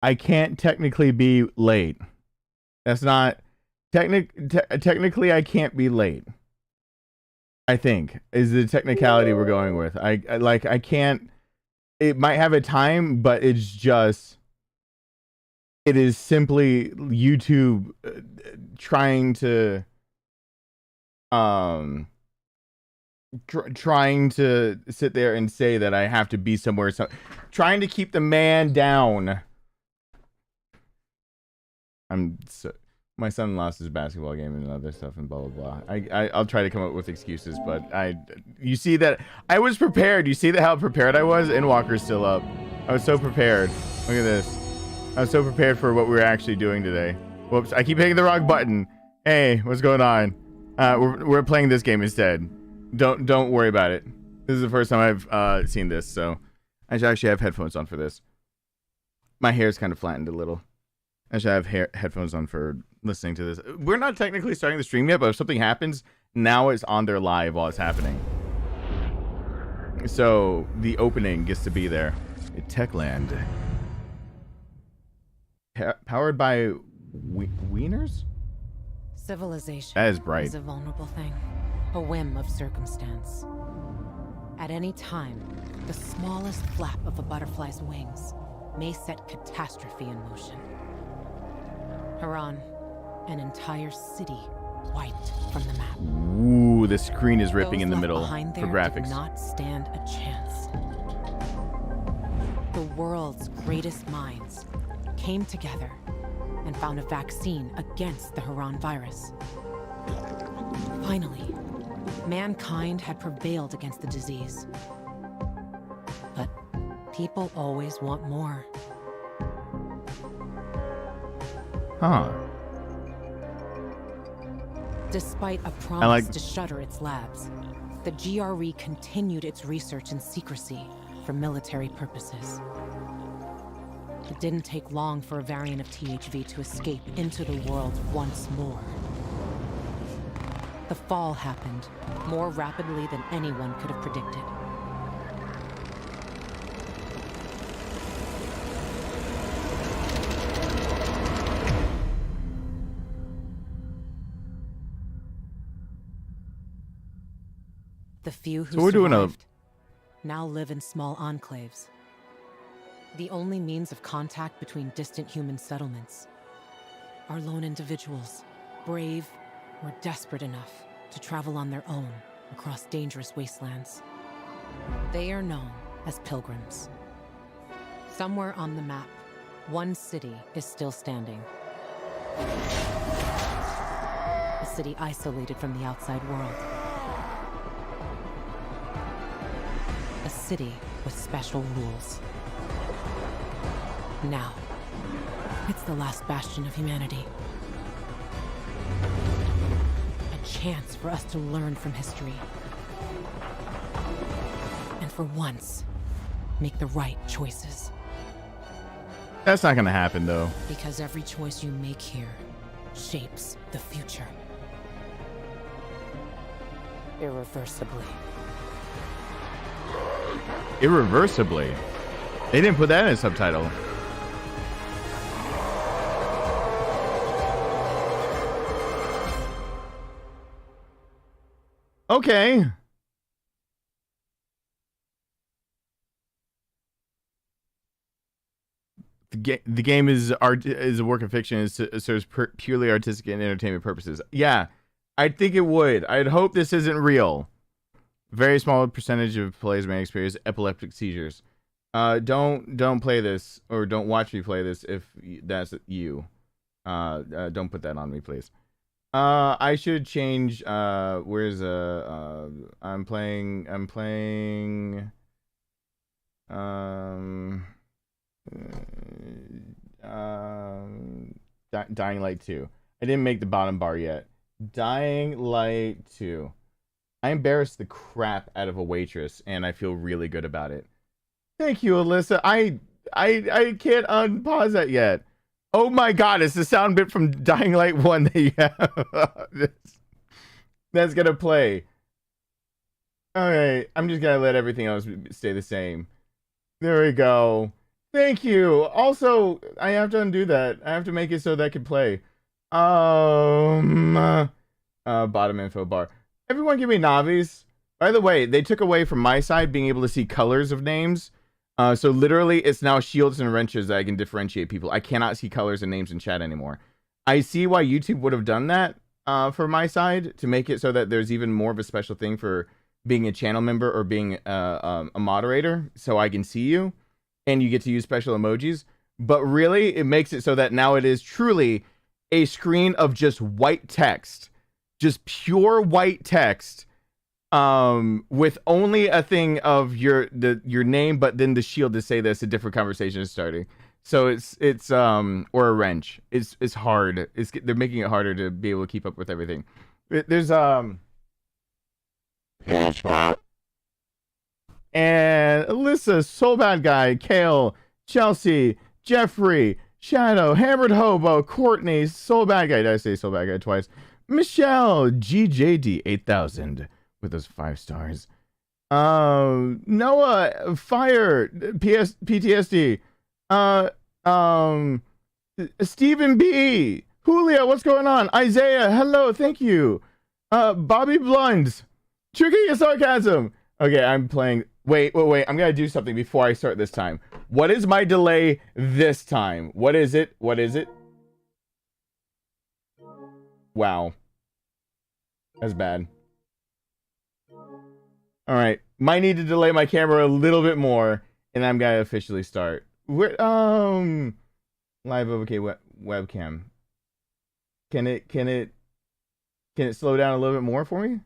I can't technically be late. That's not technically I can't be late. I think is the technicality we're going with. I can't. It might have a time, but it is simply YouTube trying to trying to sit there and say that I have to be somewhere, trying to keep the man down. My son lost his basketball game and other stuff and blah blah blah. I'll try to come up with excuses, but you see that I was prepared. You see that how prepared I was? Endwalker's still up. I was so prepared. Look at this. I was so prepared for what we were actually doing today. Whoops! I keep hitting the wrong button. Hey, what's going on? We're playing this game instead. Don't worry about it. This is the first time I've seen this, so I should actually have headphones on for this. My hair's kind of flattened a little. I should have headphones on for listening to this. We're not technically starting the stream yet, but if something happens, now it's on there live while it's happening. So the opening gets to be there. Techland. Powered by wieners? Civilization that is bright. Is a vulnerable thing, a whim of circumstance. At any time, the smallest flap of a butterfly's wings may set catastrophe in motion. Haran, an entire city wiped from the map. Ooh, the screen is ripping in the middle behind for graphics. Did not stand a chance. The world's greatest minds came together and found a vaccine against the Haran virus. Finally, mankind had prevailed against the disease. But people always want more. Huh. Despite a promise to shutter its labs, the GRE continued its research in secrecy for military purposes. It didn't take long for a variant of THV to escape into the world once more. The fall happened more rapidly than anyone could have predicted. The few who survived now live in small enclaves. The only means of contact between distant human settlements are lone individuals, brave or desperate enough to travel on their own across dangerous wastelands. They are known as pilgrims. Somewhere on the map, one city is still standing. A city isolated from the outside world. A city with special rules. Now, it's the last bastion of humanity. A chance for us to learn from history. And for once, make the right choices. That's not gonna happen, though. Because every choice you make here shapes the future. Irreversibly. Irreversibly? They didn't put that in a subtitle. Okay. The game is a work of fiction. It serves purely artistic and entertainment purposes. Yeah, I think it would. I'd hope this isn't real. Very small percentage of players may experience epileptic seizures. Don't play this, or don't watch me play this if that's you. Don't put that on me, please. I should change. Where's I'm playing. Dying Light 2. I didn't make the bottom bar yet. Dying Light 2. I embarrassed the crap out of a waitress, and I feel really good about it. Thank you, Alyssa. I can't unpause that yet. Oh my god, it's the sound bit from Dying Light 1 that you have. That's gonna play. Alright, I'm just gonna let everything else stay the same. There we go. Thank you. Also, I have to undo that. I have to make it so that can play. Bottom info bar. Everyone give me Navis. By the way, they took away from my side being able to see colors of names. So literally, it's now shields and wrenches that I can differentiate people. I cannot see colors and names in chat anymore. I see why YouTube would have done that for my side to make it so that there's even more of a special thing for being a channel member or being a moderator, so I can see you and you get to use special emojis. But really, it makes it so that now it is truly a screen of just white text, just pure white text, with only a thing of your name, but then the shield to say this a different conversation is starting. So it's or a wrench. It's hard. They're making it harder to be able to keep up with everything. There's and Alyssa, Soul Bad Guy, Kale, Chelsea, Jeffrey, Shadow, Hammered Hobo, Courtney, Soul Bad Guy. Did I say Soul Bad Guy twice? Michelle, GJD 8000 with those 5 stars. Noah, Fire, PTSD. Stephen B, Julia, what's going on? Isaiah, hello, thank you. Bobby Blunt, Tricky and Sarcasm. Okay, I'm playing. Wait. I'm gonna do something before I start this time. What is my delay this time? What is it? Wow. That's bad. All right. Might need to delay my camera a little bit more, and I'm gonna officially start. Live okay webcam. Can it slow down a little bit more for me?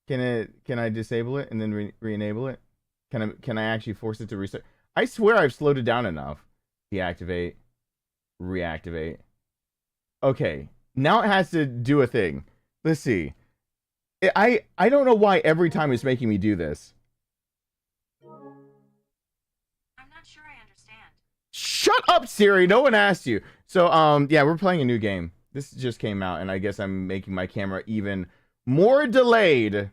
Can I disable it and then re-enable it? Can I actually force it to restart? I swear I've slowed it down enough. Deactivate, reactivate. Okay, now it has to do a thing. Let's see. I don't know why every time it's making me do this. I'm not sure I understand. Shut up, Siri. No one asked you. So yeah, we're playing a new game. This just came out, and I guess I'm making my camera even more delayed,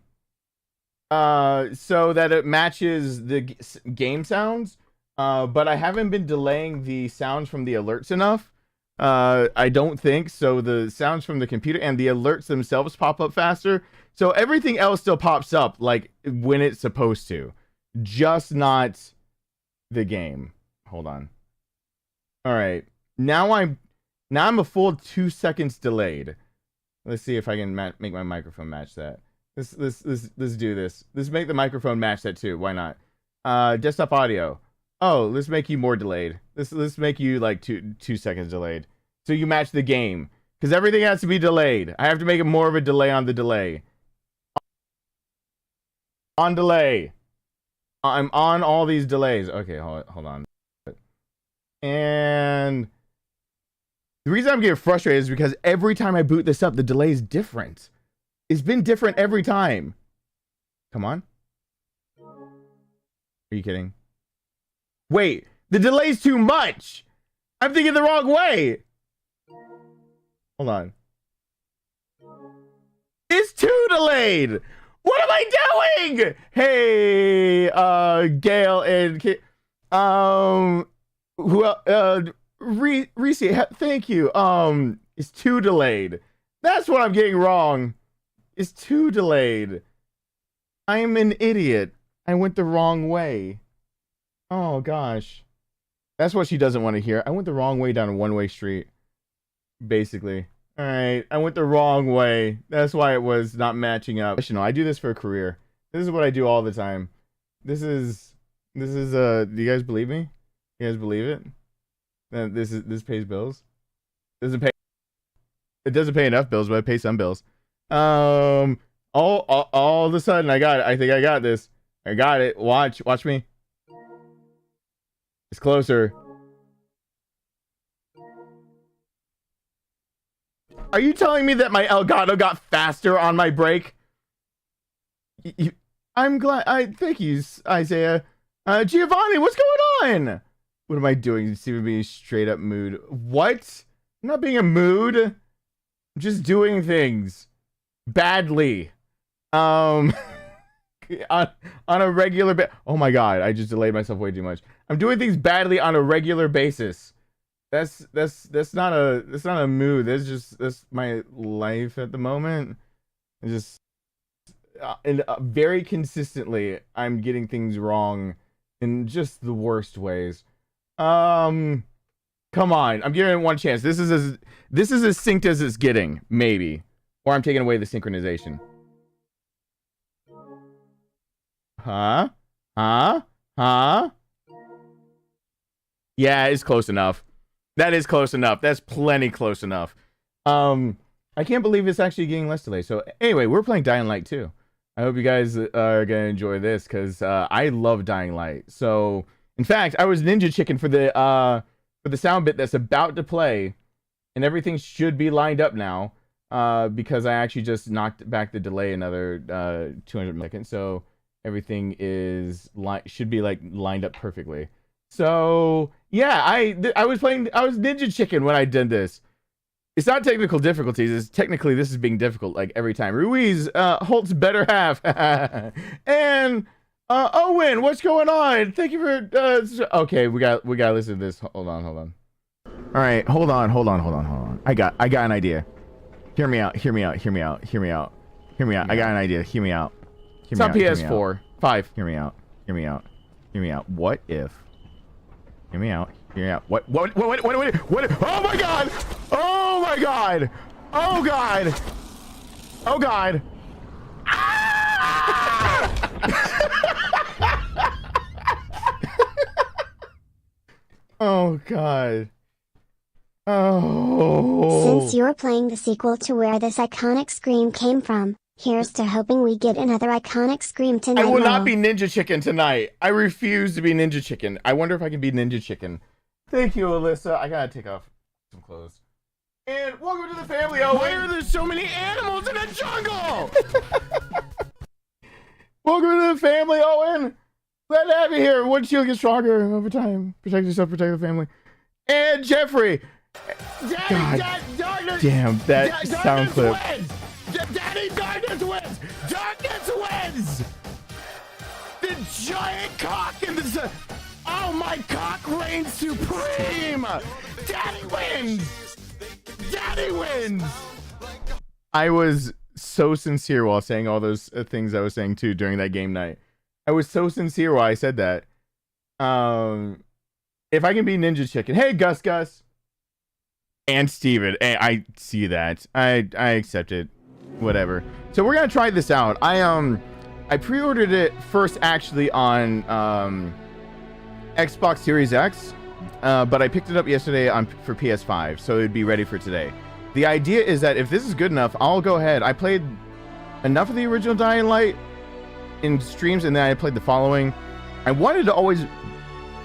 so that it matches the game sounds. But I haven't been delaying the sounds from the alerts enough. I don't think so. The sounds from the computer and the alerts themselves pop up faster. So everything else still pops up like when it's supposed to, just not the game. Hold on. All right, now I'm a full 2 seconds delayed. Let's see if I can make my microphone match that. Let's do this. Let's make the microphone match that too. Why not? Desktop audio. Oh, let's make you more delayed. Let's make you like two seconds delayed, so you match the game. Because everything has to be delayed. I have to make it more of a delay on the delay. On delay. I'm on all these delays. Okay, hold on. And the reason I'm getting frustrated is because every time I boot this up, the delay is different. It's been different every time. Come on. Are you kidding? Wait, the delay's too much. I'm thinking the wrong way. Hold on. It's too delayed. What am I doing? Hey, Gail and who Reese, thank you. It's too delayed. That's what I'm getting wrong. It's too delayed. I'm an idiot. I went the wrong way. Oh gosh. That's what she doesn't want to hear. I went the wrong way down a one-way street. Basically. Alright, I went the wrong way. That's why it was not matching up. I do this for a career. This is what I do all the time. This is do you guys believe me? You guys believe it? That this pays bills? It doesn't pay enough bills, but it pays some bills. All of a sudden I got it. I think I got this. I got it. Watch me. It's closer. Are you telling me that my Elgato got faster on my break? I'm glad. Thank you, Isaiah. Giovanni, what's going on? What am I doing? You seem to be straight up mood. What? I'm not being a mood. I'm just doing things badly. On a regular bit. Oh my god, I just delayed myself way too much. I'm doing things badly on a regular basis. That's not a mood. That's my life at the moment. It's just very consistently, I'm getting things wrong in just the worst ways. Come on, I'm giving it one chance. This is as synced as it's getting, maybe, or I'm taking away the synchronization. Huh? Yeah, it's close enough. That is close enough. That's plenty close enough. I can't believe it's actually getting less delay. So anyway, we're playing Dying Light 2. I hope you guys are gonna enjoy this because I love Dying Light. So in fact, I was Ninja Chicken for the sound bit that's about to play, and everything should be lined up now because I actually just knocked back the delay another 200 milliseconds. So everything should be like lined up perfectly. So yeah, I was Ninja Chicken when I did this. It's not technical difficulties. It's technically this is being difficult like every time. Ruiz, Holt's better half, and Owen, what's going on? Thank you for. Okay, we got to listen to this. Hold on. All right, hold on. I got an idea. Hear me out. I got an idea. Hear me out. It's on PS4. 5. Hear me out. What if? Hear me out. What? Oh my god! Ah! Oh god. Oh. Since you're playing the sequel to where this iconic scream came from, here's to hoping we get another iconic scream tonight. I will not be Ninja Chicken tonight. I refuse to be Ninja Chicken. I wonder if I can be Ninja Chicken. Thank you, Alyssa. I gotta take off some clothes. And welcome to the family. Oh, why are there so many animals in the jungle? Welcome to the family, Owen. Glad to have you here. One shield gets stronger over time. Protect yourself, protect the family. And Jeffrey. Damn, that sound clip. Daddy, Darkness wins! Darkness wins! The giant cock in the... Oh, my cock reigns supreme! Daddy wins! Daddy wins! I was so sincere while saying all those things I was saying too during that game night. I was so sincere while I said that. If I can be Ninja Chicken. Hey, Gus. And Steven. Hey, I see that. I accept it. Whatever. So we're gonna try this out. I pre-ordered it first actually on Xbox Series X, but I picked it up yesterday for PS5, so it'd be ready for today. The idea is that if this is good enough, I'll go ahead. I played enough of the original Dying Light in streams, and then I played the following. I wanted to always...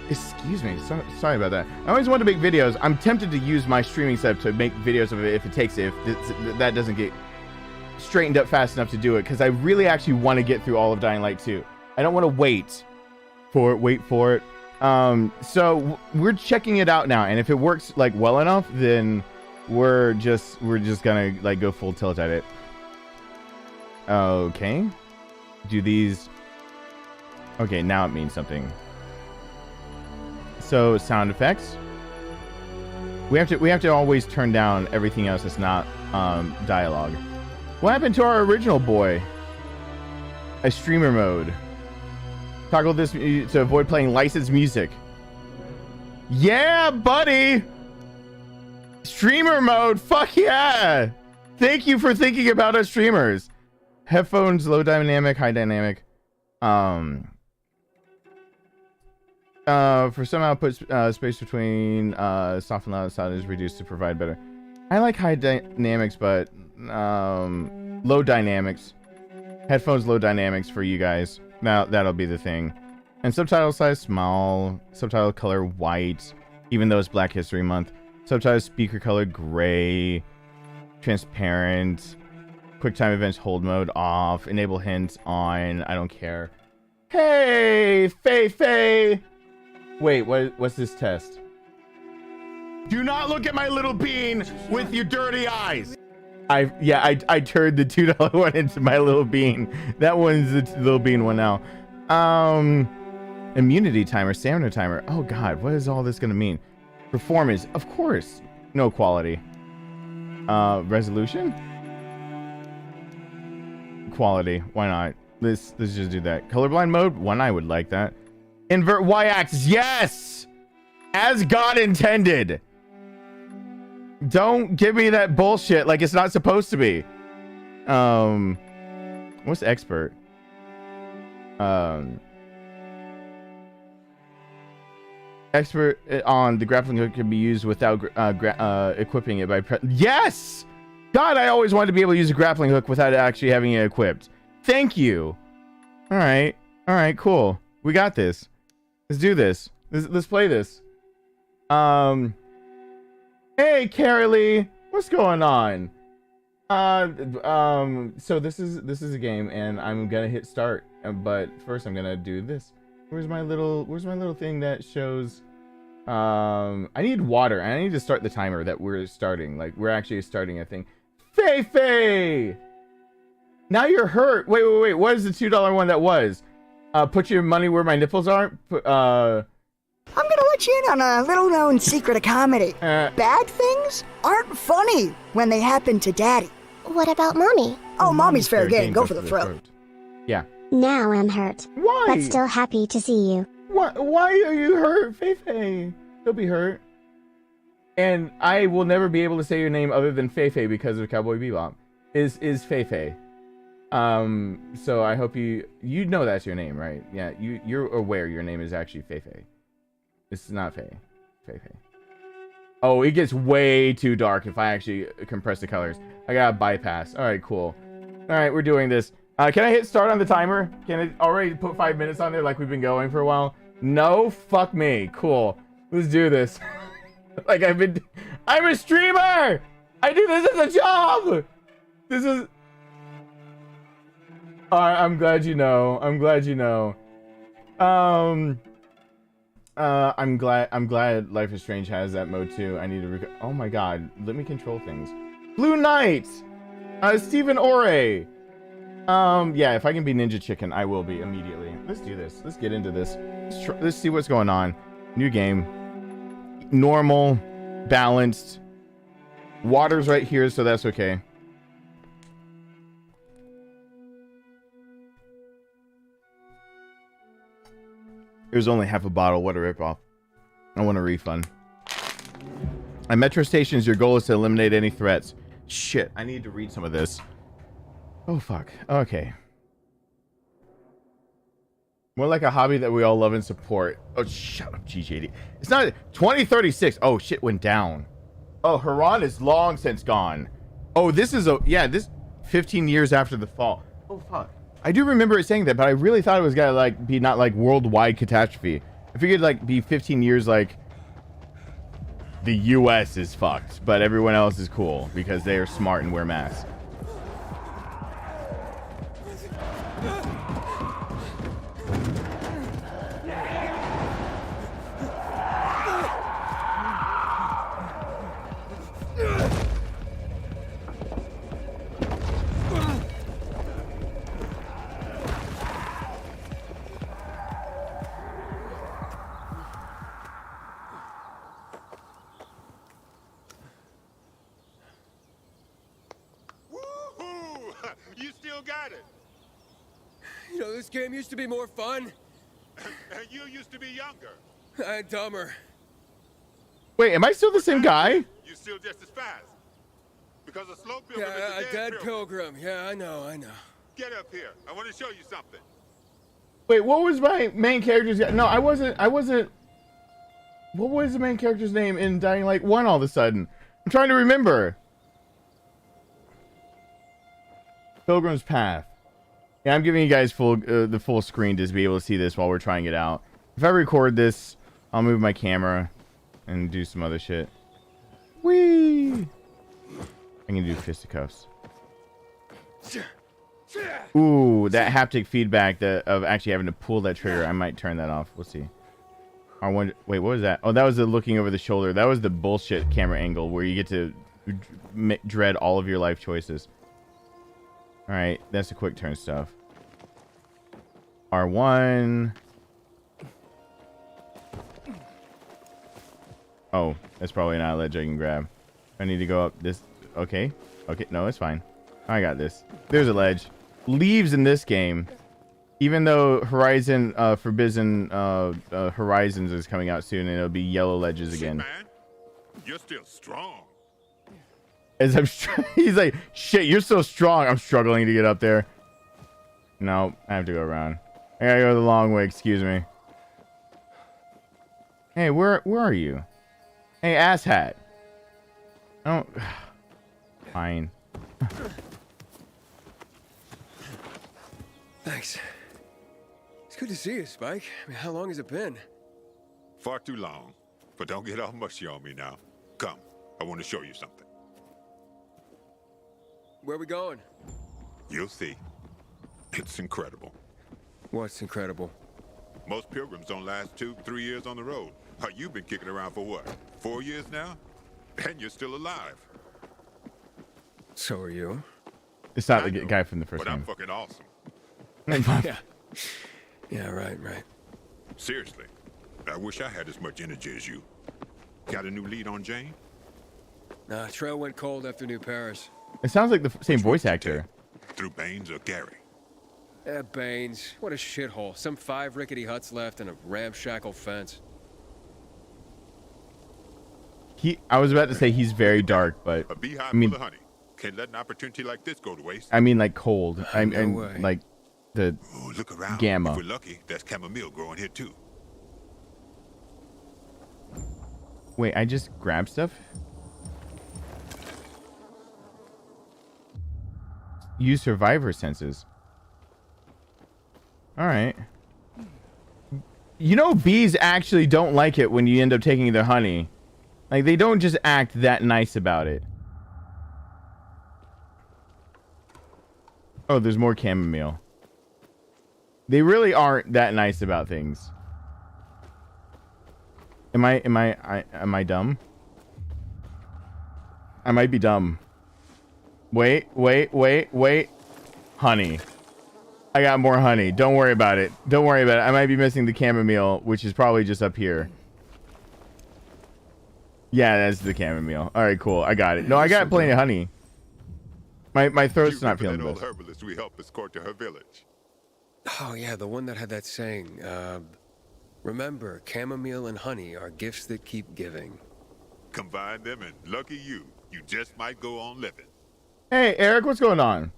Excuse me, sorry about that. I always wanted to make videos. I'm tempted to use my streaming setup to make videos of it if it takes it, if that doesn't get straightened up fast enough to do it, because I really actually want to get through all of Dying Light 2. I don't want to wait for it. So we're checking it out now, and if it works like well enough, then we're just gonna like go full tilt at it. Okay. Do these... Okay, now it means something. So sound effects. We have to always turn down everything else that's not dialogue. What happened to our original boy? A streamer mode. Toggle this to avoid playing licensed music. Yeah, buddy. Streamer mode. Fuck yeah. Thank you for thinking about us streamers. Headphones, low dynamic, high dynamic. For some output, space between soft and loud sound is reduced to provide better. I like high dynamics, but low dynamics. Headphones, low dynamics for you guys. Now that'll be the thing. And subtitle size small. Subtitle color white, even though it's Black History Month. Subtitle speaker color gray. Transparent. QuickTime events hold mode off. Enable hints on. I don't care. Hey, Faye. Wait, what's this test? Do not look at my little bean with your dirty eyes. I turned the $2 one into my little bean. That one's the little bean one now. Immunity timer, stamina timer. Oh god, what is all this gonna mean? Performance, of course. No quality. Resolution? Quality, why not? Let's just do that. Colorblind mode, one I would like that. Invert y-axis, yes! As God intended. Don't give me that bullshit like it's not supposed to be. What's expert? Expert on the grappling hook can be used without equipping it by yes! God, I always wanted to be able to use a grappling hook without actually having it equipped. Thank you. All right, cool. We got this. Let's do this. Let's play this. Hey, Carolee, what's going on? So this is a game, and I'm gonna hit start. But first, I'm gonna do this. Where's my little thing that shows? I need water. I need to start the timer that we're starting. Like we're actually starting a thing. Faye! Now you're hurt. Wait. What is the $2 one that was? Put your money where my nipples are. I'm gonna let you in on a little-known secret of comedy. Bad things aren't funny when they happen to Daddy. What about Mommy? Oh, Mommy's fair game. Go for the throat. Yeah. Now I'm hurt. Why? But still happy to see you. Why are you hurt, Faye? Don't be hurt. And I will never be able to say your name other than Faye because of Cowboy Bebop. Is Faye. So I hope you know that's your name, right? Yeah, you're aware your name is actually Faye. This is not Faye. Oh, it gets way too dark if I actually compress the colors. I gotta bypass. All right, cool. All right, we're doing this. Can I hit start on the timer? Can it already put 5 minutes on there like we've been going for a while? No? Fuck me. Cool. Let's do this. Like I'm a streamer! I do this as a job! This is... Alright, I'm glad you know. I'm glad Life is Strange has that mode too. I need to oh my god, let me control things. Blue Knight! Stephen Ore! Yeah, if I can be Ninja Chicken, I will be immediately. Let's do this. Let's get into this. Let's see what's going on. New game. Normal. Balanced. Water's right here, so that's okay. It was only half a bottle. What a ripoff. I want a refund. At metro stations, your goal is to eliminate any threats. Shit, I need to read some of this. Oh, fuck. Okay. More like a hobby that we all love and support. Oh, shut up, GJD. It's not 2036. Oh, shit went down. Oh, Haran is long since gone. Oh, this is a... Yeah, this 15 years after the fall. Oh, fuck. I do remember it saying that, but I really thought it was gonna, like, be not, like, worldwide catastrophe. I figured, like, be 15 years, like... The U.S. is fucked, but everyone else is cool because they are smart and wear masks. You still got it. You know, this game used to be more fun. And you used to be younger. And dumber. Wait, am I still the same guy? You still just as fast. Because a slow pilgrim Yeah, is a dead pilgrim. Yeah, I know. Get up here. I want to show you something. Wait, what was my main character's... No, I wasn't... What was the main character's name in Dying Light 1 all of a sudden? I'm trying to remember. Pilgrim's Path. Yeah, I'm giving you guys the full screen to be able to see this while we're trying it out. If I record this, I'll move my camera and do some other shit. Whee! I can do fisticuffs. Ooh, that haptic feedback of actually having to pull that trigger. I might turn that off. We'll see. Wait, what was that? Oh, that was the looking over the shoulder. That was the bullshit camera angle where you get to dread all of your life choices. All right, that's the quick turn stuff. R1. Oh, that's probably not a ledge I can grab. I need to go up this. Okay. Okay. No, it's fine. I got this. There's a ledge. Leaves in this game. Even though Horizon Forbidden Horizons is coming out soon, and it'll be yellow ledges again. Man, you're still strong. As I'm, he's like, "Shit, you're so strong." I'm struggling to get up there. No, I have to go around. I gotta go the long way. Excuse me. Hey, where are you? Hey, asshat. Oh, fine. Thanks. It's good to see you, Spike. I mean, how long has it been? Far too long. But don't get all mushy on me now. Come, I want to show you something. Where are we going? You'll see. It's incredible. What's incredible? Most pilgrims don't last 2-3 years on the road. You've been kicking around for what? 4 years now? And you're still alive. So are you. It's not the guy from the first But I'm game. fucking awesome. Yeah. Yeah, right. Seriously. I wish I had as much energy as you. Got a new lead on Jane? Nah, trail went cold after New Paris. It sounds like the same voice actor. Through Baines or Gary? Baines. What a shithole. Some 5 rickety huts left and a ramshackle fence. I was about to say he's very dark, but A beehive I mean, full of honey. Can't let an opportunity like this go to waste. I mean like cold. No way. Like the Ooh, look around. gamma. If we're lucky, there's chamomile growing here too. Wait, I just grabbed stuff? Use survivor senses. Alright. You know, bees actually don't like it when you end up taking their honey. Like, they don't just act that nice about it. Oh, there's more chamomile. They really aren't that nice about things. Am I dumb? I might be dumb. Wait. Honey. I got more honey. Don't worry about it. I might be missing the chamomile, which is probably just up here. Yeah, that's the chamomile. All right, cool. I got it. No, I got plenty of honey. My throat's not feeling that old good. herbalist we helped escort to her village. Oh, yeah, the one that had that saying. Remember, chamomile and honey are gifts that keep giving. Combine them and lucky you just might go on living. Hey, Eric, what's going on?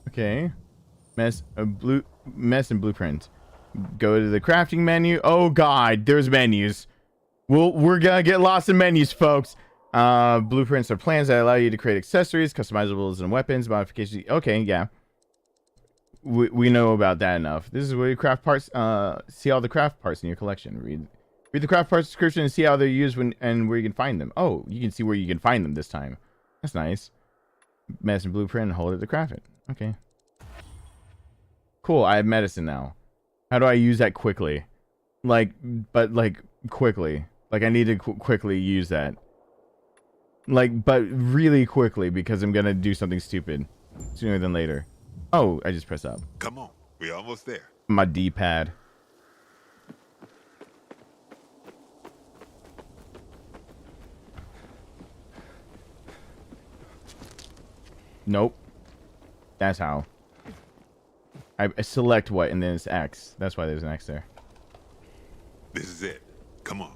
Okay. Mess and blueprint. Go to the crafting menu. Oh god, there's menus. We're gonna get lost in menus, folks. Blueprints are plans that allow you to create accessories, customizables, and weapons modifications. Okay, yeah. We know about that enough. This is where you craft parts. See all the craft parts in your collection. Read the craft parts description and see how they're used and where you can find them. Oh, you can see where you can find them this time. That's nice. Medicine blueprint and hold it to craft it. Okay. Cool. I have medicine now. How do I use that quickly? Quickly. Like I need to quickly use that. But really quickly because I'm gonna do something stupid sooner than later. Oh, I just press up. Come on, we're almost there. My D-pad. Nope. That's how. I select what and then it's X. That's why there's an X there. This is it. Come on.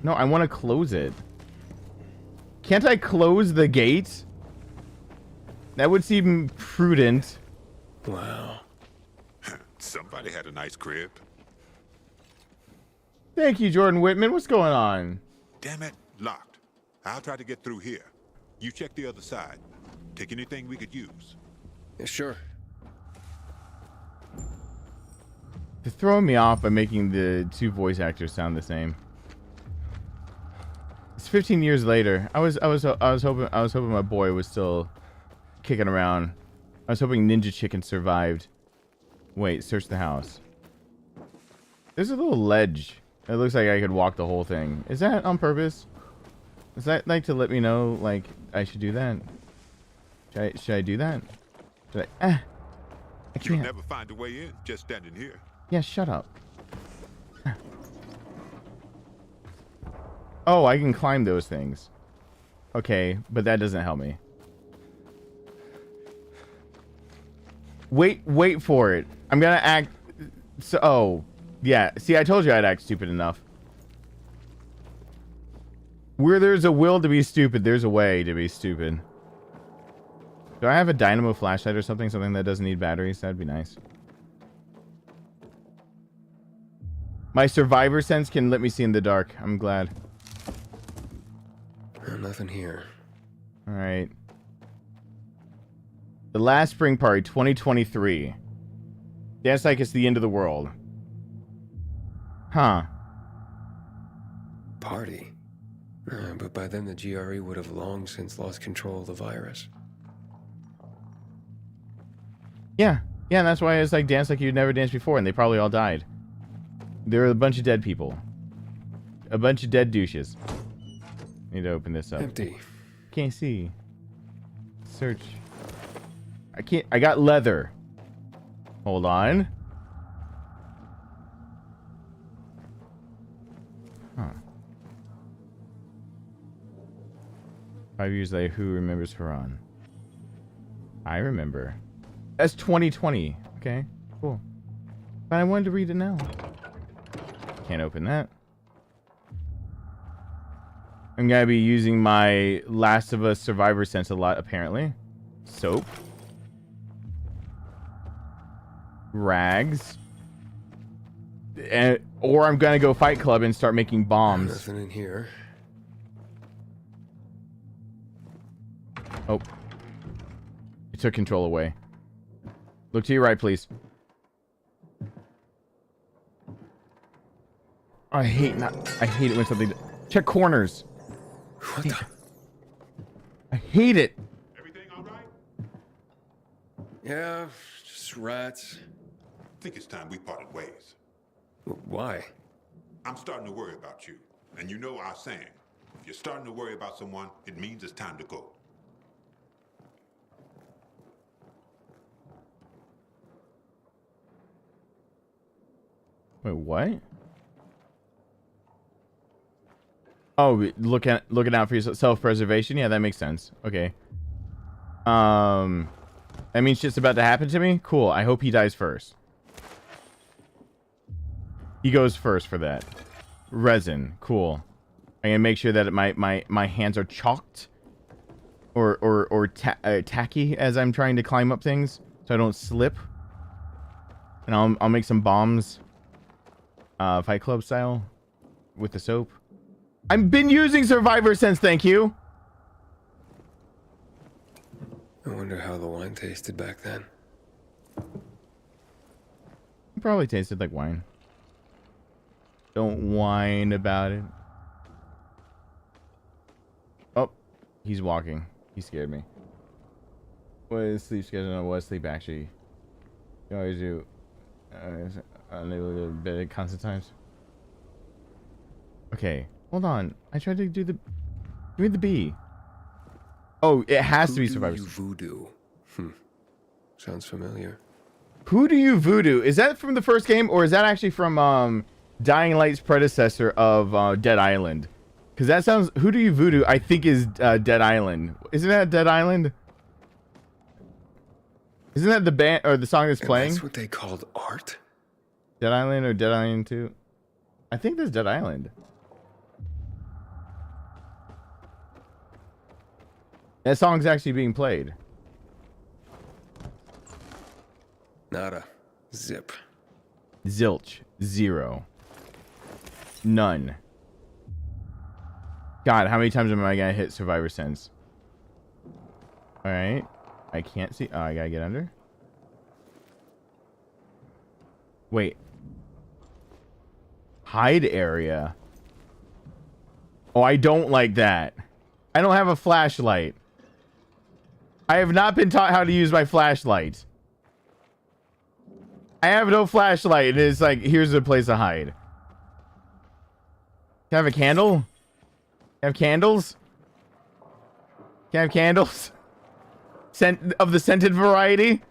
No, I want to close it. Can't I close the gate? That would seem prudent. Wow. Somebody had a nice crib. Thank you, Jordan Whitman. What's going on? Damn it, locked. I'll try to get through here. You check the other side. Take anything we could use. Yeah, sure. They're throwing me off by making the two voice actors sound the same. It's 15 years later. I was hoping my boy was still kicking around. I was hoping Ninja Chicken survived. Wait, search the house. There's a little ledge. It looks like I could walk the whole thing. Is that on purpose? Does that like to let me know like I should do that? Should I do that? Should I? I You'll can't. never find a way in just standing here. Yeah, shut up. Oh, I can climb those things. Okay, but that doesn't help me. Wait for it. I'm gonna act. So, oh, yeah. See, I told you I'd act stupid enough. Where there's a will to be stupid, there's a way to be stupid. Do I have a dynamo flashlight or something? Something that doesn't need batteries? That'd be nice. My survivor sense can let me see in the dark. I'm glad. Nothing here. All right. The last spring party, 2023. That's like it's the end of the world. Huh. Party. But by then the GRE would have long since lost control of the virus. Yeah. Yeah, and that's why it's like dance like you'd never danced before, and they probably all died. There were a bunch of dead people. A bunch of dead douches. Need to open this up. Empty. Can't see. Search. I can't. I got leather. Hold on. Huh. 5 years later, who remembers Haran? I remember. That's 2020. Okay, cool. But I wanted to read it now. Can't open that. I'm gonna be using my Last of Us Survivor sense a lot, apparently. Soap. Rags. Or I'm gonna go Fight Club and start making bombs. Nothing in here. Oh. It took control away. Look to your right, please. I hate it when something... Check corners. What the? I hate it. Everything all right? Yeah, just rats. I think it's time we parted ways. Why? I'm starting to worry about you. And you know our saying. If you're starting to worry about someone, it means it's time to go. Wait, what? Oh, looking out for your self-preservation. Yeah, that makes sense. Okay. That means shit's about to happen to me. Cool. I hope he dies first. He goes first for that. Resin. Cool. I'm gonna make sure that my hands are chalked or tacky as I'm trying to climb up things, so I don't slip. And I'll make some bombs. Fight Club style with the soap. I've been using Survivor Sense, thank you. I wonder how the wine tasted back then. It probably tasted like wine. Don't whine about it. Oh, he's walking. He scared me. What is sleep schedule? What is sleep actually? You always do. A little bit of constant times. Okay, hold on. I tried to do the. Give me the B. Oh, it has to be Survivor. Voodoo. Sounds familiar. Who do you voodoo? Is that from the first game, or is that actually from Dying Light's predecessor of Dead Island? Because that sounds. Who do you voodoo? I think is Dead Island. Isn't that Dead Island? Isn't that the band or the song that's playing? That's what they called art? Dead Island or Dead Island 2? I think there's Dead Island. That song's actually being played. Nada. Zip. Zilch. Zero. None. God, how many times am I gonna hit Survivor Sense? Alright. I can't see. Oh, I gotta get under. Wait. Hide area. Oh, I don't like that. I don't have a flashlight. I have not been taught how to use my flashlight. I have no flashlight, and it's like, here's a place to hide. Can I have a candle? Have candles? Can I have candles? Scent of the scented variety.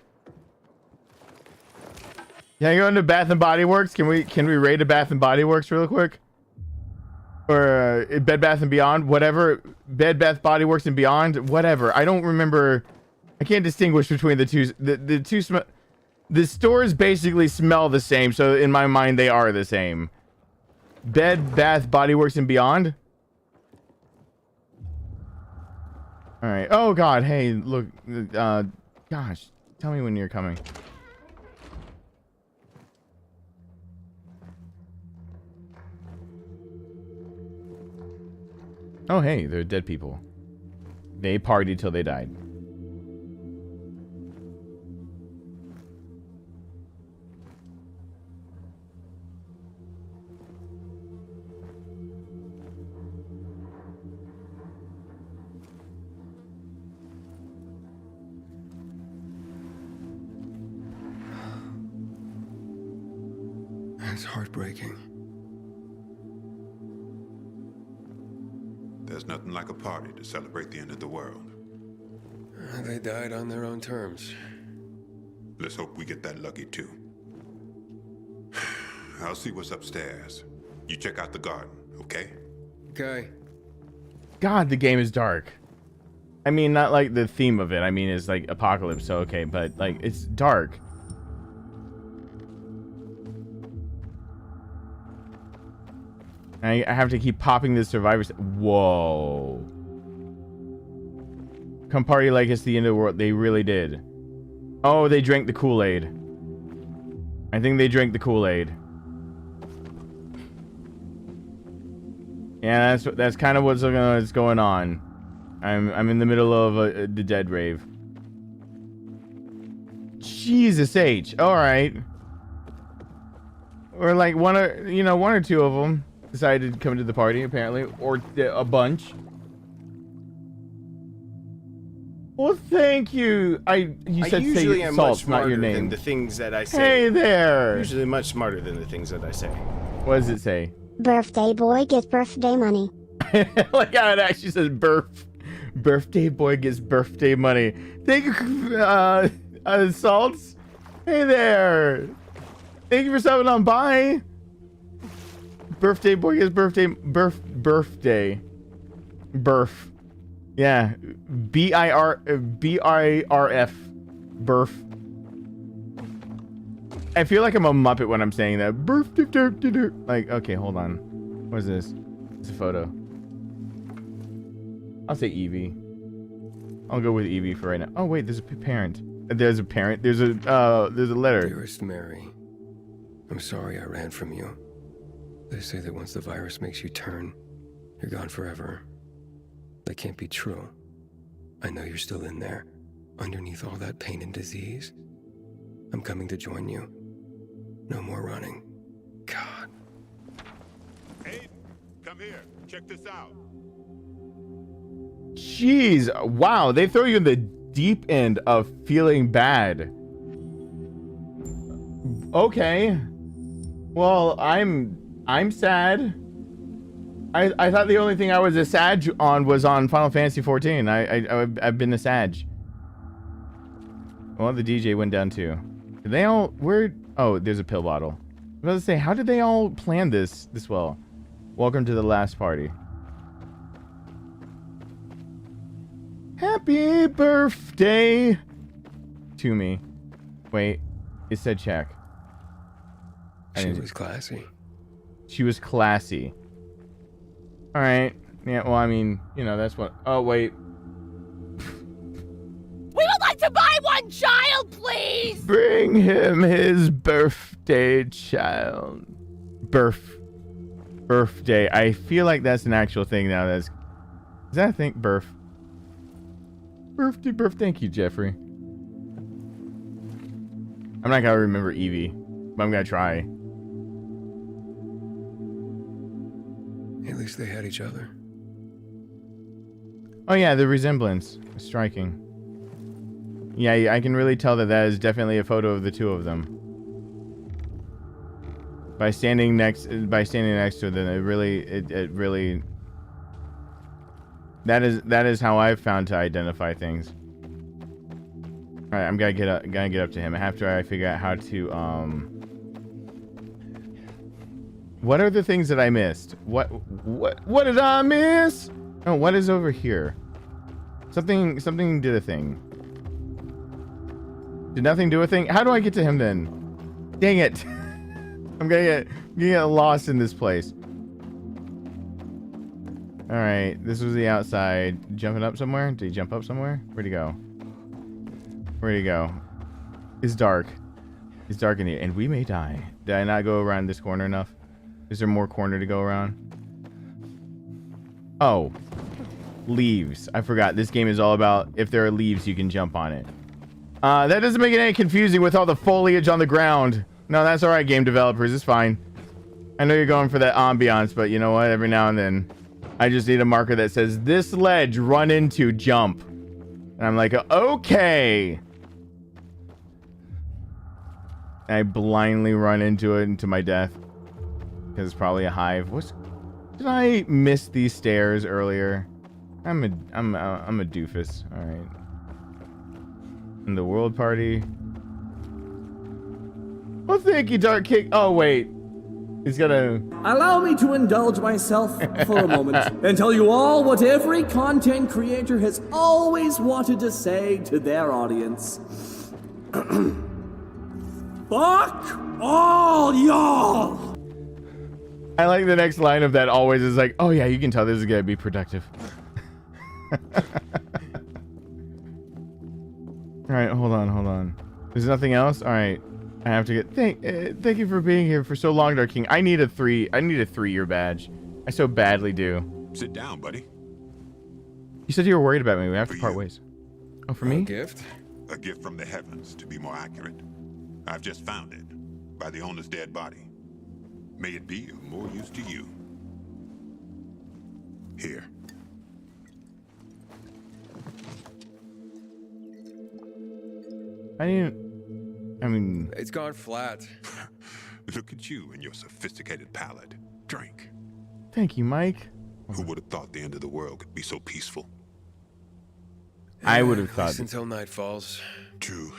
Can I go into Bath and Body Works? Can we raid a Bath and Body Works real quick? Or Bed Bath and Beyond, whatever. Bed Bath Body Works and Beyond, whatever. I don't remember. I can't distinguish between the two. The two the stores basically smell the same, so in my mind they are the same. Bed Bath Body Works and Beyond. All right. Oh God. Hey, look. Gosh. Tell me when you're coming. Oh, hey, they're dead people. They partied till they died. That's heartbreaking. There's nothing like a party to celebrate the end of the world. They died on their own terms. Let's hope we get that lucky too. I'll see what's upstairs. You check out the garden, okay? Okay. God, the game is dark. I mean, not like the theme of it. I mean, it's like apocalypse, so okay, but like it's dark. I have to keep popping the survivors. Whoa. Come party like it's the end of the world. They really did. Oh, they drank the Kool-Aid. I think they drank the Kool-Aid. Yeah, that's kind of what's going on. I'm in the middle of the dead rave. Jesus H. All right. Or like one or two of them decided to come to the party, apparently, or a bunch. Well, thank you. You said usually say am salts, much not your smarter than name. the things that I say. Hey there. Usually much smarter than the things that I say. What does it say? Birthday boy gets birthday money. Like how it actually says birthday boy gets birthday money. Thank you, salts. Hey there. Thank you for stopping on by. Birthday boy gets birthday. Yeah. BIRF. Birth. I feel like I'm a Muppet when I'm saying that. Birthday. Like, okay, hold on. What is this? It's a photo. I'll say Evie. I'll go with Evie for right now. Oh wait, there's a parent. There's a parent. There's a letter. Dearest Mary, I'm sorry I ran from you. They say that once the virus makes you turn, you're gone forever. That can't be true. I know you're still in there, underneath all that pain and disease. I'm coming to join you. No more running. God. Aiden, come here. Check this out. Jeez, wow, they throw you in the deep end of feeling bad. Okay. Well, I'm sad. I thought the only thing I was a Sag on was on Final Fantasy 14. I've been a Sag. Well, the DJ went down too. Did they all where? Oh, there's a pill bottle. I was about to say, how did they all plan this well? Welcome to the last party. Happy birthday to me. Wait, it said check. She was classy. She was classy. All right. Yeah, well, I mean, you know, that's what... Oh, wait. We would like to buy one child, please! Bring him his birthday child. Birthday. I feel like that's an actual thing now. Is that a thing? Birthday. Thank you, Jeffrey. I'm not gonna remember Evie, but I'm gonna try. At least they had each other. Oh yeah, the resemblance is striking. Yeah, I can really tell that is definitely a photo of the two of them. By standing next to them, it really. That is how I've found to identify things. All right, I'm gonna get up to him. After I figure out how to What are the things that I missed? What did I miss? Oh, what is over here? Something did a thing. Did nothing do a thing? How do I get to him then? Dang it. I'm gonna get lost in this place. All right, this was the outside. Jumping up somewhere? Did he jump up somewhere? Where'd he go? Where'd he go? It's dark. It's dark in here, and we may die. Did I not go around this corner enough? Is there more corner to go around? Oh, leaves. I forgot. This game is all about if there are leaves, you can jump on it. That doesn't make it any confusing with all the foliage on the ground. No, that's all right, game developers. It's fine. I know you're going for that ambiance, but you know what? Every now and then, I just need a marker that says, this ledge, run into, jump. And I'm like, okay. I blindly run into it, into my death. Because it's probably a hive. Did I miss these stairs earlier? I'm a doofus. All right. In the world party. Well, thank you, Dark Kick. Oh, wait. He's gonna... Allow me to indulge myself for a moment and tell you all what every content creator has always wanted to say to their audience. Fuck all y'all! I like the next line of that always is like, oh yeah, you can tell this is gonna be productive. All right, hold on. There's nothing else? All right. I have to get thank you for being here for so long, Dark King. I need a 3-year badge. I so badly do. Sit down, buddy. You said you were worried about me. We have to part ways. Oh, for me? A gift? A gift from the heavens, to be more accurate. I've just found it by the owner's dead body. May it be of more use to you. Here. I mean... It's gone flat. Look at you and your sophisticated palate. Drink. Thank you, Mike. Who would have thought the end of the world could be so peaceful? I would have thought... Until night falls. True.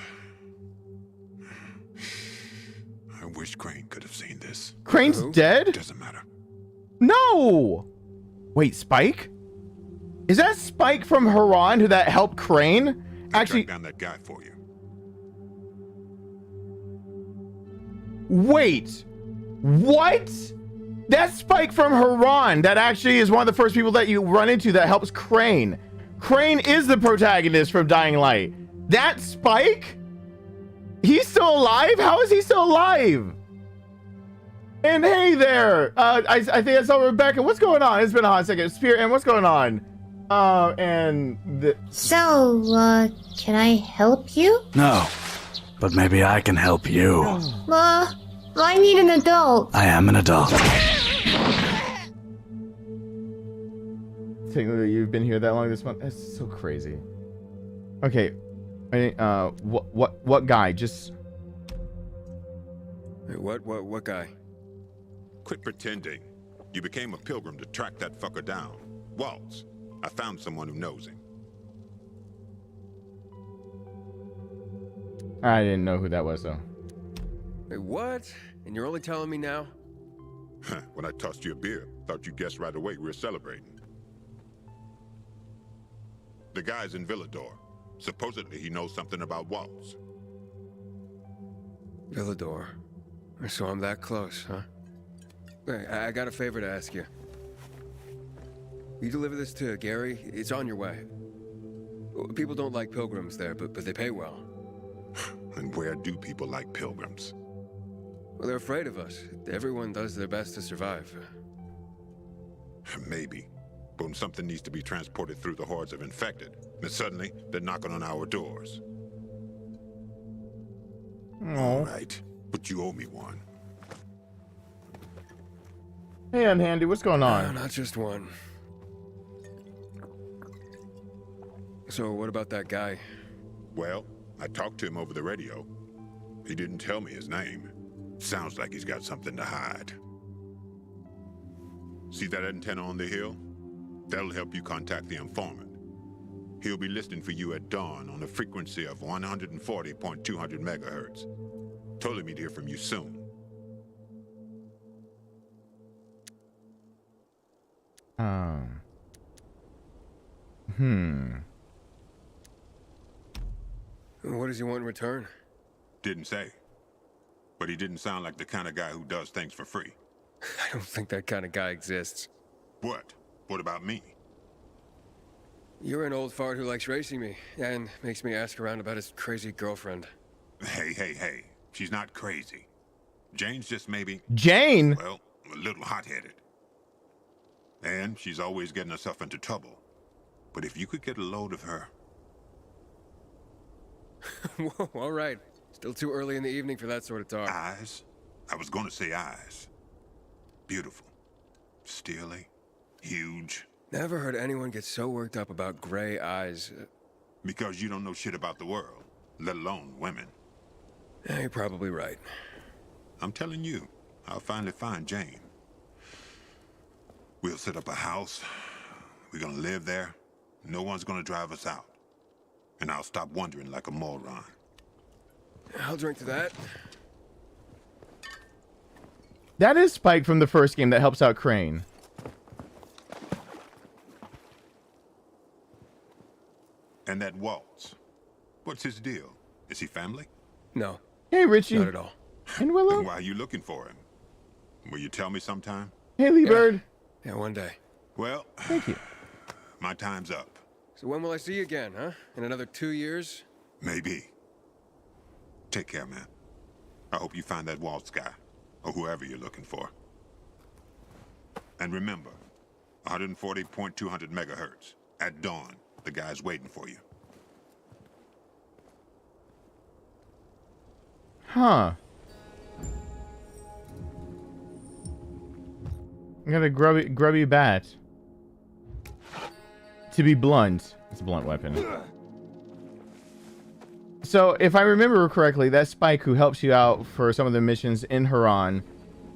I wish Crane could have seen this. Crane's dead? Doesn't matter. No! Wait, Spike? Is that Spike from Haran who that helped Crane? Actually... Track down that guy for you. Wait, what? That's Spike from Haran. That actually is one of the first people that you run into that helps Crane. Crane is the protagonist from Dying Light. That Spike? He's still alive? How is he still alive? And hey there, I think I saw Rebecca. What's going on? It's been a hot second. Spirit, and what's going on? So, can I help you? No. But maybe I can help you. I need an adult. I am an adult. Technically, you've been here that long this month. That's so crazy. Okay, what guy? Just what guy? Quit pretending. You became a pilgrim to track that fucker down. Waltz. I found someone who knows him. I didn't know who that was, though. Wait, what? And you're only telling me now? When I tossed you a beer, thought you guessed right away we were celebrating. The guy's in Villador. Supposedly he knows something about Waltz. Villador. So I'm that close, huh? Wait, I got a favor to ask you. You deliver this to Gary? It's on your way. People don't like pilgrims there, but they pay well. And where do people like pilgrims? Well, they're afraid of us. Everyone does their best to survive. Maybe. But when something needs to be transported through the hordes of infected, then suddenly they're knocking on our doors. All right, but you owe me one. Hey, Unhandy, what's going on? No, not just one. So, what about that guy? Well, I talked to him over the radio. He didn't tell me his name. Sounds like he's got something to hide. See that antenna on the hill? That'll help you contact the informant. He'll be listening for you at dawn on a frequency of 140.200 megahertz. Told him he'd hear from you soon. What does he want in return? Didn't say. But he didn't sound like the kind of guy who does things for free. I don't think that kind of guy exists. What? What about me? You're an old fart who likes racing me, and makes me ask around about his crazy girlfriend. Hey. She's not crazy. Jane's just maybe... Jane? Well, a little hot-headed. And she's always getting herself into trouble. But if you could get a load of her... Whoa, all right. Still too early in the evening for that sort of talk. Eyes? I was going to say eyes. Beautiful. Steely. Huge. Never heard anyone get so worked up about gray eyes. Because you don't know shit about the world, let alone women. Yeah, you're probably right. I'm telling you, I'll finally find Jane. We'll set up a house. We're gonna live there. No one's gonna drive us out. And I'll stop wondering like a moron. I'll drink to that. That is Spike from the first game that helps out Crane. And that Waltz. What's his deal? Is he family? No. Hey, Richie. Not at all. And Willow? Then why are you looking for him? Will you tell me sometime? Hey, Lee Bird. Yeah, one day. Well, thank you. My time's up. So when will I see you again, huh? In another 2 years? Maybe. Take care, man. I hope you find that Waltz guy, or whoever you're looking for. And remember, 140.200 megahertz. At dawn, the guy's waiting for you. Huh. I got a grubby bat. To be blunt. It's a blunt weapon. So, if I remember correctly, that's Spike who helps you out for some of the missions in Haran.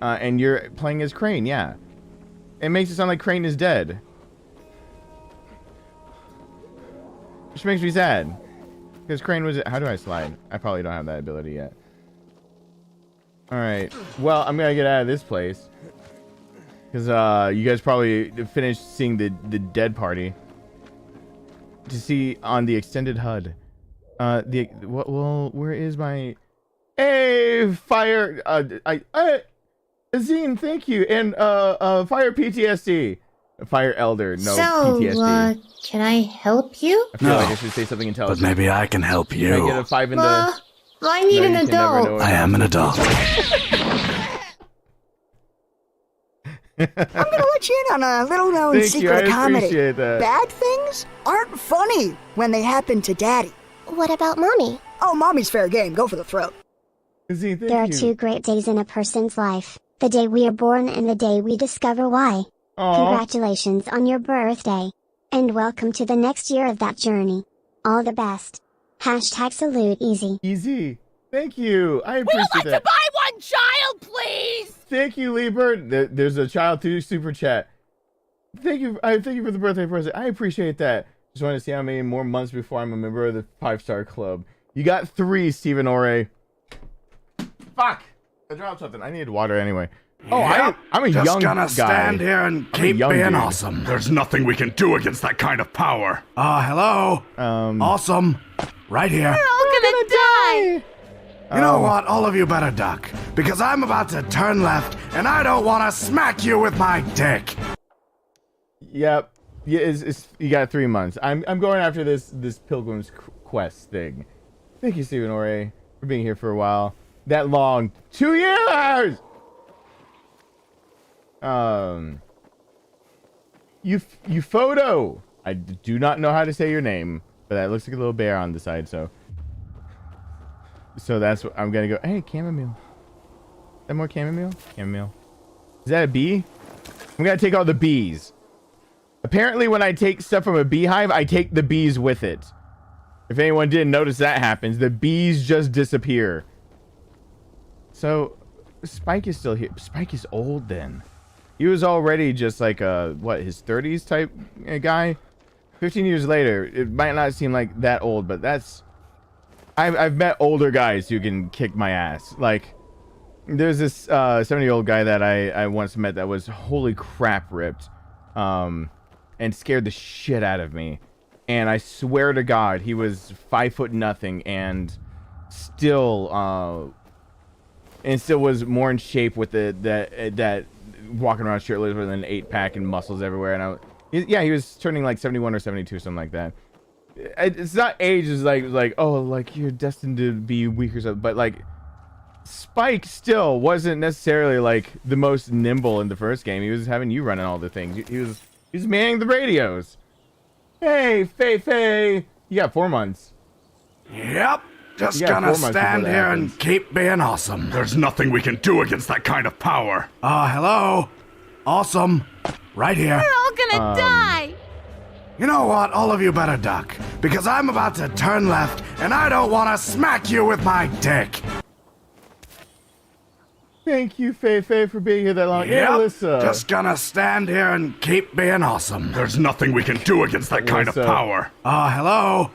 And you're playing as Crane, yeah. It makes it sound like Crane is dead. Which makes me sad. Because Crane was... How do I slide? I probably don't have that ability yet. Alright. Well, I'm gonna get out of this place. Because you guys probably finished seeing the dead party. To see on the extended HUD. Well, where is my... Hey, fire... Azine, thank you. And fire PTSD. Fire Elder, no PTSD. Can I help you? I feel like I should say something intelligent. But maybe I can help you. Can I get a 5 in the... I need an adult. I am an adult. I'm gonna let you in on a little-known secret comedy. That. Bad things aren't funny when they happen to Daddy. What about Mommy? Oh, Mommy's fair game. Go for the throat. There are 2 great days in a person's life. The day we are born and the day we discover why. Aww. Congratulations on your birthday. And welcome to the next year of that journey. All the best. #salute easy. Easy. Thank you. I appreciate that. We would like to buy one child, please. Thank you, Liebert. There's a child through super chat. Thank you. Thank you for the birthday present. I appreciate that. Just wanted to see how many more months before I'm a member of the 5-star club. You got 3, Stephen Ore. Fuck. I dropped something. I needed water anyway. Oh, Yep. I'm a Just young gonna guy. stand here and keep being dude. awesome. There's nothing we can do against that kind of power. Hello. Awesome. Right here. We're all gonna die. You know what? All of you better duck. Because I'm about to turn left, and I don't want to smack you with my dick. Yep. Yeah, you got 3 months. I'm going after this Pilgrim's Quest thing. Thank you, Stephen Ore, for being here for a while. That long. 2 years! You photo. I do not know how to say your name, but that looks like a little bear on the side, so that's what I'm gonna go. Hey, chamomile. Is that more chamomile? Chamomile. Is that a bee? I'm gonna take all the bees. Apparently, when I take stuff from a beehive, I take the bees with it. If anyone didn't notice that happens, the bees just disappear. So, Spike is still here. Spike is old then. He was already just like a, what, his 30s type guy. 15 years later, it might not seem like that old, but that's... I've met older guys who can kick my ass. Like, there's this 70-year-old guy that I once met that was holy crap ripped. And scared the shit out of me. And I swear to God, he was 5 foot nothing and still was more in shape with that walking around shirtless with an 8-pack and muscles everywhere. And he was turning like 71 or 72, something like that. It's not age, it's like oh, like you're destined to be weak or something, but like Spike still wasn't necessarily like the most nimble in the first game. He was having you running all the things. He was manning the radios. Hey, Faye, you got 4 months. Yep. Just gonna stand here and keep being awesome. There's nothing we can do against that kind of power. Hello? Awesome. Right here. We're all gonna die. You know what? All of you better duck. Because I'm about to turn left, and I don't want to smack you with my dick. Thank you, Faye, for being here that long. Yep. Yeah, Alyssa. Just gonna stand here and keep being awesome. There's nothing we can do against that kind of power. Hello?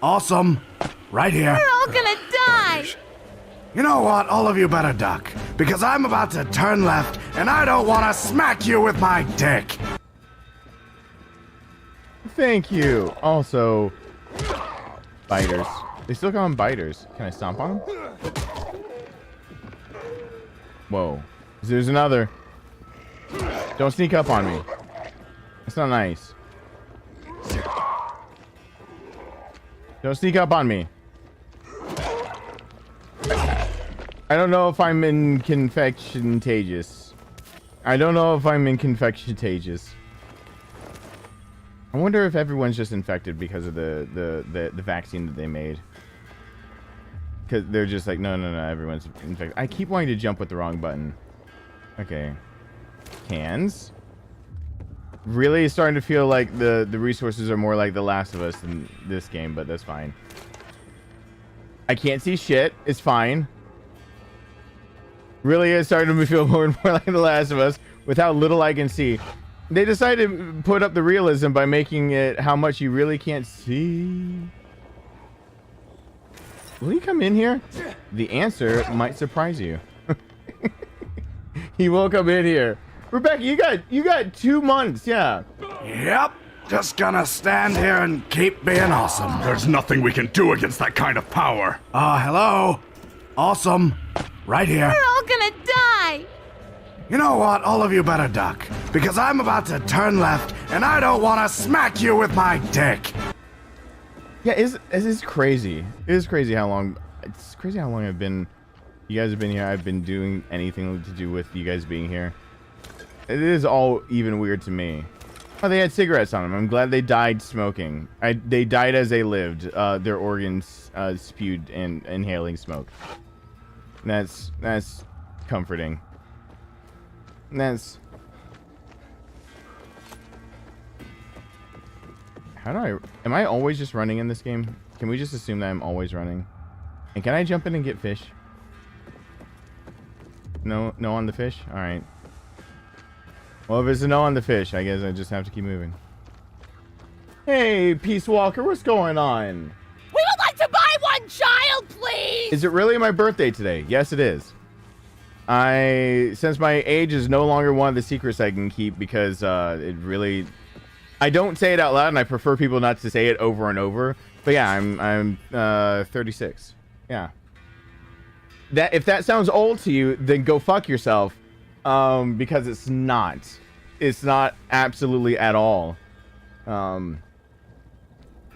Awesome. Right here. We're all gonna die. You know what? All of you better duck. Because I'm about to turn left, and I don't want to smack you with my dick. Thank you. Also, biters. They still call them biters. Can I stomp on them? Whoa. There's another. Don't sneak up on me. That's not nice. Don't sneak up on me. I don't know if I'm in confectiontagious. I wonder if everyone's just infected because of the vaccine that they made. Because they're just like, no, everyone's infected. I keep wanting to jump with the wrong button. Okay. Cans. Really starting to feel like the resources are more like The Last of Us in this game, but that's fine. I can't see shit. It's fine. Really is starting to feel more and more like The Last of Us with how little I can see. They decided to put up the realism by making it how much you really can't see. Will he come in here? The answer might surprise you. He will come in here. Rebecca, you got 2 months, yeah. Yep. Just gonna stand here and keep being awesome. There's nothing we can do against that kind of power. Hello? Awesome. Right here. We're all gonna die. You know what? All of you better duck. Because I'm about to turn left, and I don't want to smack you with my dick. Yeah, it's crazy. It is crazy how long... It's crazy how long I've been... You guys have been here. I've been doing anything to do with you guys being here. It is all even weird to me. Oh, they had cigarettes on them. I'm glad they died smoking. They died as they lived. Their organs spewed and inhaling smoke. That's comforting. Am I always just running in this game? Can we just assume that I'm always running? And can I jump in and get fish? No on the fish? Alright. Well, if it's a no on the fish, I guess I just have to keep moving. Hey, Peace Walker, what's going on? We would like to buy one child, please! Is it really my birthday today? Yes, it is. Since my age is no longer one of the secrets I can keep because it really... I don't say it out loud and I prefer people not to say it over and over. But yeah, I'm 36. Yeah. If that sounds old to you, then go fuck yourself. Because it's not. It's not absolutely at all.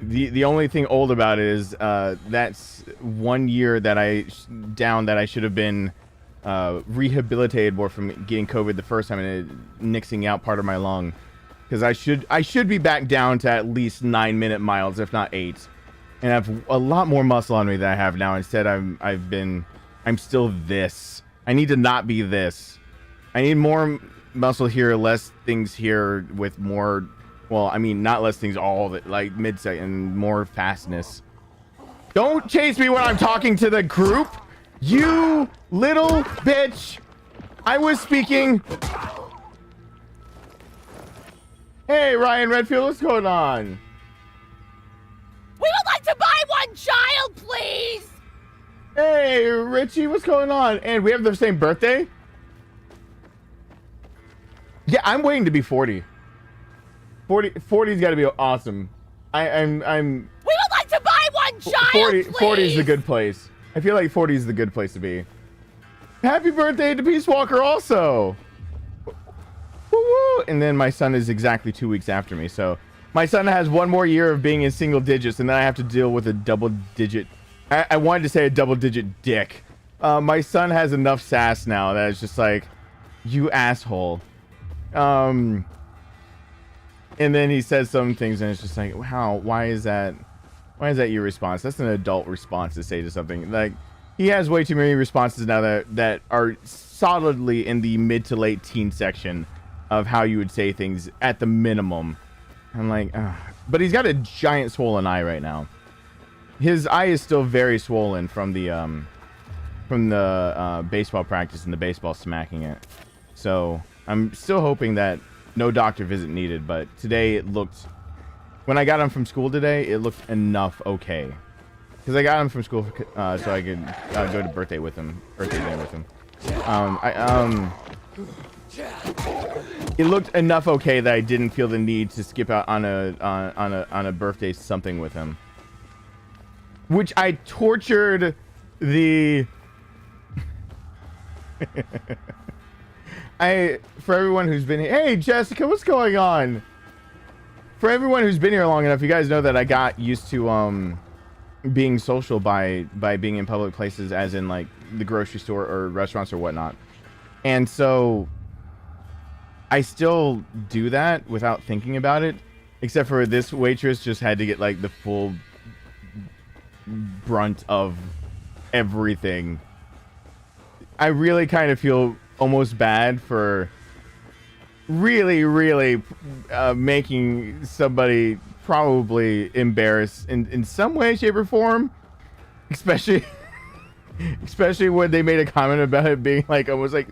The only thing old about it is that's 1 year that I should have been rehabilitated more from getting COVID the first time and it nixing out part of my lung. Because I should be back down to at least 9-minute miles, if not 8, and I have a lot more muscle on me than I have now. Instead, I'm still this. I need to not be this. I need more muscle here, less things here, with more. Well, I mean, not less things, all of it, like mid-second, and more fastness. Don't chase me when I'm talking to the group, you little bitch. I was speaking. Hey, Ryan Redfield, what's going on? We would like to buy one child, please! Hey, Richie, what's going on? And we have the same birthday? Yeah, I'm waiting to be 40. 40's got to be awesome. I'm. We would like to buy one child, please! 40 is the good place. I feel like 40 is the good place to be. Happy birthday to Peace Walker also. Woo-woo. And then my son is exactly 2 weeks after me. So my son has one more year of being in single digits, and then I have to deal with a double digit. I wanted to say a double digit dick. My son has enough sass now that it's just like, you asshole. And then he says some things, and it's just like, wow, why is that your response? That's an adult response to say to something. Like, he has way too many responses now that are solidly in the mid to late teen section of how you would say things at the minimum. I'm like, ugh. But he's got a giant swollen eye right now. His eye is still very swollen from the baseball practice and the baseball smacking it. So I'm still hoping that no doctor visit needed. But today it looked, when I got him from school today, it looked enough okay. Because I got him from school so I could go to birthday dinner with him. It looked enough okay that I didn't feel the need to skip out on a birthday something with him. Which I tortured the for everyone who's been here. Hey Jessica, what's going on? For everyone who's been here long enough, you guys know that I got used to being social by being in public places, as in like the grocery store or restaurants or whatnot. And so I still do that without thinking about it, except for this waitress just had to get like the full brunt of everything. I really kind of feel almost bad for really making somebody probably embarrassed in some way, shape, or form, especially when they made a comment about it being like almost like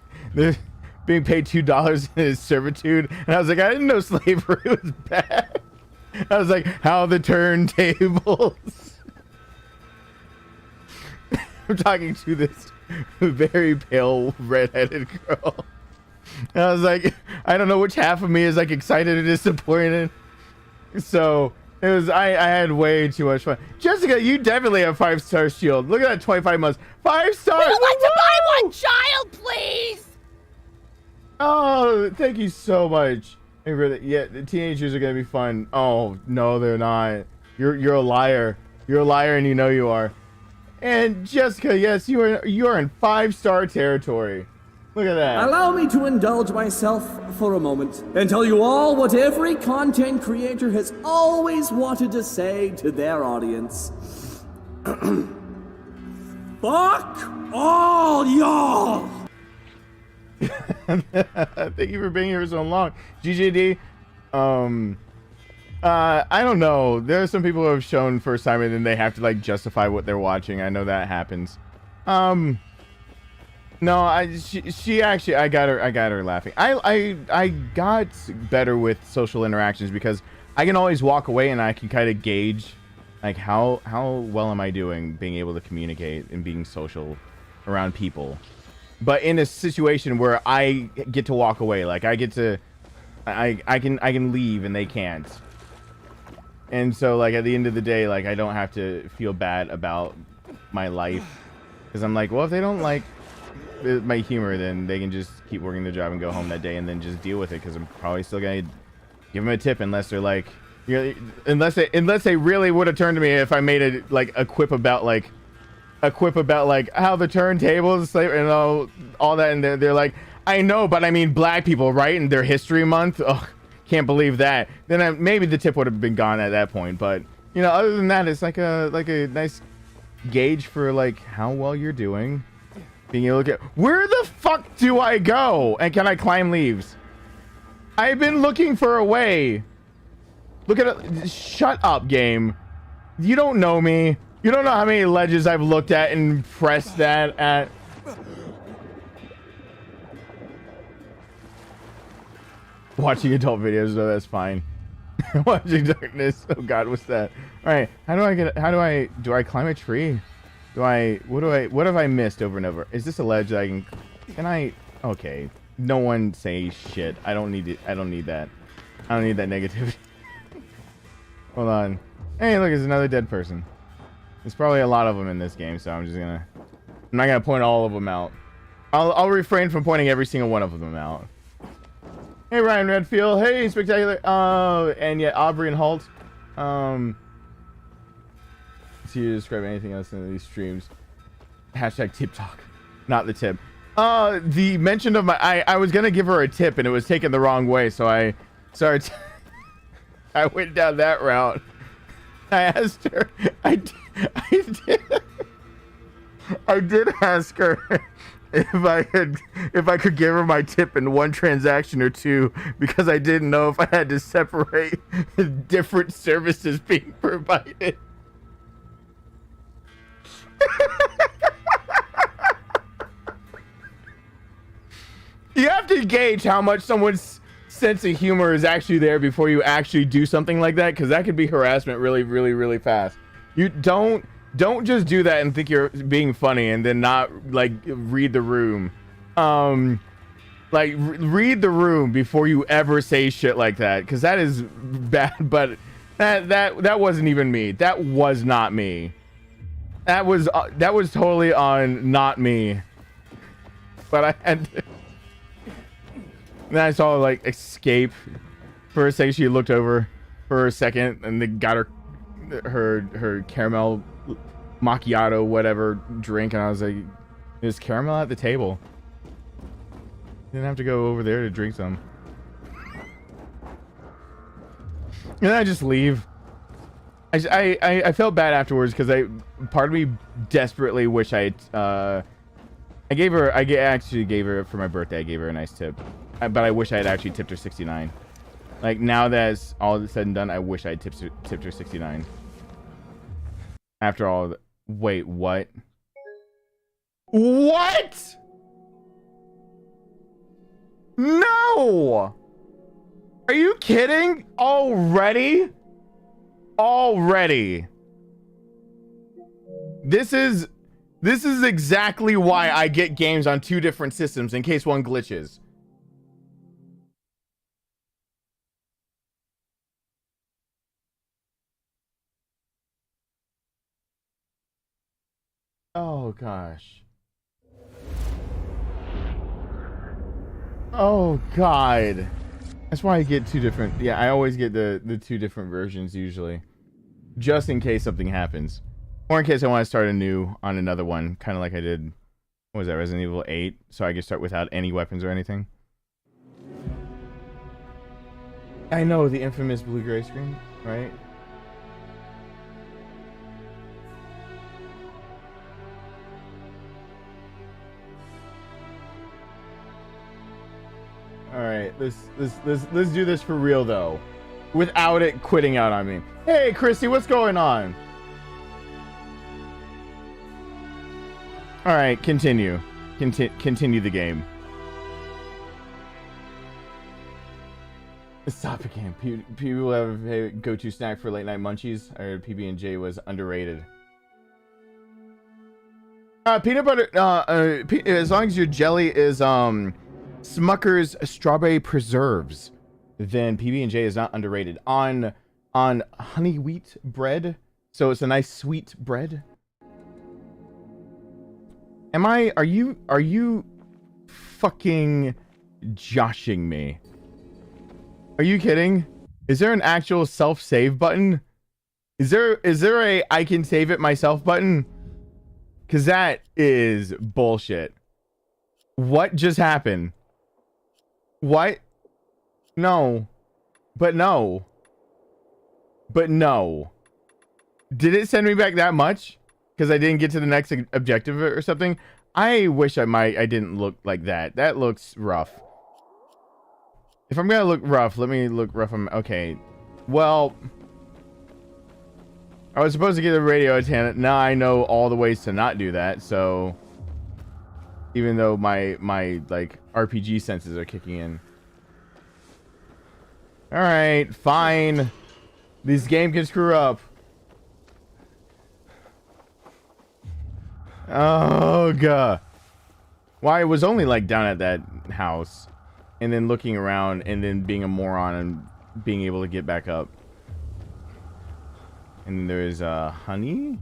being paid $2 in his servitude, and I was like, I didn't know slavery was bad. I was like, how the turntables. I'm talking to this very pale redheaded girl. And I was like, I don't know which half of me is like excited or disappointed. So it was, I had way too much fun. Jessica, you definitely have 5-star shield. Look at that, 25 months. 5 stars. We would like to buy one child, please. Oh, thank you so much. Yeah, the teenagers are gonna be fun. Oh no, they're not. You're a liar. You're a liar, and you know you are. And Jessica, yes, you are in 5-star territory. Look at that. Allow me to indulge myself for a moment and tell you all what every content creator has always wanted to say to their audience. Fuck all y'all! Thank you for being here so long. GJD, I don't know. There are some people who have shown first time and then they have to like justify what they're watching. I know that happens. No, she actually, I got her laughing. I got better with social interactions because I can always walk away and I can kind of gauge like how well am I doing being able to communicate and being social around people. But in a situation where I get to walk away, like I get to, I can leave and they can't. And so like at the end of the day, like I don't have to feel bad about my life because I'm like, well, if they don't like my humor, then they can just keep working their job and go home that day and then just deal with it because I'm probably still gonna give them a tip unless they're like, unless they really would have turned to me if I made a quip about how the turntables and all that, and they're like, I know, but I mean black people, right? And their history month. Oh, can't believe that. Then maybe the tip would have been gone at that point. But you know, other than that, it's like a nice gauge for like how well you're doing. Being able to look at where the fuck do I go and can I climb leaves? I've been looking for a way. Look at it. Shut up, game. You don't know me. You don't know how many ledges I've looked at and pressed that at. Watching adult videos, though, that's fine. Watching darkness. Oh God, what's that? All right, do I climb a tree? What have I missed over and over? Is this a ledge that okay. No one say shit. I don't need it. I don't need that. I don't need that negativity. Hold on. Hey, look, there's another dead person. There's probably a lot of them in this game, so I'm not gonna point all of them out. I'll refrain from pointing every single one of them out. Hey, Ryan Redfield. Hey, Spectacular. And yeah, Aubrey and Holt. See you describe anything else in these streams. Hashtag tip talk. Not the tip. The mention of I was gonna give her a tip and it was taken the wrong way, so I went down that route. I asked her. I did ask her if I could give her my tip in one transaction or two, because I didn't know if I had to separate different services being provided. You have to gauge how much someone's sense of humor is actually there before you actually do something like that, because that could be harassment really, really, really fast. You don't just do that and think you're being funny and then not like read the room. Read the room before you ever say shit like that, because that is bad. But that wasn't even me. That was not me. That was totally on not me. But I had to. Then I saw like escape for a second. She looked over for a second and they got her caramel macchiato whatever drink, and I was like, there's caramel at the table. Didn't have to go over there to drink some. And then I just leave. I felt bad afterwards because part of me desperately wish I actually gave her for my birthday. I gave her a nice tip. But I wish I had actually tipped her 69. Like, now that's all said and done, I wish I had tipped her 69. After all, wait, what? What? No! Are you kidding? Already? Already? This is exactly why I get games on 2 different systems in case one glitches. Oh gosh. Oh god. That's why I get 2 different. Yeah, I always get the 2 different versions usually, just in case something happens, or in case I want to start anew on another one, kind of like I did. What was that, Resident Evil 8? So I could start without any weapons or anything. I know, the infamous blue-gray screen, right? All right, let's do this for real though, without it quitting out on me. Hey, Christy, what's going on? All right, continue the game. Stop again. People have a go-to snack for late night munchies. I heard PB&J was underrated. Peanut butter. As long as your jelly is Smucker's strawberry preserves, then PB&J is not underrated. On honey wheat bread, so it's a nice sweet bread. Are you fucking joshing me? Are you kidding? Is there an actual self-save button? Is there a I can save it myself button? Cause that is bullshit. What just happened? What? No. But no. But no. Did it send me back that much? Because I didn't get to the next objective or something? I wish I didn't look like that. That looks rough. If I'm gonna look rough, let me look rough. Okay. Well, I was supposed to get a radio antenna. Now I know all the ways to not do that. So even though my like RPG senses are kicking in. All right, fine. This game can screw up. Oh god. Why it was only like down at that house and then looking around and then being a moron and being able to get back up. And then there's honey?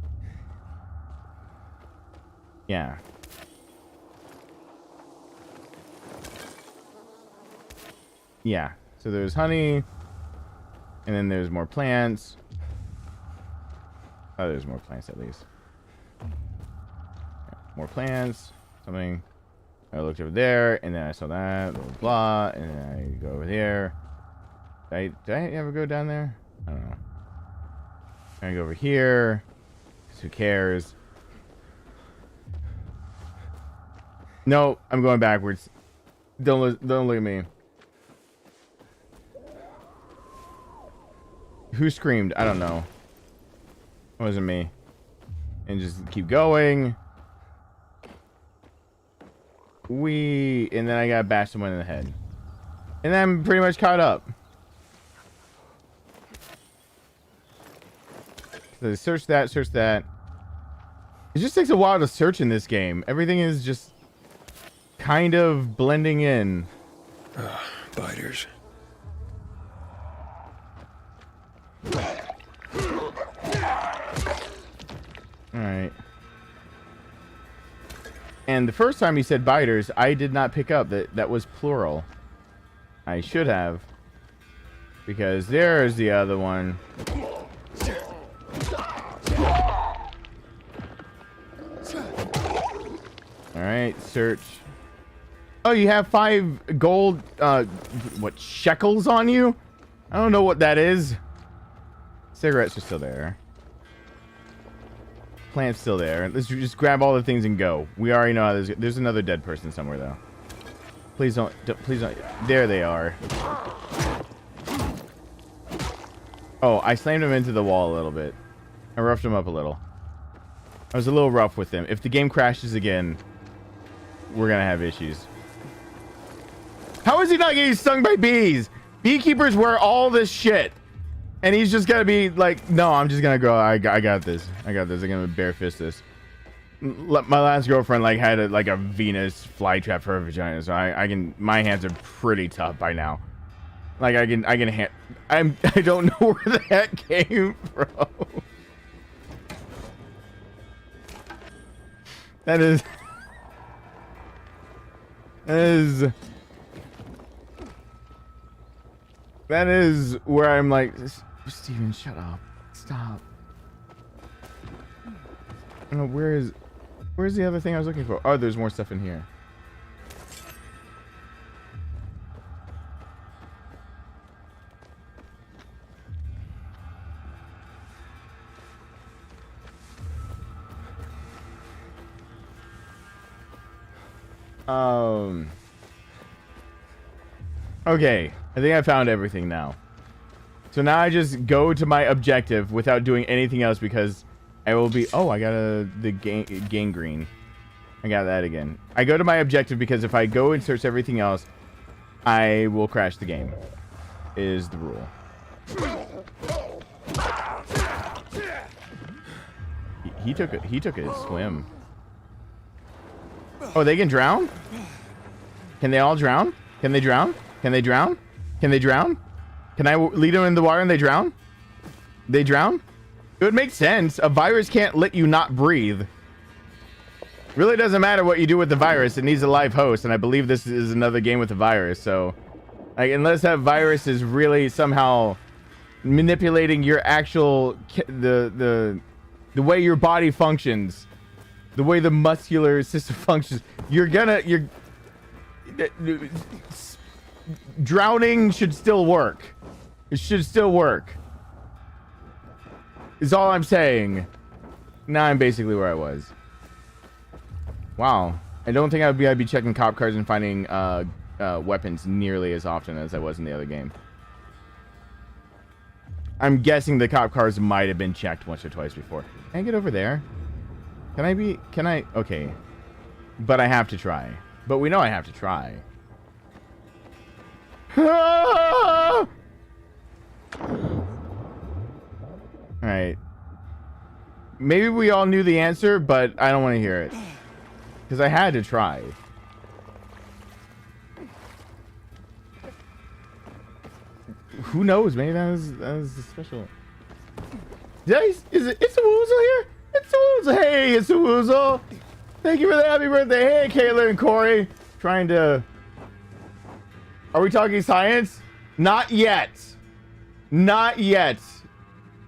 Yeah. Yeah. So there's honey and then there's more plants. Oh, there's more plants at least. More plants, something. I looked over there, and then I saw that, blah, blah, blah, and then I go over there. Did I ever go down there? I don't know. I go over here. Who cares? No, I'm going backwards. Don't look at me. Who screamed? I don't know. It wasn't me. And just keep going. And then I got bashed someone in the head. And then I'm pretty much caught up. So search that, search that. It just takes a while to search in this game. Everything is just kind of blending in. Biters. Alright. And the first time he said biters, I did not pick up that that was plural. I should have. Because there's the other one. Alright, search. Oh, you have 5 gold, what, shekels on you? I don't know what that is. Cigarettes are still there. Plant's still there. Let's just grab all the things and go. We already know how there's another dead person somewhere, though. Please don't, please don't. There they are. Oh, I slammed him into the wall a little bit. I roughed him up a little. I was a little rough with him. If the game crashes again, we're gonna have issues. How is he not getting stung by bees? Beekeepers wear all this shit. And he's just gotta be like, no, I'm just gonna go. I got this. I got this. I'm gonna bare fist this. My last girlfriend like had a Venus flytrap for her vagina, so I can. My hands are pretty tough by now. Like I can. I don't know where that came from. That is where I'm like, Steven, shut up. Stop. I don't know, where's the other thing I was looking for? Oh, there's more stuff in here. Okay, I think I found everything now. So now I just go to my objective without doing anything else because I will be... Oh, I got the gangrene. I got that again. I go to my objective because if I go and search everything else, I will crash the game. Is the rule. He took a swim. Oh, they can drown? Can they all drown? Can they drown? Can they drown? Can they drown? Can I lead them in the water and they drown? They drown? It would make sense. A virus can't let you not breathe. Really doesn't matter what you do with the virus. It needs a live host, and I believe this is another game with a virus. So, like, unless that virus is really somehow manipulating your actual the way your body functions, the way the muscular system functions, drowning should still work. It should still work. Is all I'm saying. Now I'm basically where I was. Wow. I don't think I'd be checking cop cars and finding weapons nearly as often as I was in the other game. I'm guessing the cop cars might have been checked once or twice before. Can I get over there? Can I? Okay. But I have to try. But we know I have to try. Ah! right. Maybe we all knew the answer, but I don't want to hear it. Because I had to try. Who knows? Maybe that was special. It's a Woozle here? It's a Woozle. Hey, it's a Woozle. Thank you for the happy birthday. Hey, Kayla and Corey. Trying to... Are we talking science? Not yet. Not yet.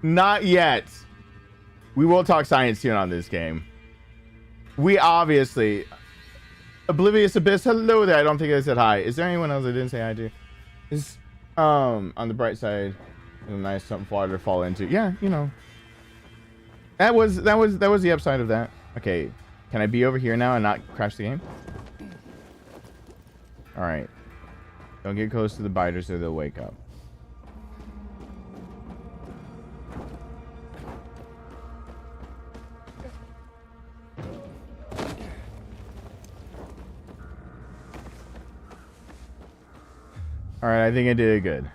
Not yet. We will talk science soon on this game. We obviously... Oblivious Abyss, hello there. I don't think I said hi. Is there anyone else I didn't say hi to? Is on the bright side, a nice something for water to fall into. Yeah, you know. That was the upside of that. Okay, can I be over here now and not crash the game? All right. Don't get close to the biters or they'll wake up. All right, I think I did it good.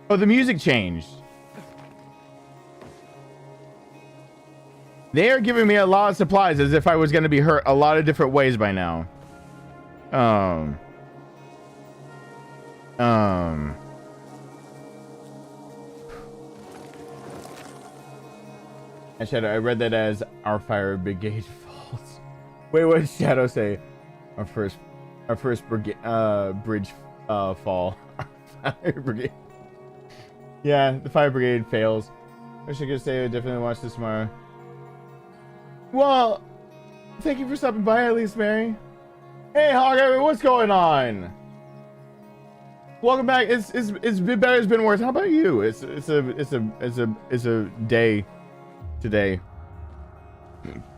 Oh, the music changed. They are giving me a lot of supplies as if I was going to be hurt a lot of different ways by now. And Shadow, I read that as our fire brigade falls. Wait, what did Shadow say? Our first brigade, bridge fall. Fire brigade. Yeah, the fire brigade fails. Wish I could say I definitely watch this tomorrow. Well, thank you for stopping by at least, Mary. Hey, Hog, what's going on? Welcome back. It's been better. It's been worse. How about you? It's a day today.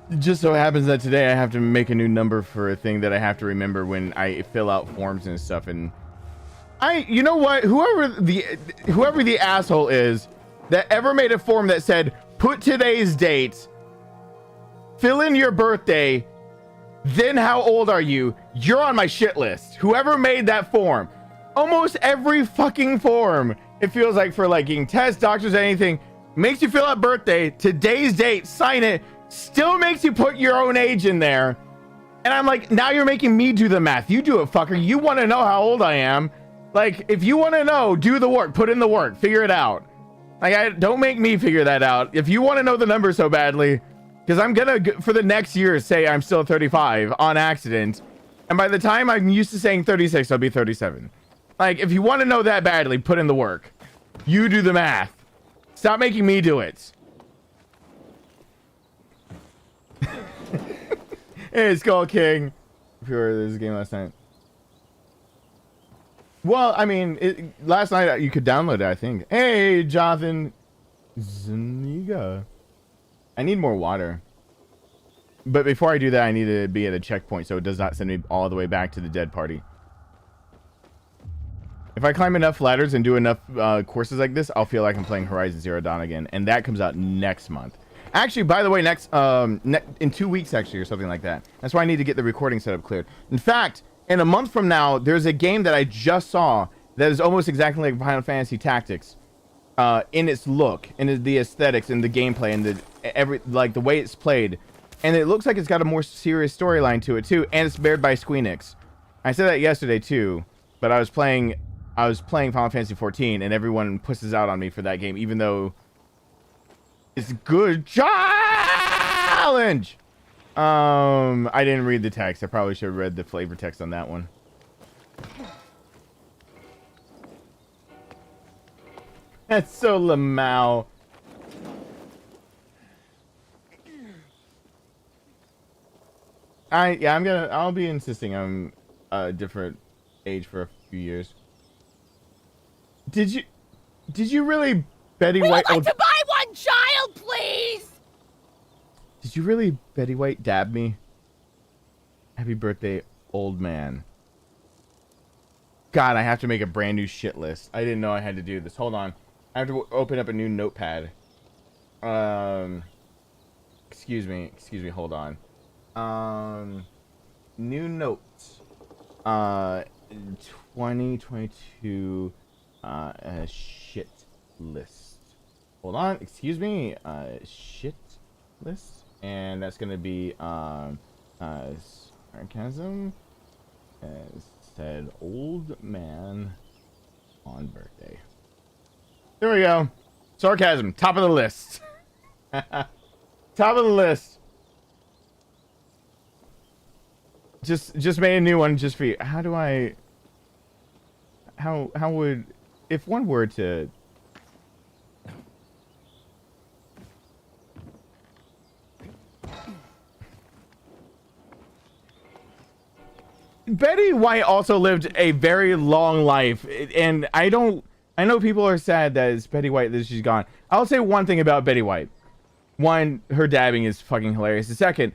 It just so happens that today I have to make a new number for a thing that I have to remember when I fill out forms and stuff. And you know what? Whoever the asshole is that ever made a form that said, put today's date, fill in your birthday, then how old are you? You're on my shit list. Whoever made that form, almost every fucking form, it feels like, for like getting tests, doctors, anything, makes you fill out birthday, today's date, sign it, still makes you put your own age in there. And I'm like, now you're making me do the math. You do it, fucker. You want to know how old I am. Like, if you want to know, do the work, put in the work, figure it out. Like, don't make me figure that out. If you want to know the number so badly, because I'm gonna, for the next year, say I'm still 35 on accident. And by the time I'm used to saying 36, I'll be 37. Like, if you want to know that badly, put in the work. You do the math. Stop making me do it. Hey, Skull King. If you were this game last night. Well, I mean, last night you could download it, I think. Hey, Jonathan Zuniga. I need more water. But before I do that, I need to be at a checkpoint so it does not send me all the way back to the dead party. If I climb enough ladders and do enough courses like this, I'll feel like I'm playing Horizon Zero Dawn again. And that comes out next month. Actually, by the way, in 2 weeks, actually, or something like that. That's why I need to get the recording setup cleared. In fact, in a month from now, there's a game that I just saw that is almost exactly like Final Fantasy Tactics. In its look, in the aesthetics, and the gameplay, and the way it's played. And it looks like it's got a more serious storyline to it, too. And it's made by Squeenix. I said that yesterday, too. But I was playing Final Fantasy 14, and everyone pusses out on me for that game, even though it's a good challenge. I didn't read the text. I probably should have read the flavor text on that one. That's so Lamau. I'll be insisting on a different age for a few years. Did you really Betty White? We would like to buy one child, please. Did you really Betty White dab me? Happy birthday, old man. God, I have to make a brand new shit list. I didn't know I had to do this. Hold on. I have to open up a new notepad. Excuse me, hold on. New notes. 2022 A shit list. Hold on, excuse me. Shit list, and that's gonna be sarcasm. Said old man on birthday. There we go. Sarcasm, top of the list. Top of the list. Just made a new one just for you. How do I? How would, if one were to? Betty White also lived a very long life, and I know people are sad that it's Betty White that she's gone. I'll say one thing about Betty White. One, her dabbing is fucking hilarious. The second,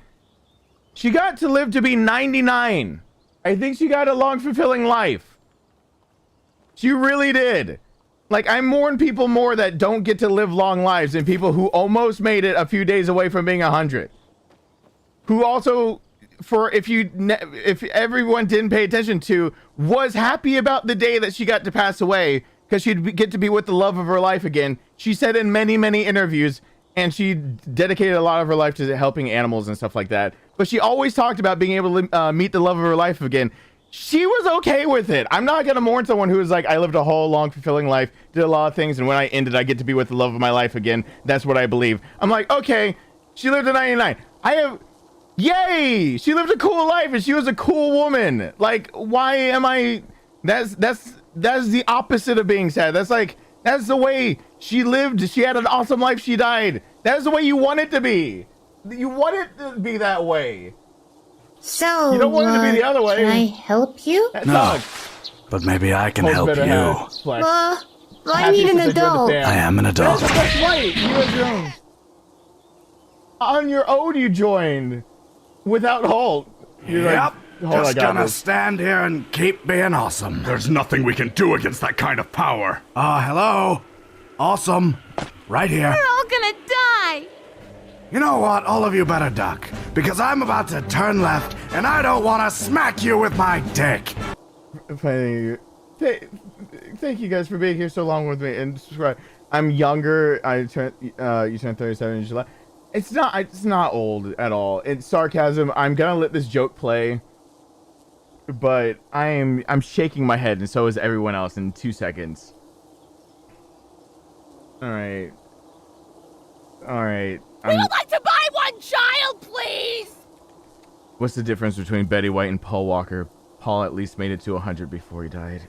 she got to live to be 99. I think she got a long, fulfilling life. She really did. Like, I mourn people more that don't get to live long lives than people who almost made it a few days away from being 100. Who also, if everyone didn't pay attention to, was happy about the day that she got to pass away because she'd get to be with the love of her life again. She said in many, many interviews, and she dedicated a lot of her life to helping animals and stuff like that. But she always talked about being able to meet the love of her life again. She was okay with it. I'm not going to mourn someone who was like, I lived a whole long, fulfilling life, did a lot of things, and when I ended, I get to be with the love of my life again. That's what I believe. I'm like, okay, she lived to 99. Yay! She lived a cool life, and she was a cool woman. Like, why am I? That's the opposite of being sad. That's the way she lived. She had an awesome life. She died. That is the way you want it to be. You want it to be that way. So, you don't want it to be the other way. Can I help you? No, but maybe I can help you. I need an adult. I am an adult. That's right. You have your own. On your own, you joined. Without halt. Yep. Just gonna stand here and keep being awesome. There's nothing we can do against that kind of power. Hello. Awesome. Right here. We're all gonna die. You know what? All of you better duck. Because I'm about to turn left, and I don't want to smack you with my dick. Thank you guys for being here so long with me. And I'm younger. You turned 37 in July. It's not old at all. It's sarcasm. I'm gonna let this joke play, but I'm shaking my head, and so is everyone else in 2 seconds. All right. We would like to buy one child, please. What's the difference between Betty White and Paul Walker? Paul at least made it to 100 before he died.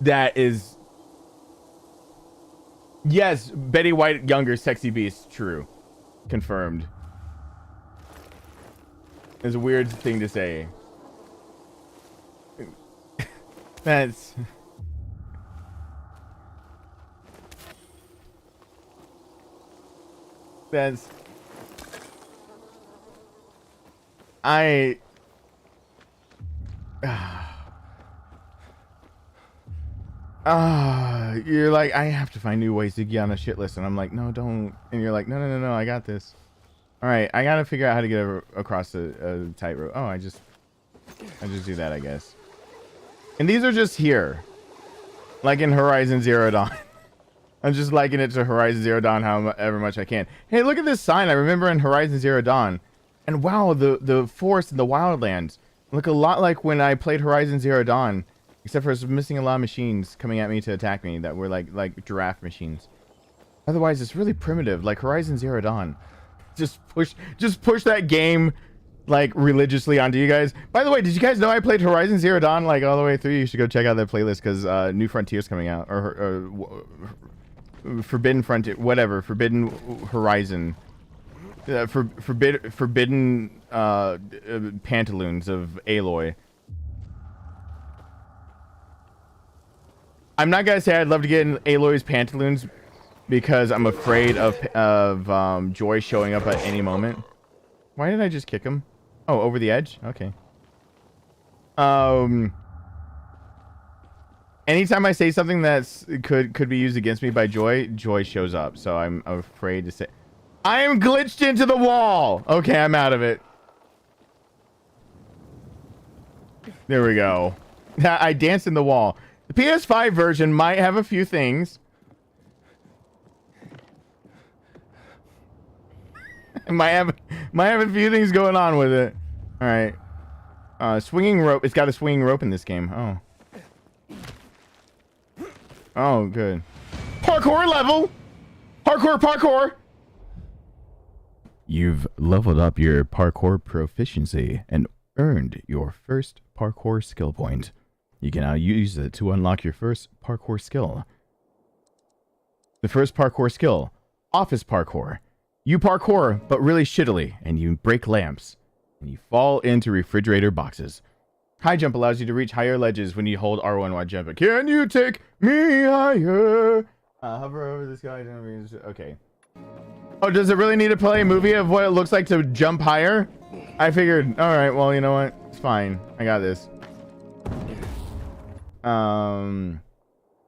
That is. Yes, Betty White, younger, sexy beast. True. Confirmed. It's a weird thing to say. That's... You're like, I have to find new ways to get on a shit list, and I'm like, no, don't. And you're like, no, I got this. All right, I gotta figure out how to get across a tightrope. Oh, I just do that, I guess. And these are just here, like in Horizon Zero Dawn. I'm just liking it to Horizon Zero Dawn however much I can. Hey, look at this sign I remember in Horizon Zero Dawn, and wow, the forest and the wildlands look a lot like when I played Horizon Zero Dawn. Except for it's missing a lot of machines coming at me to attack me that were like giraffe machines. Otherwise, it's really primitive, like Horizon Zero Dawn. Just push that game like religiously onto you guys. By the way, did you guys know I played Horizon Zero Dawn like all the way through? You should go check out that playlist because New Frontier's coming out, or Forbidden Frontier, whatever, Forbidden Horizon, forbidden pantaloons of Aloy. I'm not gonna say I'd love to get in Aloy's pantaloons because I'm afraid of Joy showing up at any moment. Why did I just kick him? Oh, over the edge? Okay. Anytime I say something that's could be used against me by Joy shows up. So I'm afraid to say. I am glitched into the wall. Okay, I'm out of it. There we go. I danced in the wall. The PS5 version might have a few things. It might have a few things going on with it. All right. Swinging rope. It's got a swinging rope in this game. Oh. Oh, good. Parkour level. Parkour. You've leveled up your parkour proficiency and earned your first parkour skill point. You can now use it to unlock your first parkour skill. The first parkour skill, office parkour. You parkour, but really shittily, and you break lamps, and you fall into refrigerator boxes. High jump allows you to reach higher ledges when you hold R1 while jumping. Can you take me higher? Hover over this guy. Okay. Oh, does it really need to play a movie of what it looks like to jump higher? I figured, all right, well, you know what? It's fine. I got this.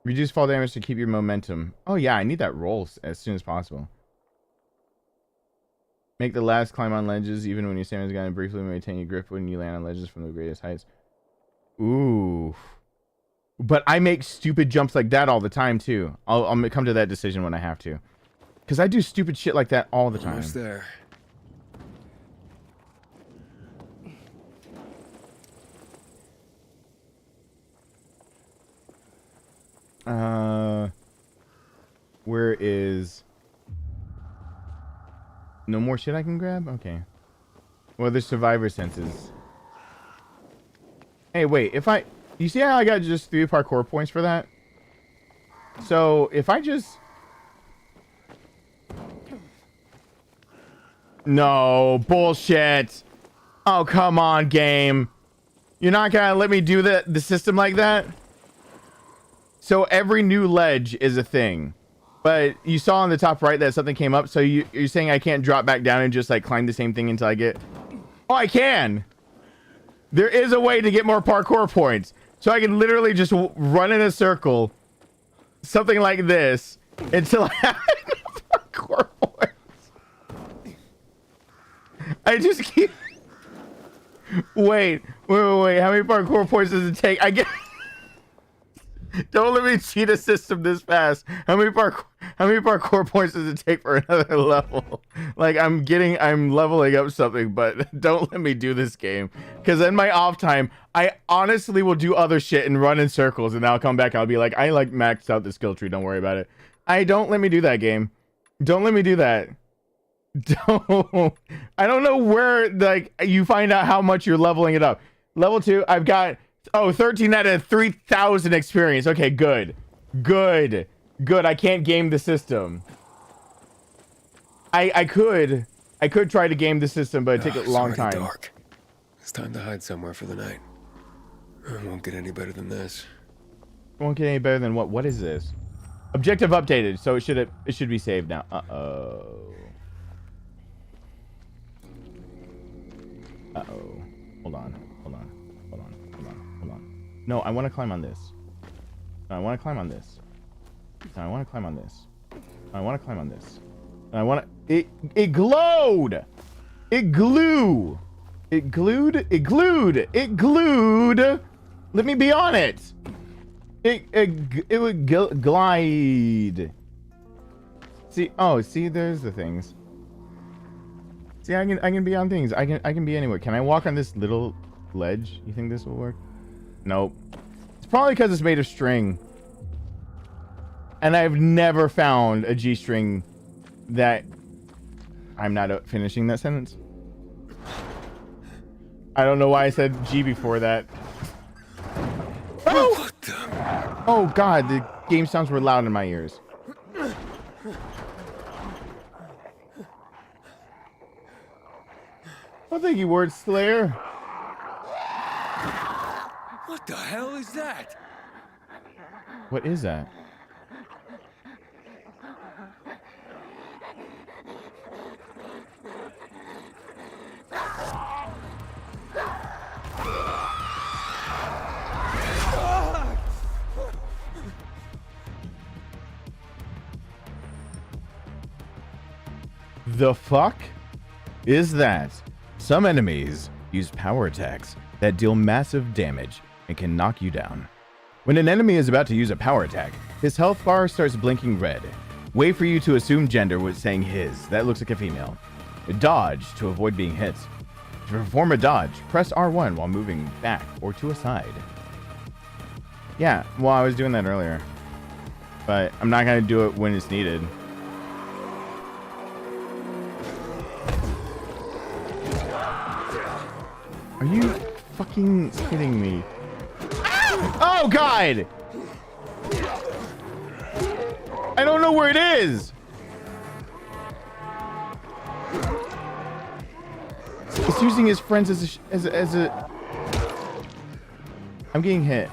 Reduce fall damage to keep your momentum. Oh, yeah, I need that roll as soon as possible. Make the last climb on ledges, even when your stamina's gone, and briefly maintain your grip when you land on ledges from the greatest heights. Ooh. But I make stupid jumps like that all the time, too. I'll come to that decision when I have to. Because I do stupid shit like that all the time. Almost there. Where is... No more shit I can grab? Okay. Well, there's survivor senses. Hey, wait, if I... You see how I got just 3 parkour points for that? So, if I just... No, bullshit. Oh, come on, game. You're not gonna let me do the system like that? So every new ledge is a thing. But you saw on the top right that something came up, so you're saying I can't drop back down and just like climb the same thing until I get... Oh, I can! There is a way to get more parkour points. So I can literally just run in a circle, something like this, until I have enough parkour points. I just keep... Wait. How many parkour points does it take? I get... Don't let me cheat a system this fast. How many parkour points does it take for another level? Like I'm leveling up something, but don't let me do this game. Because in my off time, I honestly will do other shit and run in circles, and I'll come back and I'll be like, I like maxed out the skill tree. Don't worry about it. Don't let me do that game. Don't let me do that. I don't know where like you find out how much you're leveling it up. Level 2, I've got 13 out of 3,000 experience. Okay, good. I can't game the system. I could try to game the system, but it'd take a long time. Dark. It's time to hide somewhere for the night. It won't get any better than this. It won't get any better than what? What is this? Objective updated, so it should be saved now. Hold on. No, I want to climb on this. No, I want to climb on this. No, I want to climb on this. No, I want to climb on this. No, I want to... It glowed! It glued! It glued! Let me be on it! It would glide. See, there's the things. See, I can be on things. I can be anywhere. Can I walk on this little ledge? You think this will work? Nope. It's probably because it's made of string. And I've never found a G-string that... I'm not finishing that sentence. I don't know why I said G before that. Oh! What the? Oh god, the game sounds were loud in my ears. Oh, thank you, Word Slayer. What the hell is that? What is that? The fuck is that? Some enemies use power attacks that deal massive damage and can knock you down. When an enemy is about to use a power attack, his health bar starts blinking red. Wait for you to assume gender with saying his. That looks like a female. Dodge to avoid being hit. To perform a dodge, press R1 while moving back or to a side. Yeah, well, I was doing that earlier. But I'm not going to do it when it's needed. Are you fucking kidding me? Oh, God! I don't know where it is! He's using his friends as a... I'm getting hit.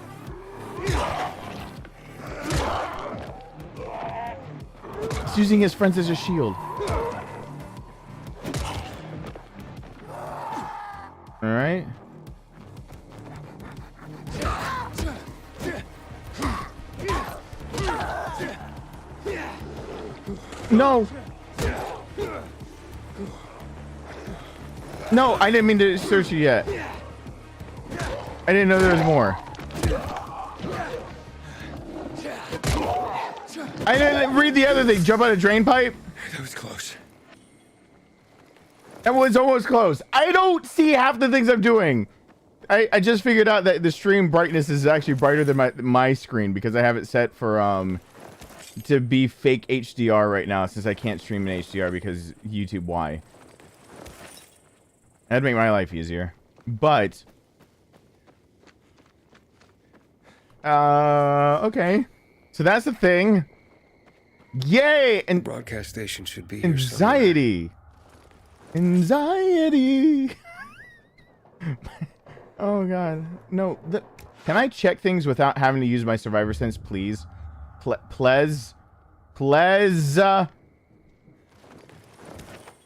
He's using his friends as a shield. Alright. No! No, I didn't mean to search you yet. I didn't know there was more. I didn't read the other thing. Jump out a drain pipe? That was close. That was almost close. I don't see half the things I'm doing. I just figured out that the stream brightness is actually brighter than my screen because I have it set for to be fake HDR right now since I can't stream in HDR because YouTube. Why? That'd make my life easier. But okay. So that's the thing. Yay! And broadcast station should be here anxiety. Anxiety. Oh God. No. Can I check things without having to use my survivor sense, please? Please.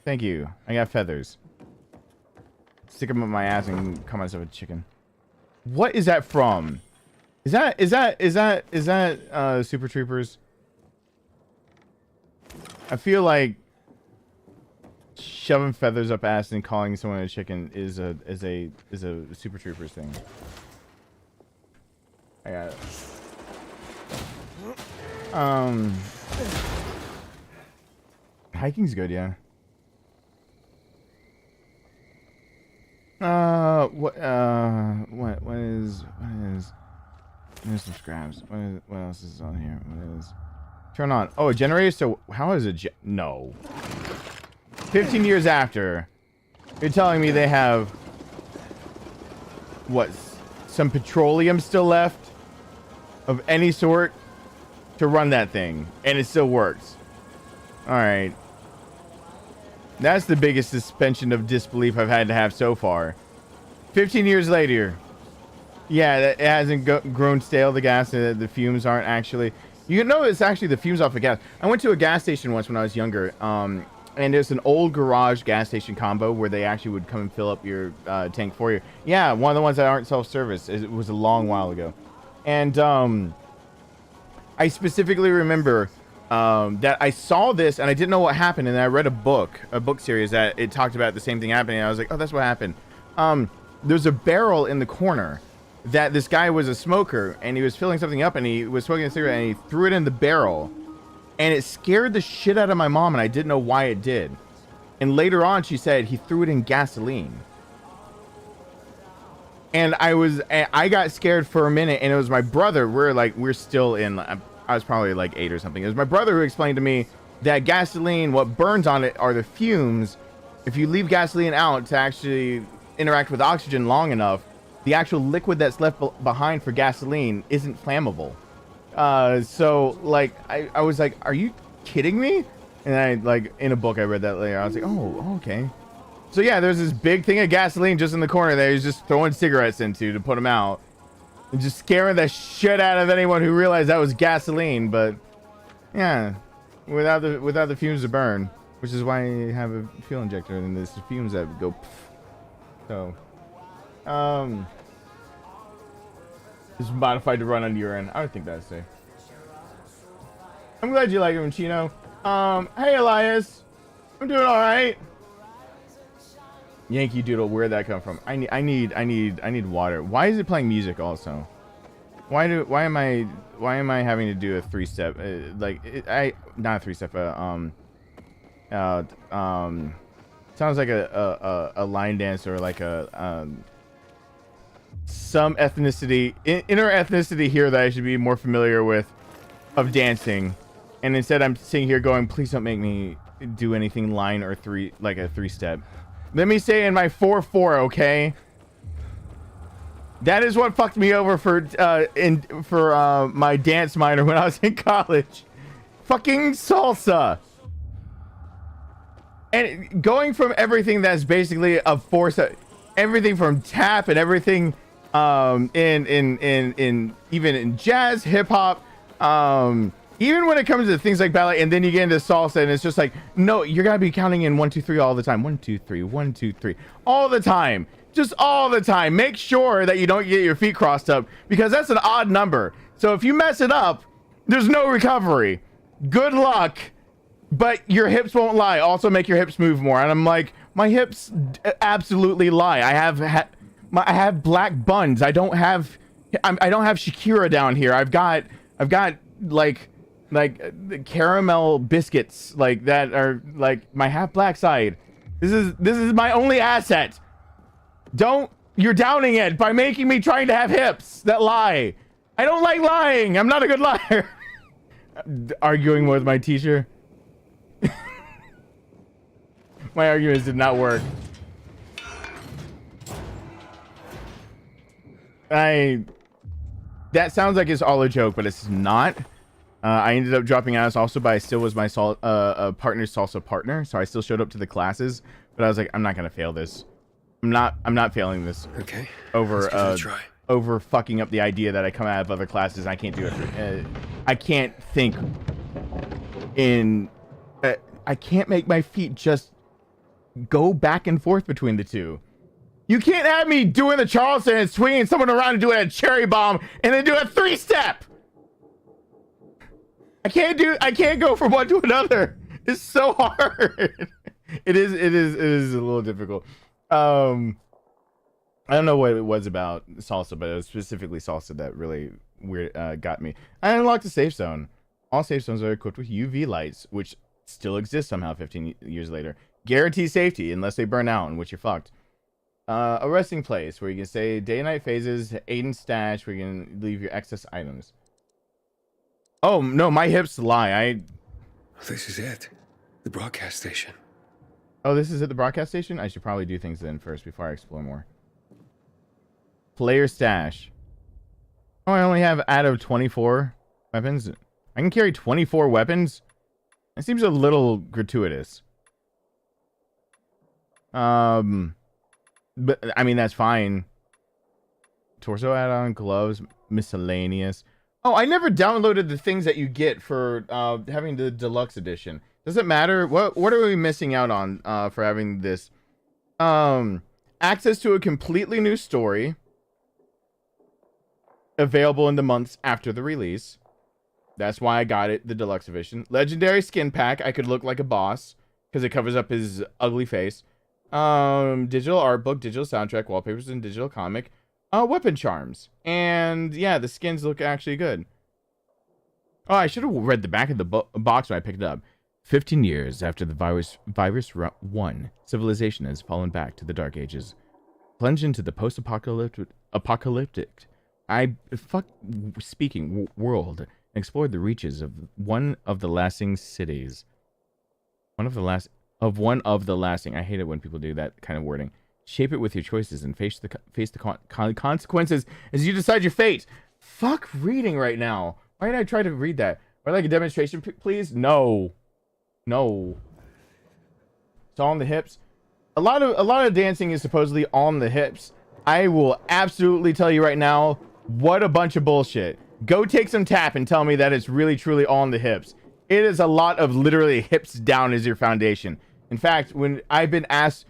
Thank you. I got feathers. Stick them up my ass and call myself a chicken. What is that from? Is that Super Troopers? I feel like shoving feathers up ass and calling someone a chicken is a Super Troopers thing. I got it. Hiking's good, yeah. What is there's some scraps. What else is on here? What is turn on? Oh, a generator. So how is it? No. 15 years after, you're telling me they have what? Some petroleum still left of any sort to run that thing, and it still works. All right. That's the biggest suspension of disbelief I've had to have so far. 15 years later. Yeah, it hasn't grown stale, the gas. The fumes aren't actually... You know it's actually the fumes off the gas. I went to a gas station once when I was younger. And there's an old garage gas station combo where they actually would come and fill up your tank for you. Yeah, one of the ones that aren't self-service. It was a long while ago. And I specifically remember... that I saw this and I didn't know what happened, and I read a book series that it talked about the same thing happening, and I was like, oh, that's what happened. There's a barrel in the corner that this guy was a smoker, and he was filling something up, and he was smoking a cigarette, and he threw it in the barrel, and it scared the shit out of my mom, and I didn't know why it did. And later on, she said he threw it in gasoline. And I got scared for a minute, and it was my brother. We're still in... I was probably like 8 or something. It was my brother who explained to me that gasoline, what burns on it are the fumes. If you leave gasoline out to actually interact with oxygen long enough, the actual liquid that's left behind for gasoline isn't flammable. So like, I was like, are you kidding me? And I like, in a book I read that later, I was like, oh, okay. So yeah, there's this big thing of gasoline just in the corner that he's just throwing cigarettes into to put them out. And just scaring the shit out of anyone who realized that was gasoline, but yeah, without the fumes to burn, which is why you have a fuel injector and there's fumes that go. So, it's modified to run on urine. I would think that's safe. I'm glad you like him, Chino. Hey Elias, I'm doing all right. Yankee Doodle, where'd that come from? I need water. Why is it playing music also? Why am I having to do a 3-step? Not a 3-step. Sounds like a line dance or like a some ethnicity, inner ethnicity here that I should be more familiar with of dancing, and instead I'm sitting here going, please don't make me do anything line or like a 3-step. Let me say in my 4/4, okay? That is what fucked me over for my dance minor when I was in college. Fucking salsa. And going from everything that's basically a force, everything from tap and everything in even in jazz, hip hop, even when it comes to things like ballet, and then you get into salsa and it's just like, no, you're gonna be counting in 1 2 3 all the time. 1 2 3 1 2 3 all the time. Just all the time. Make sure that you don't get your feet crossed up, because that's an odd number. So if you mess it up, there's no recovery. Good luck, but your hips won't lie. Also make your hips move more. And I'm like, my hips absolutely lie. I have black buns. I don't have Shakira down here. I've got like caramel biscuits like that are like my half black side. This is my only asset. You're downing it by making me trying to have hips that lie. I don't like lying. I'm not a good liar. Arguing with my teacher. My arguments did not work. That sounds like it's all a joke, but it's not. I ended up dropping out also, but I still was my partner's salsa partner, so I still showed up to the classes. But I was like, I'm not gonna fail this. I'm not failing this. Okay. Over fucking up the idea that I come out of other classes. I can't do it. I can't think in. I can't make my feet just go back and forth between the two. You can't have me doing the Charleston and swinging someone around and doing a cherry bomb and then do a 3-step. I can't go from one to another. It's so hard. It is a little difficult. I don't know what it was about salsa, but it was specifically salsa that really got me. I unlocked a safe zone. All safe zones are equipped with UV lights, which still exist somehow 15 years later. Guarantee safety unless they burn out, in which you're fucked. A resting place where you can say day and night phases. Aiden stash where you can leave your excess items. Oh no, my hips lie. This is it. The broadcast station. Oh, this is at the broadcast station? I should probably do things then first before I explore more. Player stash. Oh, I only have out of 24 weapons. I can carry 24 weapons? That seems a little gratuitous. But I mean, that's fine. Torso add-on, gloves, miscellaneous. Oh, I never downloaded the things that you get for having the deluxe edition. Does it matter? What are we missing out on for having this? Access to a completely new story available in the months after the release. That's why I got it, the deluxe edition. Legendary skin pack. I could look like a boss because it covers up his ugly face. Digital art book, digital soundtrack, wallpapers, and digital comic. Weapon charms. And yeah, the skins look actually good. Oh, I should have read the back of the box when I picked it up. 15 years after the virus 1, civilization has fallen back to the Dark Ages. Plunge into the post-apocalyptic world and explore the reaches of one of the lasting cities. One of the lasting. I hate it when people do that kind of wording. Shape it with your choices and face the consequences as you decide your fate. Fuck reading right now. Why did I try to read that? Or like a demonstration, please? No. It's all on the hips. A lot of dancing is supposedly on the hips. I will absolutely tell you right now, what a bunch of bullshit. Go take some tap and tell me that it's really truly on the hips. It is a lot of literally hips down as your foundation. In fact, when I've been asked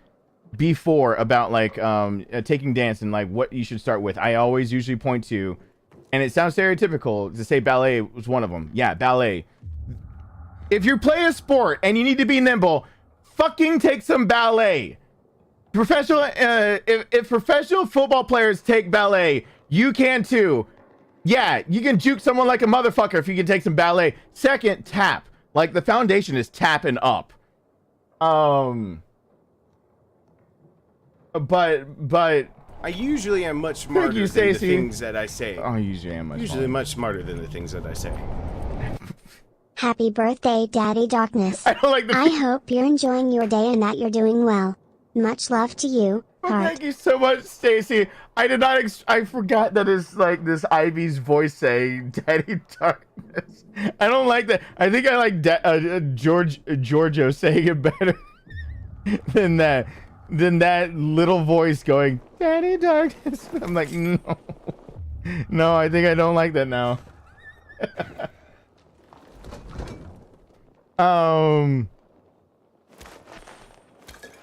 before about like taking dance and like what you should start with, I always usually point to, and it sounds stereotypical to say ballet was one of them. Yeah, ballet. If you play a sport and you need to be nimble, fucking take some ballet. If professional football players take ballet, you can too. Yeah, you can juke someone like a motherfucker if you can take some ballet. Second, tap. Like, the foundation is tapping up. But I usually am much smarter than the things that I say. Oh, I usually am much smarter than the things that I say. Happy birthday, Daddy Darkness. I don't like the. I hope you're enjoying your day and that you're doing well. Much love to you, Heart. Thank you so much, Stacy. I did not. I forgot that it's like this Ivy's voice saying "Daddy Darkness." I don't like that. I think I like Giorgio saying it better than that. Than that little voice going "Daddy Darkness." I'm like, no. I think I don't like that now.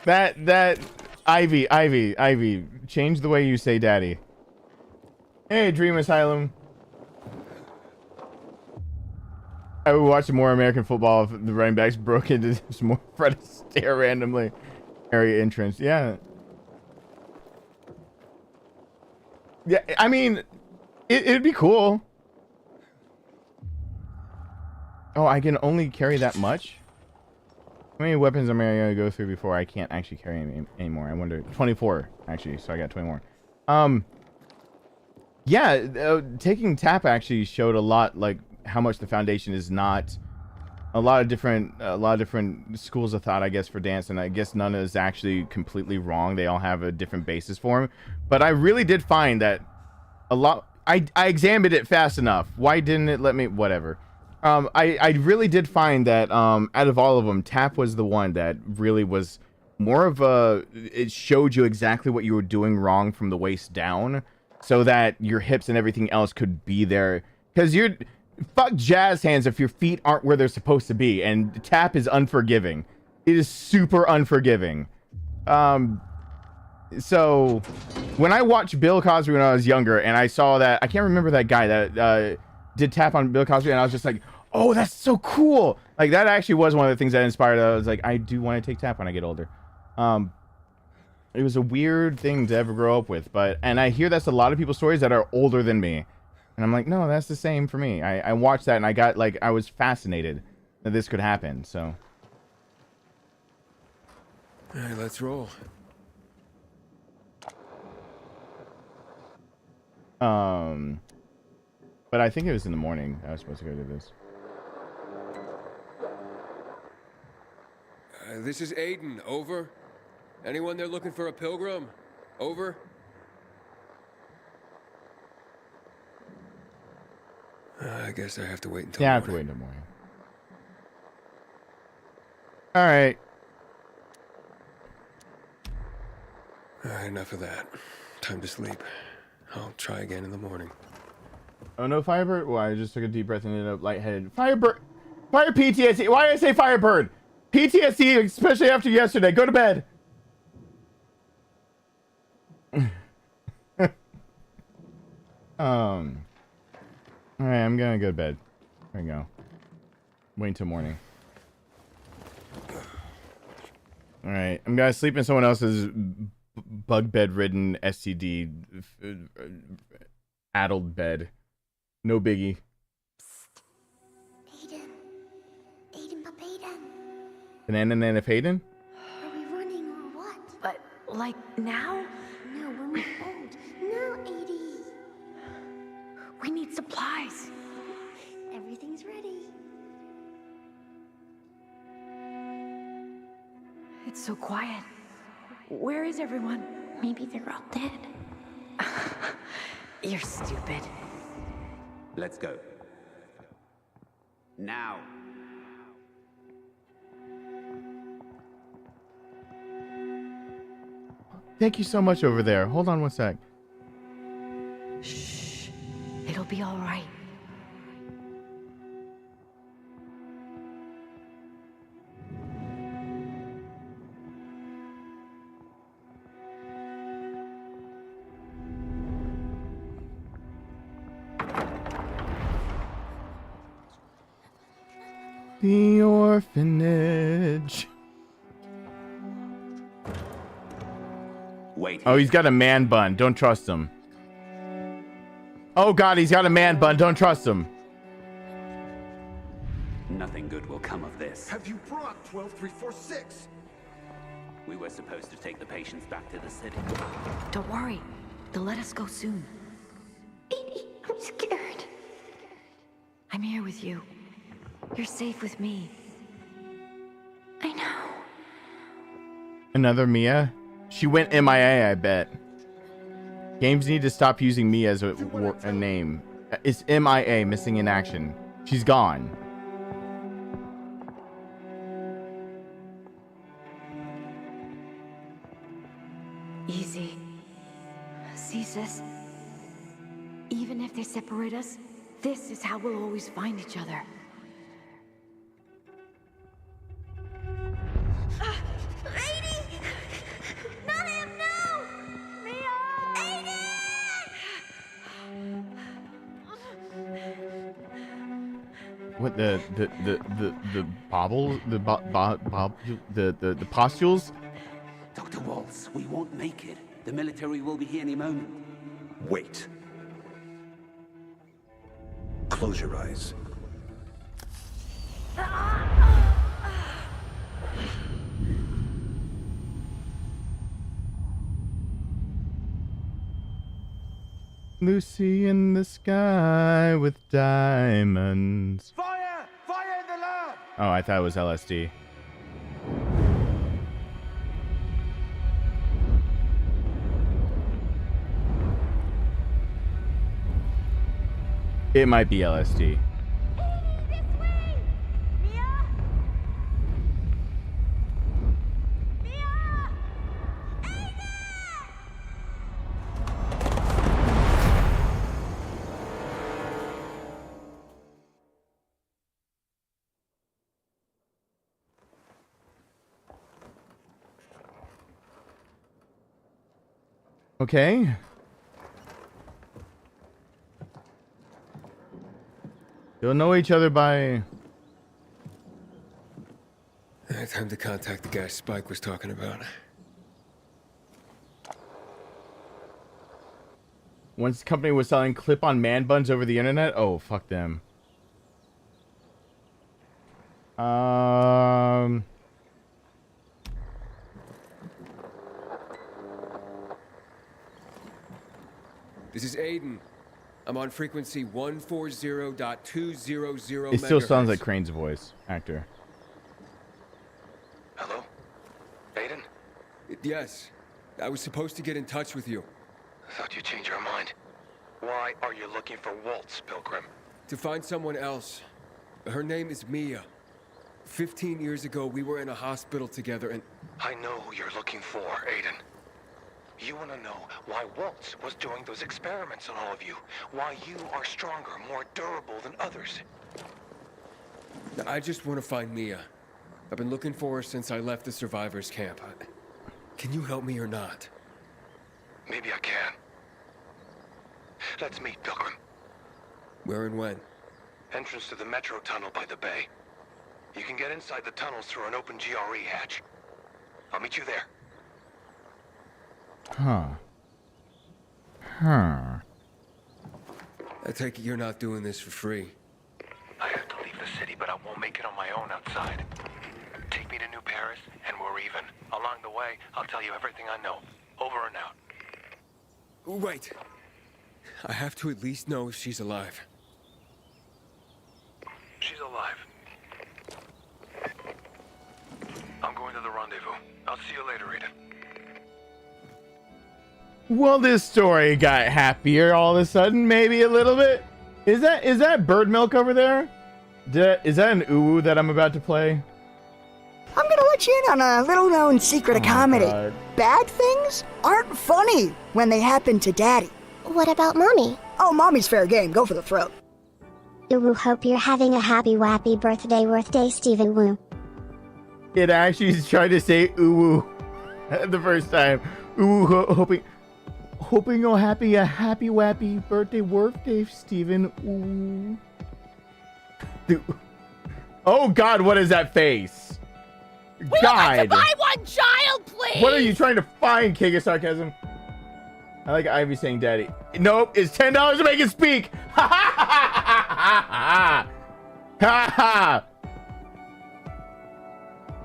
That Ivy, change the way you say daddy. Hey, Dream Asylum. I would watch more American football if the running backs broke into some more Fred Astaire randomly. Area entrance. Yeah. Yeah, I mean, it'd be cool. Oh, I can only carry that much? How many weapons am I going to go through before I can't actually carry any anymore? I wonder. 24, actually, so I got 20 more. Yeah, taking tap actually showed a lot, like, how much the foundation is not a lot of different schools of thought, I guess, for dance, and I guess none is actually completely wrong. They all have a different basis for them. But I really did find that a lot. I examined it fast enough. Why didn't it let me? Whatever. I really did find that out of all of them, tap was the one that really was more of a. It showed you exactly what you were doing wrong from the waist down, so that your hips and everything else could be there. Because you're. Fuck jazz hands if your feet aren't where they're supposed to be, and tap is unforgiving. It is super unforgiving. So when I watched Bill Cosby when I was younger, and I saw that, I can't remember that guy that did tap on Bill Cosby, and I was just like, oh, that's so cool. Like, that actually was one of the things that inspired. I was like, I do want to take tap when I get older. It was a weird thing to ever grow up with, and I hear that's a lot of people's stories that are older than me. And I'm like, no, that's the same for me. I watched that and I got, like, I was fascinated that this could happen, so. All right, let's roll. But I think it was in the morning I was supposed to go do this. This is Aiden, over. Anyone there looking for a pilgrim? Over. I guess I have to wait until morning. I have to wait until morning. All right. Enough of that. Time to sleep. I'll try again in the morning. Oh no, Firebird? Well, I just took a deep breath and ended up lightheaded. Firebird! Fire PTSD! Why did I say Firebird? PTSD, especially after yesterday. Go to bed! Alright, I'm gonna go to bed. There we go. Wait until morning. Alright, I'm gonna sleep in someone else's bug bed-ridden STD addled bed. No biggie. Aiden. Aiden, Papa Aiden. Banana Nana Hayden? Are we running or what? But, like, now? No, when we're old. No, Edie. We need supplies. Everything's ready. It's so quiet. Where is everyone? Maybe they're all dead. You're stupid. Let's go. Now. Thank you so much over there. Hold on one sec. Shh. It'll be all right. The orphanage. Wait. Oh, he's got a man bun. Don't trust him. Oh God, he's got a man bun. Don't trust him. Nothing good will come of this. Have you brought 12346? We were supposed to take the patients back to the city. Don't worry. They'll let us go soon. Edie, I'm scared. I'm here with you. You're safe with me. I know. Another Mia? She went MIA, I bet. Games need to stop using Mia as a name. It's MIA, missing in action. She's gone. Easy. See, sis? Even if they separate us, this is how we'll always find each other. Lady! Not him, no! Mia! What the bobble the pustules? Dr. Waltz, we won't make it. The military will be here any moment. Wait. Close your eyes. Lucy in the sky with diamonds. Fire! Fire in the lab! Oh, I thought it was LSD. It might be LSD. Okay. You'll know each other by... Time to contact the guy Spike was talking about. Once the company was selling clip-on man buns over the internet? Oh, fuck them. This is Aiden. I'm on frequency 140.200 It still megahertz. sounds like Crane's voice actor. Hello? Aiden? Yes. I was supposed to get in touch with you. I thought you'd change your mind. Why are you looking for Waltz, Pilgrim? To find someone else. Her name is Mia. 15 years ago, we were in a hospital together and... I know who you're looking for, Aiden. You want to know why Waltz was doing those experiments on all of you. Why you are stronger, more durable than others. I just want to find Mia. I've been looking for her since I left the survivors camp. Can you help me or not? Maybe I can. Let's meet, Pilgrim. Where and when? Entrance to the metro tunnel by the bay. You can get inside the tunnels through an open GRE hatch. I'll meet you there. Huh. I take it you're not doing this for free. I have to leave the city, but I won't make it on my own outside. Take me to New Paris, and we're even. Along the way, I'll tell you everything I know. Over and out. Wait. I have to at least know if she's alive. She's alive. I'm going to the rendezvous. I'll see you later, Aiden. Well, this story got happier all of a sudden, maybe a little bit. Is that bird milk over there? Is that an uwu that I'm about to play? I'm gonna let you in on a little-known secret of comedy. God. Bad things aren't funny when they happen to Daddy. What about Mommy? Oh, Mommy's fair game. Go for the throat. Uwu, hope you're having a happy wappy birthday, Stephen Wu. It actually tried to say uwu the first time. Uwu, hoping you'll have a happy wappy birthday, Stephen. Ooh. Dude. Oh God, what is that face? We would like to buy one child, please! What are you trying to find, King of Sarcasm? I like Ivy saying daddy. Nope, it's $10 to make it speak. Ha ha ha ha ha ha.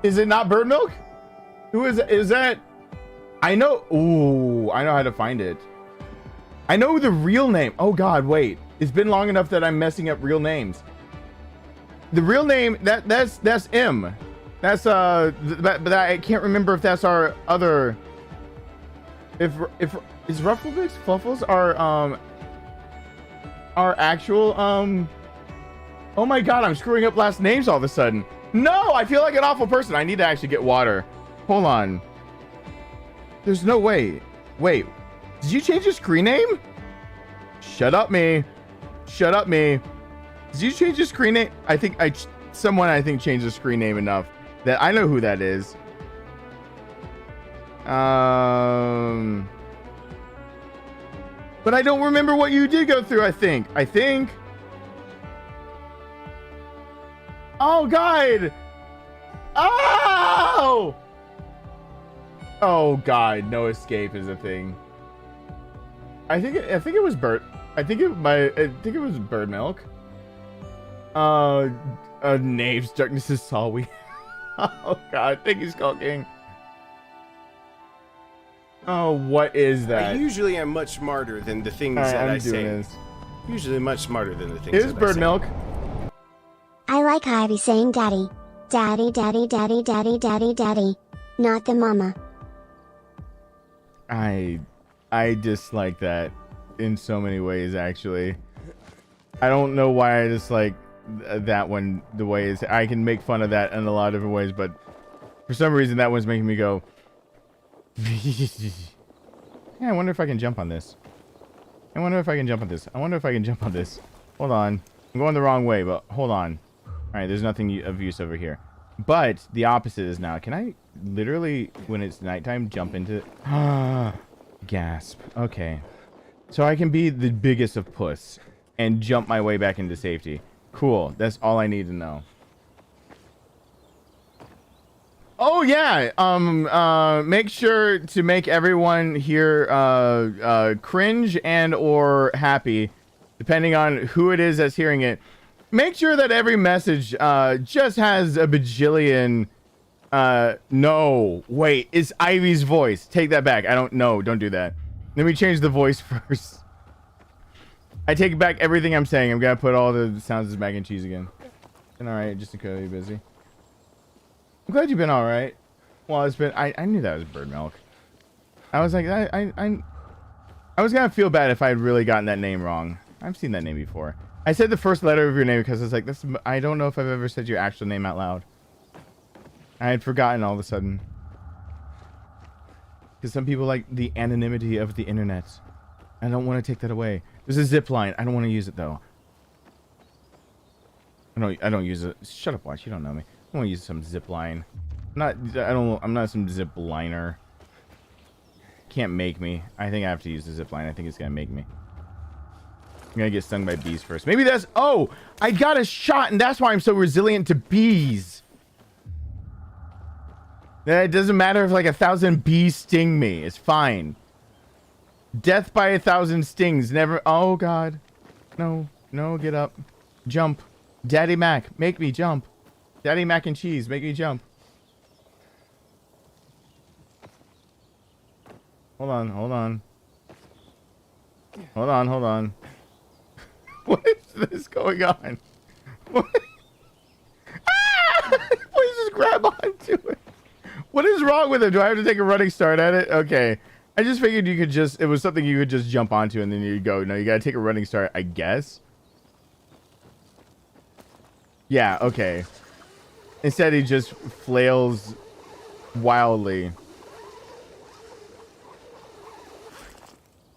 Is it not bird milk? Who is that? I know. Ooh, I know how to find it. I know the real name. Oh God, wait. It's been long enough that I'm messing up real names. The real name that's M. That's but I can't remember if that's our other. If is Rufflebix Fluffles our actual Oh my God, I'm screwing up last names all of a sudden. No, I feel like an awful person. I need to actually get water. Hold on. There's no way. Wait, did you change your screen name? Shut up, me. Shut up, me. Did you change your screen name? I think someone changed the screen name enough that I know who that is. But I don't remember what you did go through. I think. Oh God. Oh. Oh God. No escape is a thing. I think it was bird. I think it was bird milk. Names Darkness is Salwy. Oh God. Thank you, Skull King. Oh, what is that? I usually am much smarter than the things that I say. This. Usually much smarter than the things Here's bird milk. I like Ivy saying daddy. Daddy, daddy, daddy, daddy, daddy, daddy. Not the mama. I dislike that in so many ways, actually. I don't know why I dislike that one the way is. I can make fun of that in a lot of different ways, but for some reason that one's making me go. Yeah, I wonder if I can jump on this. Hold on. I'm going the wrong way, but hold on. Alright, there's nothing of use over here. But the opposite is now. Can I literally, when it's nighttime, jump into it? Gasp. Okay. So I can be the biggest of puss and jump my way back into safety. Cool. That's all I need to know. Oh yeah, make sure to make everyone here cringe and or happy, depending on who it is that's hearing it. Make sure that every message just has a bajillion. No, wait, it's Ivy's voice. Take that back. I don't know. Don't do that. Let me change the voice first. I take back everything I'm saying. I'm gonna put all the sounds as mac and cheese again. And all right, just to kill you busy. I'm glad you've been all right. Well, it's been. I knew that was bird milk. I was like, I was gonna feel bad if I had really gotten that name wrong. I've seen that name before. I said the first letter of your name because it's like this. I don't know if I've ever said your actual name out loud. I had forgotten all of a sudden. Because some people like the anonymity of the internet. I don't want to take that away. There's a zip line. I don't want to use it though. I don't use it. Shut up, Watch. You don't know me. I want to use some zip line. I'm not some zip liner. Can't make me. I think I have to use the zip line. I think it's gonna make me. I'm gonna get stung by bees first. Maybe that's. Oh, I got a shot, and that's why I'm so resilient to bees. It doesn't matter if like 1,000 bees sting me. It's fine. Death by 1,000 stings never. Oh God, no, get up, jump, Daddy Mac, make me jump. Daddy Mac and Cheese, make me jump. Hold on. What is this going on? What? Ah! Please just grab onto it. What is wrong with it? Do I have to take a running start at it? Okay. I just figured you could just, it was something you could just jump onto and then you go. No, you gotta take a running start, I guess. Yeah, okay. Instead, he just flails wildly.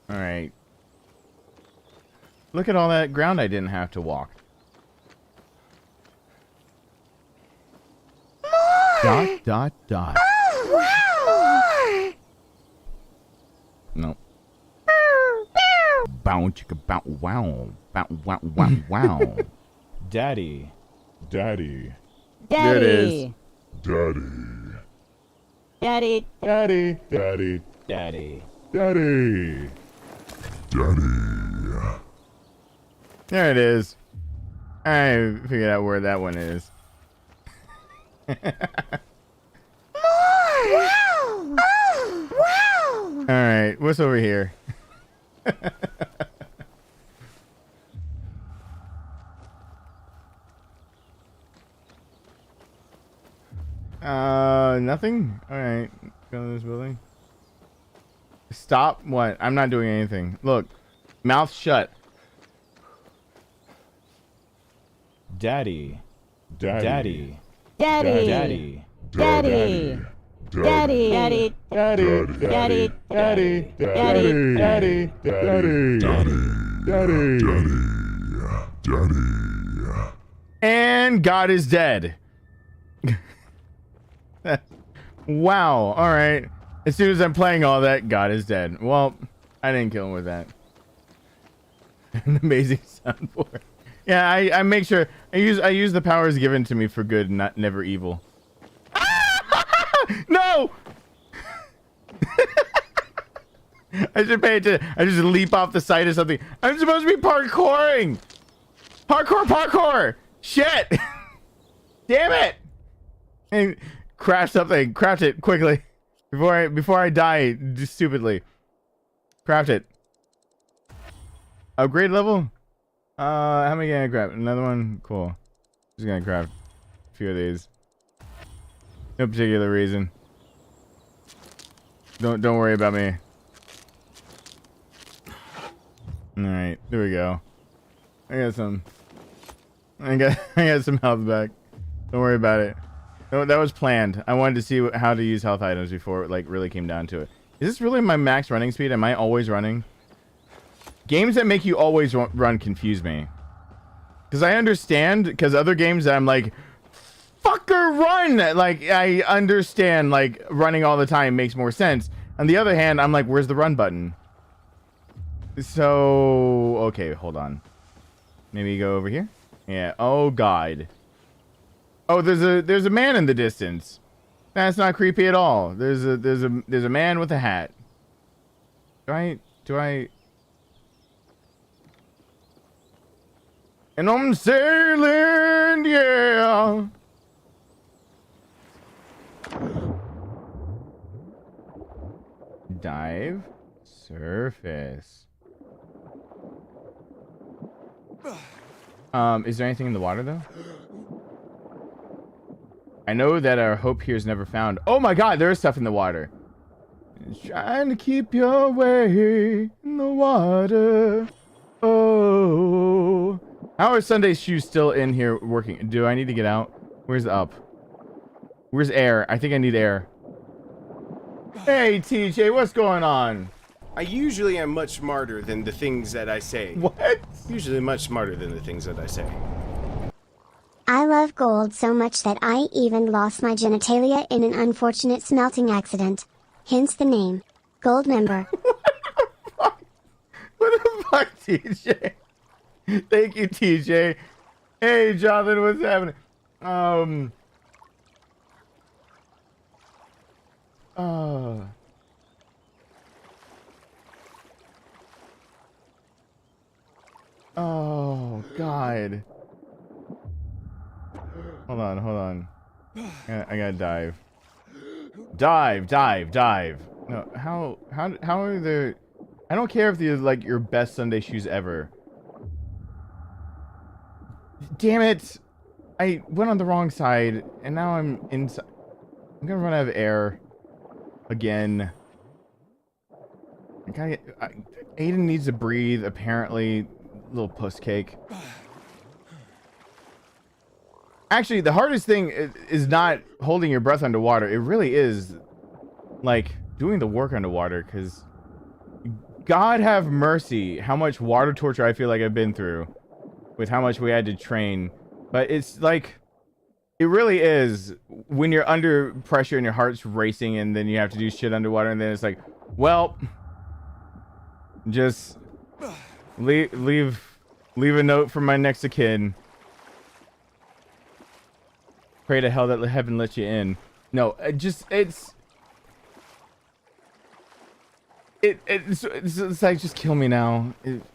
All right. Look at all that ground I didn't have to walk. More! Dot. More! No. Bow chicka bow wow. Wow. Daddy. There it is. Daddy. There it is. I figured out where that one is. Wow! Oh, wow! All right, what's over here? Nothing? All right, go to this building. Stop. What? I'm not doing anything. Look, mouth shut. Daddy. Daddy. Daddy. Daddy. Daddy. Daddy. Daddy. Daddy. Daddy. Daddy. Daddy. Daddy. And God is dead. Wow. All right. As soon as I'm playing all that, God is dead. Well, I didn't kill him with that. An amazing soundboard. Yeah, I make sure I use the powers given to me for good, not never evil. No! I should pay attention. I just leap off the side of something. I'm supposed to be parkouring. Parkour. Shit. Damn it. And crash something. Craft it quickly before I die just stupidly. Craft it. Upgrade level. How many can I craft? Another one. Cool. Just gonna craft a few of these. No particular reason. Don't worry about me. All right, there we go. I got some health back. Don't worry about it. No, that was planned. I wanted to see how to use health items before it like really came down to it. Is this really my max running speed? Am I always running? Games that make you always run confuse me. Because I understand, because other games that I'm like, fucker run! Like, I understand, like, running all the time makes more sense. On the other hand, I'm like, where's the run button? So, okay, hold on. Maybe go over here? Yeah, oh god. Oh, there's a man in the distance. That's not creepy at all. There's a man with a hat. Do I... And I'm sailing, yeah. Dive. Surface. Is there anything in the water though? I know that our hope here is never found. Oh my god, there is stuff in the water. Trying to keep your way in the water. Oh. How are Sunday's shoes still in here working? Do I need to get out? Where's up? Where's air? I think I need air. Hey, TJ, what's going on? I usually am much smarter than the things that I say. What? Usually much smarter than the things that I say. I love gold so much that I even lost my genitalia in an unfortunate smelting accident. Hence the name. Gold member. What the fuck, TJ? Thank you, TJ. Hey, Jonathan, what's happening? Oh, God. Hold on. I gotta dive. Dive. No, how are there... I don't care if they're like your best Sunday shoes ever. Damn it! I went on the wrong side, and now I'm inside. I'm gonna run out of air again. Aiden needs to breathe, apparently. Little puss cake. Actually, the hardest thing is not holding your breath underwater. It really is, like, doing the work underwater, because God have mercy how much water torture I feel like I've been through with how much we had to train. But it's like, it really is when you're under pressure and your heart's racing and then you have to do shit underwater, and then it's like, well, just leave a note for my next of kin. Pray to hell that heaven lets you in. No, it's It's like, just kill me now.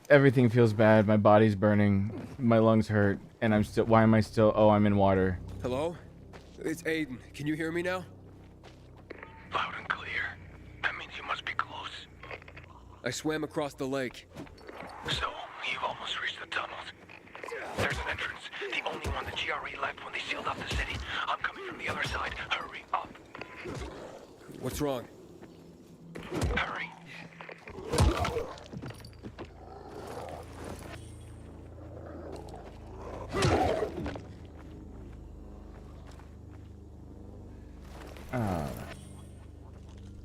Everything feels bad. My body's burning. My lungs hurt. And I'm still, why am I still, oh, I'm in water. Hello? It's Aiden. Can you hear me now? Loud and clear. That means you must be close. I swam across the lake. So, you've almost reached the tunnels. There's an entrance. The only one the GRE left when they sealed off the city. I'm coming from the other side. Hurry up. What's wrong? Hurry.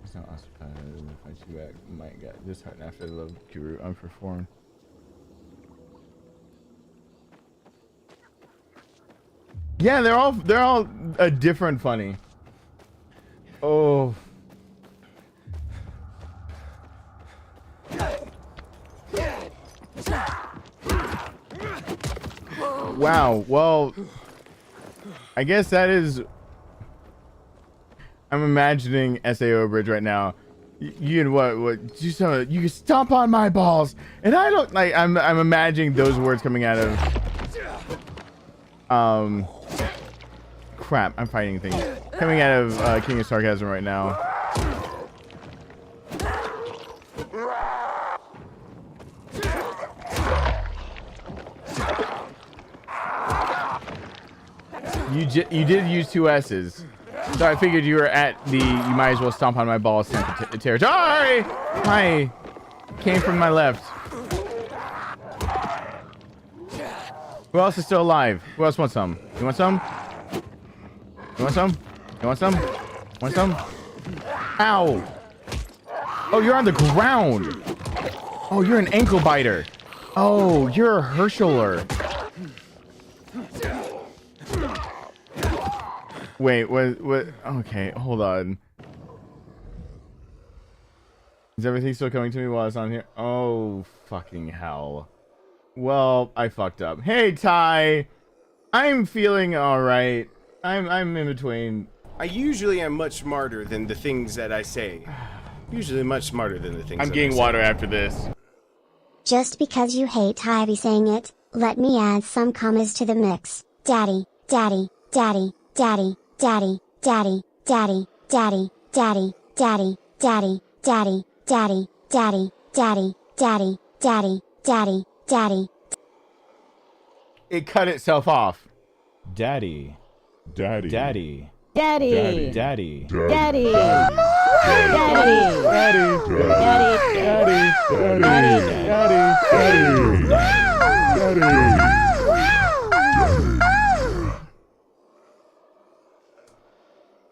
It's not occupied. Fight you back. Might get disheartened after the love guru unperformed. Yeah, they're all a different funny. Oh. Wow. Well, I guess that is. I'm imagining SAO Bridge right now. You and what? Do something. You can stomp on my balls, and I don't like. I'm imagining those words coming out of. Crap. I'm fighting things coming out of King of Sarcasm right now. You did use 2 S's. So I figured you were at the, you might as well stomp on my balls territory. Hi. Came from my left. Who else is still alive? Who else wants some? You want some? You want some? You want some? Want some? Ow. Oh, you're on the ground. Oh, you're an ankle biter. Oh, you're a Herscheler. Wait, what? Okay, hold on. Is everything still coming to me while it's on here? Oh, fucking hell. Well, I fucked up. Hey, Ty. I'm feeling all right. I'm in between. I usually am much smarter than the things that I say. Usually much smarter than the things I'm getting water after this. Just because you hate Ivy saying it, let me add some commas to the mix. Daddy, daddy, daddy, daddy, daddy, daddy, daddy, daddy, daddy, daddy, daddy, daddy, daddy, daddy, daddy, daddy, daddy, daddy, daddy. It cut itself off. Daddy. Daddy. Daddy. Daddy. Daddy. Daddy. Daddy. Daddy.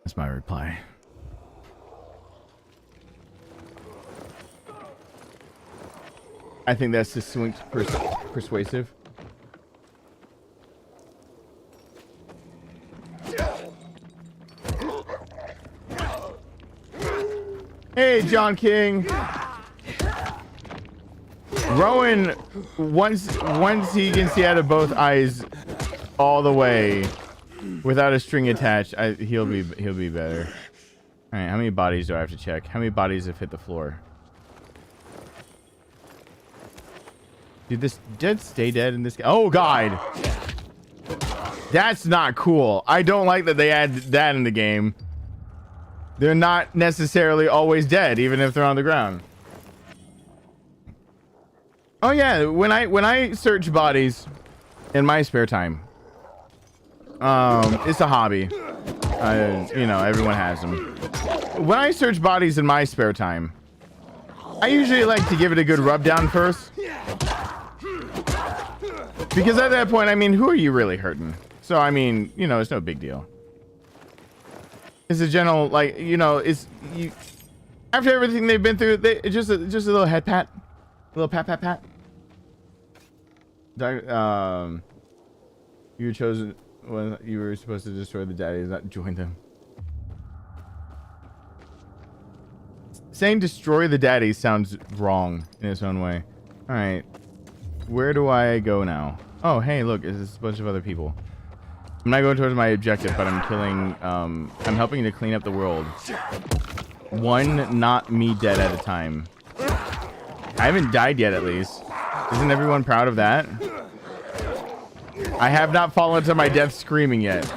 That's my reply. I think that's distinct persuasive. Hey, John King. Rowan, once he can see out of both eyes all the way without a string attached, he'll be better. All right, how many bodies do I have to check? How many bodies have hit the floor? Dude, this dead stay dead in this. Oh God, that's not cool. I don't like that they add that in the game. They're not necessarily always dead, even if they're on the ground. Oh yeah, when I search bodies in my spare time, it's a hobby. You know, everyone has them. When I search bodies in my spare time, I usually like to give it a good rub down first, because at that point, I mean, who are you really hurting? So I mean, you know, it's no big deal. It's a general, like, you know, it's you after everything they've been through, just a little head pat, a little pat pat pat. You were chosen when you were supposed to destroy the daddies, not join them. Saying destroy the daddies sounds wrong in its own way. All right, where do I go now? Oh, hey, look, it's a bunch of other people. I'm not going towards my objective, but I'm killing, I'm helping to clean up the world. One not me dead at a time. I haven't died yet, at least. Isn't everyone proud of that? I have not fallen to my death screaming yet.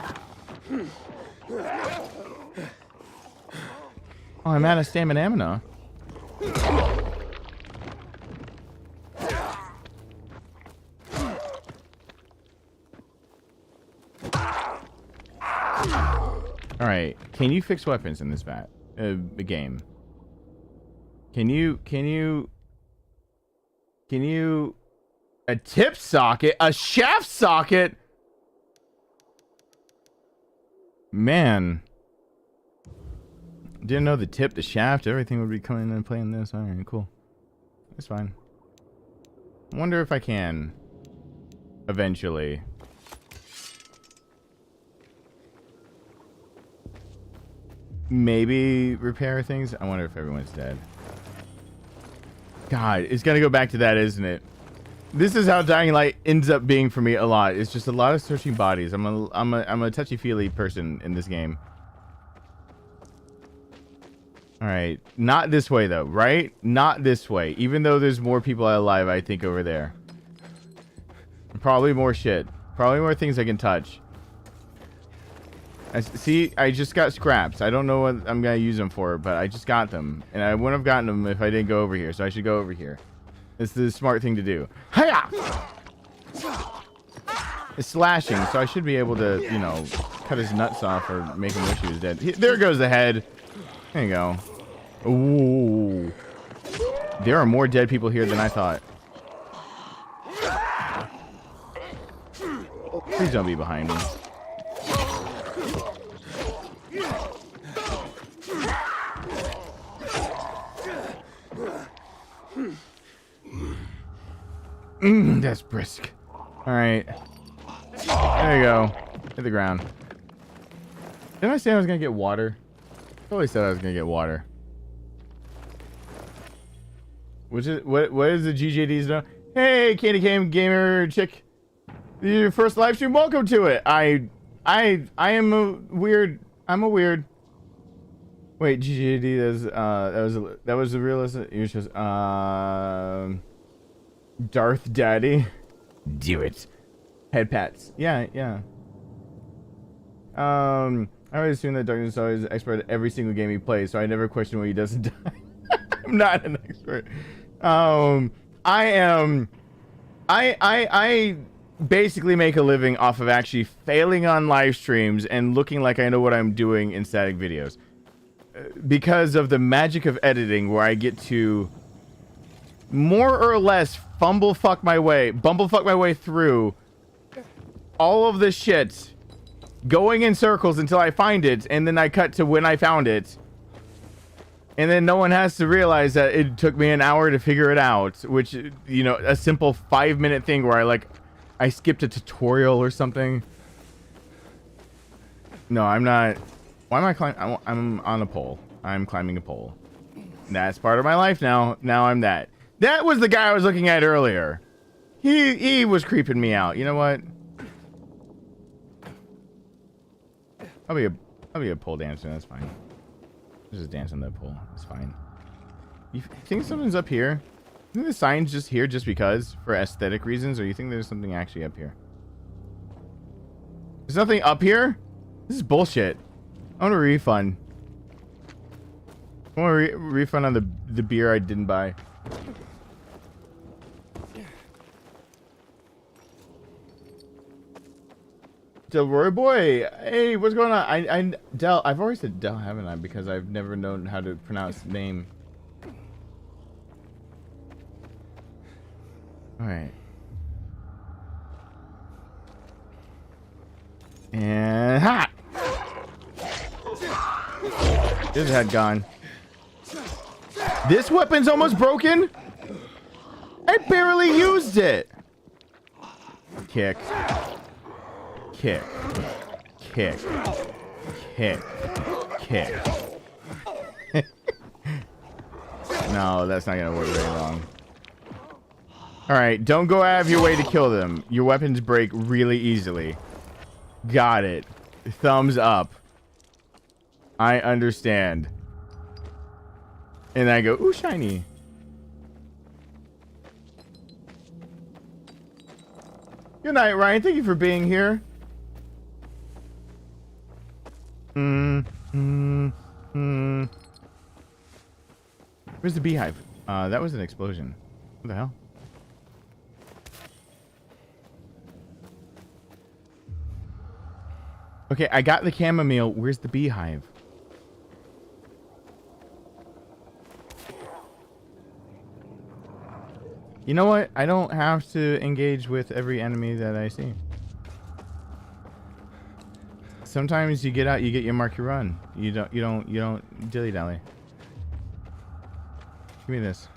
Oh, I'm out of stamina. All right, can you fix weapons in this game? Can you a tip socket, a shaft socket? Man, didn't know the tip, the shaft, everything would be coming and playing this. All right, cool. That's fine. I wonder if I can eventually. Maybe repair things. I wonder if everyone's dead. God, it's gonna go back to that, isn't it? This is how Dying Light ends up being for me a lot. It's just a lot of searching bodies. I'm a touchy-feely person in this game. All right, not this way though, right? Not this way. Even though there's more people alive, I think over there. Probably more shit. Probably more things I can touch. See, I just got scraps. I don't know what I'm gonna use them for, but I just got them, and I wouldn't have gotten them if I didn't go over here. So I should go over here. It's the smart thing to do. Hiya! It's slashing, so I should be able to, you know, cut his nuts off or make him wish he was dead. There goes the head. There you go. Ooh, there are more dead people here than I thought. Please don't be behind me. That's brisk. All right. There you go. Hit the ground. Didn't I say I was going to get water? I totally said I was going to get water. What is the GJD's now? Hey, Candy Cam Gamer Chick. Your first live stream. Welcome to it. I am a weird. I'm a weird. Wait, GJD, that was the realistic. You just Darth Daddy. Do it. Head pats. Yeah. I would assume that Darkness is always expert at every single game he plays, so I never question when he doesn't die. I'm not an expert. I basically make a living off of actually failing on live streams and looking like I know what I'm doing in static videos. Because of the magic of editing, where I get to more or less bumblefuck my way through all of this shit, going in circles until I find it, and then I cut to when I found it, and then no one has to realize that it took me an hour to figure it out, which, you know, a simple 5-minute thing where I skipped a tutorial or something. No, I'm not. Why am I climbing? I'm on a pole. I'm climbing a pole. That's part of my life now. Now I'm that. That was the guy I was looking at earlier. He was creeping me out. You know what? I'll be a pole dancer. That's fine. I'll just dance on that pole. It's fine. You think something's up here? You think the sign's just here just because for aesthetic reasons, or you think there's something actually up here? There's nothing up here? This is bullshit. I want a refund. I want a refund on the beer I didn't buy. Delroy boy, hey, what's going on? I've always said Del, haven't I? Because I've never known how to pronounce the name. All right. And ha! His head gone. This weapon's almost broken. I barely used it. Kick. Kick. Kick. Kick. Kick. No, that's not gonna work very long. Alright, don't go out of your way to kill them. Your weapons break really easily. Got it. Thumbs up. I understand. And I go, ooh, shiny. Good night, Ryan. Thank you for being here. Where's the beehive? That was an explosion. What the hell? Okay, I got the chamomile. Where's the beehive? You know what? I don't have to engage with every enemy that I see. Sometimes you get out, you get your mark, you run. You don't dilly-dally. Give me this.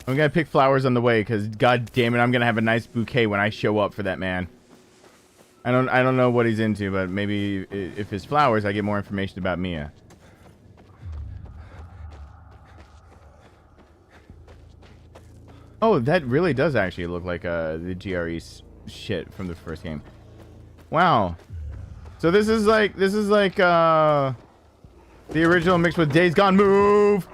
I'm gonna pick flowers on the way because god damn it, I'm gonna have a nice bouquet when I show up for that man. I don't know what he's into, but maybe if it's flowers, I get more information about Mia. Oh, that really does actually look like the GRE shit from the first game. Wow. So this is like the original mixed with Days Gone. Move.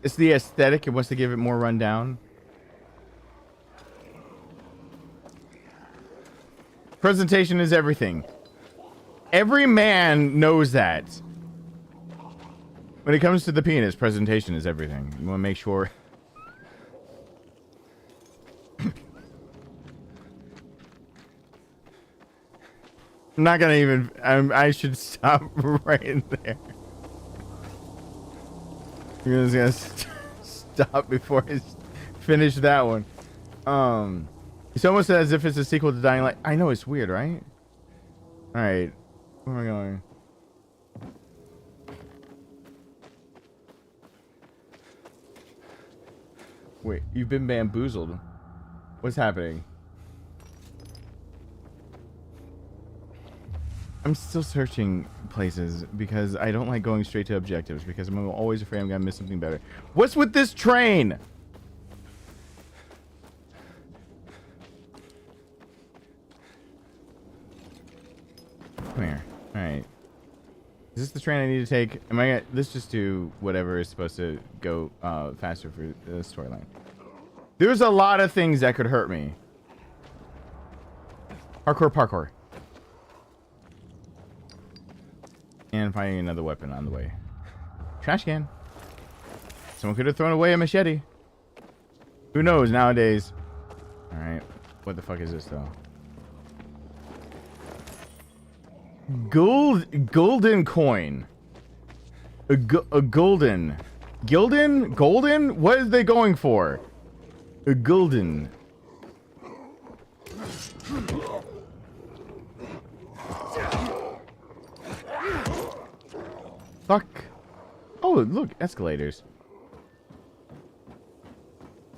It's the aesthetic. It wants to give it more rundown. Presentation is everything. Every man knows that. When it comes to the penis, presentation is everything. You want to make sure. I'm not gonna even. I should stop right there. I'm just gonna stop before I finish that one. It's almost as if it's a sequel to Dying Light. I know, it's weird, right? All right, where am I going? Wait, you've been bamboozled. What's happening? I'm still searching places because I don't like going straight to objectives because I'm always afraid I'm gonna miss something better. What's with this train? Come here. All right. Is this the train I need to take? Am I gonna, let's just do whatever is supposed to go faster for the storyline. There's a lot of things that could hurt me. Parkour. And finding another weapon on the way. Trash can. Someone could have thrown away a machete. Who knows nowadays? Alright. What the fuck is this though? Golden coin. A golden. Gilden? Golden? What is they going for? A golden. Fuck. Oh, look, escalators.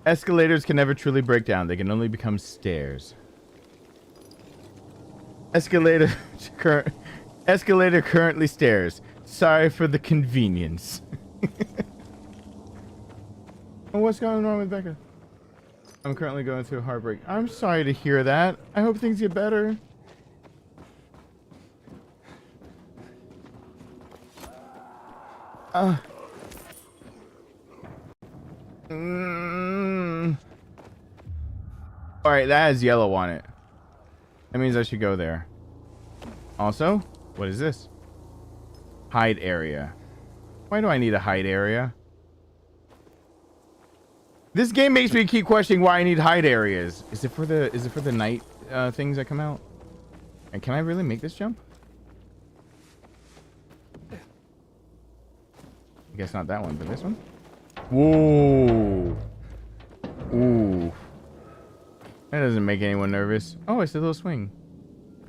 Escalators can never truly break down. They can only become stairs. Escalator currently stairs. Sorry for the convenience. Oh, what's going on with Becca? I'm currently going through heartbreak. I'm sorry to hear that. I hope things get better. Alright, that has yellow on it. That means I should go there. Also, what is this? Hide area. Why do I need a hide area? This game makes me keep questioning why I need hide areas. Is it for the night things that come out? And can I really make this jump? I guess not that one, but this one? Whoa. Ooh. That doesn't make anyone nervous. Oh, it's a little swing.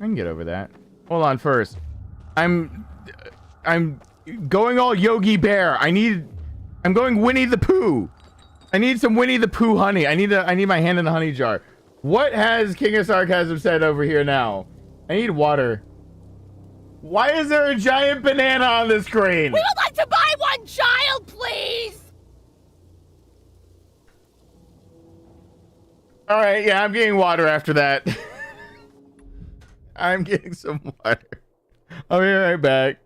I can get over that. Hold on first. I'm going all Yogi Bear. I'm going Winnie the Pooh. I need some Winnie the Pooh honey. I need my hand in the honey jar. What has King of Sarcasm said over here now? I need water. Why is there a giant banana on the screen? We would like to buy one child, please! Alright, yeah, I'm getting water after that. I'm getting some water. I'll be right back.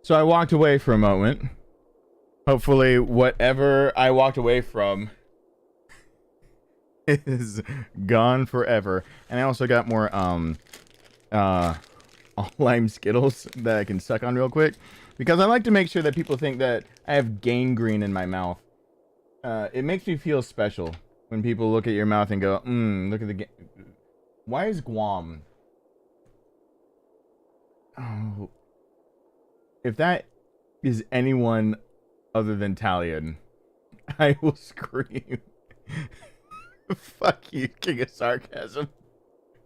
So I walked away for a moment. Hopefully whatever I walked away from is gone forever. And I also got more lime Skittles that I can suck on real quick, because I like to make sure that people think that I have gangrene in my mouth. It makes me feel special when people look at your mouth and go, look at the why is Guam? Oh, if that is anyone other than Talion, I will scream. Fuck you, King of Sarcasm.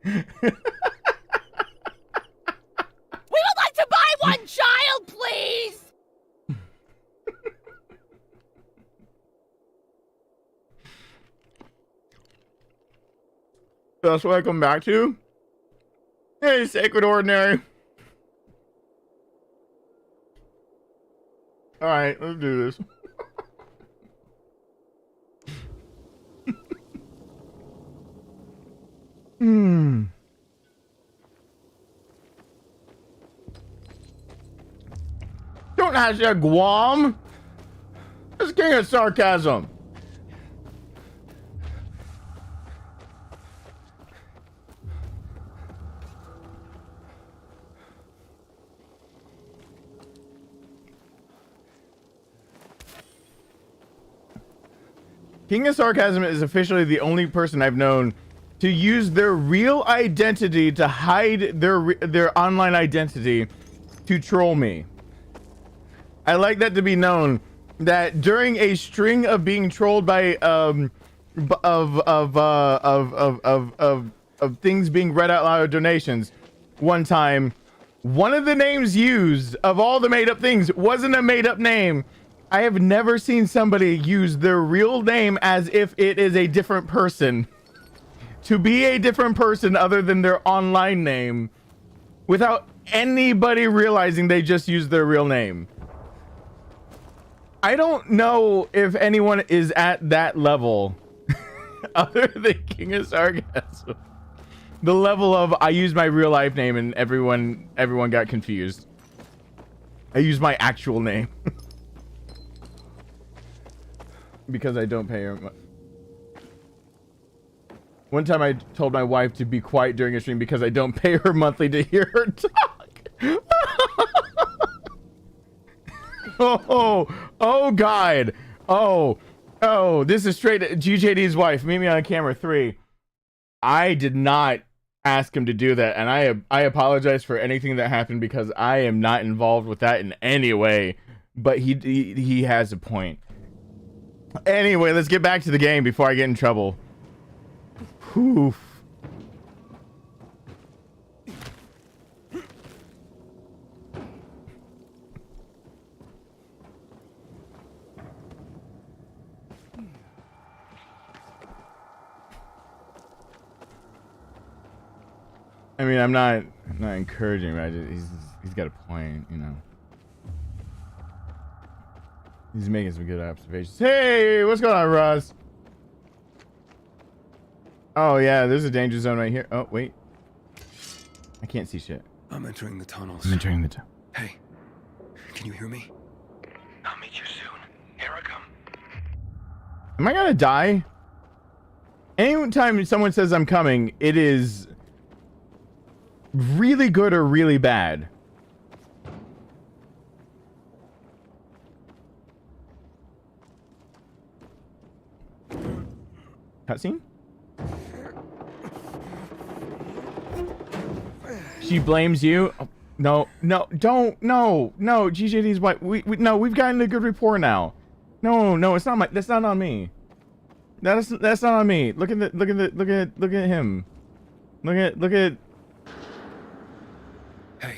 We would like to buy one child, please! That's what I come back to? Hey, Sacred Ordinary. Alright, let's do this. Don't hashtag Guam. This King of Sarcasm. King of Sarcasm is officially the only person I've known to use their real identity to hide their online identity to troll me. I like that to be known, that during a string of being trolled by of things being read out loud, donations, one time one of the names used of all the made up things wasn't a made up name. I have never seen somebody use their real name as if it is a different person, to be a different person other than their online name, without anybody realizing they just used their real name. I don't know if anyone is at that level other than King of Sarcasm. The level of I used my real life name and everyone got confused. I used my actual name. Because I don't pay her. One time I told my wife to be quiet during a stream because I don't pay her monthly to hear her talk. Oh God. Oh, this is straight GJD's wife. Meet me on camera 3. I did not ask him to do that, and I apologize for anything that happened because I am not involved with that in any way. But he has a point. Anyway, let's get back to the game before I get in trouble. Whew. I mean, I'm not encouraging, but he's got a point, you know. He's making some good observations. Hey, what's going on, Ross? Oh yeah, there's a danger zone right here. Oh wait, I can't see shit. I'm entering the tunnels. I'm entering the tunnel. Hey, can you hear me? I'll meet you soon. Here I come. Am I gonna die? Anytime someone says I'm coming, it is really good or really bad. Cutscene? She blames you. Oh, no, GJD's wife. We've gotten a good rapport now. No, it's not that's not on me. That's not on me. Look at him. Look at. Hey,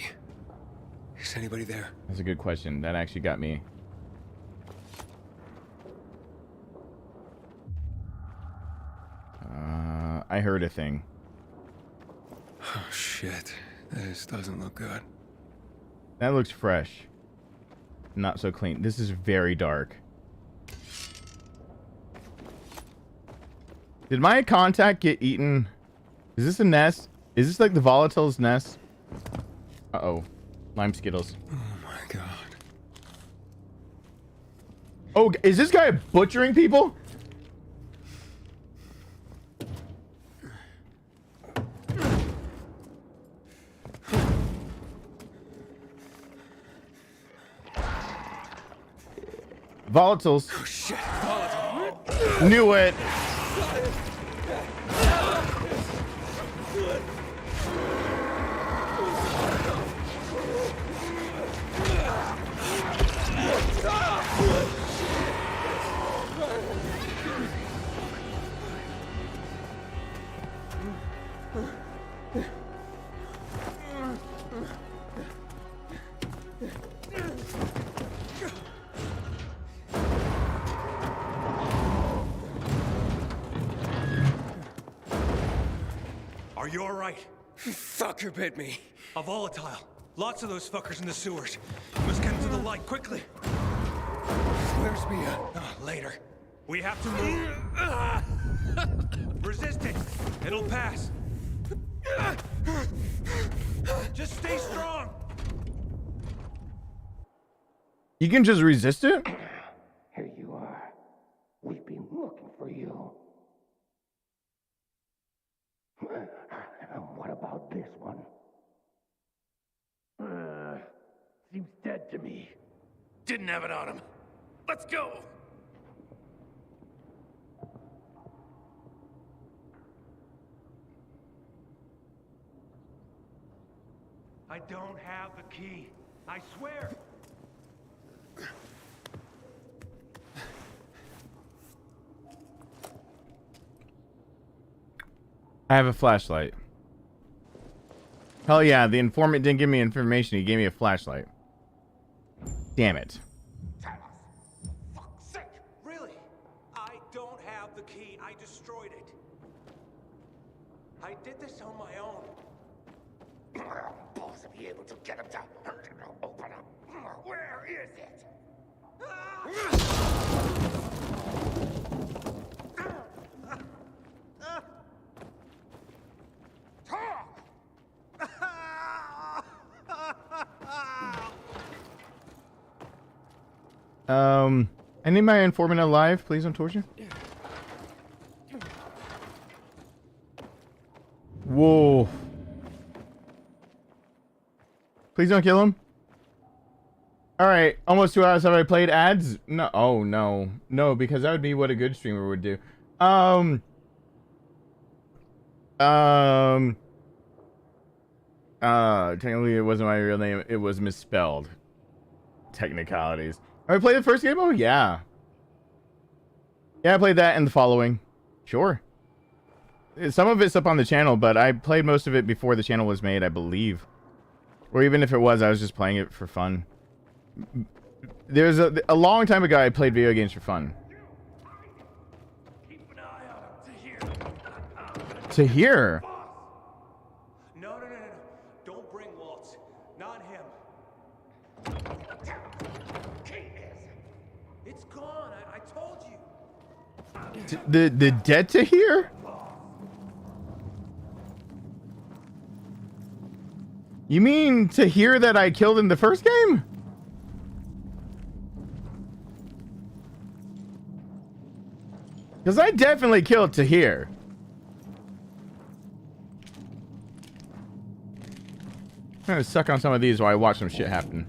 is anybody there? That's a good question. That actually got me. I heard a thing. Oh shit. This doesn't look good. That looks fresh. Not so clean. This is very dark. Did my contact get eaten? Is this a nest? Is this like the Volatiles nest? Uh-oh. Lime Skittles. Oh my god. Oh, is this guy butchering people? Volatiles. Oh shit. Knew it. Are you alright? Fucker bit me. A volatile. Lots of those fuckers in the sewers. You must get into the light quickly. Where's Mia? Later. We have to move. Resist it. It'll pass. Just stay strong. You can just resist it? Here you are. We've been looking for you. What about this one? Seems dead to me. Didn't have it on him. Let's go. I don't have the key. I swear. I have a flashlight. Hell yeah, the informant didn't give me information, he gave me a flashlight. Damn it. Fuck's sake. Really? I don't have the key. I destroyed it. I did this on my own. Balls to be able to get him to open up. Where is it? I need my informant alive. Please don't torture. Whoa. Please don't kill him. Alright, almost 2 hours. Have I played ads? No. Oh, no. No, because that would be what a good streamer would do. Technically it wasn't my real name. It was misspelled. Technicalities. Have I played the first game? Oh, yeah. Yeah, I played that and the following. Sure. Some of it's up on the channel, but I played most of it before the channel was made, I believe. Or even if it was, I was just playing it for fun. There's a long time ago I played video games for fun. Keep an eye on him. To hear. No. Don't bring Waltz. Not him. It's gone. I told you. The dead to hear? You mean to hear that I killed in the first game? Because I definitely killed Tahir. I'm gonna suck on some of these while I watch some shit happen.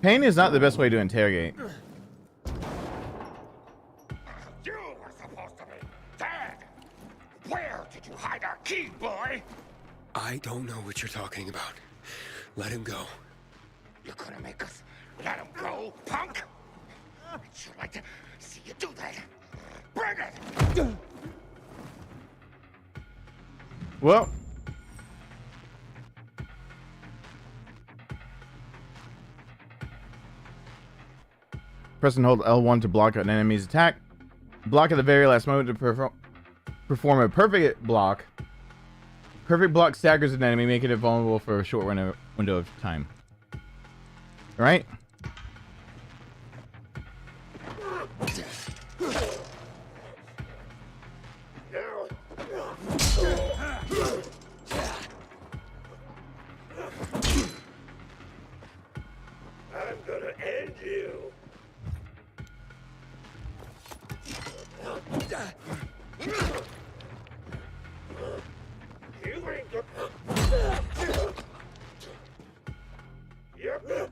Pain is not the best way to interrogate. You were supposed to be dead. Where did you hide our key, boy? I don't know what you're talking about. Let him go. You're gonna make us let him go, punk? I'd sure like to see you do that. Bring it! Well. Press and hold L1 to block an enemy's attack. Block at the very last moment to perform a perfect block. Perfect block staggers an enemy, making it vulnerable for a short window of time. Alright? to end you. You ain't gonna... Yep.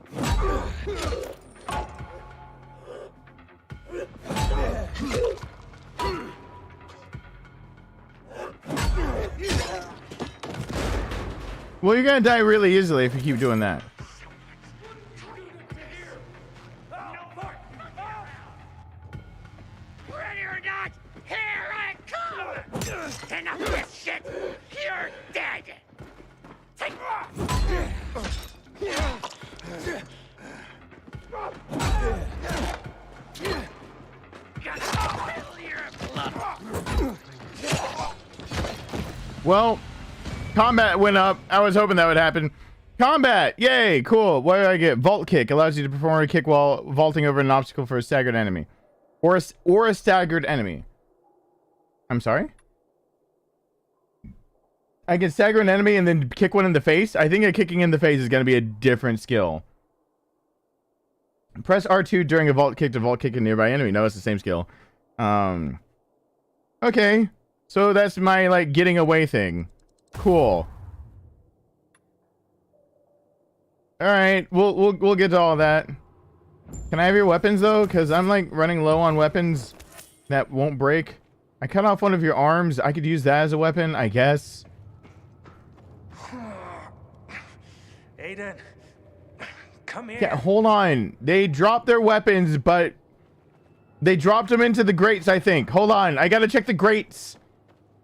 Well, you're gonna die really easily if you keep doing that. Ready or not, here I come! Enough of this shit! You're dead! Take Well, combat went up. I was hoping that would happen. Combat! Yay! Cool. What did I get? Vault kick allows you to perform a kick while vaulting over an obstacle for a staggered enemy. Or a staggered enemy. I'm sorry? I can stagger an enemy and then kick one in the face? I think a kicking in the face is going to be a different skill. Press R2 during a vault kick to vault kick a nearby enemy. No, it's the same skill. Okay. So that's my, like, getting away thing. Cool. Alright, we'll get to all that. Can I have your weapons, though? Because I'm, like, running low on weapons that won't break. I cut off one of your arms. I could use that as a weapon, I guess. Aiden, come here. Yeah, hold on. They dropped their weapons, but they dropped them into the grates, I think. Hold on. I gotta check the grates.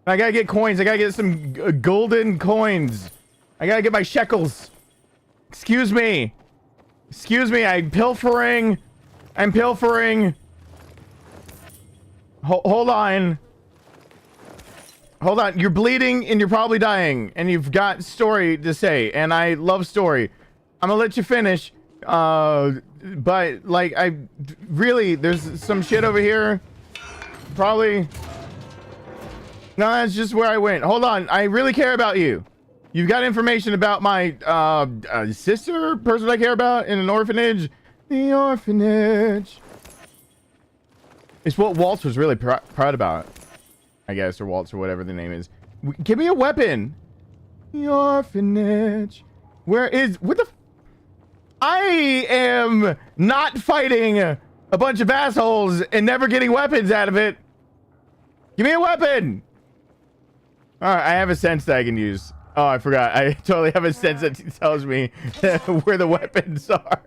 I gotta get coins. I gotta get some golden coins. I gotta get my shekels. Excuse me. Excuse me. I'm pilfering. I'm pilfering. Hold on. Hold on. You're bleeding and you're probably dying. And you've got story to say. And I love story. I'm gonna let you finish. But, like, I... Really, there's some shit over here. Probably... No, that's just where I went. Hold on. I really care about you. You've got information about my sister, person I care about in an orphanage. The orphanage. It's what Waltz was really proud about, I guess, or Waltz or whatever the name is. Give me a weapon. The orphanage. Where is... What the... I am not fighting a bunch of assholes and never getting weapons out of it. Give me a weapon. All right, I have a sense that I can use. Oh, I forgot. I totally have a sense that tells me where the weapons are.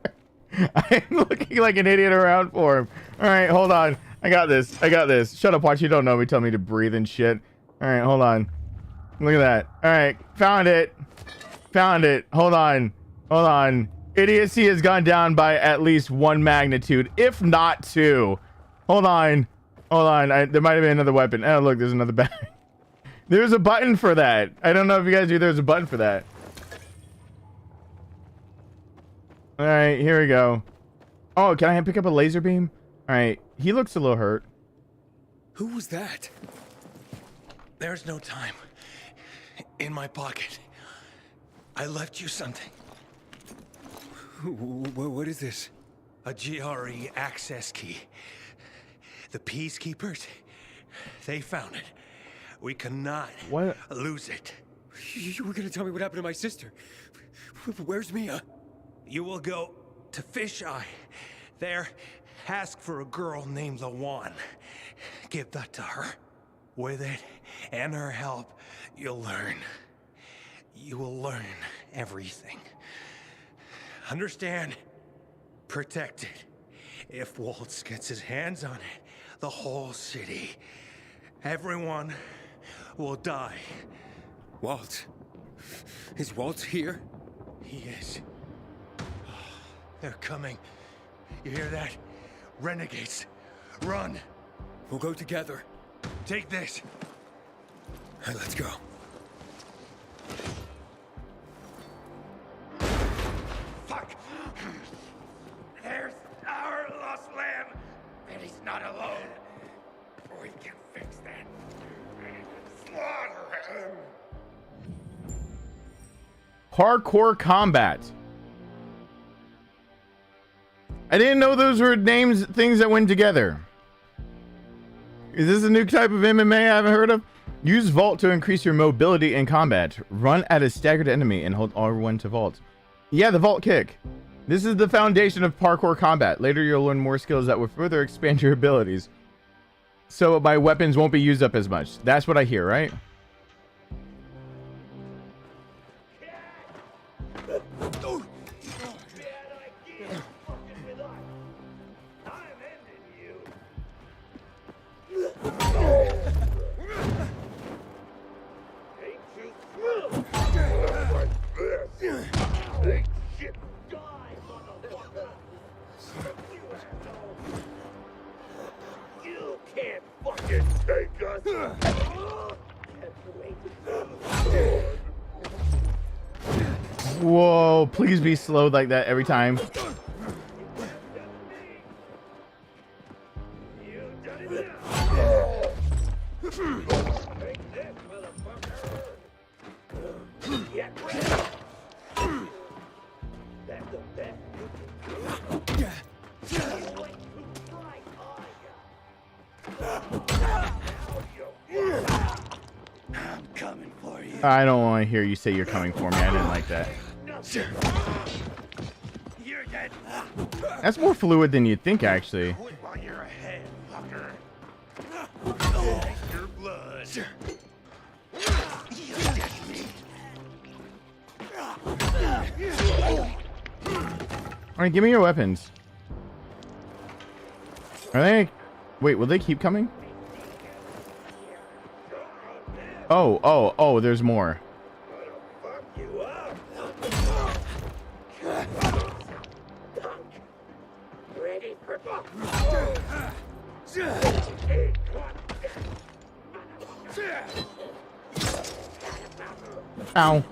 I'm looking like an idiot around for him. All right, hold on. I got this. I got this. Shut up, watch. You don't know me. Tell me to breathe and shit. All right, hold on. Look at that. All right, found it. Found it. Hold on. Hold on. Idiocy has gone down by at least 1 magnitude, if not 2. Hold on. Hold on. There might have been another weapon. Oh, look, there's another bag. There's a button for that. I don't know if you guys knew there's a button for that. All right, here we go. Oh, can I pick up a laser beam? All right, he looks a little hurt. Who was that? There's no time. In my pocket. I left you something. What is this? A GRE access key. The Peacekeepers, they found it. We cannot lose it. You were gonna tell me what happened to my sister. Where's Mia? You will go to Fisheye. There, ask for a girl named Lawan. Give that to her. With it and her help, you'll learn. You will learn everything. Understand? Protect it. If Waltz gets his hands on it, the whole city, everyone will die. Waltz? Is Waltz here? He is. They're coming. You hear that? Renegades. Run. We'll go together. Take this. All right, let's go. Fuck! There's our lost lamb, and he's not alone. We can fix that. Slaughter him. Parkour combat. I didn't know those were names, things that went together. Is this a new type of MMA I haven't heard of? Use vault to increase your mobility in combat. Run at a staggered enemy and hold R1 to vault. Yeah, the vault kick. This is the foundation of parkour combat. Later, you'll learn more skills that will further expand your abilities. So my weapons won't be used up as much. That's what I hear, right? Whoa, please be slowed like that every time. I don't want to hear you say you're coming for me. I didn't like that. That's more fluid than you'd think, actually. Alright, give me your weapons. Are they... Wait, will they keep coming? Oh, there's more. Ow.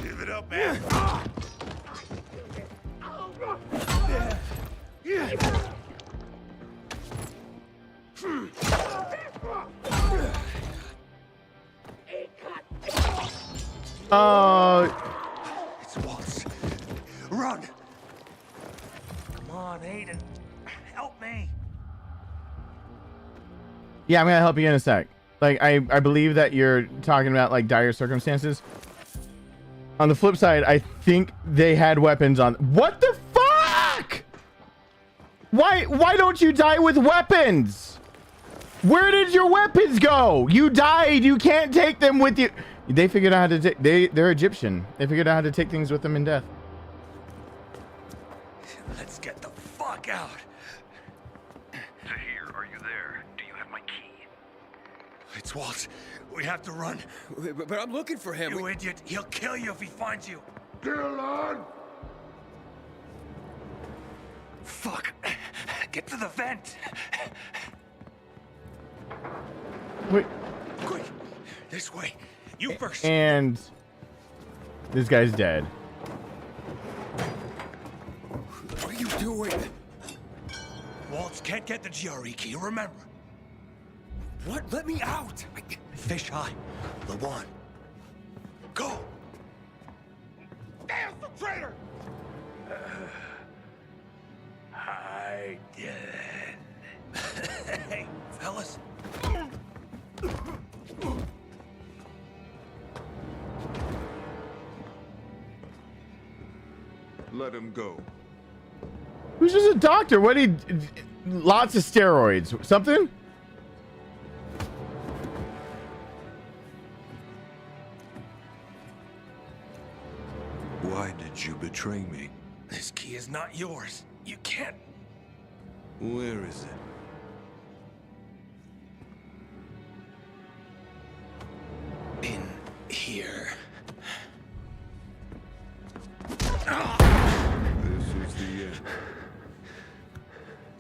Give it up, man. It's Waltz. Run! Come on, Aiden. Help me. Yeah, I'm gonna help you in a sec. Like, I believe that you're talking about like dire circumstances. On the flip side, I think they had weapons on. What the fuck? Why don't you die with weapons? Where did your weapons go? You died. You can't take them with you. They figured out how to take. They're Egyptian. They figured out how to take things with them in death. Let's get the fuck out. Tahir, are you there? Do you have my key? It's Waltz. We have to run. But I'm looking for him. You idiot. He'll kill you if he finds you. Get along. Fuck. Get to the vent. Wait. Quick. This way. You first. And this guy's dead. What are you doing? Waltz can't get the GRE key, remember. What? Let me out! Fish high. The one. Go! Damn the traitor! I did. Hey, fellas. Let him go. Who's just a doctor? What he... Lots of steroids. Something? Why did you betray me? This key is not yours. You can't. Where is it? In here. This is the end.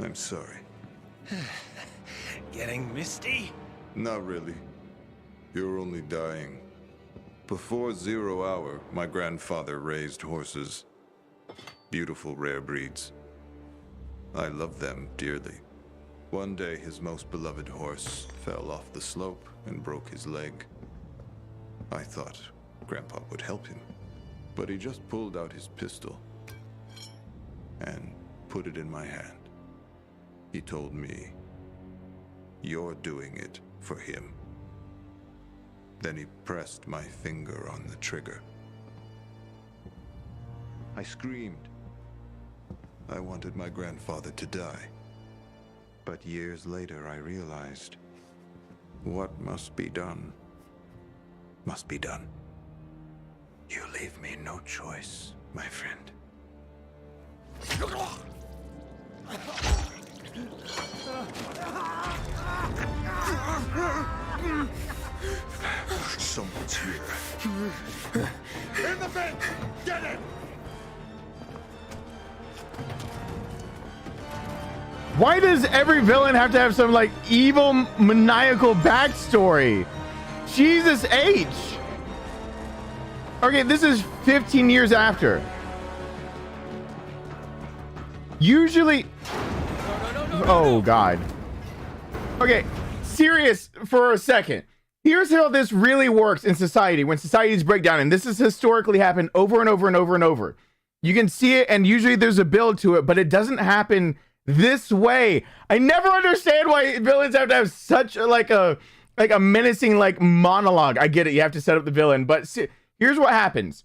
I'm sorry. Getting misty? Not really. You're only dying. Before 0 hour, my grandfather raised horses. Beautiful rare breeds. I love them dearly. One day, his most beloved horse fell off the slope and broke his leg. I thought, Grandpa would help him, but he just pulled out his pistol and put it in my hand. He told me, "You're doing it for him." Then he pressed my finger on the trigger. I screamed. I wanted my grandfather to die. But years later, I realized what must be done must be done. You leave me no choice, my friend. Someone's here. In the vent! Get it! Why does every villain have to have some like evil maniacal backstory? Jesus H. Okay, this is 15 years after. Usually, oh God. Okay, serious for a second. Here's how this really works in society when societies break down, and this has historically happened over and over and over and over. You can see it, and usually there's a build to it, but it doesn't happen this way. I never understand why villains have to have such a menacing like monologue. I get it, you have to set up the villain, but here's what happens.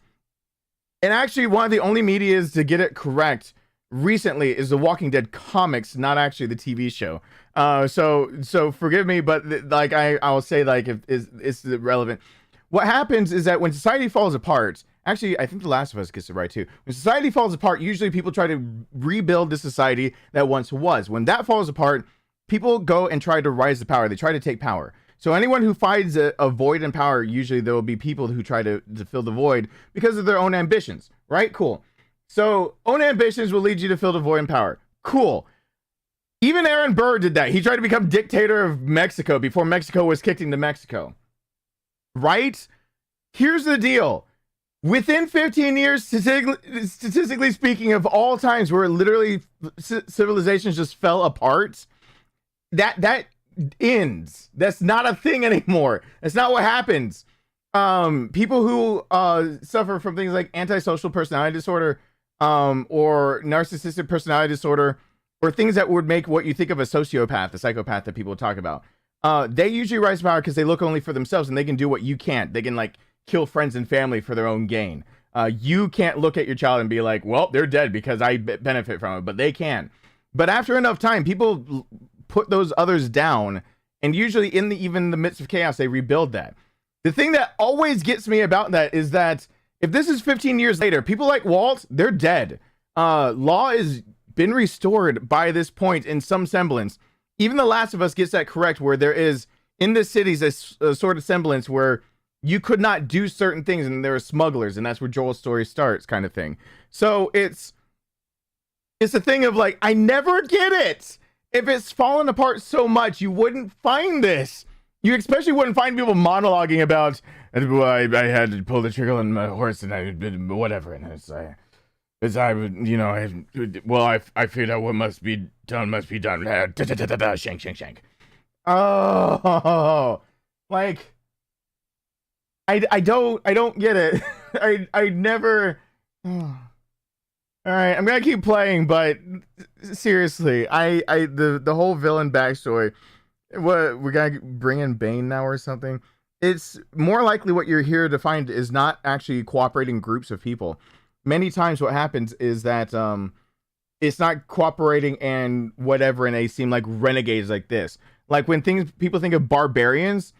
And actually, one of the only medias to get it correct recently is the Walking Dead comics, not actually the TV show. So forgive me, but like I'll say like if it's relevant. What happens is that when society falls apart, actually I think The Last of Us gets it right too. When society falls apart, usually people try to rebuild the society that once was. When that falls apart, people go and try to rise to power. They try to take power. So anyone who finds a void in power, usually there will be people who try to fill the void because of their own ambitions, right? Cool. So own ambitions will lead you to fill the void in power. Cool. Even Aaron Burr did that. He tried to become dictator of Mexico before Mexico was kicked into Mexico. Right? Here's the deal. Within 15 years, statistically speaking, of all times where literally civilizations just fell apart, that ends. That's not a thing anymore. That's not what happens. People who suffer from things like antisocial personality disorder, or narcissistic personality disorder, or things that would make what you think of a sociopath, a psychopath that people talk about, they usually rise to power because they look only for themselves and they can do what you can't. They can like kill friends and family for their own gain. You can't look at your child and be like, well, they're dead because I benefit from it, but they can. But after enough time, people put those others down, and usually in even the midst of chaos, they rebuild that. The thing that always gets me about that is that if this is 15 years later, people like Walt, they're dead. Law has been restored by this point in some semblance. Even The Last of Us gets that correct, where there is in the cities a sort of semblance where you could not do certain things and there are smugglers, and that's where Joel's story starts, kind of thing. So it's a thing of like, I never get it. If it's fallen apart so much, you wouldn't find this. You especially wouldn't find people monologuing about, well, I had to pull the trigger on my horse and I did whatever, and I figured out what must be done must be done. Shank, shank, shank. Oh, like I don't get it. I never. All right, I'm gonna keep playing, but seriously, the whole villain backstory. What, we're gonna bring in Bane now or something? It's more likely what you're here to find is not actually cooperating groups of people. Many times what happens is that it's not cooperating and whatever, and they seem like renegades like this. Like when people think of barbarians,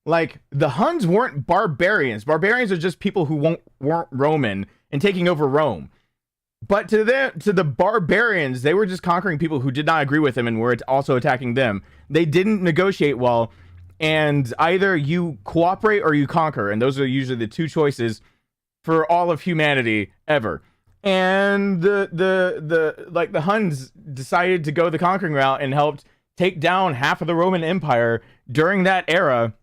like the Huns weren't barbarians. Barbarians are just people who weren't Roman and taking over Rome. But to the barbarians, they were just conquering people who did not agree with them and were also attacking them. They didn't negotiate well, and either you cooperate or you conquer, and those are usually the two choices for all of humanity ever. And the Huns decided to go the conquering route and helped take down half of the Roman Empire during that era.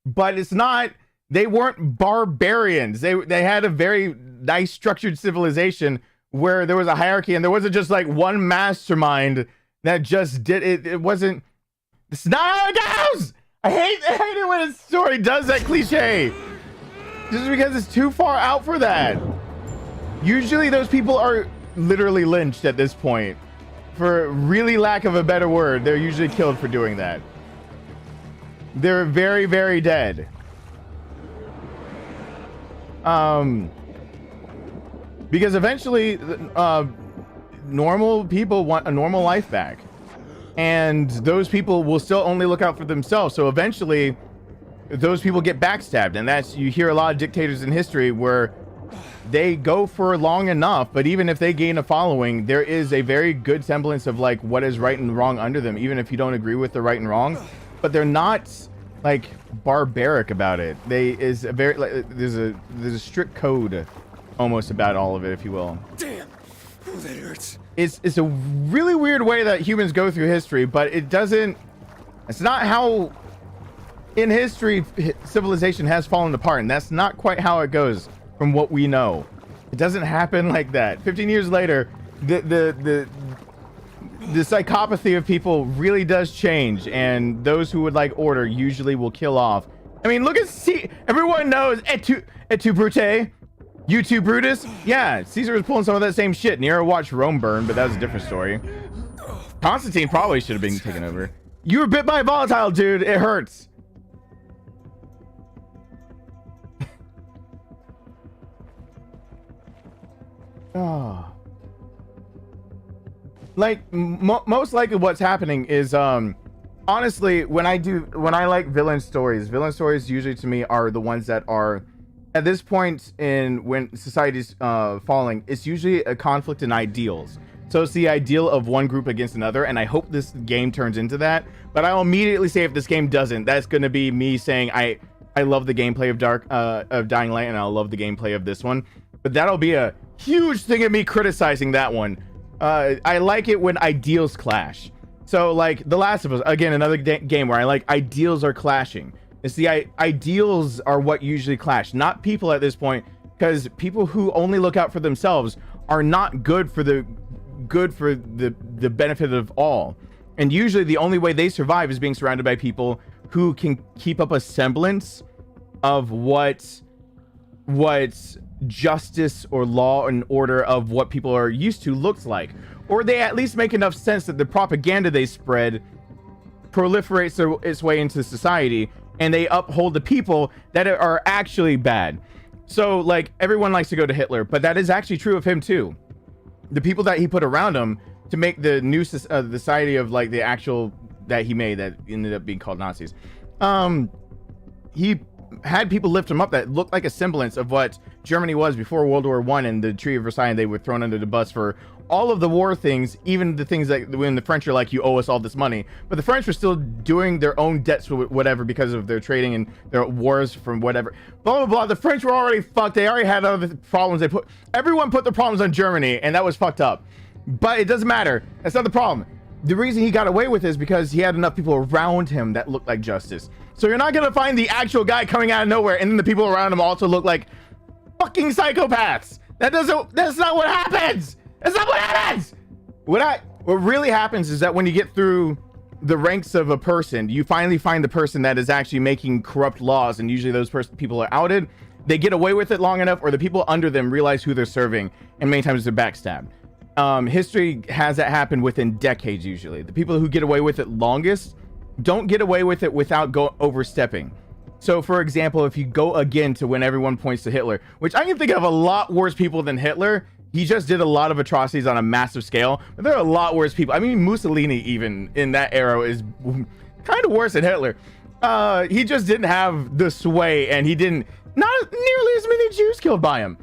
But it's not, they weren't barbarians. They had a very nice structured civilization where there was a hierarchy, and there wasn't just like one mastermind that just did it. It wasn't, it's not how it goes. I hate it when a story does that cliche. Just because it's too far out for that. Usually those people are literally lynched at this point. For really lack of a better word, they're usually killed for doing that. They're very, very dead. Because eventually, normal people want a normal life back. And those people will still only look out for themselves. So eventually, those people get backstabbed. And that's, you hear a lot of dictators in history where they go for long enough, but even if they gain a following, there is a very good semblance of like what is right and wrong under them, even if you don't agree with the right and wrong. But they're not like barbaric about it. They is a very like, there's a strict code almost about all of it, if you will. Damn, oh, that hurts. It's a really weird way that humans go through history, but it doesn't. It's not how in history civilization has fallen apart, and that's not quite how it goes. From what we know, it doesn't happen like that. 15 years later, the psychopathy of people really does change, and those who would like order usually will kill off. I mean, look at everyone knows et tu Brute, you too Brutus. Yeah, Caesar was pulling some of that same shit. Nero watched Rome burn, but that was a different story. Constantine probably should have been taken over. You were bit by a volatile, dude. It hurts. Oh. Like most likely what's happening is honestly when I like villain stories usually to me are the ones that are at this point in when society's falling. It's usually a conflict in ideals. So it's the ideal of one group against another, and I hope this game turns into that. But I'll immediately say if this game doesn't, that's going to be me saying I love the gameplay of Dying Light, and I'll love the gameplay of this one. But that'll be a huge thing of me criticizing that one. I like it when ideals clash. So like The Last of Us, again, another game where I like ideals are clashing. It's the ideals are what usually clash, not people at this point, because people who only look out for themselves are not good for the benefit of all. And usually the only way they survive is being surrounded by people who can keep up a semblance of what justice or law and order of what people are used to looks like, or they at least make enough sense that the propaganda they spread proliferates its way into society, and they uphold the people that are actually bad. So like everyone likes to go to Hitler, but that is actually true of him too. The people that he put around him to make the new society of like the actual that he made that ended up being called Nazis, he had people lift him up that looked like a semblance of what Germany was before World War I and the Treaty of Versailles. And they were thrown under the bus for all of the war things, even the things that when the French are like, you owe us all this money. But the French were still doing their own debts or whatever because of their trading and their wars from whatever. Blah, blah, blah. The French were already fucked. They already had other problems. Everyone put the problems on Germany, and that was fucked up. But it doesn't matter. That's not the problem. The reason he got away with it is because he had enough people around him that looked like justice. So you're not gonna find the actual guy coming out of nowhere and then the people around him also look like fucking psychopaths. That's not what happens. That's not what happens. What really happens is that when you get through the ranks of a person, you finally find the person that is actually making corrupt laws, and usually those people are outed. They get away with it long enough, or the people under them realize who they're serving, and many times they're backstabbed. History has that happen within decades usually. The people who get away with it longest don't get away with it without overstepping. So for example, if you go again to when everyone points to Hitler, which I can think of a lot worse people than Hitler. He just did a lot of atrocities on a massive scale, but there are a lot worse people. I mean, Mussolini even in that era is kind of worse than Hitler. He just didn't have the sway, and not nearly as many Jews killed by him.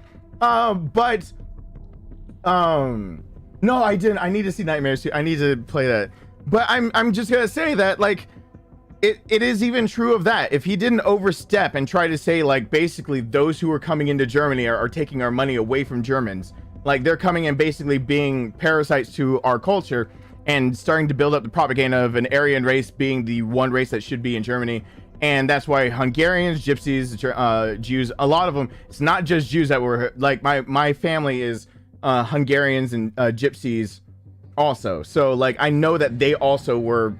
No, I didn't. I need to see Nightmares 2. I need to play that. But I'm just gonna say that like it is even true of that. If he didn't overstep and try to say like basically those who are coming into Germany are taking our money away from Germans, like they're coming and basically being parasites to our culture and starting to build up the propaganda of an Aryan race being the one race that should be in Germany. And that's why Hungarians, Gypsies, Jews, a lot of them, it's not just Jews that were like my family is Hungarians and Gypsies also. So like I know that they also were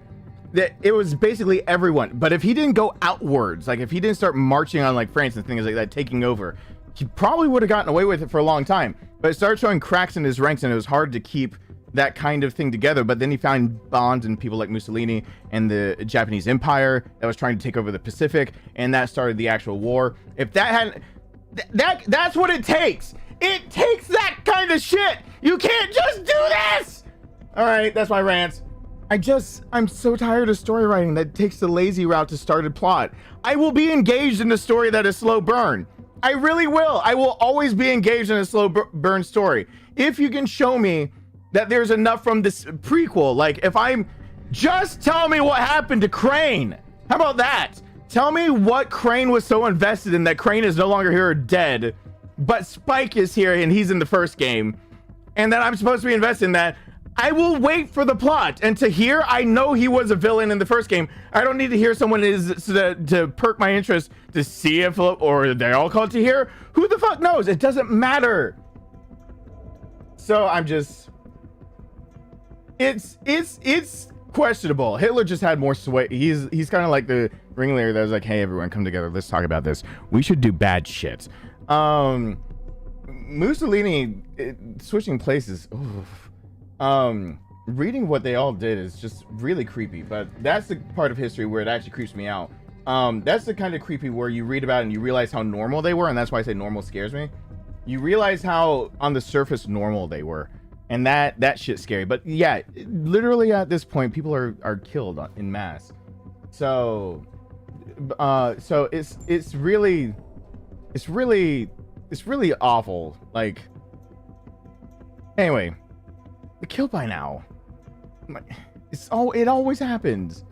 that it was basically everyone. But if he didn't go outwards, like if he didn't start marching on like France and things like that, taking over, he probably would have gotten away with it for a long time. But it started showing cracks in his ranks, and it was hard to keep that kind of thing together. But then he found bonds in people like Mussolini and the Japanese Empire that was trying to take over the Pacific, and that started the actual war. If that hadn't, that's what it takes. It takes that kind of shit. You can't just do this. All right, that's my rants. I'm so tired of story writing that takes the lazy route to start a plot. I will be engaged in a story that is slow burn. I really will. I will always be engaged in a slow burn story. If you can show me that there's enough from this prequel, like if I'm, just tell me what happened to Crane. How about that? Tell me what Crane was so invested in that Crane is no longer here or dead, but Spike is here and he's in the first game, and that I'm supposed to be invested in that. I will wait for the plot. And to hear, I know he was a villain in the first game. I don't need to hear someone to perk my interest to see if, or they all called to hear. Who the fuck knows? It doesn't matter. So I'm just, it's questionable. Hitler just had more sway. He's kind of like the ringleader that was like, hey, everyone, come together. Let's talk about this. We should do bad shit. Mussolini switching places. Oof. Reading what they all did is just really creepy, but that's the part of history where it actually creeps me out. That's the kind of creepy where you read about it and you realize how normal they were, and that's why I say normal scares me. You realize how on the surface normal they were, and that shit's scary. But yeah, literally at this point, people are killed in mass. So it's really awful. Like, anyway. Kill by now. It always happens.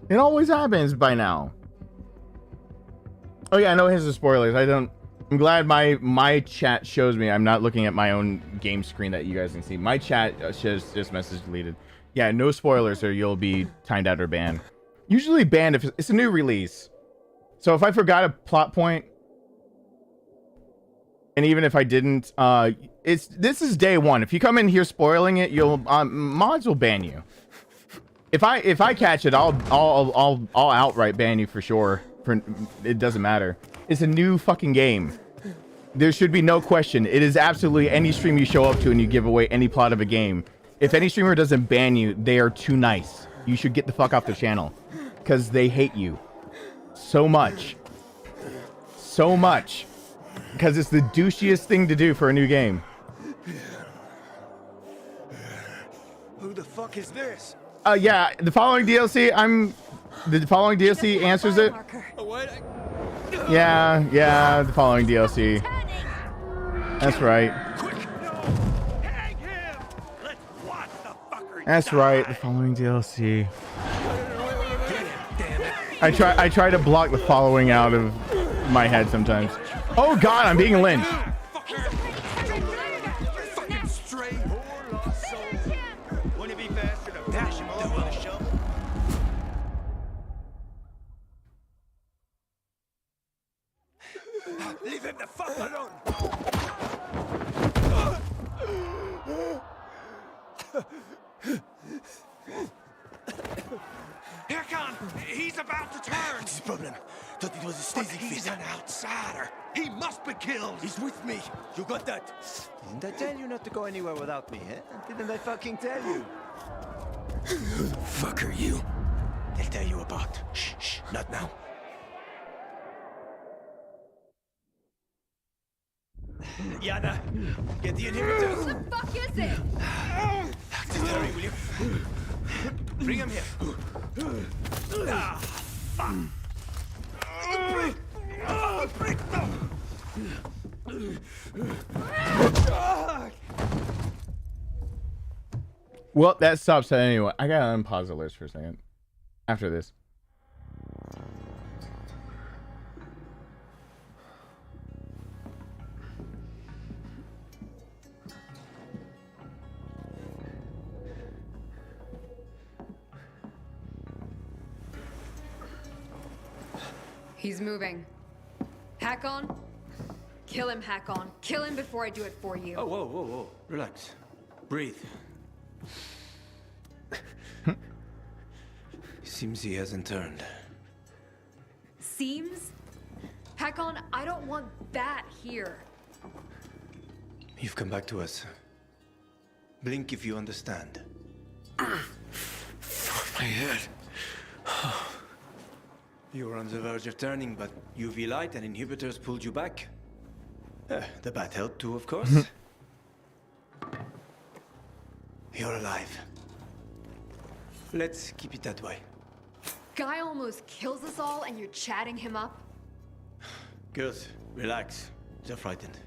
It always happens by now. Oh yeah, I know here's the spoilers. I'm glad my chat shows me. I'm not looking at my own game screen that you guys can see. My chat shows this message deleted. Yeah, no spoilers or you'll be timed out or banned. Usually banned if it's a new release. So if I forgot a plot point, and even if I didn't, this is day one. If you come in here spoiling it, you'll mods will ban you. If I catch it, I'll outright ban you for sure. It doesn't matter. It's a new fucking game. There should be no question. It is absolutely any stream you show up to and you give away any plot of a game. If any streamer doesn't ban you, they are too nice. You should get the fuck off their channel because they hate you so much. So much. Because it's the douchiest thing to do for a new game. Who the fuck is this? Yeah, the following DLC, the following DLC answers it. Yeah, the following DLC. That's right. That's right, the following DLC. I try to block the following out of my head sometimes. Oh god, I'm being lynched. Leave him the fuck alone. Hakon, he's about to turn. What's his problem? Thought it was a staging fit. He's an outsider. He must be killed. He's with me. You got that? Didn't I tell you not to go anywhere without me, eh? Didn't I fucking tell you? Who the fuck are you? They'll tell you about. Shh, not now. Yana, get the inhibitors. What the fuck is it? Just hurry, will you? Bring him here. Ah, fuck. Break! Break them! Well, that stops it anyway. I gotta unpause the list for a second. After this. He's moving. Hakon? Kill him, Hakon. Kill him before I do it for you. Oh, whoa, whoa, whoa. Relax. Breathe. Seems he hasn't turned. Seems? Hakon, I don't want that here. You've come back to us. Blink if you understand. My head. You were on the verge of turning, but UV light and inhibitors pulled you back. The bat helped too, of course. You're alive. Let's keep it that way. Guy almost kills us all and you're chatting him up? Good. Relax. They're frightened.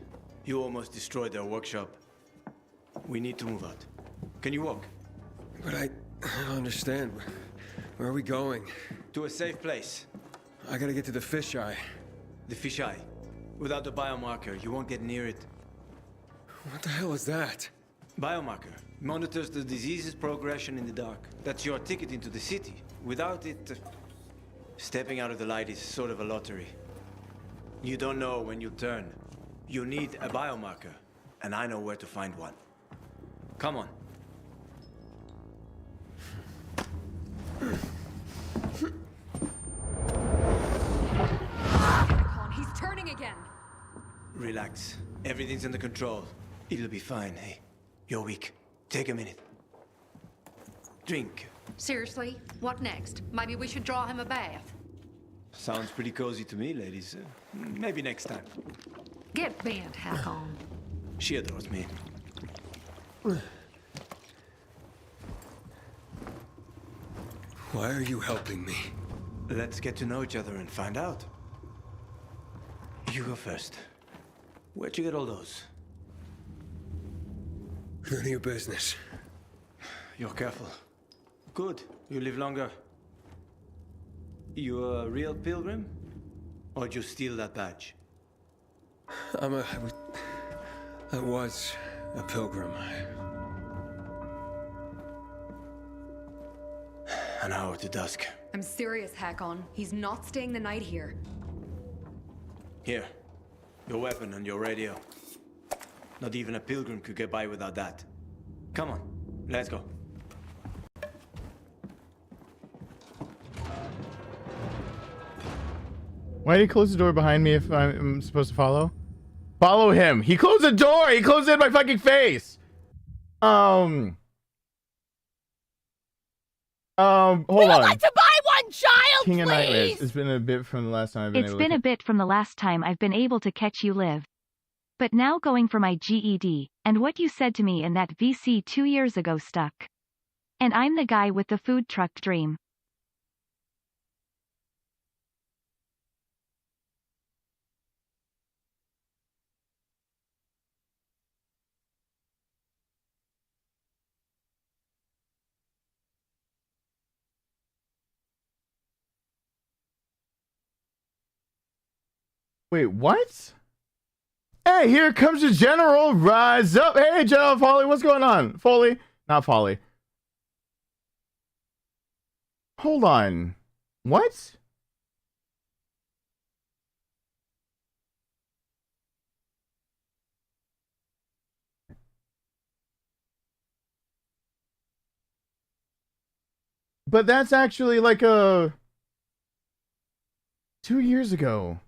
You almost destroyed their workshop. We need to move out. Can you walk? But I don't understand. Where are we going? To a safe place. I gotta get to the fisheye. The fisheye. Without the biomarker, you won't get near it. What the hell is that? Biomarker monitors the disease's progression in the dark. That's your ticket into the city. Without it, stepping out of the light is sort of a lottery. You don't know when you'll turn. You need a biomarker, and I know where to find one. Come on. He's turning again. Relax. Everything's under control. It'll be fine, hey? You're weak. Take a minute. Drink. Seriously? What next? Maybe we should draw him a bath. Sounds pretty cozy to me, ladies. Maybe next time. Get bent, Hakon. She adores me. Why are you helping me? Let's get to know each other and find out. You go first. Where'd you get all those? None of your business. You're careful. Good. You live longer. You a real pilgrim? Or did you steal that badge? I was a pilgrim. An hour to dusk. I'm serious, Hakon. He's not staying the night here. Here. Your weapon and your radio. Not even a pilgrim could get by without that. Come on. Let's go. Why did he close the door behind me if I'm supposed to follow? Follow him. He closed the door. He closed it in my fucking face. Hold on. We would like to buy one, child, King of Nightmares. please. It's been a bit from the last time I've been It's able been to... a bit from the last time I've been able to catch you live. But now going for my GED, and what you said to me in that VC 2 years ago stuck. And I'm the guy with the food truck dream. Wait, what? Hey, here comes the General. Rise up. Hey, General Foley, what's going on? Foley? Not Foley. Hold on. What? But that's actually like 2 years ago.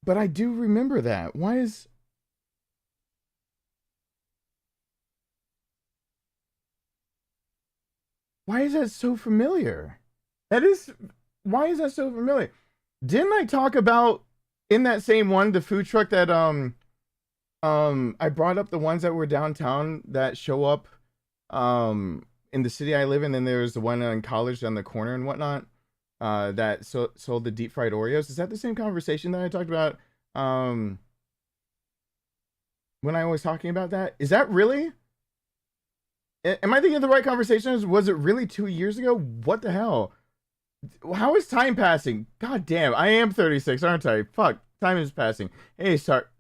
But I do remember that. Why is that so familiar? Why is that so familiar? Didn't I talk about in that same one the food truck that I brought up the ones that were downtown that show up in the city I live in, and there's the one in college down the corner and whatnot. That sold the deep fried Oreos. Is that the same conversation that I talked about when I was talking about that? Is that really? Am I thinking of the right conversation? Was it really 2 years ago? What the hell? How is time passing? God damn, I am 36, aren't I? Fuck, time is passing. Hey, start.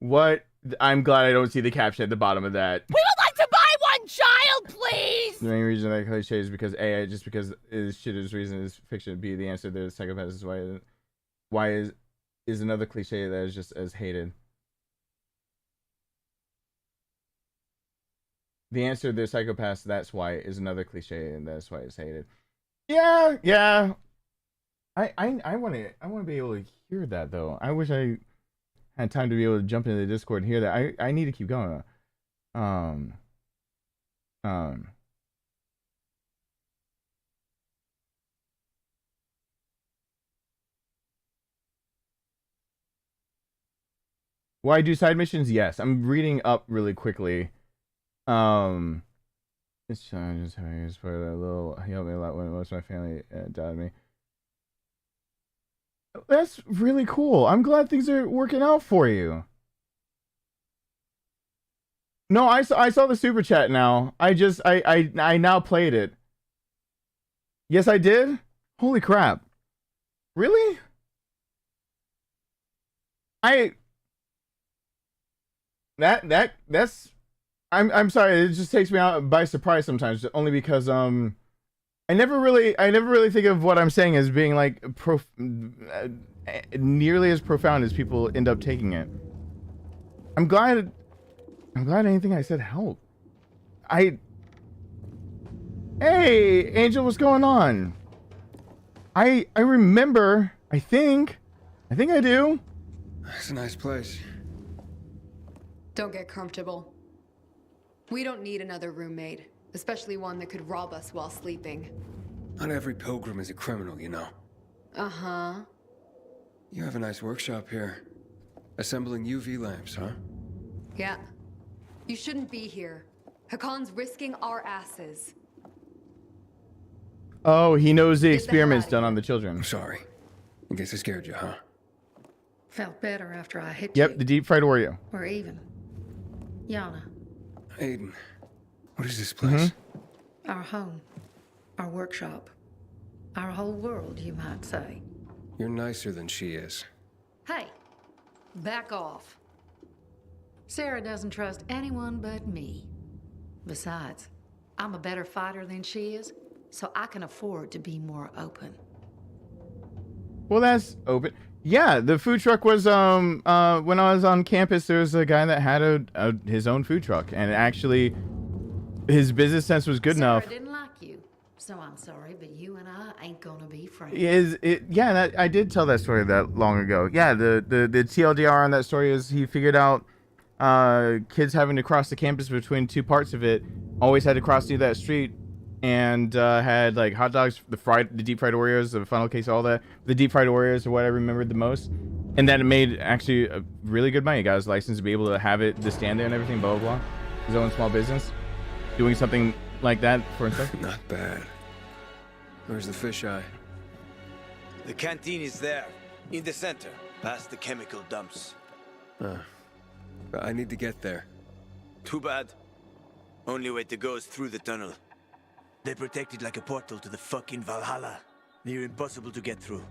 What? I'm glad I don't see the caption at the bottom of that. We would like to buy one, child, please. The main reason that cliche is because A, just because is shit is reason is fiction. B, the answer to the psychopath is why is another cliche that is just as hated. The answer to the psychopaths, that's why, is another cliche, and that's why it's hated. Yeah. I want to be able to hear that though. I wish I had time to be able to jump into the Discord and hear that. I need to keep going. Why do side missions? Yes, I'm reading up really quickly. This challenge is how I use for that little. He helped me a lot when most of my family died me. That's really cool. I'm glad things are working out for you. No, I saw the super chat now. I now played it. Yes, I did. Holy crap! Really? That's. I'm sorry. It just takes me out by surprise sometimes. Only because I never really think of what I'm saying as being like nearly as profound as people end up taking it. I'm glad anything I said helped. Hey, Angel, what's going on? I remember. I think I do. It's a nice place. Don't get comfortable. We don't need another roommate, especially one that could rob us while sleeping. Not every pilgrim is a criminal, you know. Uh-huh. You have a nice workshop here. Assembling UV lamps, huh? Yeah. You shouldn't be here. Hakon's risking our asses. Oh, he knows the experiments done on the children. I'm sorry. I guess I scared you, huh? Felt better after I hit you. Yep, the deep fried Oreo. We're even. Yana. Aiden, what is this place? Our home. Our workshop. Our whole world, you might say. You're nicer than she is. Hey, back off. Sarah doesn't trust anyone but me. Besides, I'm a better fighter than she is, so I can afford to be more open. Well, that's open. Yeah, the food truck was when I was on campus, there was a guy that had his own food truck, and actually his business sense was good enough. Sarah didn't like you, so I'm sorry, but you and I ain't gonna be friends. Yeah, I did tell that story that long ago. Yeah, the TLDR on that story is he figured out kids having to cross the campus between two parts of it always had to cross through that street, and had like hot dogs, the deep fried Oreos, the funnel cakes, all that. The deep fried Oreos are what I remembered the most, and that it made actually a really good money. Got his license to be able to have it, to stand there and everything, blah blah blah. His own small business, doing something like that for himself. Not bad. Where's the fisheye? The canteen is there, in the center, past the chemical dumps. I need to get there. Too bad. Only way to go is through the tunnel. They protect it like a portal to the fucking Valhalla. Near impossible to get through.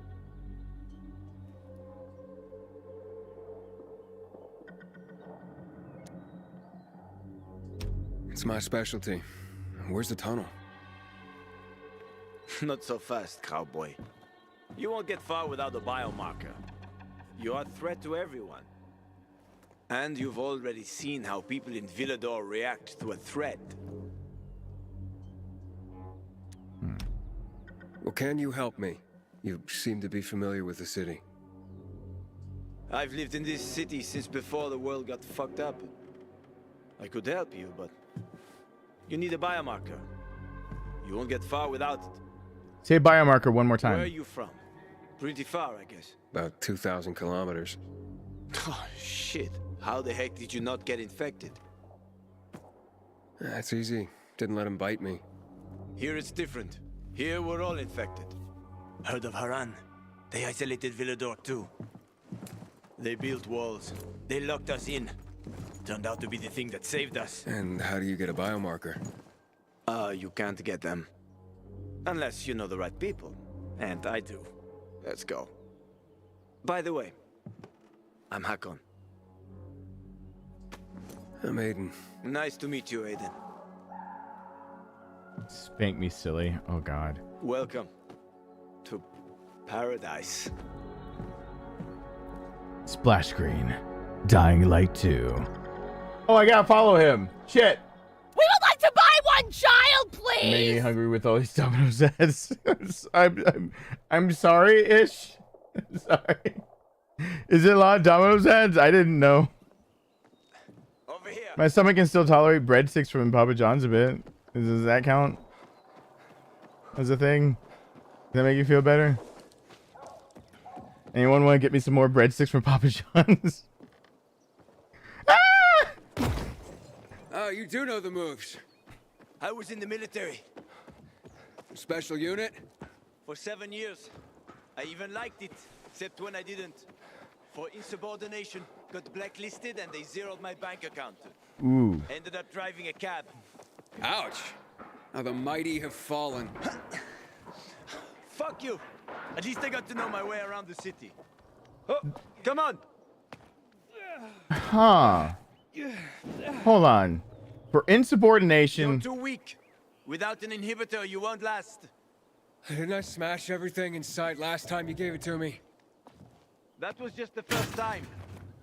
It's my specialty. Where's the tunnel? Not so fast, cowboy. You won't get far without a biomarker. You are a threat to everyone. And you've already seen how people in Villador react to a threat. Well, can you help me? You seem to be familiar with the city. I've lived in this city since before the world got fucked up. I could help you, but you need a biomarker. You won't get far without it. Say biomarker one more time. Where are you from? Pretty far, I guess. About 2,000 kilometers. Oh, shit. How the heck did you not get infected? That's easy. Didn't let him bite me. Here it's different. Here we're all infected. Heard of Haran? They isolated Villador too. They built walls. They locked us in. Turned out to be the thing that saved us. And how do you get a biomarker? You can't get them. Unless you know the right people. And I do. Let's go. By the way, I'm Hakon. I'm Aiden. Nice to meet you, Aiden. Spank me, silly. Oh, God. Welcome to paradise. Splash screen. Dying Light 2. Oh, I gotta follow him. Shit. We would like to buy one child, please! Making me hungry with all these Domino's heads. I'm sorry-ish. Sorry. Is it a lot of Domino's heads? I didn't know. My stomach can still tolerate breadsticks from Papa John's a bit. Does that count as a thing? Does that make you feel better? Anyone want to get me some more breadsticks from Papa John's? Oh, you do know the moves. I was in the military. Special unit? For 7 years. I even liked it, except when I didn't. For insubordination, got blacklisted and they zeroed my bank account. Ooh. Ended up driving a cab. Ouch. How the mighty have fallen. Fuck you. At least I got to know my way around the city. Oh, come on. Huh. Hold on. For insubordination. You're too weak. Without an inhibitor, you won't last. Didn't I smash everything in sight last time you gave it to me? That was just the first time.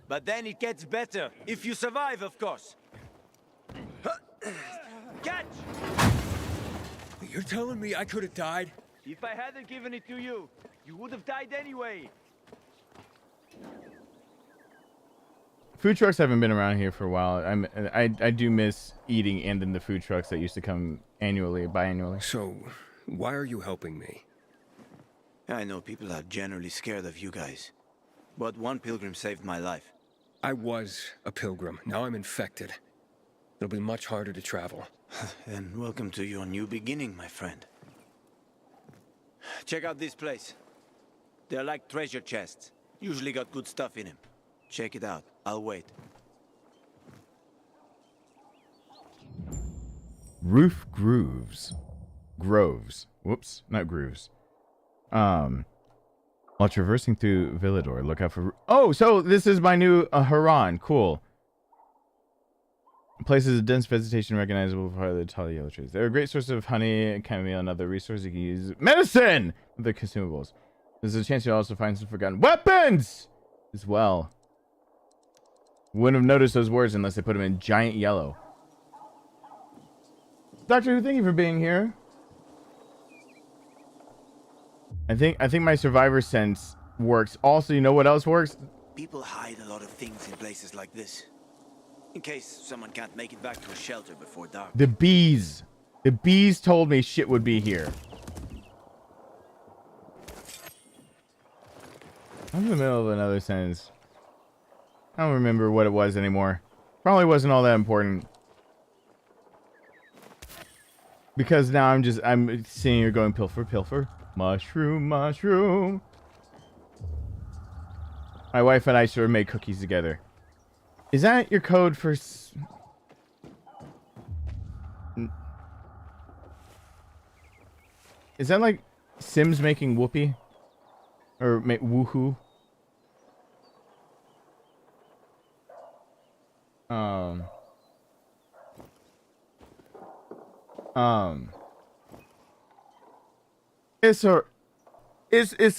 But then it gets better. If you survive, of course. Catch! You're telling me I could have died? If I hadn't given it to you, you would have died anyway. Food trucks haven't been around here for a while. I do miss eating in the food trucks that used to come biannually. So, why are you helping me? I know people are generally scared of you guys. But one pilgrim saved my life. I was a pilgrim. Now I'm infected. It'll be much harder to travel. And welcome to your new beginning, my friend. Check out this place. They're like treasure chests. Usually got good stuff in them. Check it out. I'll wait. Roof Groves. Whoops, not grooves. While traversing through Villador, look out for... Oh, so this is my new Haran. Cool. Places of dense vegetation recognizable for the tall yellow trees. They're a great source of honey, chamomile, and other resources you can use. Medicine! With the consumables. There's a chance you'll also find some forgotten weapons! As well. Wouldn't have noticed those words unless they put them in giant yellow. Doctor Who, thank you for being here. I think my survivor sense works. Also, you know what else works? People hide a lot of things in places like this. In case someone can't make it back to a shelter before dark. The bees. The bees told me shit would be here. I'm in the middle of another sentence. I don't remember what it was anymore. Probably wasn't all that important. Because now I'm seeing her going pilfer. Mushroom. My wife and I should have made cookies together. Is that your code for... Is that like Sims making whoopee? Or woohoo? It's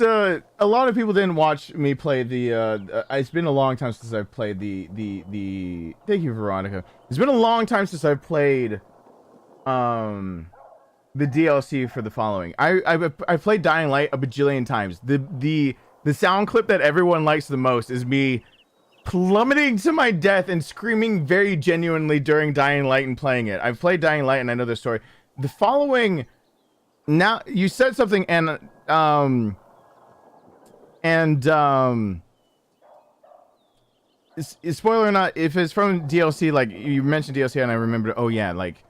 a lot of people didn't watch me play the it's been a long time since I've played the thank you, Veronica. It's been a long time since I've played the DLC for the following. I played Dying Light a bajillion times. The sound clip that everyone likes the most is me plummeting to my death and screaming very genuinely during Dying Light and playing it. I've played Dying Light and I know the story. The following, now you said something and spoiler or not, if it's from DLC, like you mentioned DLC and I remembered, oh yeah, like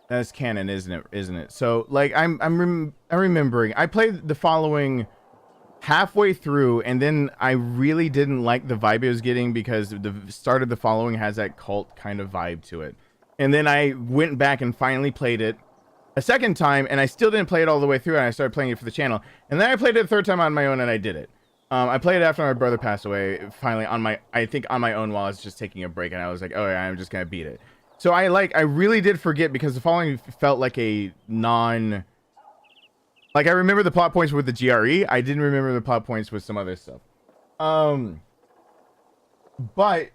that's canon, isn't it? So like I'm remembering I played the following halfway through and then I really didn't like the vibe it was getting because the start of the following has that cult kind of vibe to it. And then I went back and finally played it a second time and I still didn't play it all the way through and I started playing it for the channel. And then I played it a third time on my own and I did it. I played it after my brother passed away, finally on my own while I was just taking a break and I was like, oh yeah, I'm just gonna beat it. So I really did forget because the following felt like a like I remember the plot points with the GRE. I didn't remember the plot points with some other stuff. But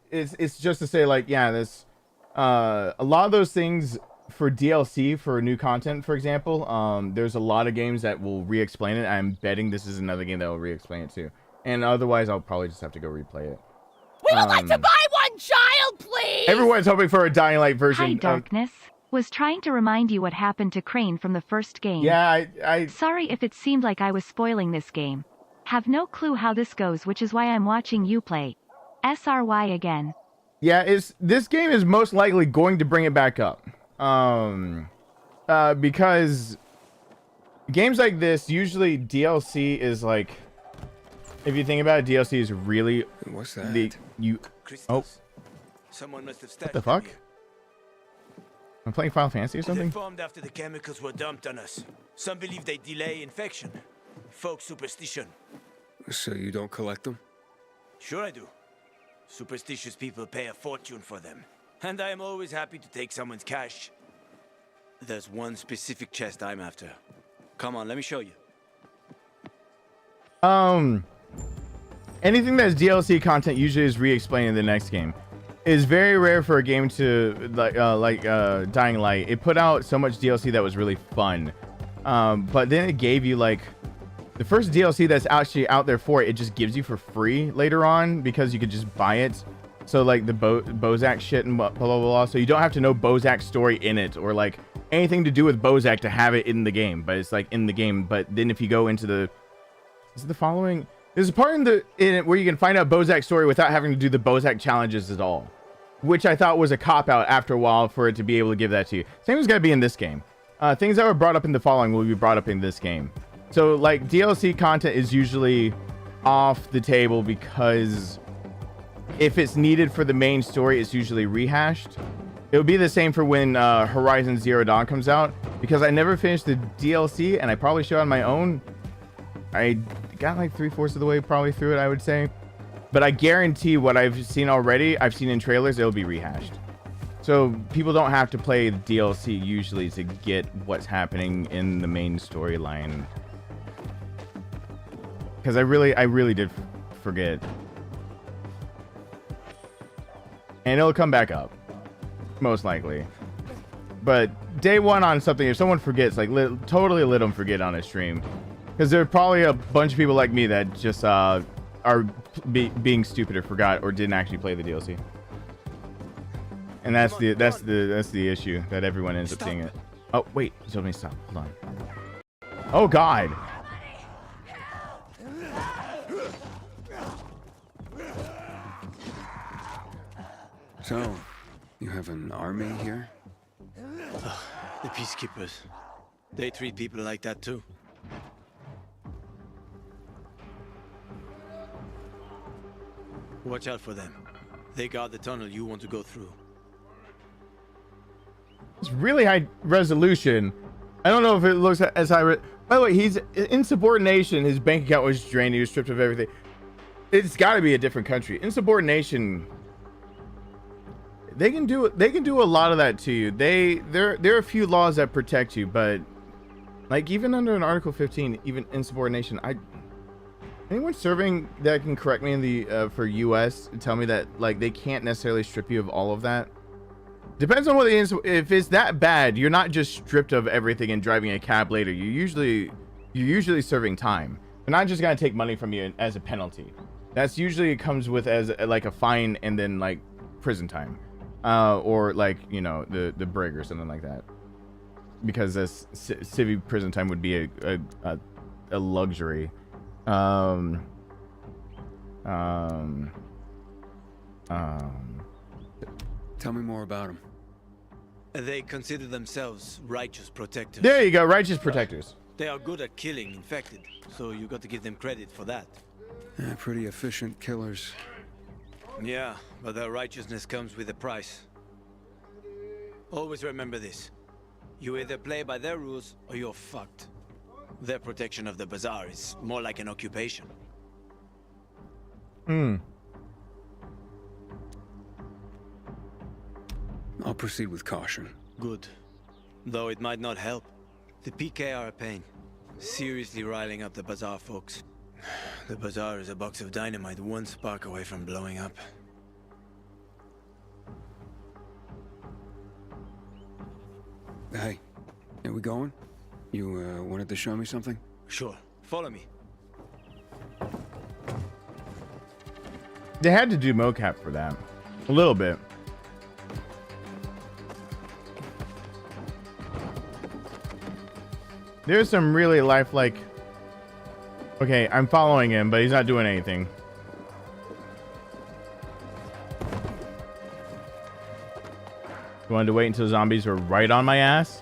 it's just to say like, yeah, this a lot of those things for DLC for new content, for example, there's a lot of games that will re-explain it. I'm betting this is another game that will re-explain it too. And otherwise, I'll probably just have to go replay it. We would like to buy one child, please! Everyone's hoping for a Dying Light version. Hi, Darkness. Was trying to remind you what happened to Crane from the first game. Yeah, I... Sorry if it seemed like I was spoiling this game. Have no clue how this goes, which is why I'm watching you play. SRY again. Yeah, this game is most likely going to bring it back up. Because games like this, usually DLC is like, if you think about it, DLC is really... What's that? Oh. Someone must have What the fuck? I'm playing Final Fantasy or something? They formed after the chemicals were dumped on us. Some believe they delay infection. Folk superstition. So you don't collect them? Sure I do. Superstitious people pay a fortune for them. And I am always happy to take someone's cash. There's one specific chest I'm after. Come on, let me show you. Anything that's DLC content usually is re-explained in the next game. It's very rare for a game to like Dying Light. It put out so much DLC that was really fun, but then it gave you like the first DLC that's actually out there for it. It just gives you for free later on because you could just buy it. So like the Bozak shit and blah blah blah. So you don't have to know Bozak's story in it or like anything to do with Bozak to have it in the game. But it's like in the game. But then if you go into the following. There's a part in it where you can find out Bozak's story without having to do the Bozak challenges at all, which I thought was a cop-out after a while for it to be able to give that to you. Same as got to be in this game. Things that were brought up in the following will be brought up in this game. So, like, DLC content is usually off the table because if it's needed for the main story, it's usually rehashed. It would be the same for when Horizon Zero Dawn comes out, because I never finished the DLC, and I probably should on my own. I got like 3/4 of the way probably through it, I would say. But I guarantee what I've seen already, I've seen in trailers, it'll be rehashed. So people don't have to play the DLC usually to get what's happening in the main storyline. Because I really did forget. And it'll come back up. Most likely. But day one on something, if someone forgets, like totally let them forget on a stream. Because there are probably a bunch of people like me that just are being stupid or forgot or didn't actually play the DLC. And that's the issue that everyone ends up seeing it. Oh wait, he told me to stop. Hold on. Oh God. So, you have an army here? The Peacekeepers. They treat people like that too. Watch out for them. They guard the tunnel you want to go through. It's really high resolution. I don't know if it looks as high. By the way, he's insubordination. His bank account was drained. He was stripped of everything. It's got to be a different country. Insubordination. They can do a lot of that to you. There are a few laws that protect you, but like even under an Article 15, even insubordination, anyone serving that can correct me in the for US tell me that like they can't necessarily strip you of all of that. Depends on what it is. If it's that bad, you're not just stripped of everything and driving a cab later. You're usually serving time. They're not just gonna take money from you as a penalty. That's usually comes with as like a fine and then like prison time, or like the brig or something like that. Because this civvy prison time would be a luxury. Tell me more about them. They consider themselves righteous protectors. There you go, righteous protectors. They are good at killing infected, so you got to give them credit for that. Yeah, pretty efficient killers. Yeah, but their righteousness comes with a price. Always remember this. You either play by their rules or you're fucked. Their protection of the Bazaar is more like an occupation. I'll proceed with caution. Good. Though it might not help. The PK are a pain. Seriously riling up the Bazaar folks. The Bazaar is a box of dynamite one spark away from blowing up. Hey, are we going? You wanted to show me something? Sure. Follow me. They had to do mocap for that. A little bit. There's some really lifelike... Okay, I'm following him, but he's not doing anything. You wanted to wait until zombies were right on my ass?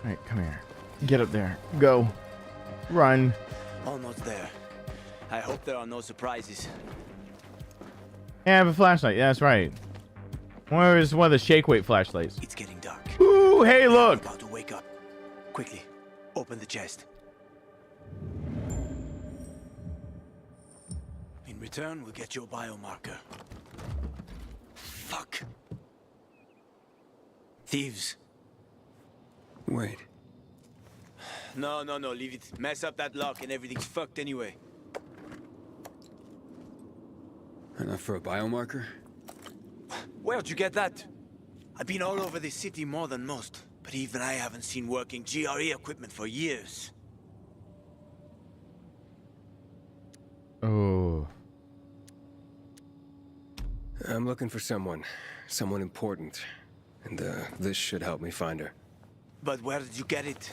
Alright, come here. Get up there. Go. Run. Almost there. I hope there are no surprises. Yeah, I have a flashlight. Yeah, that's right. Where's one of the shake weight flashlights? It's getting dark. Ooh, hey, look! I'm about to wake up. Quickly, open the chest. In return, we'll get your biomarker. Fuck. Thieves. Wait. No, leave it. Mess up that lock and everything's fucked anyway. Enough for a biomarker? Where'd you get that? I've been all over this city more than most, but even I haven't seen working GRE equipment for years. Oh. I'm looking for someone important, and this should help me find her. But where did you get it?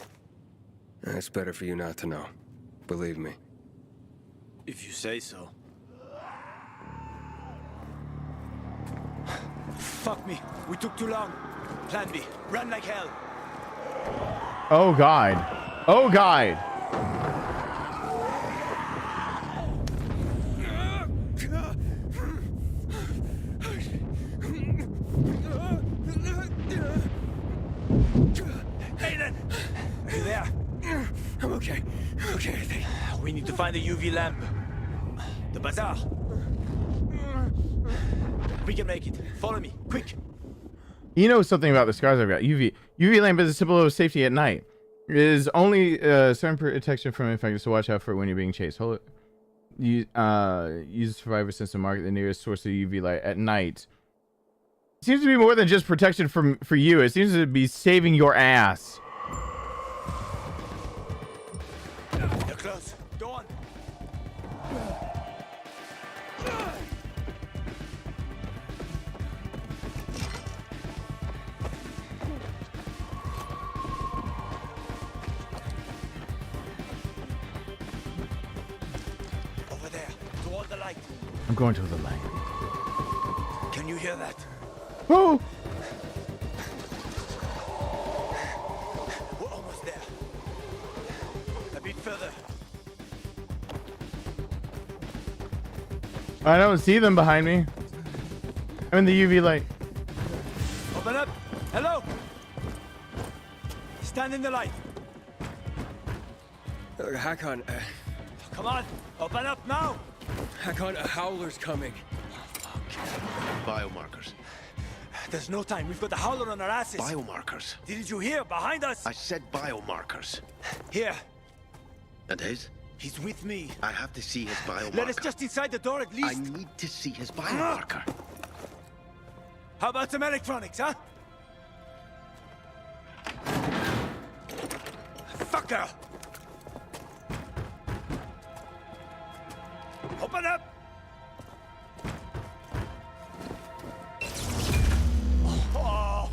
It's better for you not to know. Believe me. If you say so. Fuck me. We took too long. Plan B. Run like hell. Oh, God. Oh, God. Aiden! Are you there? I'm okay. Okay, I think. We need to find the UV lamp. The Bazaar. We can make it. Follow me, quick. You know something about the scars I've got. UV lamp is a symbol of safety at night. It is only certain protection from infected, so watch out for it when you're being chased. Hold it. Use the survivor sense to mark the nearest source of UV light at night. It seems to be more than just protection for you. It seems to be saving your ass. You're close. Go on. Over there, toward the light. I'm going to the light. Can you hear that? Oh! We're almost there. A bit further. I don't see them behind me. I'm in the UV light. Open up. Hello. Stand in the light. Hakon, Come on. Open up now. Hakon, a howler's coming. Biomarkers. There's no time. We've got the howler on our asses. Biomarkers. Didn't you hear? Behind us. I said biomarkers. Here. And his? He's with me. I have to see his biomarker. Let us just inside the door at least. I need to see his biomarker. How about some electronics, huh? Fucker! Open up! Oh.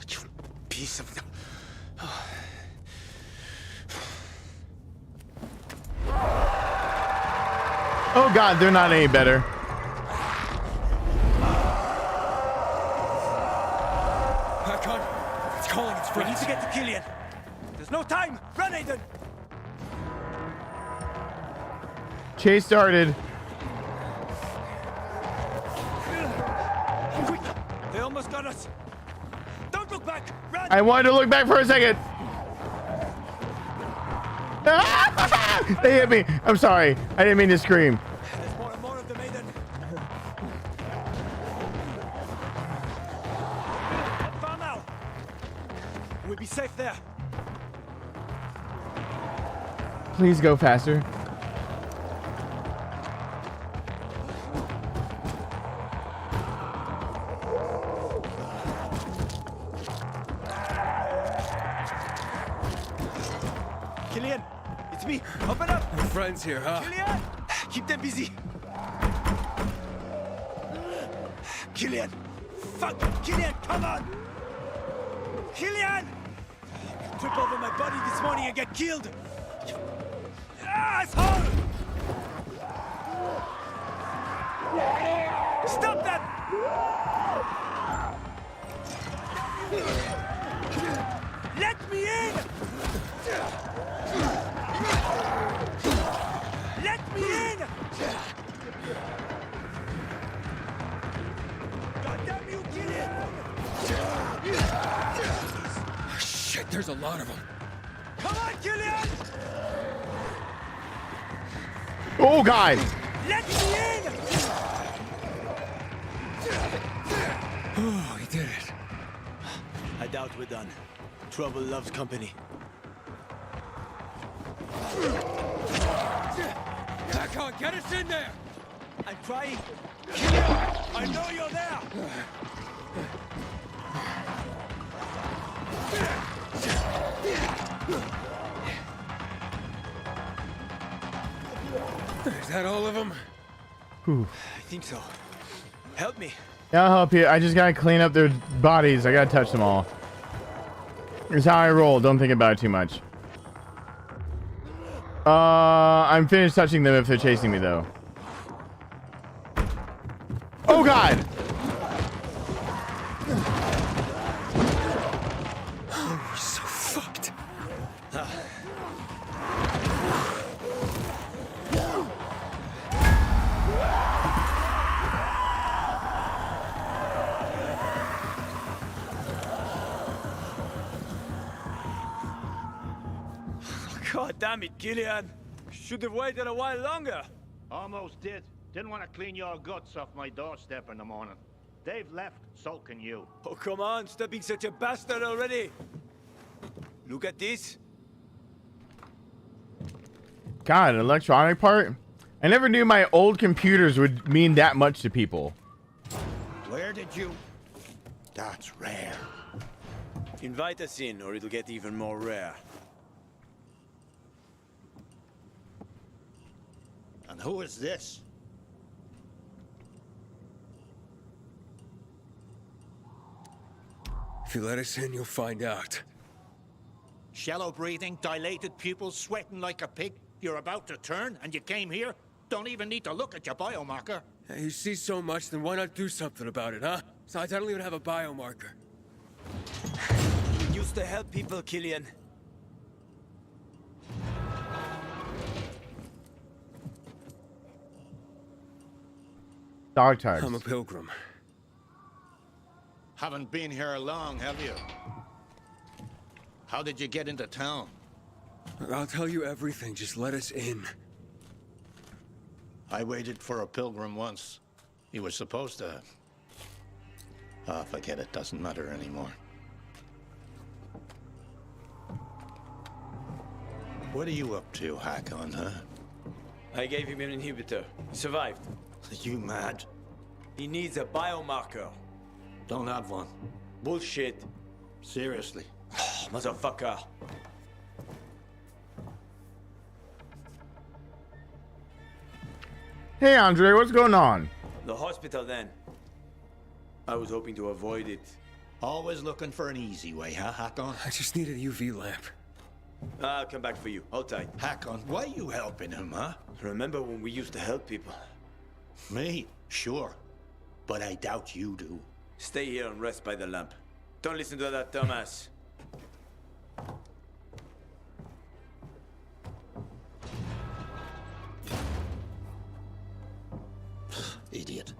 You piece of... Oh God, they're not any better. Hakon, it's calling its We friends. need to get to Killian. There's no time. Run, Aiden. Chase started. Quick! They almost got us. Don't look back. Run. I wanted to look back for a second. They hit me. I'm sorry. I didn't mean to scream. There's more and more of them, Aiden. Far now. You'll be safe there. Please go faster. Killian, it's me. Open up. We're friends here, huh? Killian, keep them busy. Killian, fuck, Killian, come on. Killian, trip over my body this morning and get killed. Asshole! Stop that! Let me in! Let me in! Goddamn you, Killian! Shit, there's a lot of them. Come on, Killian! Oh God! Let me in! Oh, he did it. I doubt we're done. Trouble loves company. Hakon, get us in there! I'm trying. Killian, I know you're there! Is that all of them? Whew. I think so. Help me. Yeah, I'll help you. I just gotta clean up their bodies. I gotta touch them all. Here's how I roll. Don't think about it too much. I'm finished touching them if they're chasing me, though. Oh, God! Oh, we're so fucked. God damn it, Killian. Should have waited a while longer. Almost did. Didn't want to clean your guts off my doorstep in the morning. They've left, so can you. Oh, come on. Stop being such a bastard already. Look at this. God, an electronic part? I never knew my old computers would mean that much to people. Where did you... That's rare. Invite us in, or it'll get even more rare. And who is this? If you let us in, you'll find out. Shallow breathing, dilated pupils, sweating like a pig. You're about to turn, and you came here? Don't even need to look at your biomarker. Hey, you see so much, then why not do something about it, huh? Besides, I don't even have a biomarker. You used to help people, Killian. Dog tags. I'm a pilgrim. Haven't been here long, have you? How did you get into town? I'll tell you everything, just let us in. I waited for a pilgrim once. He was supposed to... Ah, forget it, doesn't matter anymore. What are you up to, Hakon, huh? I gave him an inhibitor. He survived. You mad? He needs a biomarker. Don't have one. Bullshit. Seriously. Motherfucker. Hey, Andre, what's going on? The hospital, then. I was hoping to avoid it. Always looking for an easy way, huh, Hakon? I just need a UV lamp. I'll come back for you. Hold tight. Hakon, why are you helping him, huh? Remember when we used to help people? Me? Sure. But I doubt you do. Stay here and rest by the lamp. Don't listen to that dumbass. Idiot.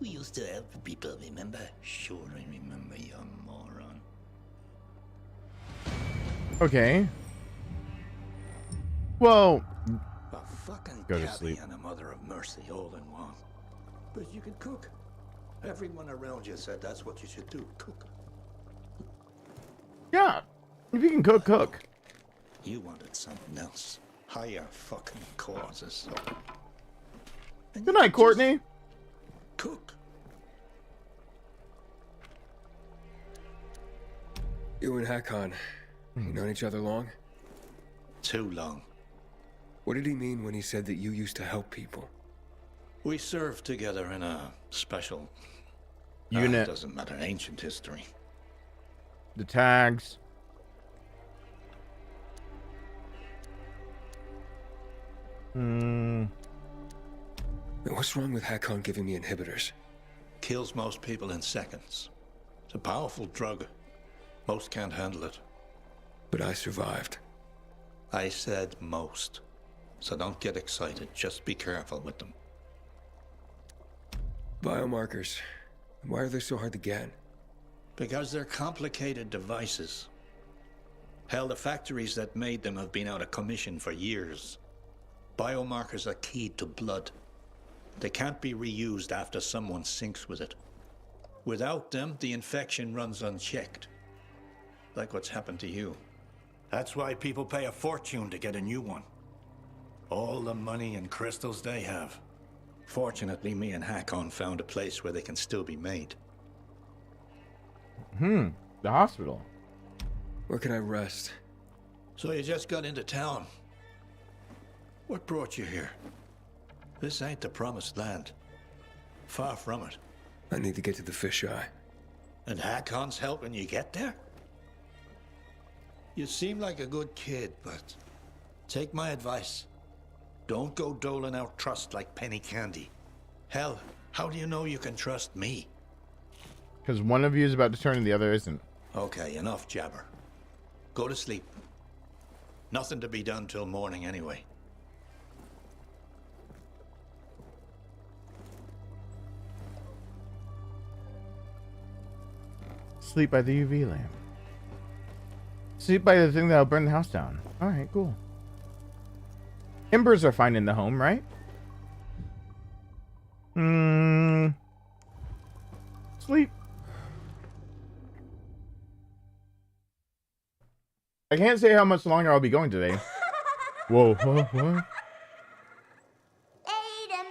We used to help people, remember? Sure, I remember, you moron. Okay. Well, A fucking go to cabby sleep. and a mother of mercy all in one. But you can cook. Everyone around you said that's what you should do, cook. Yeah. If you can cook, cook. You wanted something else. Higher fucking causes. Good night, Courtney. Cook. You and Hakon, you known each other long? Too long. What did he mean when he said that you used to help people? We served together in a special unit. Doesn't matter. Ancient history. The tags. What's wrong with Hakon giving me inhibitors? Kills most people in seconds. It's a powerful drug. Most can't handle it. But I survived. I said most. So don't get excited. Just be careful with them. Biomarkers. Why are they so hard to get? Because they're complicated devices. Hell, the factories that made them have been out of commission for years. Biomarkers are keyed to blood. They can't be reused after someone sinks with it. Without them, the infection runs unchecked. Like what's happened to you. That's why people pay a fortune to get a new one. All the money and crystals they have. Fortunately, me and Hakon found a place where they can still be made. The hospital. Where can I rest? So you just got into town. What brought you here? This ain't the promised land. Far from it. I need to get to the fisheye. And Hakon's helping you get there? You seem like a good kid, but take my advice. Don't go doling out trust like penny candy. Hell, how do you know you can trust me? Because one of you is about to turn and the other isn't. Okay, enough jabber. Go to sleep. Nothing to be done till morning anyway. Sleep by the UV lamp. Sleep by the thing that'll burn the house down. Alright, cool. Embers are fine in the home, right? Sleep. I can't say how much longer I'll be going today. Whoa, what? Aiden,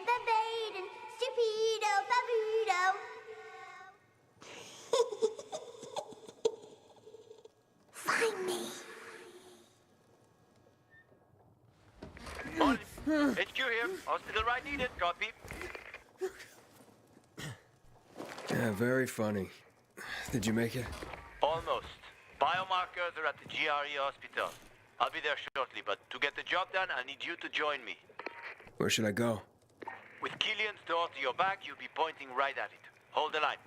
babaden, stupido, babudo. Find me. HQ here. Hospital right needed. Copy. Yeah, very funny. Did you make it? Almost. Biomarkers are at the GRE hospital. I'll be there shortly, but to get the job done, I need you to join me. Where should I go? With Killian's door to your back, you'll be pointing right at it. Hold the line.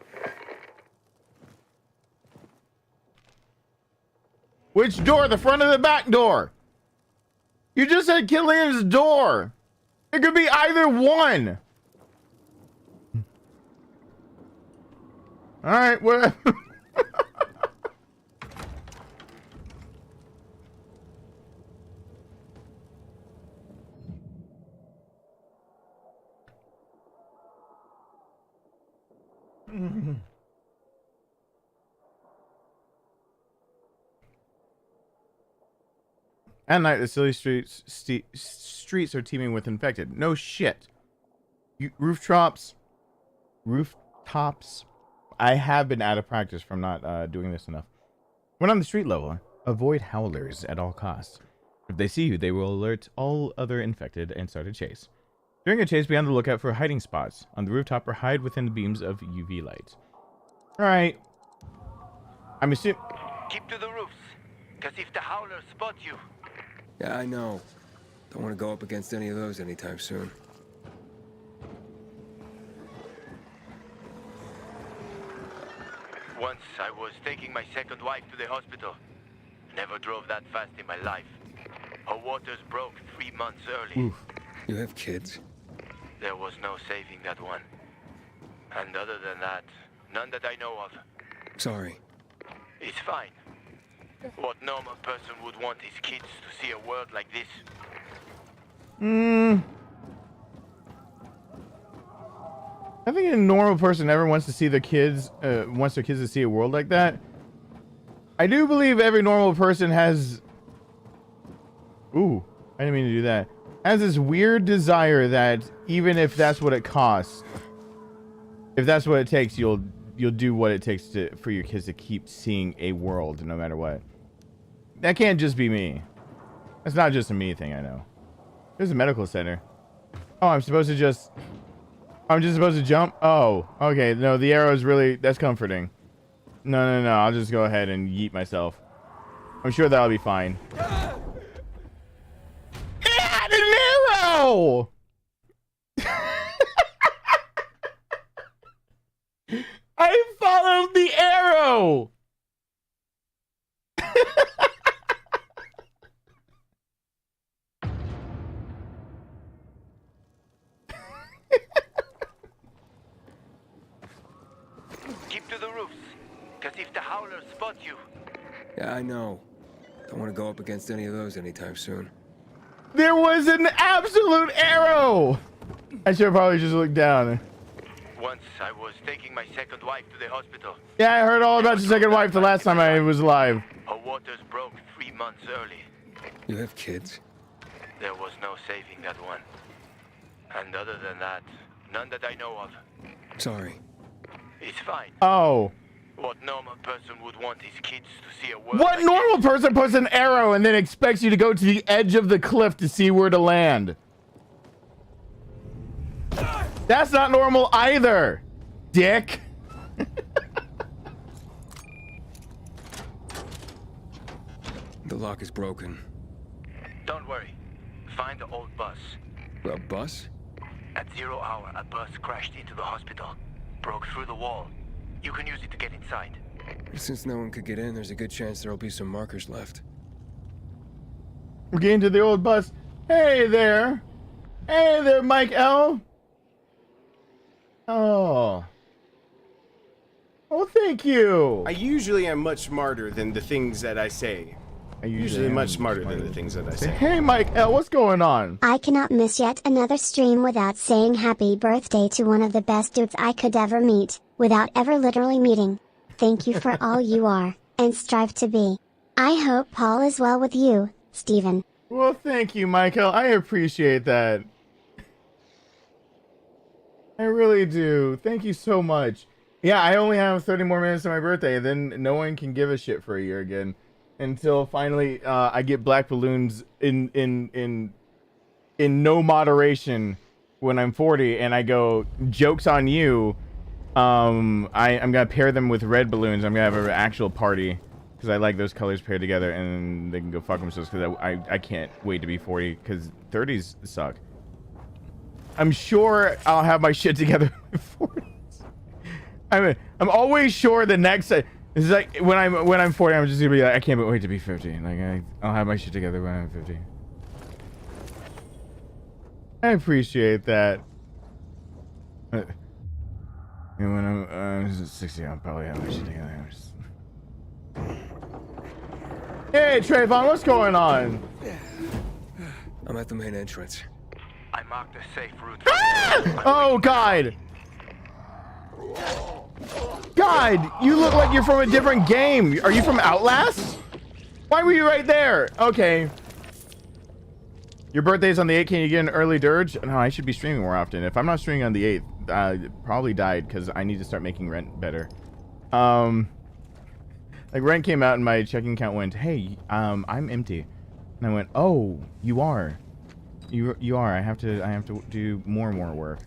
Which door? The front or the back door? You just said Killian's door. It could be either one. All right, whatever. At night, the silly streets are teeming with infected. No shit. Rooftops. I have been out of practice from not doing this enough. When on the street level, avoid howlers at all costs. If they see you, they will alert all other infected and start a chase. During a chase, be on the lookout for hiding spots on the rooftop or hide within the beams of UV light. All right. I'm assuming. Keep to the roofs, because if the howlers spot you. Yeah, I know. Don't want to go up against any of those anytime soon. Once I was taking my second wife to the hospital. Never drove that fast in my life. Her waters broke 3 months early. Oof. You have kids? There was no saving that one. And other than that, none that I know of. Sorry. It's fine. What normal person would want his kids to see a world like this? I think a normal person never wants to see their kids, wants their kids to see a world like that. I do believe every normal person has... Ooh, I didn't mean to do that. Has this weird desire that even if that's what it costs, if that's what it takes, you'll do what it takes for your kids to keep seeing a world no matter what. That can't just be me. That's not just a me thing, I know. There's a medical center. Oh, I'm just supposed to jump? Oh, okay. No, the arrow is really... That's comforting. No. I'll just go ahead and yeet myself. I'm sure that'll be fine. An arrow! I followed the arrow! Keep to the roofs, because if the howlers spot you... Yeah, I know. Don't want to go up against any of those anytime soon. There was an absolute arrow! I should have probably just looked down. Once I was taking my second wife to the hospital. Yeah, I heard all about your second wife the last time I was alive. Her waters broke 3 months early. You have kids? There was no saving that one. And other than that, none that I know of. Sorry. It's fine. Oh. What normal person would want his kids to see a world What like normal this? person puts an arrow and then expects you to go to the edge of the cliff to see where to land? That's not normal either, dick. The lock is broken. Don't worry. Find the old bus. A bus? At 0 hour, a bus crashed into the hospital. Broke through the wall. You can use it to get inside. Since no one could get in, there's a good chance there'll be some markers left. We're getting to the old bus. Hey there. Hey there, Mike L. Oh. Oh, thank you. I usually am much smarter than the things that I say. I usually much smarter than the things that I say. Hey, Mike L, what's going on? I cannot miss yet another stream without saying happy birthday to one of the best dudes I could ever meet, without ever literally meeting. Thank you for all you are, and strive to be. I hope Paul is well with you, Steven. Well, thank you, Michael. I appreciate that. I really do. Thank you so much. Yeah, I only have 30 more minutes to my birthday, then no one can give a shit for a year again. Until finally I get black balloons in no moderation when I'm 40 and I go, joke's on you. I'm gonna pair them with red balloons. I'm gonna have an actual party because I like those colors paired together, and they can go fuck themselves because I can't wait to be 40 because 30s suck. I'm sure I'll have my shit together with 40s. I'm always sure the next it's like when I'm 40, I'm just gonna be like, I can't wait to be 50. Like I'll have my shit together when I'm 50. I appreciate that. And when I'm 60, I'll probably have my shit together. Hey Trayvon, what's going on? I'm at the main entrance. I marked a safe route. Oh God! God, you look like you're from a different game. Are you from Outlast? Why were you right there? Okay. Your birthday's on the 8th. Can you get an early dirge? No, I should be streaming more often. If I'm not streaming on the 8th, probably died because I need to start making rent better. Like rent came out and my checking account went, hey, I'm empty. And I went, oh, you are. You are. I have to do more and more work.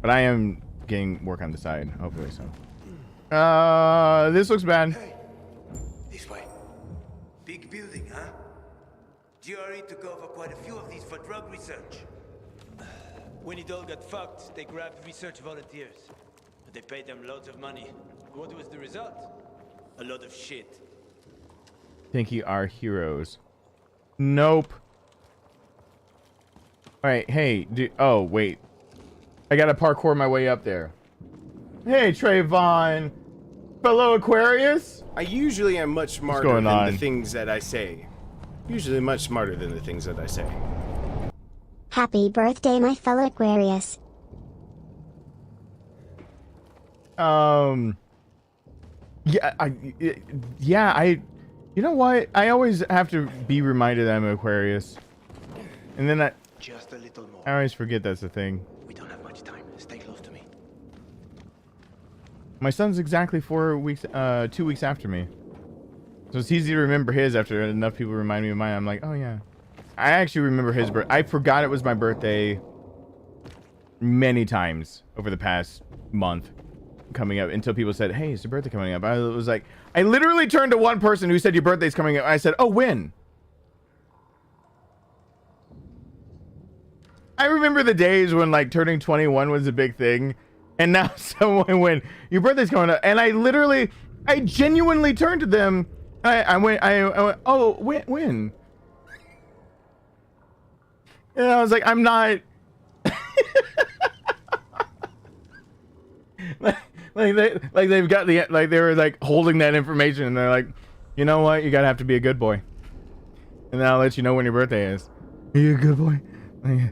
But I am getting work on the side, hopefully so. This looks bad. Hey, this way. Big building, huh? GRE took over quite a few of these for drug research. When it all got fucked, they grabbed research volunteers. They paid them loads of money. What was the result? A lot of shit. Think you are heroes. Nope. Alright, hey, oh, wait. I gotta parkour my way up there. Hey, Trayvon. Fellow Aquarius? I usually am much smarter than the things that I say. Usually much smarter than the things that I say. Happy birthday, my fellow Aquarius. Yeah, You know what? I always have to be reminded I'm Aquarius. And then Just a little more. I always forget that's a thing. We don't have much time. Stay close to me. My son's exactly 2 weeks after me. So it's easy to remember his after enough people remind me of mine. I'm like, oh yeah. I actually remember his birthday. I forgot it was my birthday many times over the past month coming up until people said, hey, it's your birthday coming up. I was like, I literally turned to one person who said your birthday's coming up. I said, oh, when? I remember the days when like turning 21 was a big thing. And now someone went, your birthday's coming up. And I genuinely turned to them. I went, oh, when? And I was like, I'm not. they've got the, like they were like holding that information and they're like, you know what? You gotta have to be a good boy. And then I'll let you know when your birthday is. Are you a good boy? I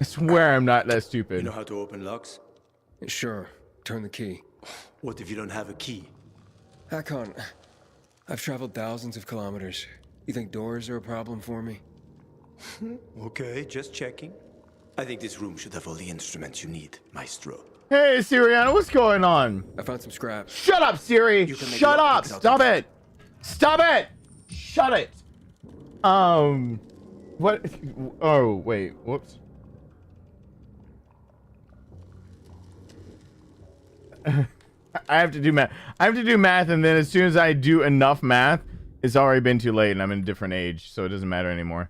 swear I'm not that stupid. You know how to open locks? Sure. Turn the key. What if you don't have a key? Hakon, I've traveled thousands of kilometers. You think doors are a problem for me? Okay, just checking. I think this room should have all the instruments you need, Maestro. Hey, Siriana, what's going on? I found some scraps. Shut up, Siri! Shut up! Stop it! Stop it! Shut it! What? Oh, wait. Whoops. I have to do math. I have to do math, and then as soon as I do enough math, it's already been too late, and I'm in a different age, so it doesn't matter anymore.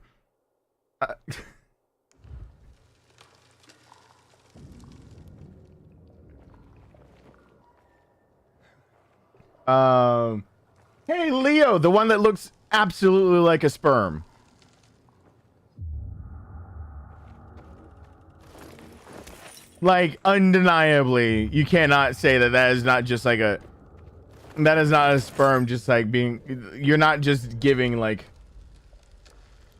Hey, Leo, the one that looks absolutely like a sperm. Like, undeniably, you cannot say that that is not just like a... That is not a sperm just like being... You're not just giving, like,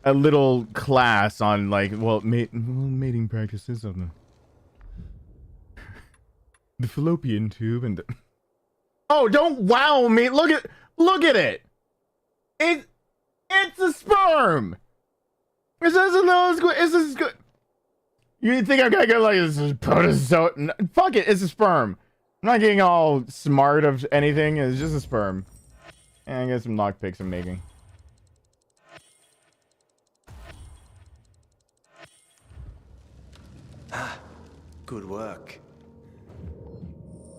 a little class on, like, well, mating practices on the fallopian tube and the... Oh, don't wow me! Look at it! It's a sperm! It doesn't know it's good. You think I'm gonna go like this is protozoa? No, fuck it, it's a sperm. I'm not getting all smart of anything. It's just a sperm. And I got some lockpicks I'm making. Good work.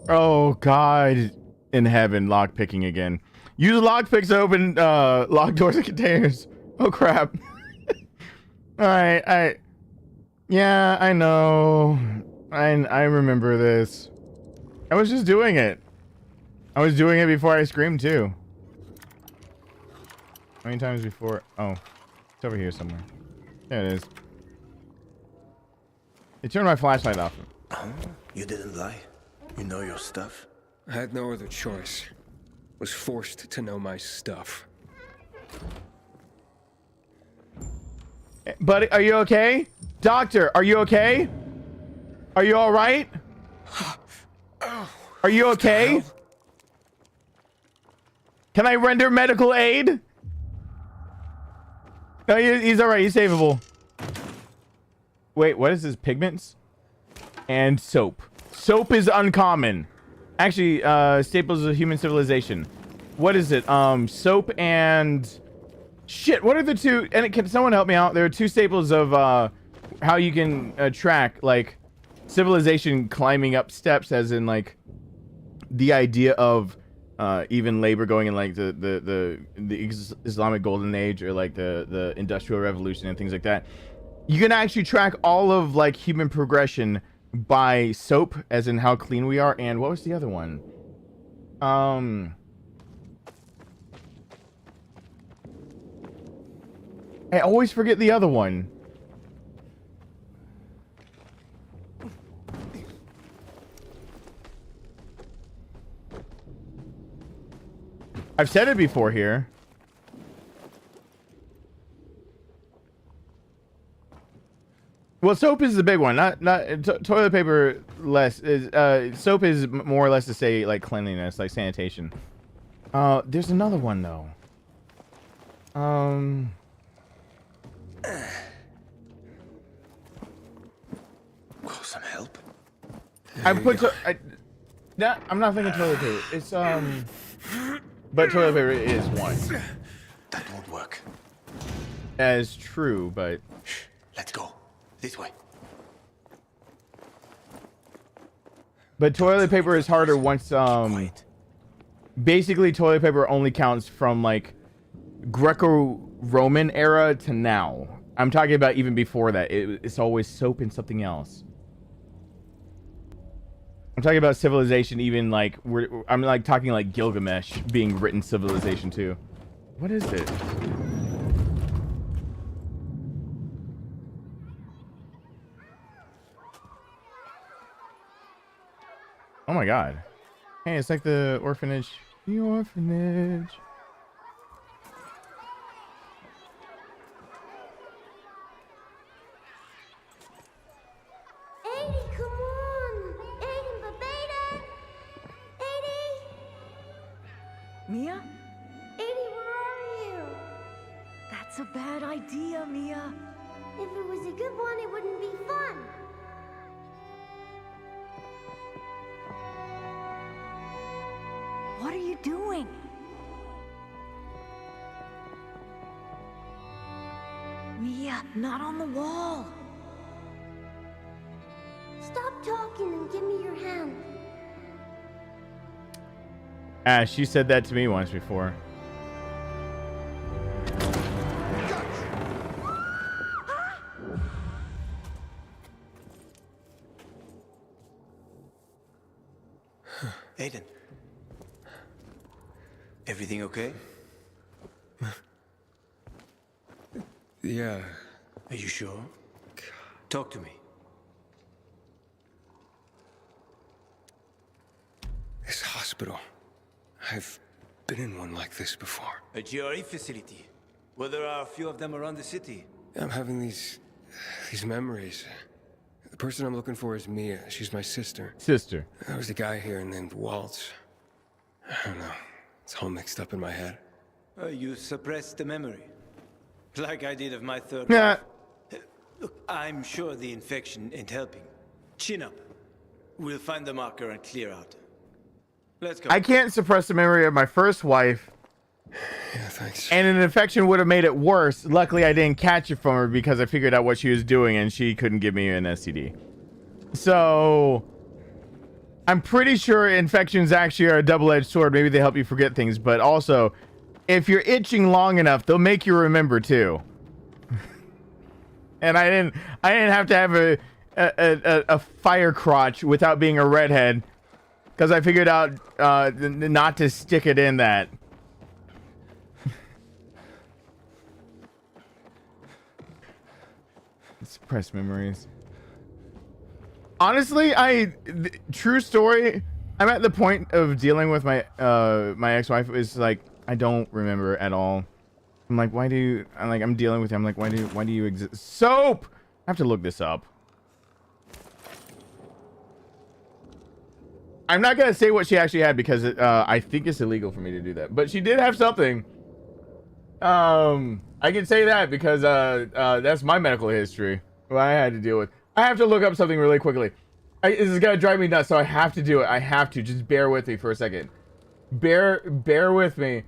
Oh God in heaven, lockpicking again. Use lockpicks to open locked doors and containers. Oh crap. Alright, yeah, I know. I remember this. I was just doing it. I was doing it before I screamed too. How many times before? Oh, it's over here somewhere. There it is. They turned my flashlight off. You didn't lie. You know your stuff. I had no other choice. Was forced to know my stuff. Buddy, are you okay? Doctor, are you okay? Are you all right? Are you okay? Can I render medical aid? No, he's all right. He's savable. Wait, what is this? Pigments and soap. Soap is uncommon. Actually, staples of human civilization. What is it? Soap and shit. What are the two? And can someone help me out? There are two staples of how you can track like civilization climbing up steps, as in like the idea of even labor going in like the Islamic Golden Age or like the Industrial Revolution and things like that. You can actually track all of like human progression by soap, as in how clean we are. And what was the other one? I always forget the other one. I've said it before here. Well, soap is the big one. Not toilet paper. Less is soap is more or less to say like cleanliness, like sanitation. There's another one though. Call some help. I'm not thinking toilet paper. It's but toilet paper is one. That won't work. As true, but let's go this way. But toilet paper is harder once basically toilet paper only counts from like Greco-Roman era to now. I'm talking about even before that. It's always soap and something else. I'm talking about civilization, even like I'm like talking like Gilgamesh being written civilization too. What is it? Oh my god. Hey, it's like the orphanage. The orphanage. Aiden, come on! Aiden, baby! Aiden! Mia? Aiden, where are you? That's a bad idea, Mia. If it was a good one, it wouldn't be fun. What are you doing? Mia, not on the wall. Stop talking and give me your hand. She said that to me once before. Aiden. Everything okay? Yeah. Are you sure? Talk to me. This hospital. I've been in one like this before. A GRE facility. Well, there are a few of them around the city. I'm having these memories. The person I'm looking for is Mia. She's my sister. Sister. There was a guy here named Waltz. I don't know. It's all mixed up in my head. You suppressed the memory. Like I did of my third wife. Look, I'm sure the infection ain't helping. Chin up. We'll find the marker and clear out. Let's go. I can't suppress the memory of my first wife. Yeah, thanks. And an infection would have made it worse. Luckily, I didn't catch it from her because I figured out what she was doing and she couldn't give me an STD. So I'm pretty sure infections actually are a double-edged sword. Maybe they help you forget things, but also if you're itching long enough, they'll make you remember too. And I didn't have to have a fire crotch without being a redhead because I figured out not to stick it in that. Suppressed memories. Honestly, true story, I'm at the point of dealing with my my ex-wife is like I don't remember at all. I'm like, I'm dealing with him. I'm like, why do you exist? Soap! I have to look this up. I'm not gonna say what she actually had because I think it's illegal for me to do that. But she did have something. I can say that because that's my medical history. What I had to deal with. I have to look up something really quickly. This is gonna drive me nuts, so I have to do it. I have to. Just bear with me for a second. Bear with me.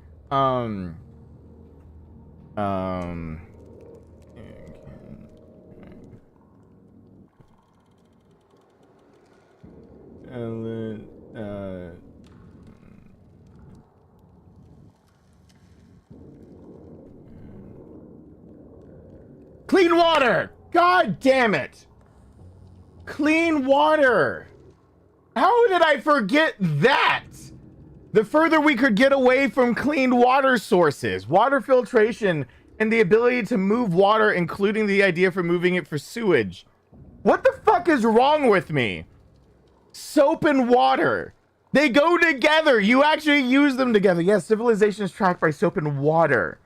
Clean water! God damn it! Clean water! How did I forget that? The further we could get away from clean water sources, water filtration, and the ability to move water, including the idea for moving it for sewage. What the fuck is wrong with me? Soap and water. They go together. You actually use them together. Yes, civilization is tracked by soap and water.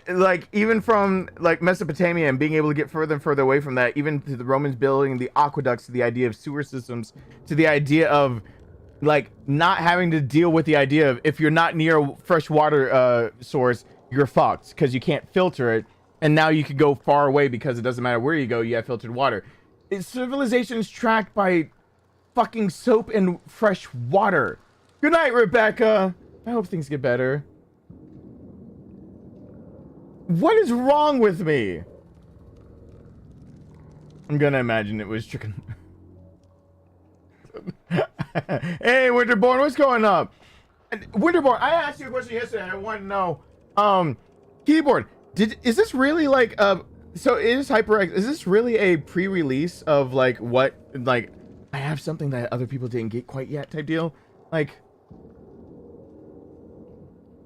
Like, even from like Mesopotamia and being able to get further and further away from that, even to the Romans building the aqueducts, to the idea of sewer systems, to the idea of like not having to deal with the idea of if you're not near a fresh water source, you're fucked because you can't filter it. And now you can go far away because it doesn't matter where you go, you have filtered water. Civilization is tracked by fucking soap and fresh water. Good night, Rebecca. I hope things get better. What is wrong with me? I'm gonna imagine it was chicken. Hey, Winterborn, what's going up? Winterborn, I asked you a question yesterday. I want to know, keyboard. Is this really like so it is HyperX? Is this really a pre-release of like what like I have something that other people didn't get quite yet type deal? Like,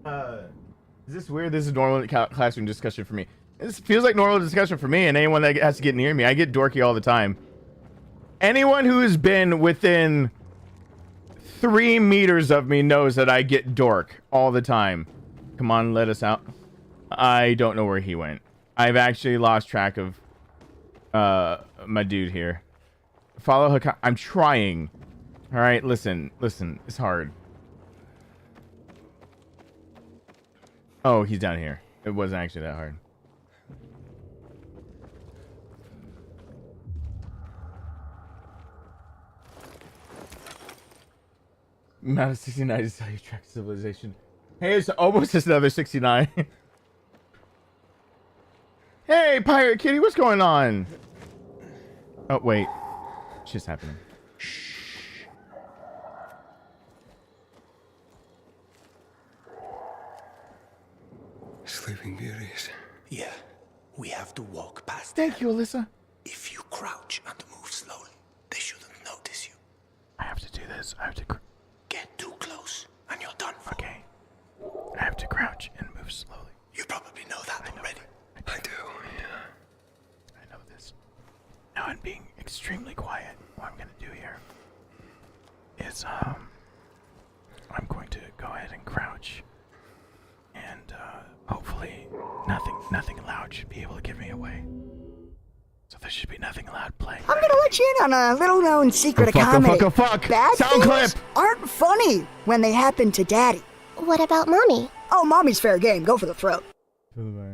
is this weird? This is normal classroom discussion for me. This feels like normal discussion for me and anyone that has to get near me. I get dorky all the time. Anyone who's been within 3 meters of me knows that I get dork all the time. Come on, let us out. I don't know where he went. I've actually lost track of my dude here. Follow Hakon. I'm trying. All right, listen. It's hard. Oh, he's down here. It wasn't actually that hard. Not a 69 is how you track civilization. Hey, it's almost another 69. Hey, Pirate Kitty, what's going on? Oh, wait. Shit's happening. Sleeping Beauties. Yeah, we have to walk past. Thank you, Alyssa. If you crouch and move slowly, they shouldn't notice you. I have to do this. I have to get too close and you're done for. Okay. I have to crouch and move slowly. You probably know that already. I do, yeah. I know this. Now I'm being extremely quiet. What I'm gonna do here is I'm going to go ahead and crouch, and hopefully nothing loud should be able to give me away. So there should be nothing loud playing. I'm gonna let you in on a little-known secret of comedy. Fuck. Bad Sound things clip. aren't funny when they happen to Daddy. What about Mommy? Oh, Mommy's fair game. Go for the throat.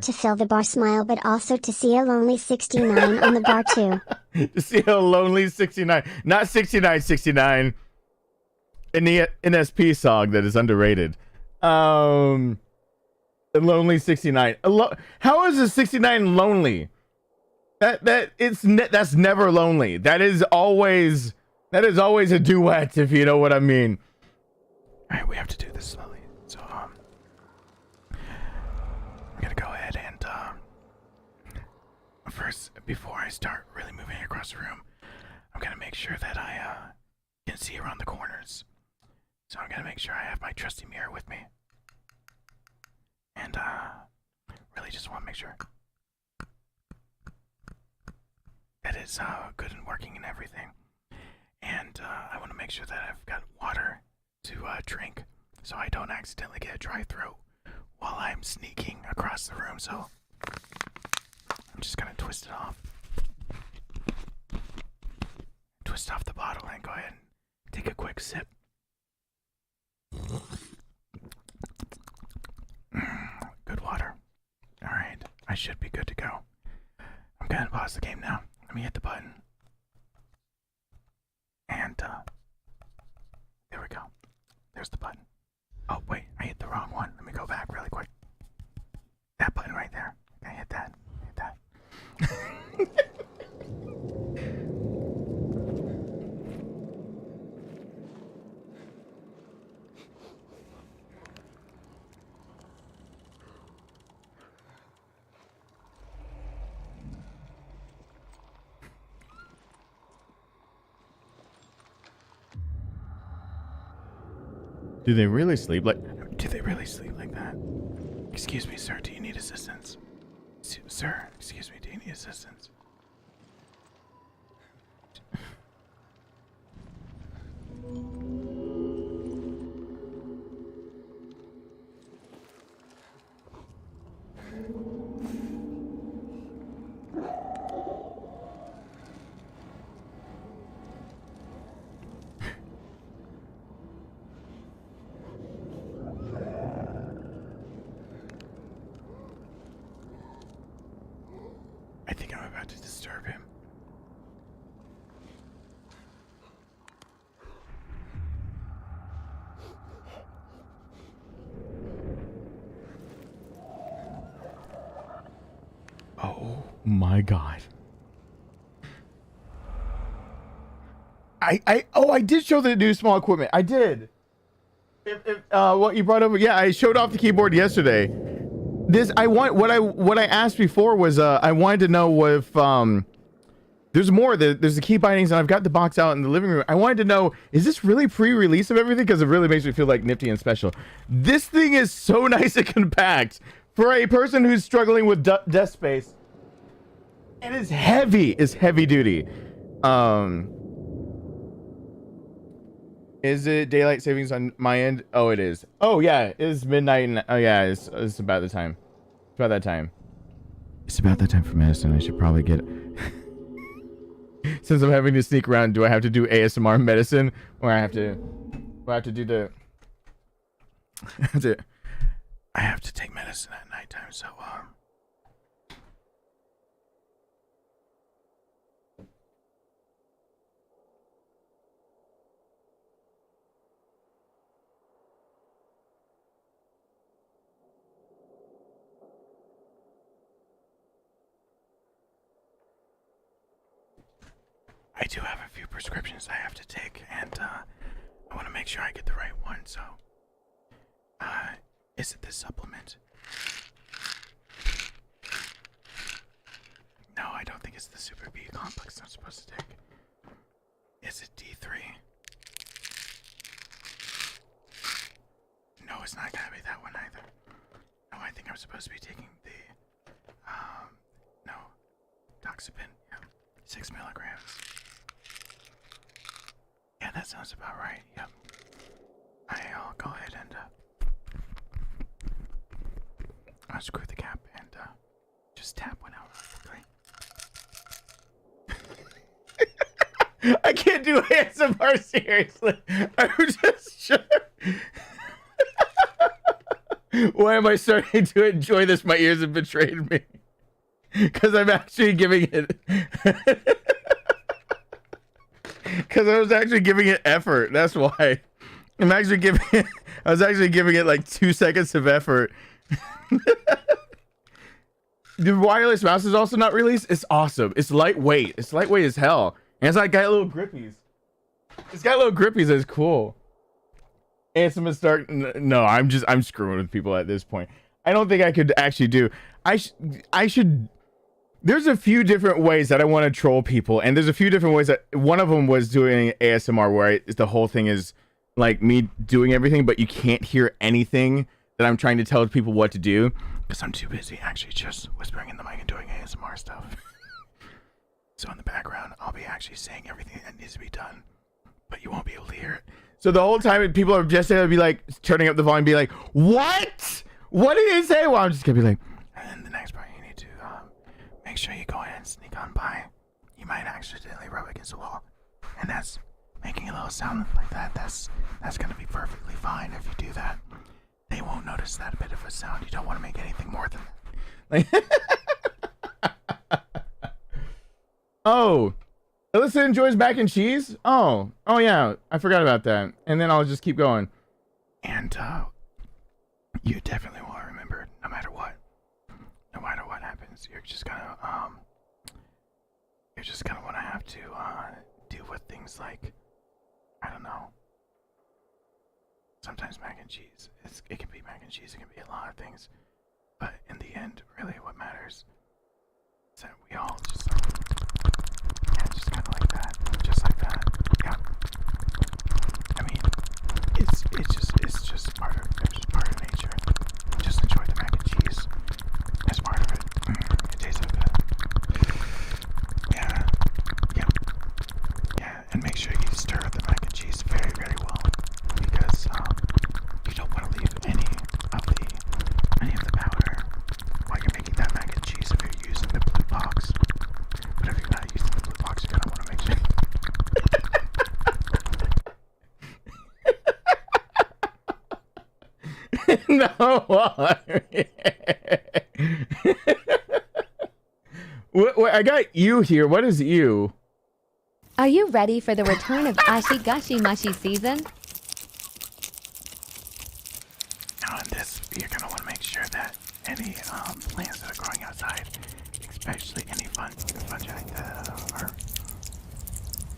To fill the bar smile, but also to see a lonely 69 on the bar too. To see a lonely 69, not 6969. In the NSP song that is underrated. The lonely 69. How is a 69 lonely? That's never lonely. That is always a duet, if you know what I mean. All right, we have to do this slowly. So I'm gonna go ahead and first, before I start really moving across the room, I'm gonna make sure that I can see around the corners. So I'm gonna make sure I have my trusty mirror with me, and really just want to make sure that it's good and working and everything. And I want to make sure that I've got water to drink, so I don't accidentally get a dry throat while I'm sneaking across the room. So I'm just gonna twist it off. Twist off the bottle and go ahead and take a quick sip. Good water. Alright, I should be good to go. I'm gonna pause the game now. Let me hit the button. And there we go. There's the button. Oh wait, I hit the wrong one. Let me go back really quick. That button right there. I hit that. Hit that. Do they really sleep like that? Excuse me, sir, do you need assistance? Sir, excuse me, do you need assistance? disturb him. Oh my god. I did show the new small equipment. I did. What you brought over, yeah, I showed off the keyboard yesterday. What I asked before was I wanted to know if there's more. There's the key bindings, and I've got the box out in the living room. I wanted to know, is this really pre-release of everything? Because it really makes me feel like nifty and special. This thing is so nice and compact for a person who's struggling with desk space. It is heavy. It's heavy duty. Is it daylight savings on my end? Oh, it is. Oh yeah, it is midnight. And, oh yeah, it's about the time. It's about that time. It's about that time for medicine. I should probably get. Since I'm having to sneak around, do I have to do ASMR medicine, or I have to do the? I have to take medicine at nighttime. So I do have a few prescriptions I have to take, and I want to make sure I get the right one. So, is it this supplement? No, I don't think it's the Super B complex I'm supposed to take. Is it D3? No, it's not gonna be that one either. No, I think I'm supposed to be taking the, no, Doxepin, yeah, 6 milligrams. Yeah, that sounds about right. Yep. I'll go ahead and unscrew the cap and just tap one out. Okay. I can't do ASMR seriously. I'm just sure. Why am I starting to enjoy this? My ears have betrayed me. Because I'm actually giving it. Because I was actually giving it effort. That's why. I'm actually giving it. I was actually giving it like 2 seconds of effort. The wireless mouse is also not released. It's awesome. It's lightweight. It's lightweight as hell. And it's like got little grippies. It's got little grippies. It's cool. And some start. No, I'm screwing with people at this point. I don't think I could actually do. I should. There's a few different ways that I want to troll people, and there's a few different ways that one of them was doing ASMR where the whole thing is like me doing everything, but you can't hear anything that I'm trying to tell people what to do because I'm too busy actually just whispering in the mic and doing ASMR stuff. So in the background, I'll be actually saying everything that needs to be done, but you won't be able to hear it. So the whole time people are just gonna be like turning up the volume, be like, "What? What did he say?" Well, I'm just gonna be like, and then the next part. Make sure you go ahead and sneak on by. You might accidentally rub against the wall, and that's making a little sound like that. That's gonna be perfectly fine if you do that. They won't notice that bit of a sound. You don't want to make anything more than that. Like, oh, Alyssa enjoys mac and cheese. Oh yeah, I forgot about that. And then I'll just keep going. And you definitely will remember, no matter what. No matter what happens, you're just gonna want to have to deal with things like, I don't know. Sometimes mac and cheese. It can be mac and cheese. It can be a lot of things. But in the end, really, what matters is that we all just just kind of like that, just like that. Yeah. I mean, it's just part of nature. Just enjoy the mac and cheese. That's part of it. It tastes so good. Yeah. Yep. Yeah. And make sure you stir the mac and cheese very, very well, because you don't want to leave any of the powder while you're making that mac and cheese if you're using the blue box. But if you're not using the blue box, you're gonna want to make sure. No. Wait, I got you here. What is you? Are you ready for the return of Ashi Mushy season? Now in this, you're gonna want to make sure that any plants that are growing outside, especially any fungi that are,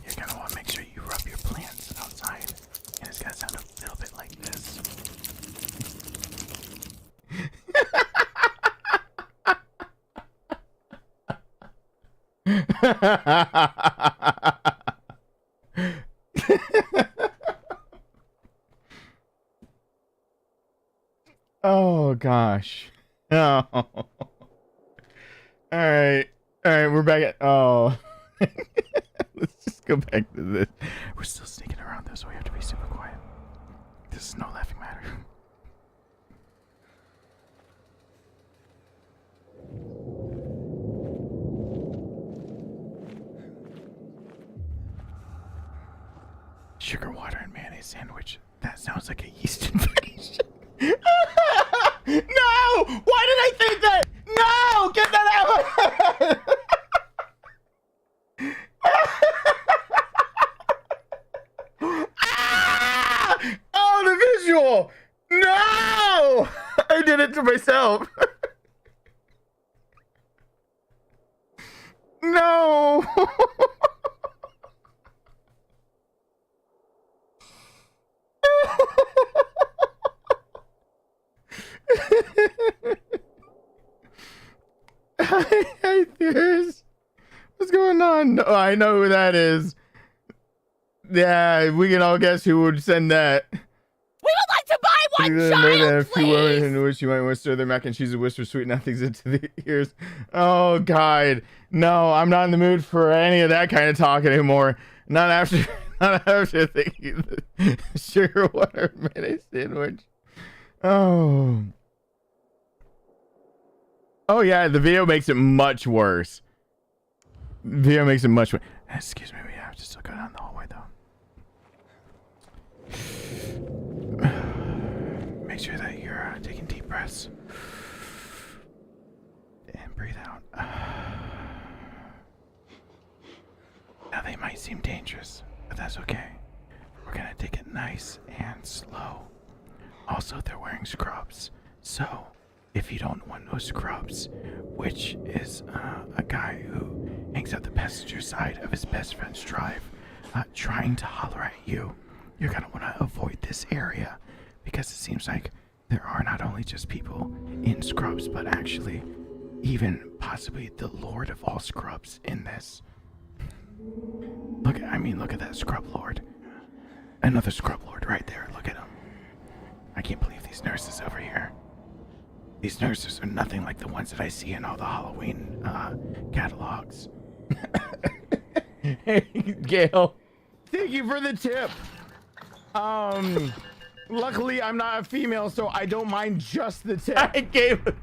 you're gonna want to make sure you rub your plants outside, and it's gonna sound a little bit like this. Oh gosh. Oh. All right, we're back at let's just go back to this. We're still sneaking around though, so we have to be super quiet. This is no laughing matter. Sugar water and mayonnaise sandwich. That sounds like a yeast infection. No! Why did I think that? No! Get that out of my head! Ah! Oh, the visual! No! I did it to myself. No! Hi, There's. What's going on? Oh, I know who that is. Yeah, we can all guess who would send that. We would like to buy one child, please! Women in which you might whisper their mac and cheese and whisper sweet nothings into the ears. Oh, God. No, I'm not in the mood for any of that kind of talk anymore. Not after thinking the sugar water mayonnaise sandwich. Oh. Oh, yeah, the video makes it much worse. Video makes it much worse. Excuse me, we have to still go down the hallway, though. Make sure that you're taking deep breaths. And breathe out. Now, they might seem dangerous, but that's okay. We're gonna take it nice and slow. Also, they're wearing scrubs, so if you don't want no scrubs, which is a guy who hangs out the passenger side of his best friend's drive, trying to holler at you, you're gonna want to avoid this area because it seems like there are not only just people in scrubs, but actually even possibly the Lord of all scrubs in this. Look at that scrub lord. Another scrub lord right there. Look at him. I can't believe these nurses over here. These nurses are nothing like the ones that I see in all the Halloween catalogs. Hey, Gail. Thank you for the tip. Luckily I'm not a female, so I don't mind just the tip.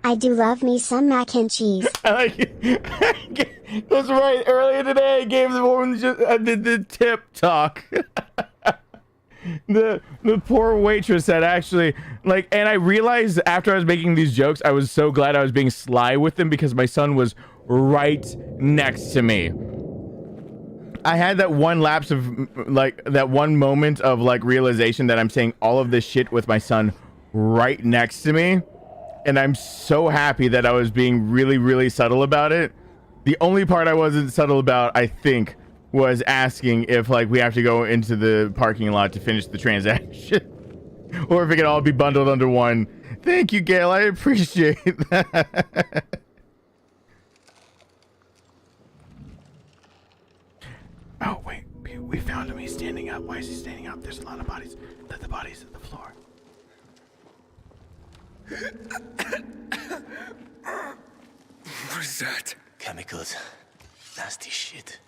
I do love me some mac and cheese. I like it. That's right. Earlier today, I gave the woman just the tip talk. The poor waitress had actually and I realized after I was making these jokes, I was so glad I was being sly with them because my son was right next to me. I had that one lapse of that one moment of realization that I'm saying all of this shit with my son right next to me. And I'm so happy that I was being really, really subtle about it. The only part I wasn't subtle about, I think, was asking if we have to go into the parking lot to finish the transaction. Or if it can all be bundled under one. Thank you, Gail. I appreciate that. Oh, wait. We found him. He's standing up. Why is he standing up? There's a lot of bodies. Let the bodies hit the floor. What is that? Chemicals. Nasty shit.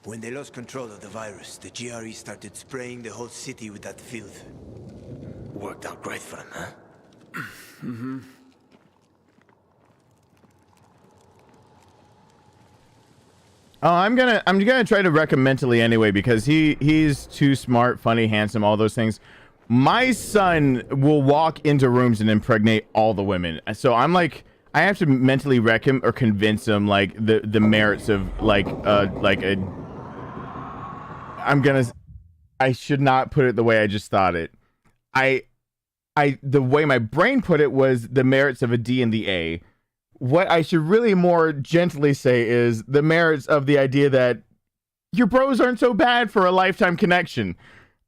When they lost control of the virus, the GRE started spraying the whole city with that filth. Worked out great for them, huh? Mm-hmm. Oh, I'm gonna try to wreck him mentally anyway because he's too smart, funny, handsome, all those things. My son will walk into rooms and impregnate all the women. So I'm I have to mentally wreck him or convince him like the merits of like a. I should not put it the way I just thought it. The way my brain put it was the merits of a D and the A. What I should really more gently say is the merits of the idea that your bros aren't so bad for a lifetime connection.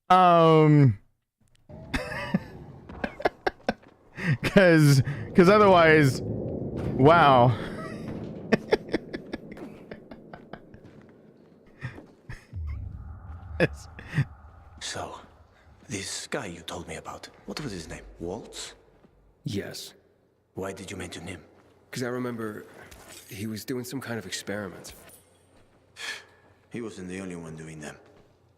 Cause otherwise, wow. So, this guy you told me about, what was his name? Waltz? Yes. Why did you mention him? Because I remember he was doing some kind of experiment. He wasn't the only one doing them.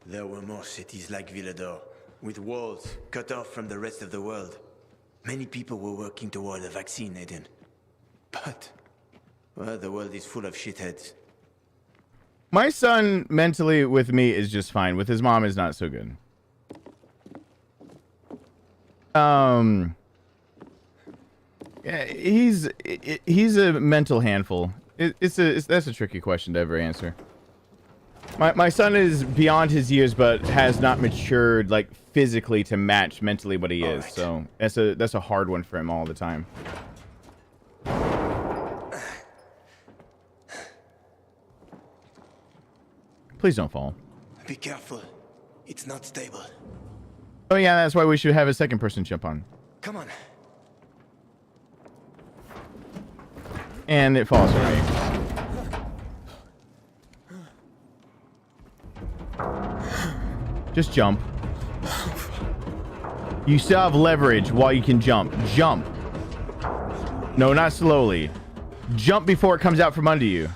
There were more cities like Villador, with walls cut off from the rest of the world. Many people were working toward a vaccine, Aiden. But, well, the world is full of shitheads. My son mentally with me is just fine. With his mom is not so good. Yeah, he's a mental handful. That's a tricky question to ever answer. My son is beyond his years, but has not matured like physically to match mentally what he is. So that's a hard one for him all the time. Please don't fall. Be careful. It's not stable. Oh yeah, that's why we should have a second person jump on. Come on. And it falls already. Just jump. You still have leverage while you can jump. Jump. No, not slowly. Jump before it comes out from under you.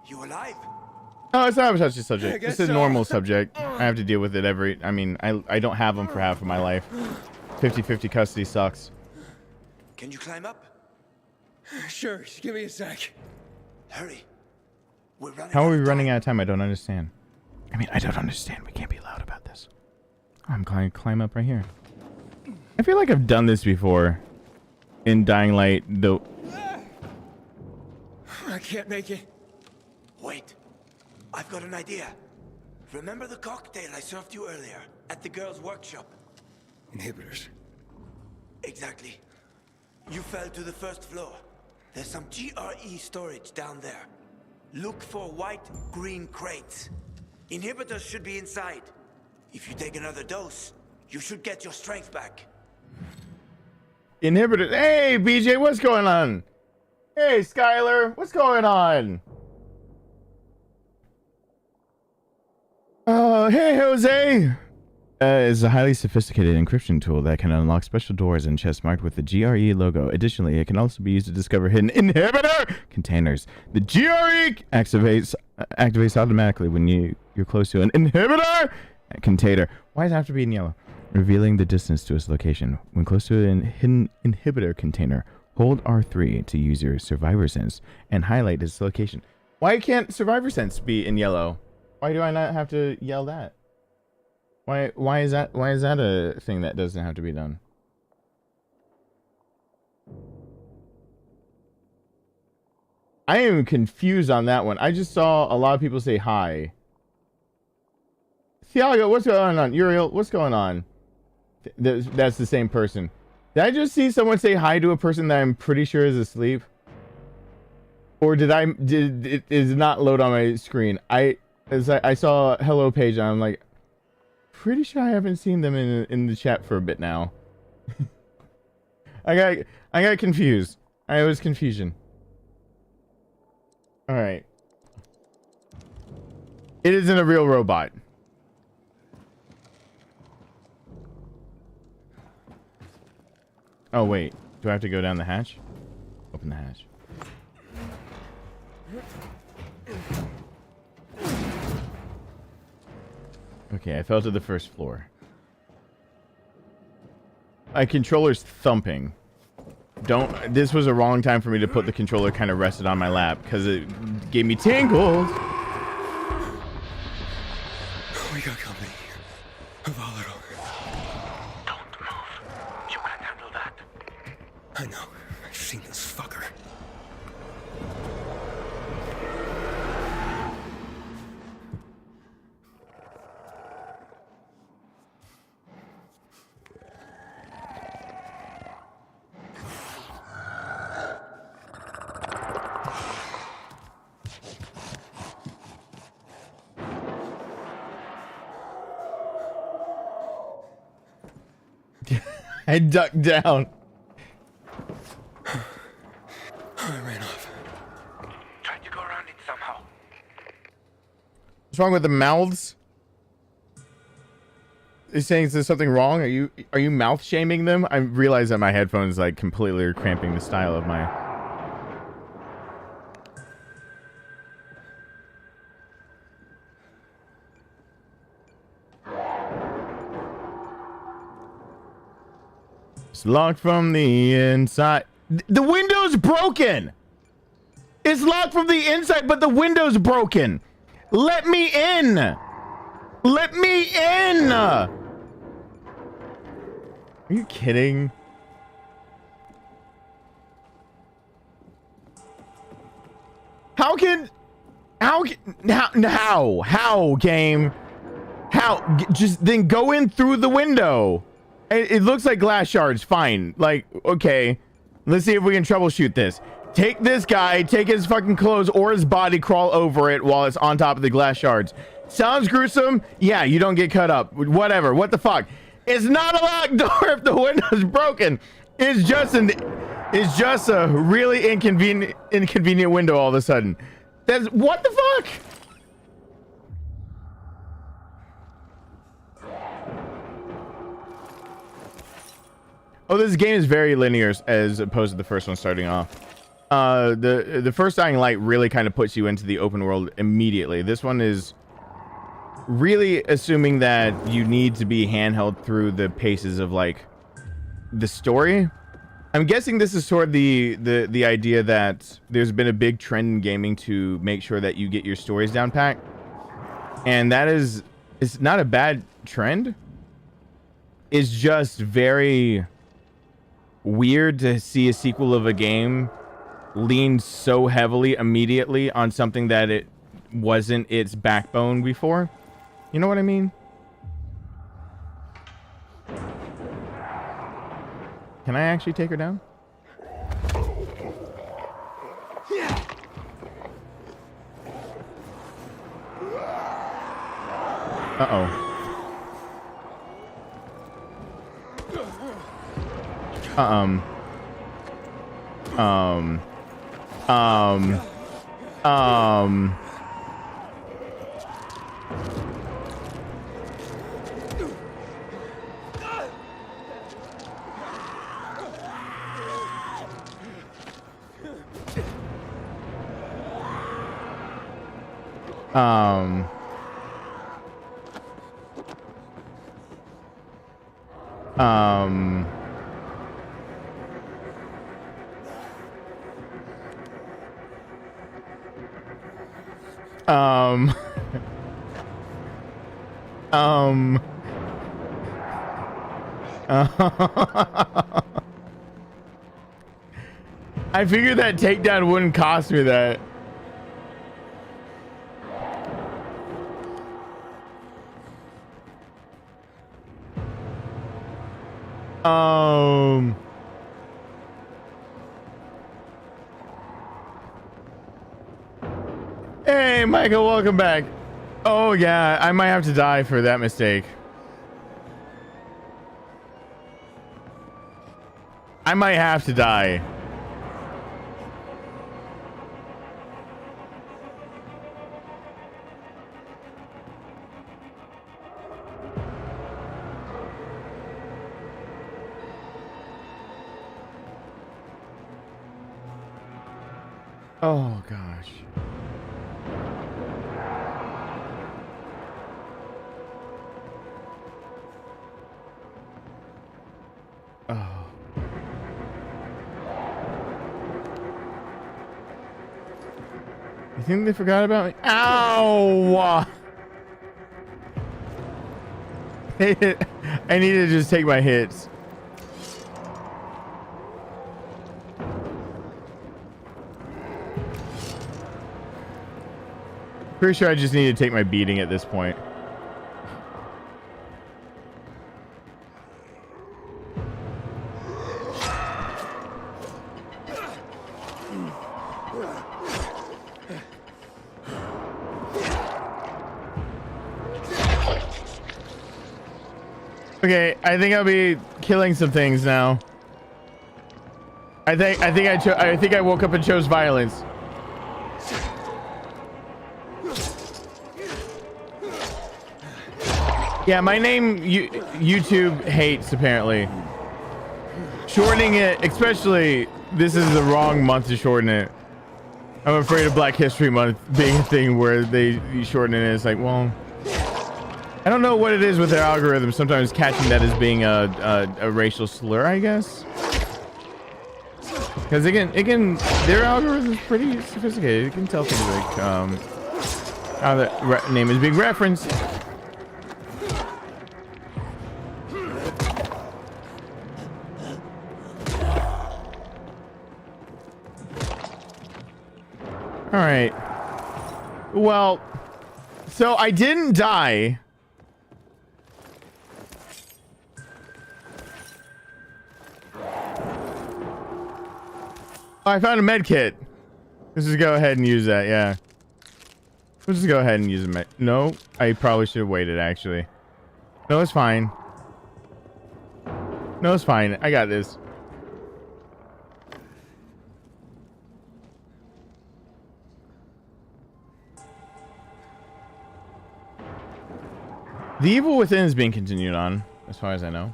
You alive? No, it's not a touchy subject. It's a normal subject. I have to deal with it I mean, I don't have them for half of my life. 50-50 custody sucks. Can you climb up? Sure, just give me a sec. Hurry. We're running. How are we running out of time? I don't understand. I mean, I don't understand. We can't be loud about this. I'm going to climb up right here. I feel like I've done this before. In Dying Light, though. I can't make it. Wait. I've got an idea. Remember the cocktail I served you earlier at the girls' workshop? Inhibitors. Exactly. You fell to the first floor. There's some GRE storage down there. Look for white-green crates. Inhibitors should be inside. If you take another dose, you should get your strength back. Inhibitors. Hey, BJ, what's going on? Hey, Skylar, what's going on? Hey, Jose. Is a highly sophisticated encryption tool that can unlock special doors and chests marked with the GRE logo. Additionally, it can also be used to discover hidden inhibitor containers. The GRE activates automatically when you're close to an inhibitor container. Why does it have to be in yellow? Revealing the distance to its location. When close to an hidden inhibitor container, hold R3 to use your survivor sense and highlight its location. Why can't survivor sense be in yellow? Why do I not have to yell that? Why is that a thing that doesn't have to be done? I am confused on that one. I just saw a lot of people say hi. Thiago, what's going on? Uriel, what's going on? That's the same person. Did I just see someone say hi to a person that I'm pretty sure is asleep? Or did it not load on my screen? I saw a hello page and I'm like, pretty sure I haven't seen them in the chat for a bit now. I got confused. I was confusion. All right. It isn't a real robot. Oh wait, do I have to go down the hatch? Open the hatch. Okay, I fell to the first floor. My controller's thumping. Don't. This was a wrong time for me to put the controller kind of rested on my lap because it gave me tingles. We got company. A volatile. Don't move. You can handle that. I know. I've seen this fucker. I ducked down. I ran off. Try to go around it somehow. What's wrong with the mouths? Is saying there's something wrong? Are you mouth shaming them? I realize that my headphones like completely are cramping the style of my. It's locked from the inside. The window's broken. It's locked from the inside, but the window's broken. Let me in. Let me in. Are you kidding? How game? How? Just then go in through the window. It looks like glass shards. Fine. Like, okay. Let's see if we can troubleshoot this. Take this guy, take his fucking clothes or his body, crawl over it while it's on top of the glass shards. Sounds gruesome? Yeah, you don't get cut up. Whatever. What the fuck? It's not a locked door if the window's broken. It's just a really inconvenient window all of a sudden. That's what the fuck? Oh, this game is very linear as opposed to the first one starting off. The first Dying Light really kind of puts you into the open world immediately. This one is really assuming that you need to be handheld through the paces of like the story. I'm guessing this is sort of the idea that there's been a big trend in gaming to make sure that you get your stories down pat. And that is, it's not a bad trend. It's just very weird to see a sequel of a game lean so heavily immediately on something that it wasn't its backbone before. You know what I mean? Can I actually take her down? Uh-oh. Um, I figured that takedown wouldn't cost me that. Hey, Michael, welcome back. Oh, yeah, I might have to die for that mistake. I might have to die. Oh, gosh. Oh. think they forgot about me? Ow! I need to just take my hits. Pretty sure I just need to take my beating at this point. Okay, I think I'll be killing some things now. I think I woke up and chose violence. Yeah, my name YouTube hates apparently. Shortening it, especially this is the wrong month to shorten it. I'm afraid of Black History Month being a thing where they shorten it and it's like, well, I don't know what it is with their algorithm. Sometimes catching that as being a racial slur, I guess. Because their algorithm is pretty sophisticated. You can tell things like how the name is being referenced. All right. Well, so I didn't die. I found a med kit. Let's just go ahead and use that. Yeah. Let's just go ahead and use a med. No, I probably should have waited actually. No, it's fine. No, it's fine. I got this. The Evil Within is being continued on, as far as I know.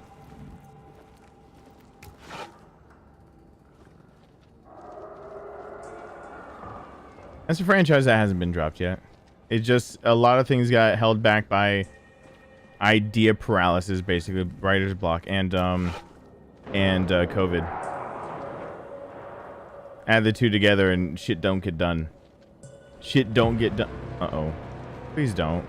That's a franchise that hasn't been dropped yet. It just, a lot of things got held back by idea paralysis, basically, writer's block, and COVID. Add the two together and shit don't get done. Shit don't get done. Uh-oh. Please don't.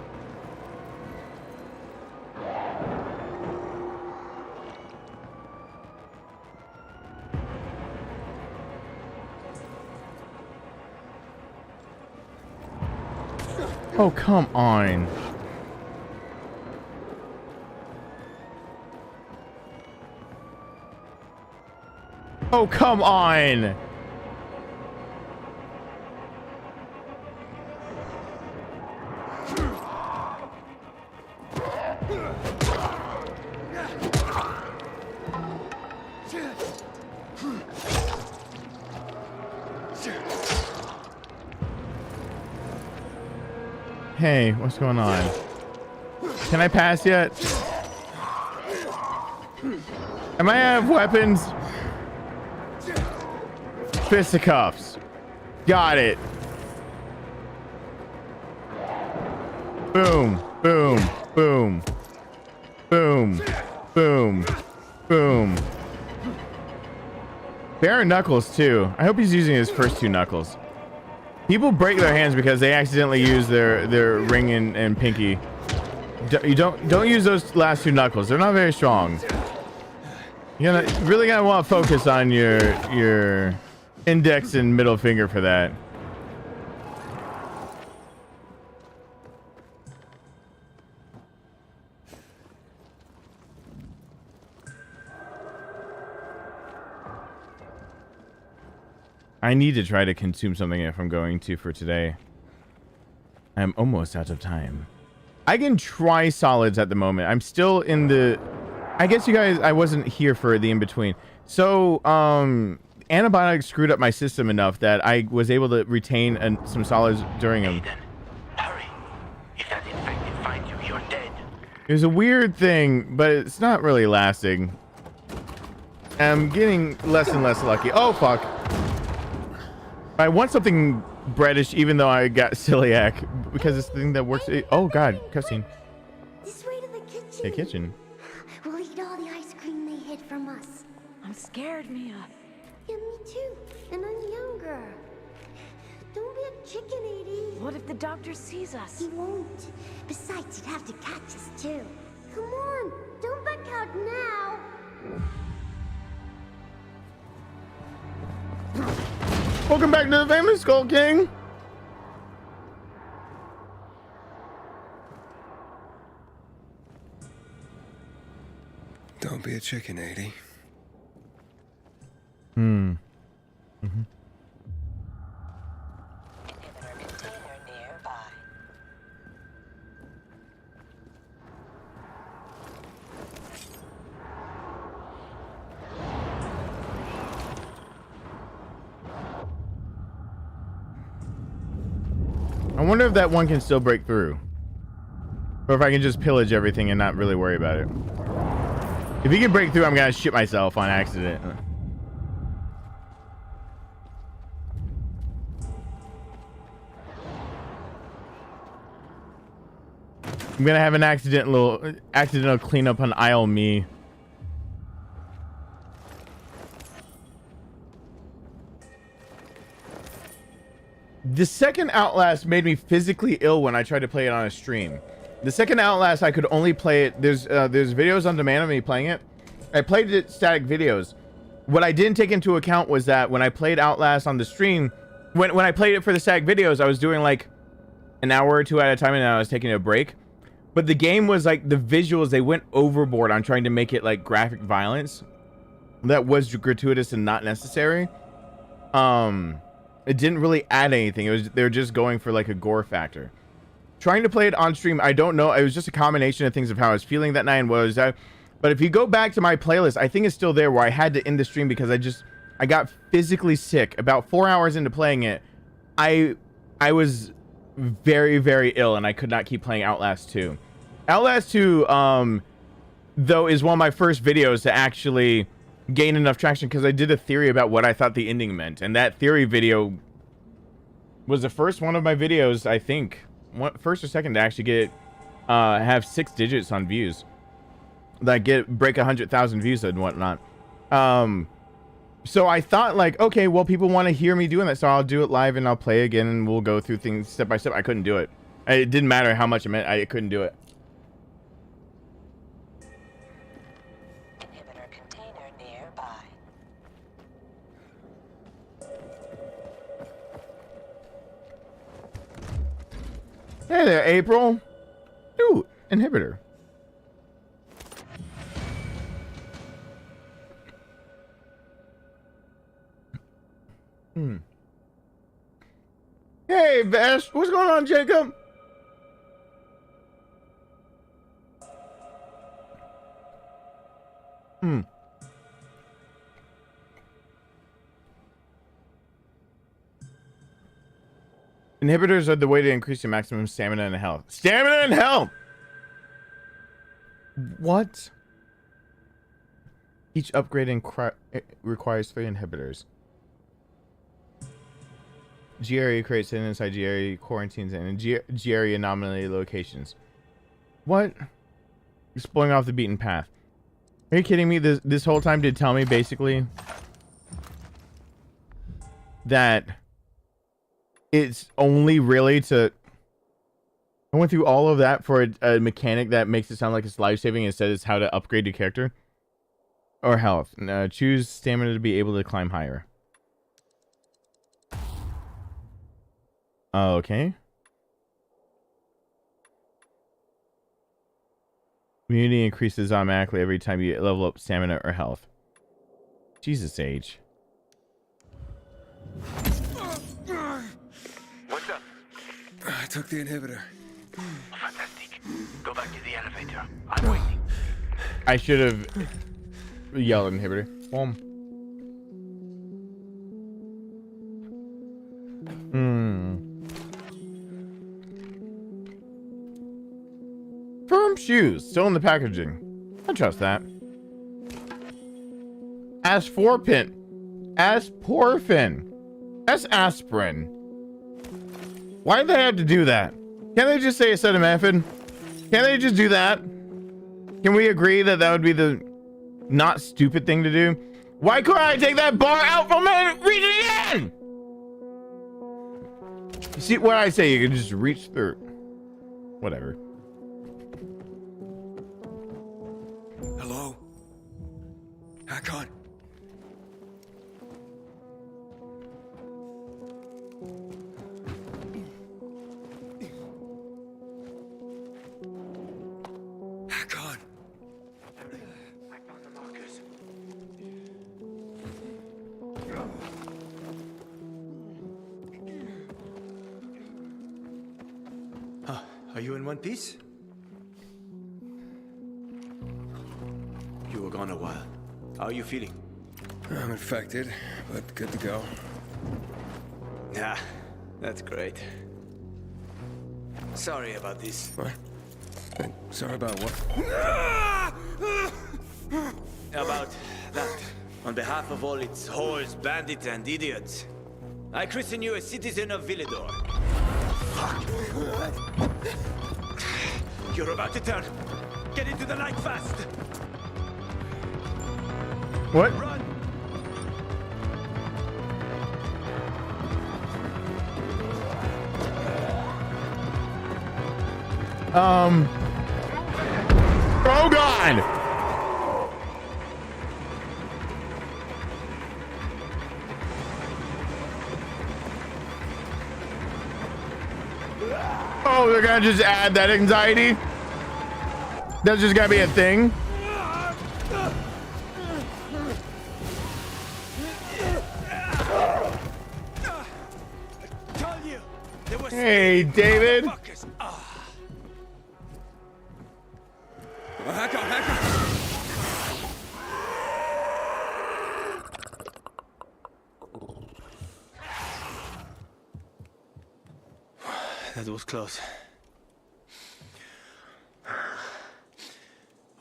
Oh, come on. Oh, come on. Hey, what's going on? Can I pass yet? Am I out of weapons? Fisticuffs. Got it. Boom, boom, boom. Boom, boom, boom. Bare knuckles too. I hope he's using his first two knuckles. People break their hands because they accidentally use their ring and pinky. You don't use those last two knuckles. They're not very strong. You're really gonna want to focus on your index and middle finger for that. I need to try to consume something if I'm going to for today. I'm almost out of time. I can try solids at the moment. I'm still in the... I guess you guys... I wasn't here for the in-between. So, antibiotics screwed up my system enough that I was able to retain some solids during them. Aiden, hurry. If that infected finds you, you're dead. It was a weird thing, but it's not really lasting. I'm getting less and less lucky. Oh, fuck. I want something breadish, even though I got celiac, because it's the thing that works. Oh god, cutscene. This way to the kitchen. The kitchen. We'll eat all the ice cream they hid from us. I'm scared, Mia. Yeah, me too. And I'm younger. Don't be a chicken, Edie. What if the doctor sees us? He won't. Besides, he'd have to catch us too. Come on, don't back out now. Welcome back to the famous Skull King. Don't be a chicken, Edie. Mm-hmm. I wonder if that one can still break through. Or if I can just pillage everything and not really worry about it. If he can break through, I'm gonna shit myself on accident. I'm gonna have an accidental cleanup on aisle me. The second Outlast made me physically ill when I tried to play it on a stream. The second Outlast, I could only play it. There's videos on demand of me playing it. I played it static videos. What I didn't take into account was that when I played Outlast on the stream, when I played it for the static videos, I was doing like an hour or two at a time, and then I was taking a break. But the game was like, the visuals, they went overboard on trying to make it like graphic violence that was gratuitous and not necessary. It didn't really add anything. They were just going for like a gore factor. Trying to play it on stream, I don't know. It was just a combination of things of how I was feeling that night and what was that. But if you go back to my playlist, I think it's still there, where I had to end the stream because I got physically sick. About 4 hours into playing it, I was very, very ill, and I could not keep playing Outlast 2. Outlast 2, though, is one of my first videos to actually gain enough traction, because I did a theory about what I thought the ending meant, and that theory video was the first one of my videos, I think, first or second, to actually get have 6 digits on views, that break 100,000 views and whatnot. So I thought, like, okay, well, people want to hear me doing that, so I'll do it live and I'll play again and we'll go through things step by step. I couldn't do it. It didn't matter how much it meant. I couldn't do it. Inhibitor container nearby. Hey there, April. Ooh, inhibitor. Hey, Vash. What's going on, Jacob? Inhibitors are the way to increase your maximum stamina and health. Stamina and health! What? Each upgrade requires 3 inhibitors. G area creates hidden inside G area quarantines and G area anomaly locations. What? Exploring off the beaten path. Are you kidding me? This whole time did tell me basically that it's only really to... I went through all of that for a mechanic that makes it sound like it's life-saving, instead it's how to upgrade your character. Or health. Choose stamina to be able to climb higher. Okay. Immunity increases automatically every time you level up stamina or health. Jesus H. What's up? I took the inhibitor. Fantastic. Go back to the elevator. I'm waiting. I should have yelled inhibitor. Firm shoes, still in the packaging. I trust that. Asforpin. Asporfin. That's aspirin. Why did they have to do that? Can't they just say acetaminophen? Can't they just do that? Can we agree that that would be the not stupid thing to do? Why couldn't I take that bar out from it and read it again? See what I say? You can just reach through. Whatever. Hello? Hakon? Hakon! I found the markers. Are you in one piece? You were gone a while. How are you feeling? I'm infected, but good to go. Yeah, that's great. Sorry about this. What? Sorry about what? About that. On behalf of all its whores, bandits, and idiots, I christen you a citizen of Villador. Fuck. You're about to turn. Get into the light fast. What? Run. Oh God! Oh, they're gonna just add that anxiety? That's just gonna be a thing? Hey, David. That was close.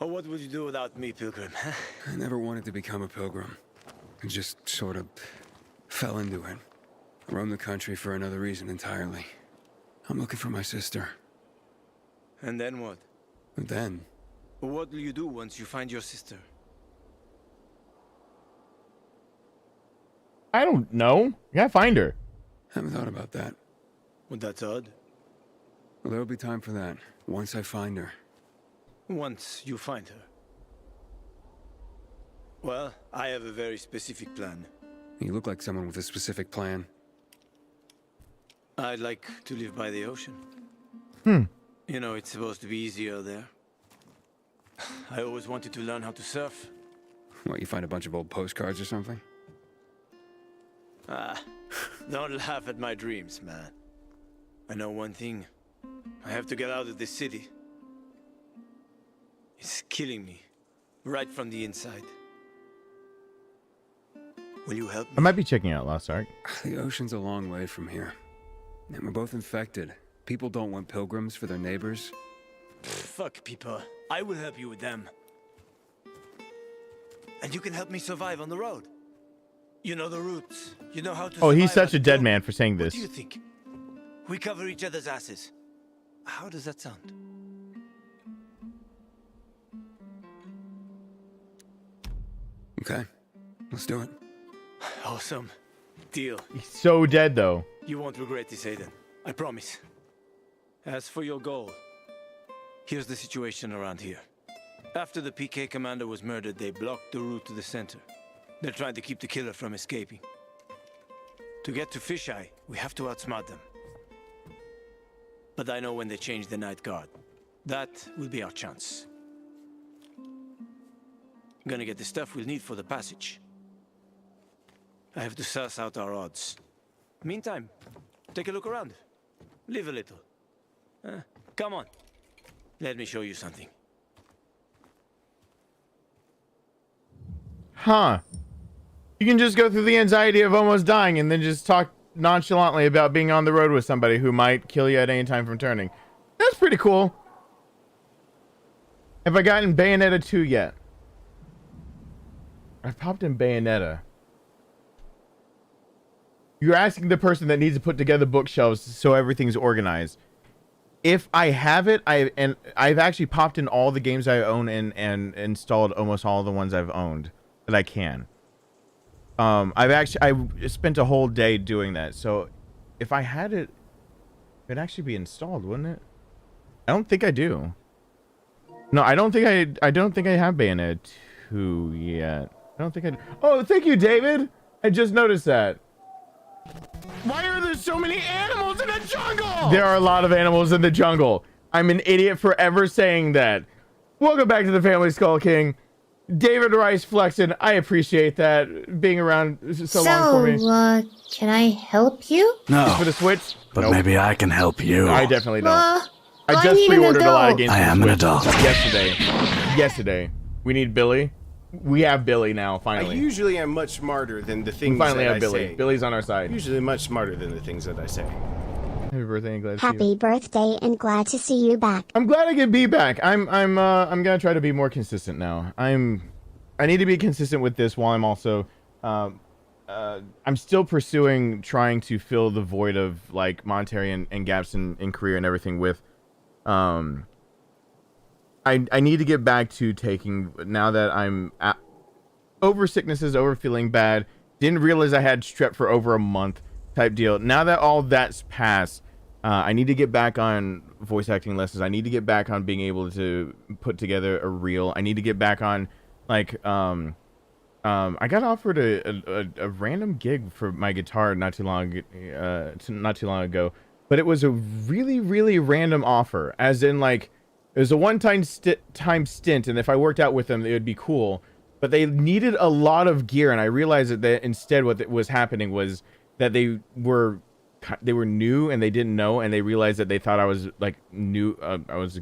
Oh, what would you do without me, Pilgrim? I never wanted to become a pilgrim. I just sort of fell into it. I roamed the country for another reason entirely. I'm looking for my sister. And then what? And then? What will you do once you find your sister? I don't know. You gotta find her. Haven't thought about that. Well, that's odd. Well, there'll be time for that, once I find her. Once you find her. Well, I have a very specific plan. You look like someone with a specific plan. I'd like to live by the ocean. You know, it's supposed to be easier there. I always wanted to learn how to surf. What, you find a bunch of old postcards or something? Ah, don't laugh at my dreams, man. I know one thing. I have to get out of this city. It's killing me, right from the inside. Will you help me? I might be checking out Lost Ark. The ocean's a long way from here. And we're both infected. People don't want pilgrims for their neighbors. Fuck people. I will help you with them. And you can help me survive on the road. You know the routes. You know how to Oh, he's survive such a dead man for saying this. What do you think? We cover each other's asses. How does that sound? Okay, let's do it. Awesome. Deal. He's so dead, though. You won't regret this, Aiden. I promise. As for your goal, here's the situation around here. After the PK commander was murdered, they blocked the route to the center. They're trying to keep the killer from escaping. To get to Fisheye, we have to outsmart them. But I know when they change the night guard. That will be our chance. I'm gonna get the stuff we'll need for the passage. I have to suss out our odds. Meantime, take a look around. Live a little. Come on. Let me show you something. Huh. You can just go through the anxiety of almost dying and then just talk nonchalantly about being on the road with somebody who might kill you at any time from turning. That's pretty cool. Have I gotten Bayonetta 2 yet? I've popped in Bayonetta. You're asking the person that needs to put together bookshelves so everything's organized. If I have it, I've actually popped in all the games I own and installed almost all the ones I've owned that I can. I spent a whole day doing that. So if I had it, It'd actually be installed, wouldn't it? I don't think I do. No, I don't think I have Bayonetta 2 yet. I don't think I do. Oh, thank you, David. I just noticed that. Why are there so many animals in the jungle? There are a lot of animals in the jungle. I'm an idiot for ever saying that. Welcome back to the Family Skull King. David Rice flexing. I appreciate that. Being around so long for me. Can I help you? No. For the Switch? But Nope. maybe I can help you. I definitely don't. I I just need an pre-ordered a lot of adult. games. I for am the an Switch adult. Yesterday. We need Billy. We have Billy now, finally. I usually am much smarter than the We things finally that have I Billy. say. Billy's on our side. Usually much smarter than the things that I say. Happy birthday and glad to see you. Happy birthday and glad to see you back. I'm glad I can be back. I'm gonna try to be more consistent now. I need to be consistent with this while I'm also I'm still pursuing trying to fill the void of like monetary and gaps in career and everything with I need to get back to taking, now that I'm over sicknesses, over feeling bad, didn't realize I had strep for over a month type deal. Now that all that's passed, I need to get back on voice acting lessons. I need to get back on being able to put together a reel. I need to get back on like I got offered a random gig for my guitar not too long ago, but it was a really random offer, as in like it was a one-time stint, and if I worked out with them, it would be cool. But they needed a lot of gear, and I realized that instead what was happening was that they were new and they didn't know, and they realized that they thought I was like new. I was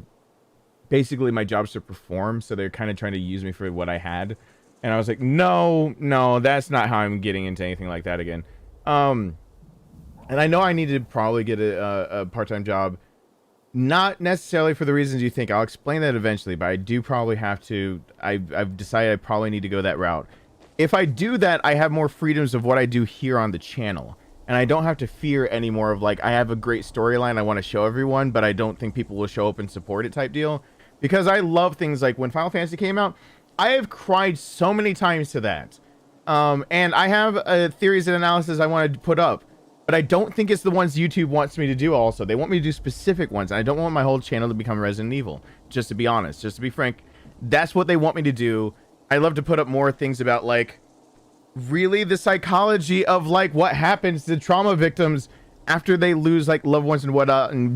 basically, my job's to perform, so they're kind of trying to use me for what I had. And I was like, no, that's not how I'm getting into anything like that again. And I know I need to probably get a part-time job. Not necessarily for the reasons you think. I'll explain that eventually, but I do probably have to. I've decided I probably need to go that route. If I do that, I have more freedoms of what I do here on the channel. And I don't have to fear anymore of like, I have a great storyline I want to show everyone, but I don't think people will show up and support it type deal. Because I love things like when Final Fantasy came out, I have cried so many times to that. And I have theories and analysis I want to put up. But I don't think it's the ones YouTube wants me to do also. They want me to do specific ones. And I don't want my whole channel to become Resident Evil. Just to be honest. Just to be frank. That's what they want me to do. I love to put up more things about, like, really the psychology of, like, what happens to trauma victims after they lose, like, loved ones and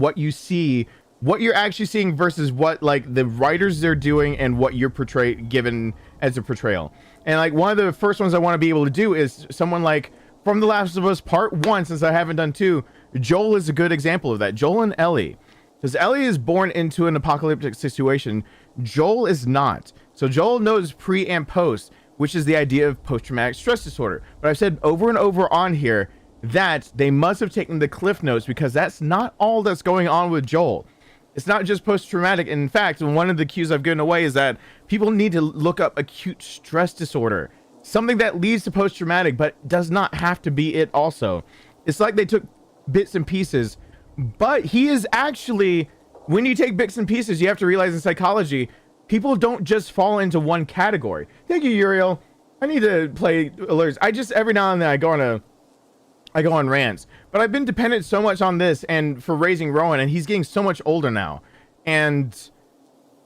what you see. What you're actually seeing versus what, like, the writers are doing and what you're given as a portrayal. And, like, one of the first ones I want to be able to do is someone like from The Last of Us Part 1, since I haven't done 2, Joel is a good example of that. Joel and Ellie. Because Ellie is born into an apocalyptic situation. Joel is not. So Joel knows pre and post, which is the idea of post-traumatic stress disorder. But I've said over and over on here that they must have taken the cliff notes, because that's not all that's going on with Joel. It's not just post-traumatic. In fact, one of the cues I've given away is that people need to look up acute stress disorder. Something that leads to post-traumatic, but does not have to be it also. It's like they took bits and pieces, but he is actually, when you take bits and pieces, you have to realize in psychology, people don't just fall into one category. Thank you, Uriel. I need to play alerts. I just, every now and then I go on rants, but I've been dependent so much on this and for raising Rowan, and he's getting so much older now. And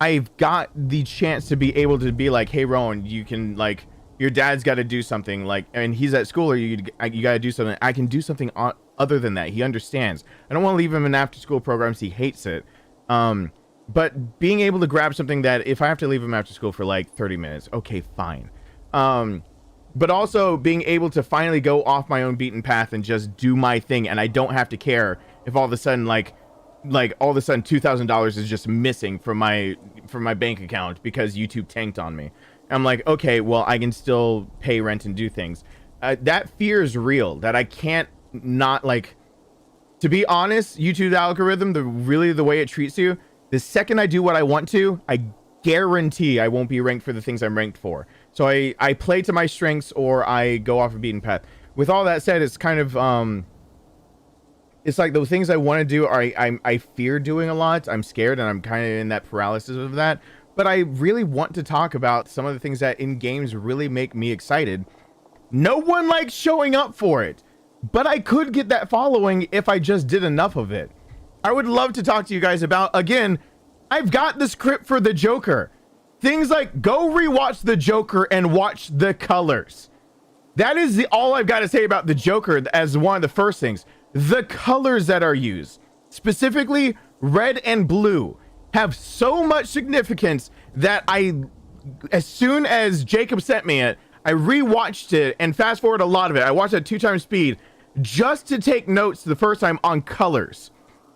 I've got the chance to be able to be like, hey, Rowan, you can, like, your dad's got to do something, like, and he's at school, or you got to do something. I can do something other than that. He understands. I don't want to leave him in after school programs. He hates it. But being able to grab something that if I have to leave him after school for like 30 minutes, okay, fine. But also being able to finally go off my own beaten path and just do my thing. And I don't have to care if all of a sudden, like all of a sudden $2,000 is just missing from my bank account because YouTube tanked on me. I'm like, okay, well, I can still pay rent and do things. That fear is real, that I can't not, like, to be honest, YouTube algorithm, the way it treats you, the second I do what I want to, I guarantee I won't be ranked for the things I'm ranked for. So I play to my strengths, or I go off a beaten path. With all that said, it's kind of, it's like the things I want to do I fear doing a lot. I'm scared, and I'm kind of in that paralysis of that. But I really want to talk about some of the things that in games really make me excited. No one likes showing up for it, but I could get that following if I just did enough of it. I would love to talk to you guys about, again, I've got the script for the Joker. Things like go rewatch the Joker and watch the colors. That is all I've got to say about the Joker as one of the first things. The colors that are used, specifically red and blue, have so much significance that as soon as Jacob sent me it, I rewatched it and fast forward a lot of it. I watched it at 2 times speed just to take notes the first time on colors.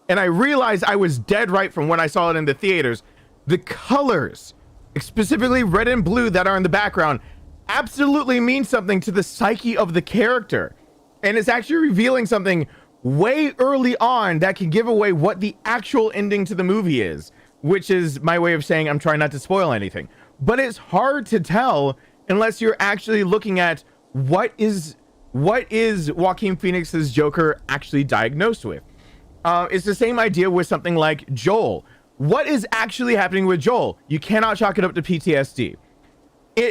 And I realized I was dead right from when I saw it in the theaters. The colors, specifically red and blue that are in the background, absolutely mean something to the psyche of the character. And it's actually revealing something way early on that can give away what the actual ending to the movie is, which is my way of saying I'm trying not to spoil anything. But it's hard to tell unless you're actually looking at what is Joaquin Phoenix's Joker actually diagnosed with. It's the same idea with something like Joel. What is actually happening with Joel? You cannot chalk it up to PTSD.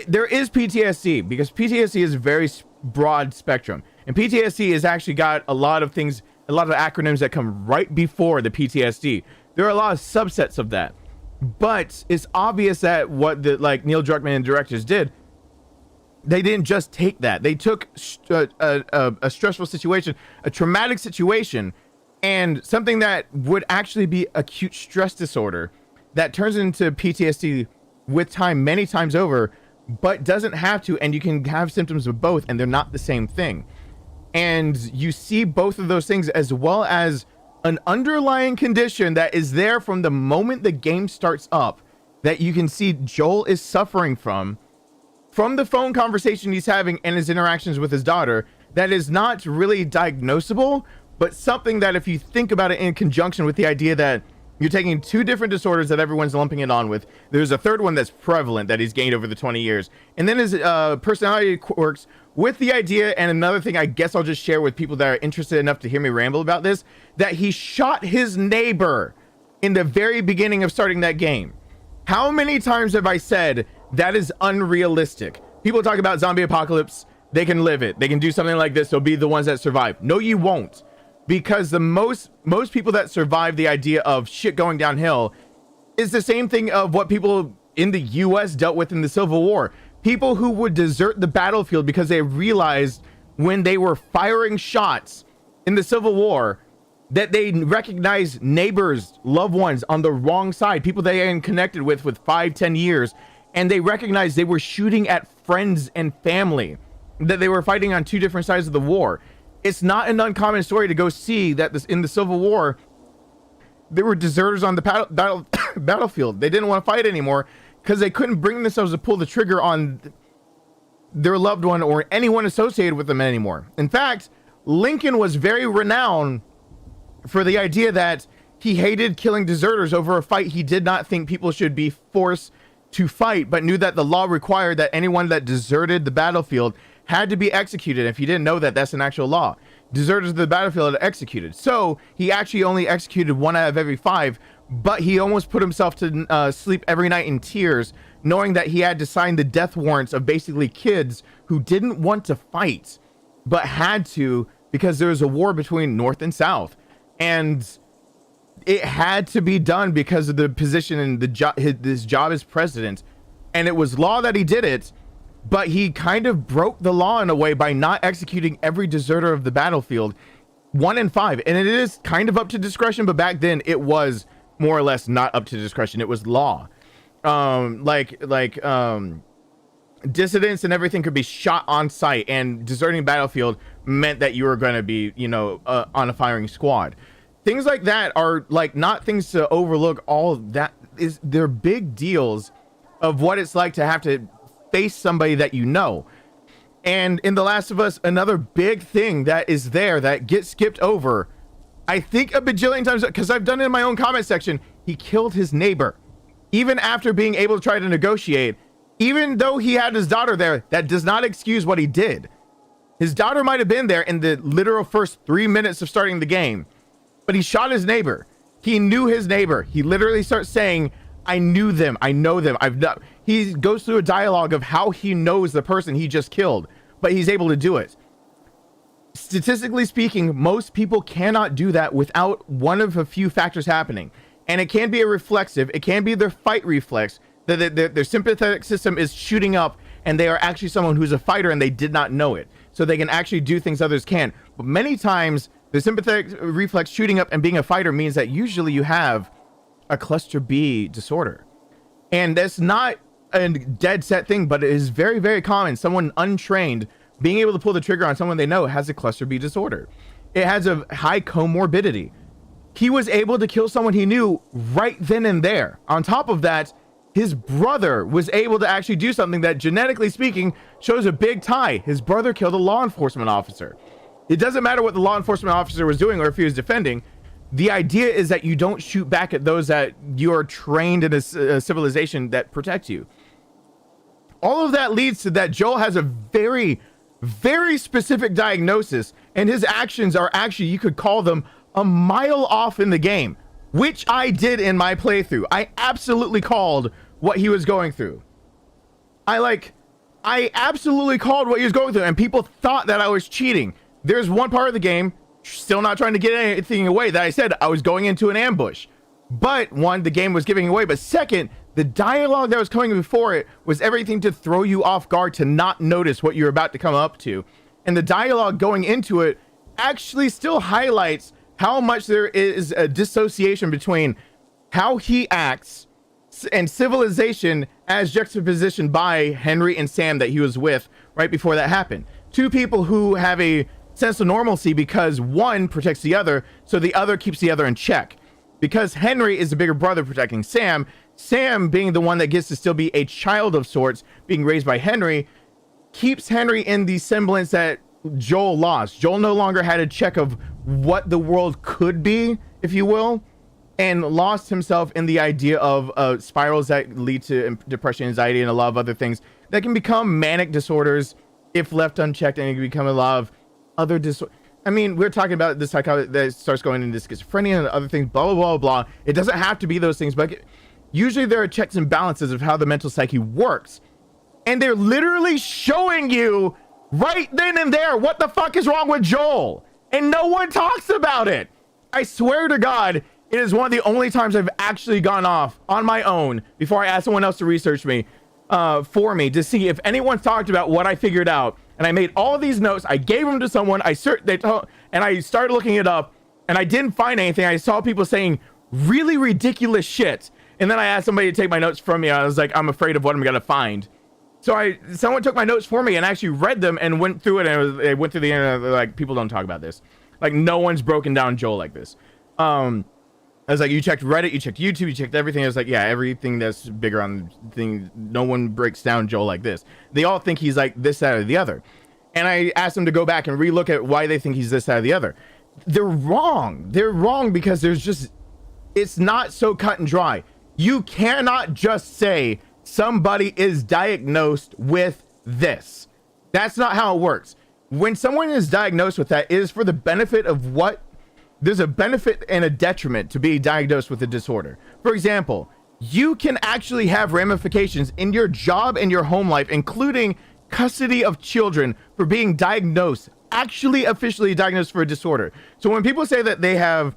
There is PTSD because PTSD is a very broad spectrum, and PTSD has actually got a lot of things, a lot of acronyms that come right before the PTSD. There are a lot of subsets of that, but it's obvious that what Neil Druckmann and directors did, they didn't just take that. They took a stressful situation, a traumatic situation, and something that would actually be acute stress disorder that turns into PTSD with time many times over, but doesn't have to, and you can have symptoms of both, and they're not the same thing. And you see both of those things, as well as an underlying condition that is there from the moment the game starts up, that you can see Joel is suffering from the phone conversation he's having and his interactions with his daughter, that is not really diagnosable, but something that if you think about it in conjunction with the idea that you're taking 2 different disorders that everyone's lumping it on with, there's a third one that's prevalent that he's gained over the 20 years, and then his personality quirks with the idea, and another thing I guess I'll just share with people that are interested enough to hear me ramble about this, that he shot his neighbor in the very beginning of starting that game. How many times have I said that is unrealistic? People talk about zombie apocalypse, they can live it, they can do something like this, they'll be the ones that survive. No, you won't. Because the most people that survive the idea of shit going downhill is the same thing of what people in the US dealt with in the Civil War. People who would desert the battlefield because they realized when they were firing shots in the Civil War that they recognized neighbors, loved ones on the wrong side, people they hadn't connected with 5-10 years, and they recognized they were shooting at friends and family, that they were fighting on 2 different sides of the war. It's not an uncommon story to go see that in the Civil War, there were deserters on the battlefield. They didn't want to fight anymore because they couldn't bring themselves to pull the trigger on their loved one or anyone associated with them anymore. In fact, Lincoln was very renowned for the idea that he hated killing deserters over a fight he did not think people should be forced to fight, but knew that the law required that anyone that deserted the battlefield had to be executed. If you didn't know that, that's an actual law. Deserters of the battlefield are executed. So he actually only executed 1 out of every 5, but he almost put himself to sleep every night in tears, knowing that he had to sign the death warrants of basically kids who didn't want to fight, but had to because there was a war between North and South. And it had to be done because of the position in his job as president. And it was law that he did it, but he kind of broke the law in a way by not executing every deserter of the battlefield. 1 in 5, and it is kind of up to discretion, but back then it was more or less not up to discretion. It was law. Dissidents and everything could be shot on sight, and deserting a battlefield meant that you were going to be, on a firing squad. Things like that are not things to overlook. All that is, they're big deals of what it's like to have to face somebody that you know. And in The Last of Us, another big thing that is there that gets skipped over, I think a bajillion times, because I've done it in my own comment section, he killed his neighbor. Even after being able to try to negotiate, even though he had his daughter there, that does not excuse what he did. His daughter might have been there in the literal first 3 minutes of starting the game, but he shot his neighbor. He knew his neighbor. He literally starts saying, I knew them. I know them. He goes through a dialogue of how he knows the person he just killed, but he's able to do it. statistically speaking, most people cannot do that without one of a few factors happening. And it can be a reflexive, it can be their fight reflex, that their sympathetic system is shooting up and they are actually someone who's a fighter and they did not know it. So they can actually do things others can't. But many times, the sympathetic reflex shooting up and being a fighter means that usually you have a cluster B disorder. And that's not a dead set thing, but it is very, very common. Someone untrained being able to pull the trigger on someone they know has a cluster B disorder. It has a high comorbidity. He was able to kill someone he knew right then and there. On top of that, his brother was able to actually do something that, genetically speaking, shows a big tie. His brother killed a law enforcement officer. It doesn't matter what the law enforcement officer was doing or if he was defending. The idea is that you don't shoot back at those that you are trained in a civilization that protects you. All of that leads to that Joel has a very, very specific diagnosis, and his actions are actually, you could call them, a mile off in the game, which I did in my playthrough. I absolutely called what he was going through. I absolutely called what he was going through, and people thought that I was cheating. There's one part of the game, still not trying to get anything away, that I said I was going into an ambush. But one, the game was giving away, but second, the dialogue that was coming before it was everything to throw you off guard, to not notice what you're about to come up to. And the dialogue going into it actually still highlights how much there is a dissociation between how he acts and civilization as juxtapositioned by Henry and Sam that he was with right before that happened. Two people who have a sense of normalcy because one protects the other, so the other keeps the other in check. Because Henry is the bigger brother protecting Sam, Sam being the one that gets to still be a child of sorts, being raised by Henry, keeps Henry in the semblance that Joel lost. Joel no longer had a check of what the world could be, if you will, and lost himself in the idea of spirals that lead to depression, anxiety, and a lot of other things that can become manic disorders if left unchecked, and it can become a lot of other disorders. I mean, we're talking about the psychotic that starts going into schizophrenia and other things, blah, blah, blah, blah. It doesn't have to be those things, but usually there are checks and balances of how the mental psyche works. And they're literally showing you right then and there what the fuck is wrong with Joel. And no one talks about it. I swear to God, it is one of the only times I've actually gone off on my own before I asked someone else to research me for me to see if anyone's talked about what I figured out. And I made all of these notes. I gave them to someone. And I started looking it up, and I didn't find anything. I saw people saying really ridiculous shit. And then I asked somebody to take my notes from me. I was like, I'm afraid of what I'm gonna find. So someone took my notes for me and actually read them and went through it. And they went through the internet. They're like, people don't talk about this. Like, no one's broken down Joel like this. I was like, you checked Reddit, you checked YouTube, you checked everything. I was like, yeah, everything that's bigger on the thing, no one breaks down Joel like this. They all think he's like this, that, or the other. And I asked them to go back and relook at why they think he's this, that, or the other. They're wrong. They're wrong because it's not so cut and dry. You cannot just say somebody is diagnosed with this. That's not how it works. When someone is diagnosed with that, it is for the benefit of what. There's a benefit and a detriment to being diagnosed with a disorder. For example, you can actually have ramifications in your job and your home life, including custody of children, for being diagnosed, actually officially diagnosed for a disorder. So when people say that they have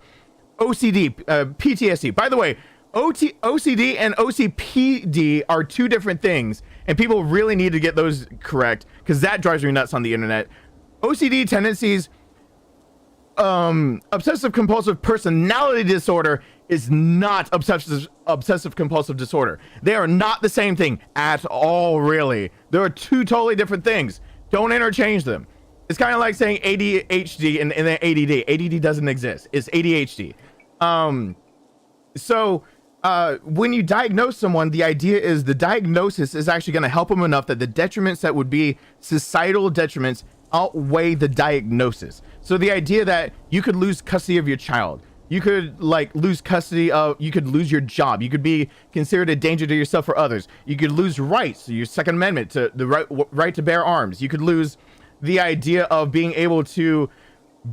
OCD, PTSD, by the way, OCD and OCPD are two different things, and people really need to get those correct because that drives me nuts on the internet. OCD tendencies, obsessive compulsive personality disorder is not obsessive compulsive disorder. They are not the same thing at all, really. There are two totally different things. Don't interchange them. It's kind of like saying ADHD and then ADD. ADD doesn't exist. It's ADHD. So when you diagnose someone, the idea is the diagnosis is actually going to help them enough that the detriments that would be societal detriments outweigh the diagnosis. So the idea that you could lose custody of your child, you could lose custody of, you could lose your job, you could be considered a danger to yourself or others, you could lose rights, your Second Amendment to the right to bear arms, you could lose the idea of being able to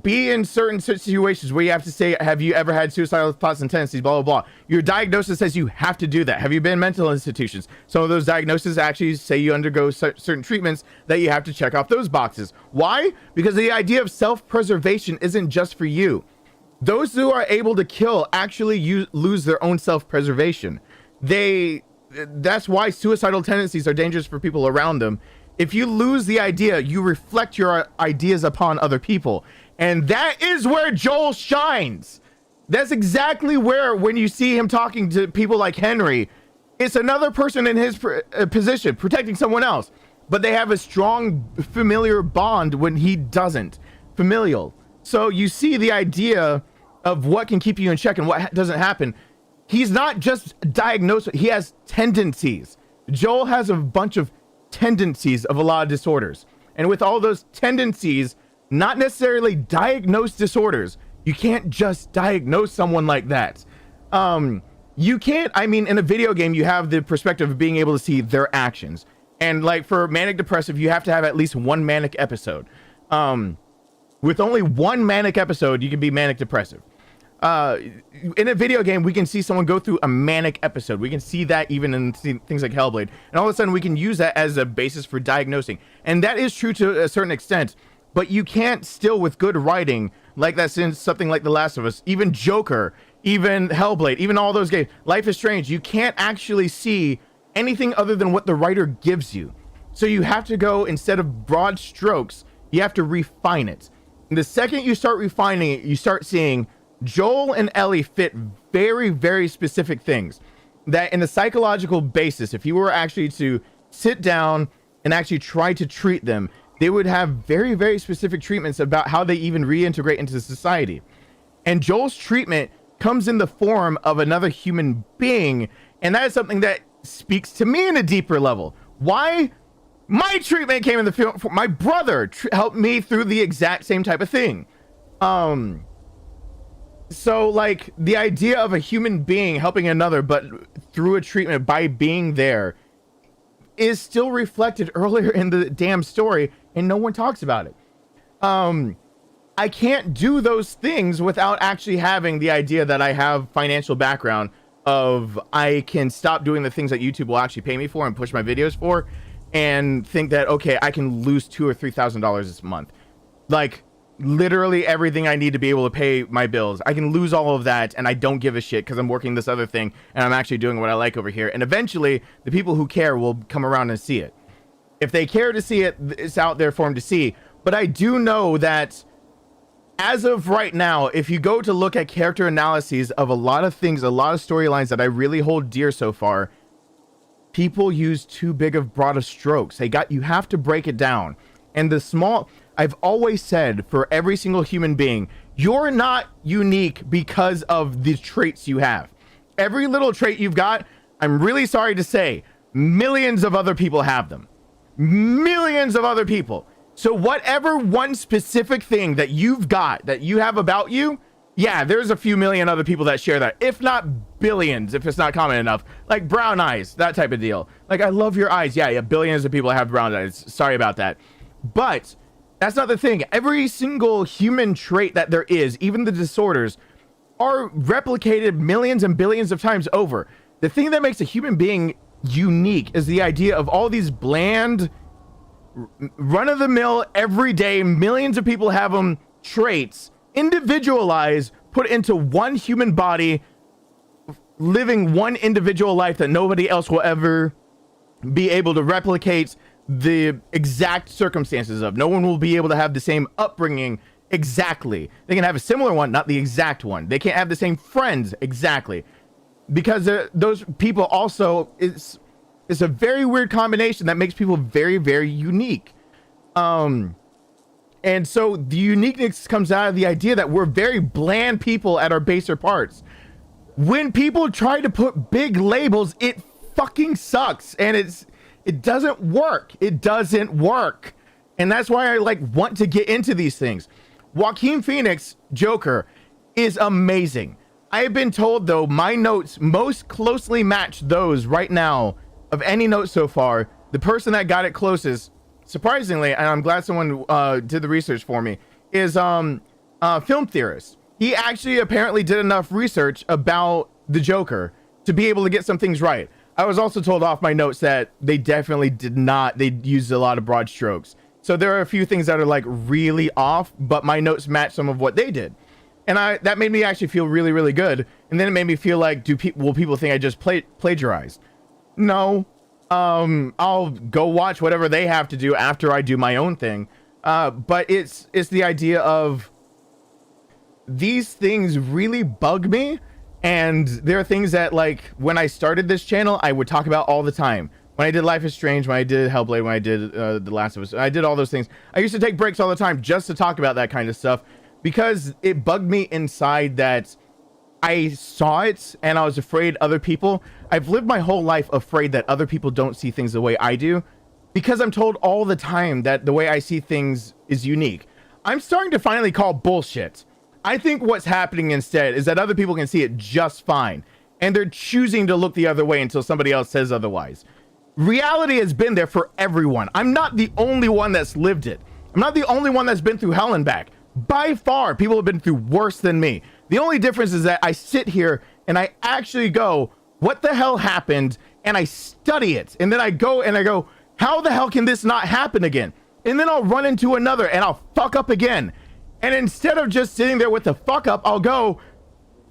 be in certain situations where you have to say, have you ever had suicidal thoughts and tendencies, blah, blah, blah. Your diagnosis says you have to do that. Have you been in mental institutions? Some of those diagnoses actually say you undergo certain treatments that you have to check off those boxes. Why? Because the idea of self-preservation isn't just for you. Those who are able to kill actually lose their own self-preservation. That's why suicidal tendencies are dangerous for people around them. If you lose the idea, you reflect your ideas upon other people. And that is where Joel shines. That's exactly where, when you see him talking to people like Henry, it's another person in his position, protecting someone else. But they have a strong familiar bond when he doesn't. Familial. So you see the idea of what can keep you in check and what doesn't happen. He's not just diagnosed, he has tendencies. Joel has a bunch of tendencies of a lot of disorders. And with all those tendencies, not necessarily diagnosed disorders, you can't just diagnose someone like that. You can't, I mean, in a video game, you have the perspective of being able to see their actions. And like for manic depressive, you have to have at least one manic episode. With only one manic episode, you can be manic depressive. In a video game, we can see someone go through a manic episode. We can see that even in things like Hellblade. And all of a sudden, we can use that as a basis for diagnosing. And that is true to a certain extent. But you can't still, with good writing, like that's in something like The Last of Us, even Joker, even Hellblade, even all those games, Life is Strange, you can't actually see anything other than what the writer gives you. So you have to go, instead of broad strokes, you have to refine it. And the second you start refining it, you start seeing Joel and Ellie fit very, very specific things. That in a psychological basis, if you were actually to sit down and actually try to treat them, they would have very, very specific treatments about how they even reintegrate into society. And Joel's treatment comes in the form of another human being. And that is something that speaks to me in a deeper level. Why? My treatment came in the film. My brother helped me through the exact same type of thing. So like the idea of a human being helping another, but through a treatment by being there, is still reflected earlier in the damn story, and no one talks about it. I can't do those things without actually having the idea that I have financial background of I can stop doing the things that YouTube will actually pay me for and push my videos for, and think that, okay, I can lose $2,000 or $3,000 this month. Like literally everything I need to be able to pay my bills. I can lose all of that and I don't give a shit because I'm working this other thing and I'm actually doing what I like over here. And eventually the people who care will come around and see it. If they care to see it, it's out there for them to see. But I do know that as of right now, if you go to look at character analyses of a lot of things, a lot of storylines that I really hold dear so far, people use too big of broad of strokes. You have to break it down. And I've always said, for every single human being, you're not unique because of the traits you have. Every little trait you've got, I'm really sorry to say, millions of other people have them. Millions of other people. So whatever one specific thing that you've got, that you have about you, yeah, there's a few million other people that share that. If not billions, if it's not common enough. Like brown eyes, that type of deal. Like, I love your eyes. Yeah, billions of people have brown eyes. Sorry about that. But that's not the thing. Every single human trait that there is, even the disorders, are replicated millions and billions of times over. The thing that makes a human being unique is the idea of all these bland, run-of-the-mill, everyday, millions of people have them, traits, individualized, put into one human body, living one individual life that nobody else will ever be able to replicate the exact circumstances of. No one will be able to have the same upbringing exactly. They can have a similar one, not the exact one. They can't have the same friends exactly, because those people also is a very weird combination that makes people very, very unique. And so the uniqueness comes out of the idea that we're very bland people at our baser parts. When people try to put big labels, it fucking sucks, and it doesn't work. It doesn't work. And that's why I want to get into these things. Joaquin Phoenix, Joker, is amazing. I have been told, though, my notes most closely match those right now of any note so far. The person that got it closest, surprisingly, and I'm glad someone did the research for me, is film theorist. He actually apparently did enough research about the Joker to be able to get some things right. I was also told off my notes that they definitely did not. They used a lot of broad strokes. So there are a few things that are like really off, but my notes match some of what they did. And that made me actually feel really, really good. And then it made me feel like, will people think I just plagiarized? No. I'll go watch whatever they have to do after I do my own thing. But it's the idea of these things really bug me. And there are things that, like, when I started this channel, I would talk about all the time. When I did Life is Strange, when I did Hellblade, when I did The Last of Us, I did all those things. I used to take breaks all the time just to talk about that kind of stuff because it bugged me inside that I saw it and I was afraid other people. I've lived my whole life afraid that other people don't see things the way I do because I'm told all the time that the way I see things is unique. I'm starting to finally call bullshit. I think what's happening instead is that other people can see it just fine, and they're choosing to look the other way until somebody else says otherwise. Reality has been there for everyone. I'm not the only one that's lived it. I'm not the only one that's been through hell and back. By far, people have been through worse than me. The only difference is that I sit here and I actually go, what the hell happened? And I study it. And then I go, how the hell can this not happen again? And then I'll run into another and I'll fuck up again. And instead of just sitting there with the fuck up, I'll go,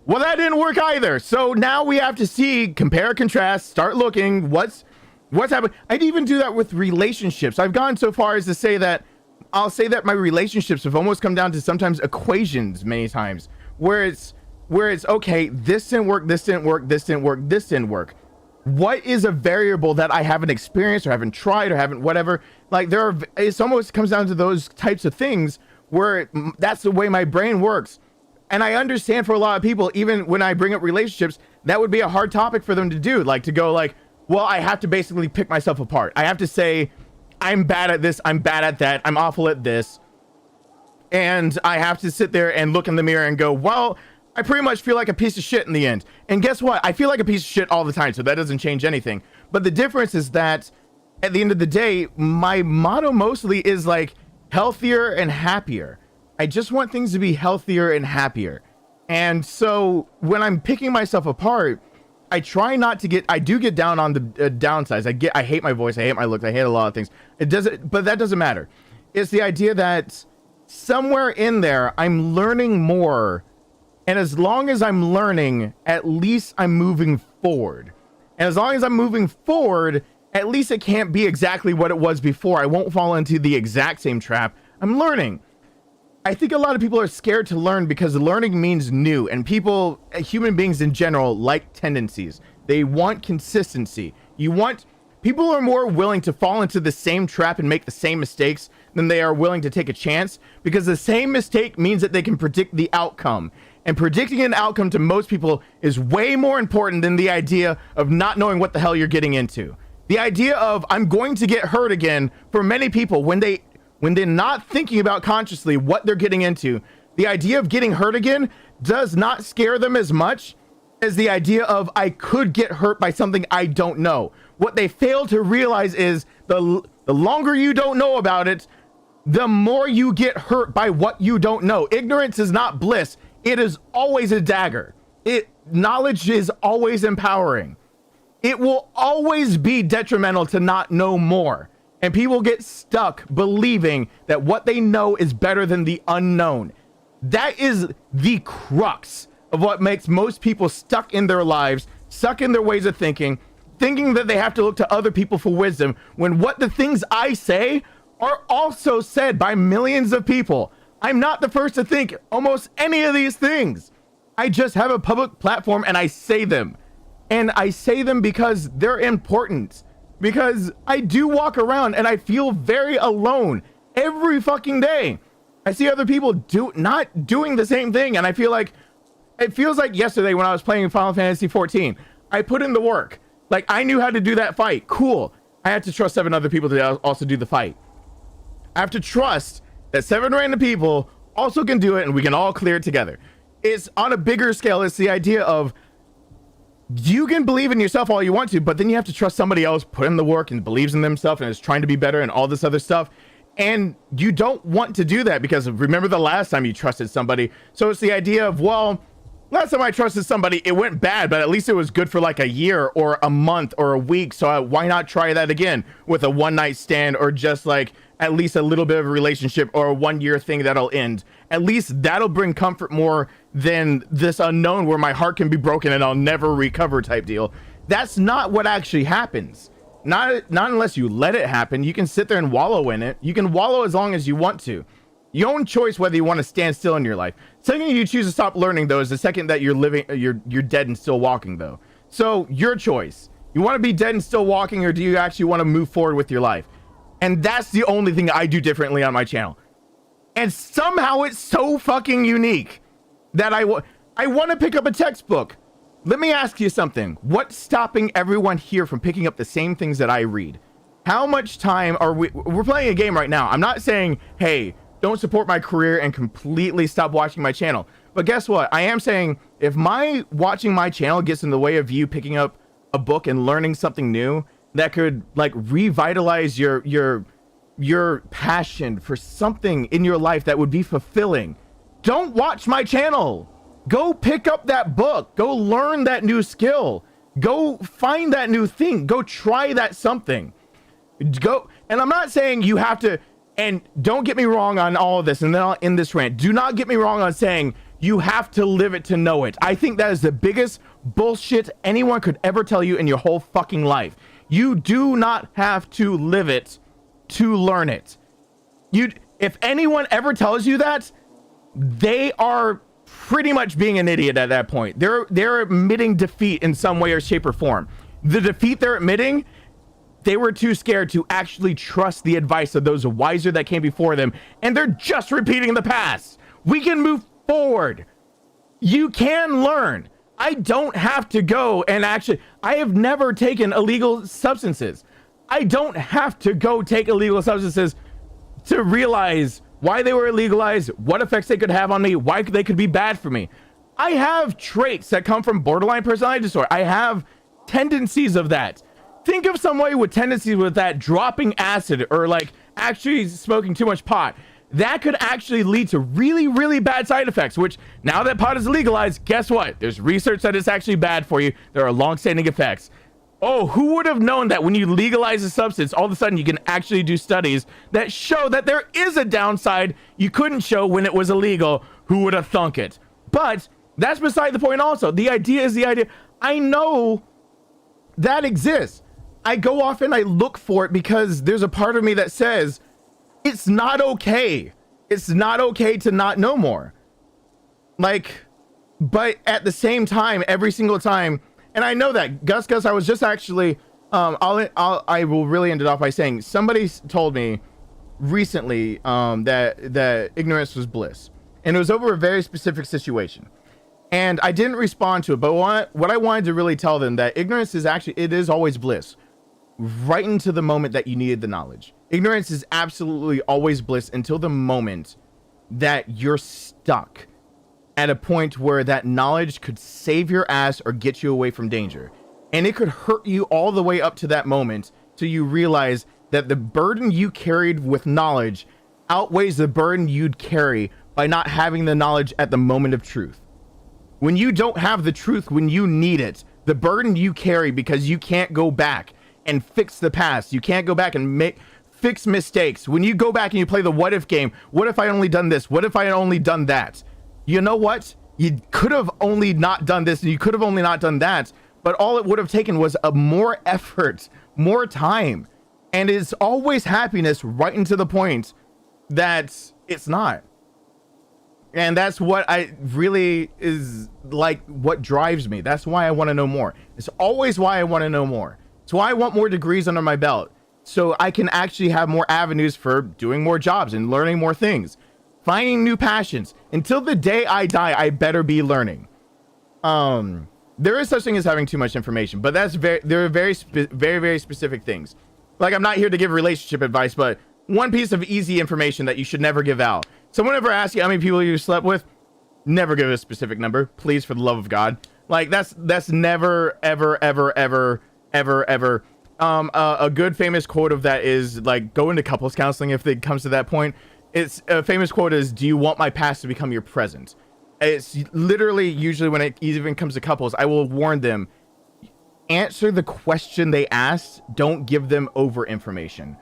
well, that didn't work either. So now we have to see, compare, contrast, start looking, what's happening. I'd even do that with relationships. I've gone so far as to say that I'll say that my relationships have almost come down to sometimes equations many times where it's okay, this didn't work, this didn't work, this didn't work, this didn't work. What is a variable that I haven't experienced or haven't tried or haven't whatever? Like it's almost comes down to those types of things where that's the way my brain works. And I understand for a lot of people, even when I bring up relationships, that would be a hard topic for them to do. Like to go like, well, I have to basically pick myself apart. I have to say, I'm bad at this, I'm bad at that, I'm awful at this. And I have to sit there and look in the mirror and go, well, I pretty much feel like a piece of shit in the end. And guess what? I feel like a piece of shit all the time, so that doesn't change anything. But the difference is that at the end of the day, my motto mostly is like healthier and happier. I just want things to be healthier and happier. And so when I'm picking myself apart, I try not to get, I do get down on the downsides. I hate my voice. I hate my looks. I hate a lot of things. But that doesn't matter. It's the idea that somewhere in there, I'm learning more. And as long as I'm learning, at least I'm moving forward. And as long as I'm moving forward, at least it can't be exactly what it was before. I won't fall into the exact same trap. I'm learning. I think a lot of people are scared to learn because learning means new, and people, human beings in general, like tendencies. They want consistency. People are more willing to fall into the same trap and make the same mistakes than they are willing to take a chance, because the same mistake means that they can predict the outcome. And predicting an outcome to most people is way more important than the idea of not knowing what the hell you're getting into. The idea of I'm going to get hurt again, for many people, when they're not thinking about consciously what they're getting into, the idea of getting hurt again does not scare them as much as the idea of I could get hurt by something I don't know. What they fail to realize is the longer you don't know about it, the more you get hurt by what you don't know. Ignorance is not bliss. It is always a dagger. Knowledge is always empowering. It will always be detrimental to not know more. And people get stuck believing that what they know is better than the unknown. That is the crux of what makes most people stuck in their lives, stuck in their ways of thinking that they have to look to other people for wisdom, when what the things I say are also said by millions of people. I'm not the first to think almost any of these things. I just have a public platform and I say them. And I say them because they're important. Because I do walk around and I feel very alone every fucking day. I see other people not doing the same thing, and I feel like, it feels like yesterday when I was playing Final Fantasy 14. I put in the work. Like, I knew how to do that fight. Cool. I had to trust 7 other people to also do the fight. I have to trust that 7 random people also can do it, and we can all clear it together. It's on a bigger scale. It's the idea of, you can believe in yourself all you want to, but then you have to trust somebody else, put in the work and believes in themselves and is trying to be better and all this other stuff. And you don't want to do that because remember the last time you trusted somebody. So it's the idea of, well, last time I trusted somebody, it went bad, but at least it was good for like a year or a month or a week. So why not try that again with a one-night stand or just like at least a little bit of a relationship or a 1 year thing that'll end. At least that'll bring comfort more than this unknown where my heart can be broken and I'll never recover type deal. That's not what actually happens. Not unless you let it happen. You can sit there and wallow in it. You can wallow as long as you want to. Your own choice whether you want to stand still in your life. Second you choose to stop learning though is the second that you're dead and still walking though. So your choice. You want to be dead and still walking, or do you actually want to move forward with your life? And that's the only thing I do differently on my channel. And somehow it's so fucking unique that I want to pick up a textbook. Let me ask you something. What's stopping everyone here from picking up the same things that I read? How much time are we're playing a game right now. I'm not saying, hey, don't support my career and completely stop watching my channel. But guess what? I am saying if my watching my channel gets in the way of you picking up a book and learning something new that could like revitalize your passion for something in your life that would be fulfilling, don't watch my channel. Go pick up that book. Go learn that new skill. Go find that new thing. Go try that something. Go. And I'm not saying you have to, and don't get me wrong on all of this, and then I'll end this rant. Do not get me wrong on saying you have to live it to know it. I think that is the biggest bullshit anyone could ever tell you in your whole fucking life. You do not have to live it to learn it. If anyone ever tells you that, they are pretty much being an idiot at that point. They're admitting defeat in some way or shape or form. The defeat they're admitting, they were too scared to actually trust the advice of those wiser that came before them, and they're just repeating the past. We can move forward. You can learn. I don't have to go and I have never taken illegal substances. I don't have to go take illegal substances to realize why they were illegalized, what effects they could have on me, why they could be bad for me. I have traits that come from borderline personality disorder. I have tendencies of that. Think of somebody with tendencies with that dropping acid or like actually smoking too much pot. That could actually lead to really, really bad side effects, which now that pot is legalized, guess what? There's research that it's actually bad for you. There are long-standing effects. Oh, who would have known that when you legalize a substance, all of a sudden you can actually do studies that show that there is a downside you couldn't show when it was illegal? Who would have thunk it? But that's beside the point also. The idea is the idea. I know that exists. I go off and I look for it because there's a part of me that says it's not okay. It's not okay to not know more. Like, but at the same time, every single time, and I know that Gus, I was just actually, I will really end it off by saying somebody told me recently that ignorance was bliss, and it was over a very specific situation, and I didn't respond to it. But what I wanted to really tell them that ignorance is actually, it is always bliss, right into the moment that you needed the knowledge. Ignorance is absolutely always bliss until the moment that you're stuck at a point where that knowledge could save your ass or get you away from danger. And it could hurt you all the way up to that moment till you realize that the burden you carried with knowledge outweighs the burden you'd carry by not having the knowledge at the moment of truth. When you don't have the truth when you need it, the burden you carry because you can't go back and fix the past, you can't go back and fix mistakes. When you go back and you play the what if game, what if I only done this? What if I had only done that? You know what? You could have only not done this and you could have only not done that, but all it would have taken was a more effort, more time. And it's always happiness right into the point that it's not. And that's what I really is like what drives me. That's why I want to know more. It's always why I want to know more. It's why I want more degrees under my belt, so I can actually have more avenues for doing more jobs and learning more things, finding new passions. Until the day I die, I better be learning. There is such thing as having too much information, but there are very specific things. Like, I'm not here to give relationship advice, but one piece of easy information that you should never give out. Someone ever ask you how many people you slept with? Never give a specific number, please, for the love of God. Like, that's never, ever, ever, ever, ever, ever. A good famous quote of that is like, go into couples counseling if it comes to that point. It's a famous quote is, do you want my past to become your present? It's literally, usually when it even comes to couples, I will warn them, answer the question they asked. Don't give them over information.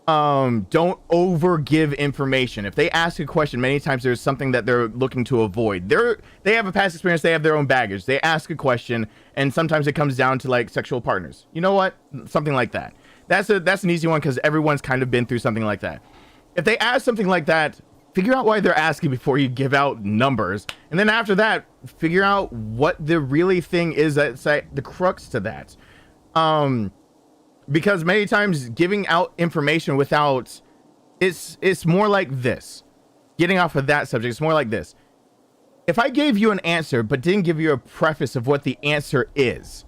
Don't over give information. If they ask a question, many times there's something that they're looking to avoid. They have a past experience, they have their own baggage. They ask a question, and sometimes it comes down to like sexual partners. You know what? Something like that. That's an easy one because everyone's kind of been through something like that. If they ask something like that, figure out why they're asking before you give out numbers. And then after that, figure out what the really thing is that's like the crux to that. Because many times giving out information without, it's more like this. Getting off of that subject, it's more like this. If I gave you an answer but didn't give you a preface of what the answer is,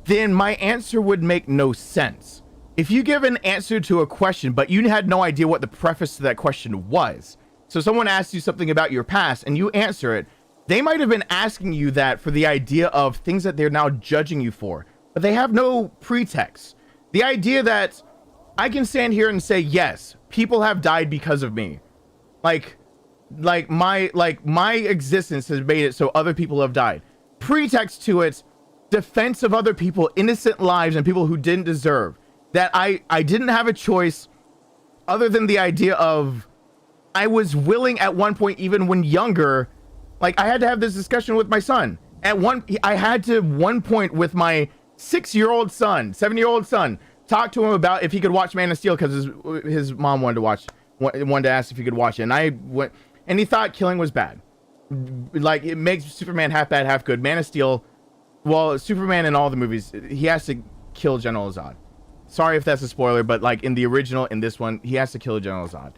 then my answer would make no sense. If you give an answer to a question but you had no idea what the preface to that question was, so someone asks you something about your past and you answer it, they might have been asking you that for the idea of things that they're now judging you for. But they have no pretext. The idea that I can stand here and say, yes, people have died because of me. Like my existence has made it so other people have died. Pretext to it, defense of other people, innocent lives and people who didn't deserve. That I didn't have a choice other than the idea of I was willing at one point, even when younger, like I had to have this discussion with my son. I had to one point with my 6-year-old son, 7-year-old son, talk to him about if he could watch Man of Steel because his mom wanted to ask if he could watch it, and I went, and he thought killing was bad. Like it makes Superman half bad, half good. Man of Steel, well, Superman in all the movies, he has to kill General Zod. Sorry if that's a spoiler, but like in the original, in this one, he has to kill General Zod.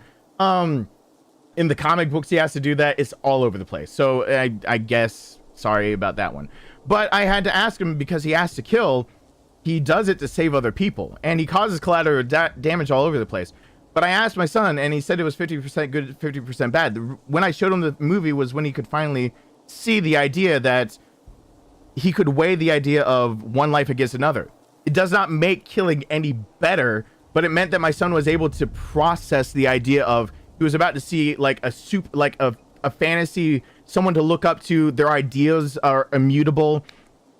In the comic books, he has to do that. It's all over the place. So I guess sorry about that one. But I had to ask him because he has to kill. He does it to save other people, and he causes collateral damage all over the place. But I asked my son, and he said it was 50% good, 50% bad. When I showed him the movie was when he could finally see the idea that he could weigh the idea of one life against another. It does not make killing any better, but it meant that my son was able to process the idea of he was about to see like a fantasy, someone to look up to. Their ideas are immutable,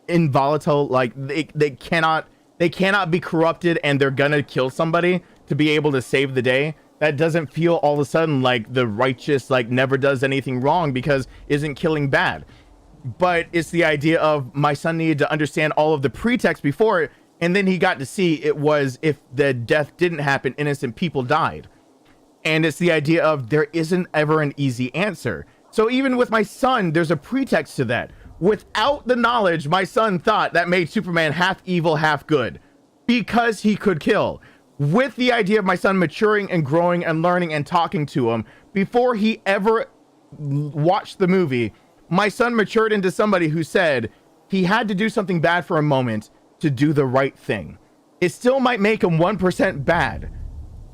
involatile, like they cannot be corrupted, and they're gonna kill somebody to be able to save the day. That doesn't feel all of a sudden like the righteous, like never does anything wrong because isn't killing bad. But it's the idea of my son needed to understand all of the pretext before it, and then he got to see it was if the death didn't happen, innocent people died. And it's the idea of there isn't ever an easy answer. So even with my son, there's a pretext to that. Without the knowledge, my son thought that made Superman half evil, half good because he could kill. With the idea of my son maturing and growing and learning and talking to him before he ever watched the movie, my son matured into somebody who said he had to do something bad for a moment to do the right thing. It still might make him 1% bad,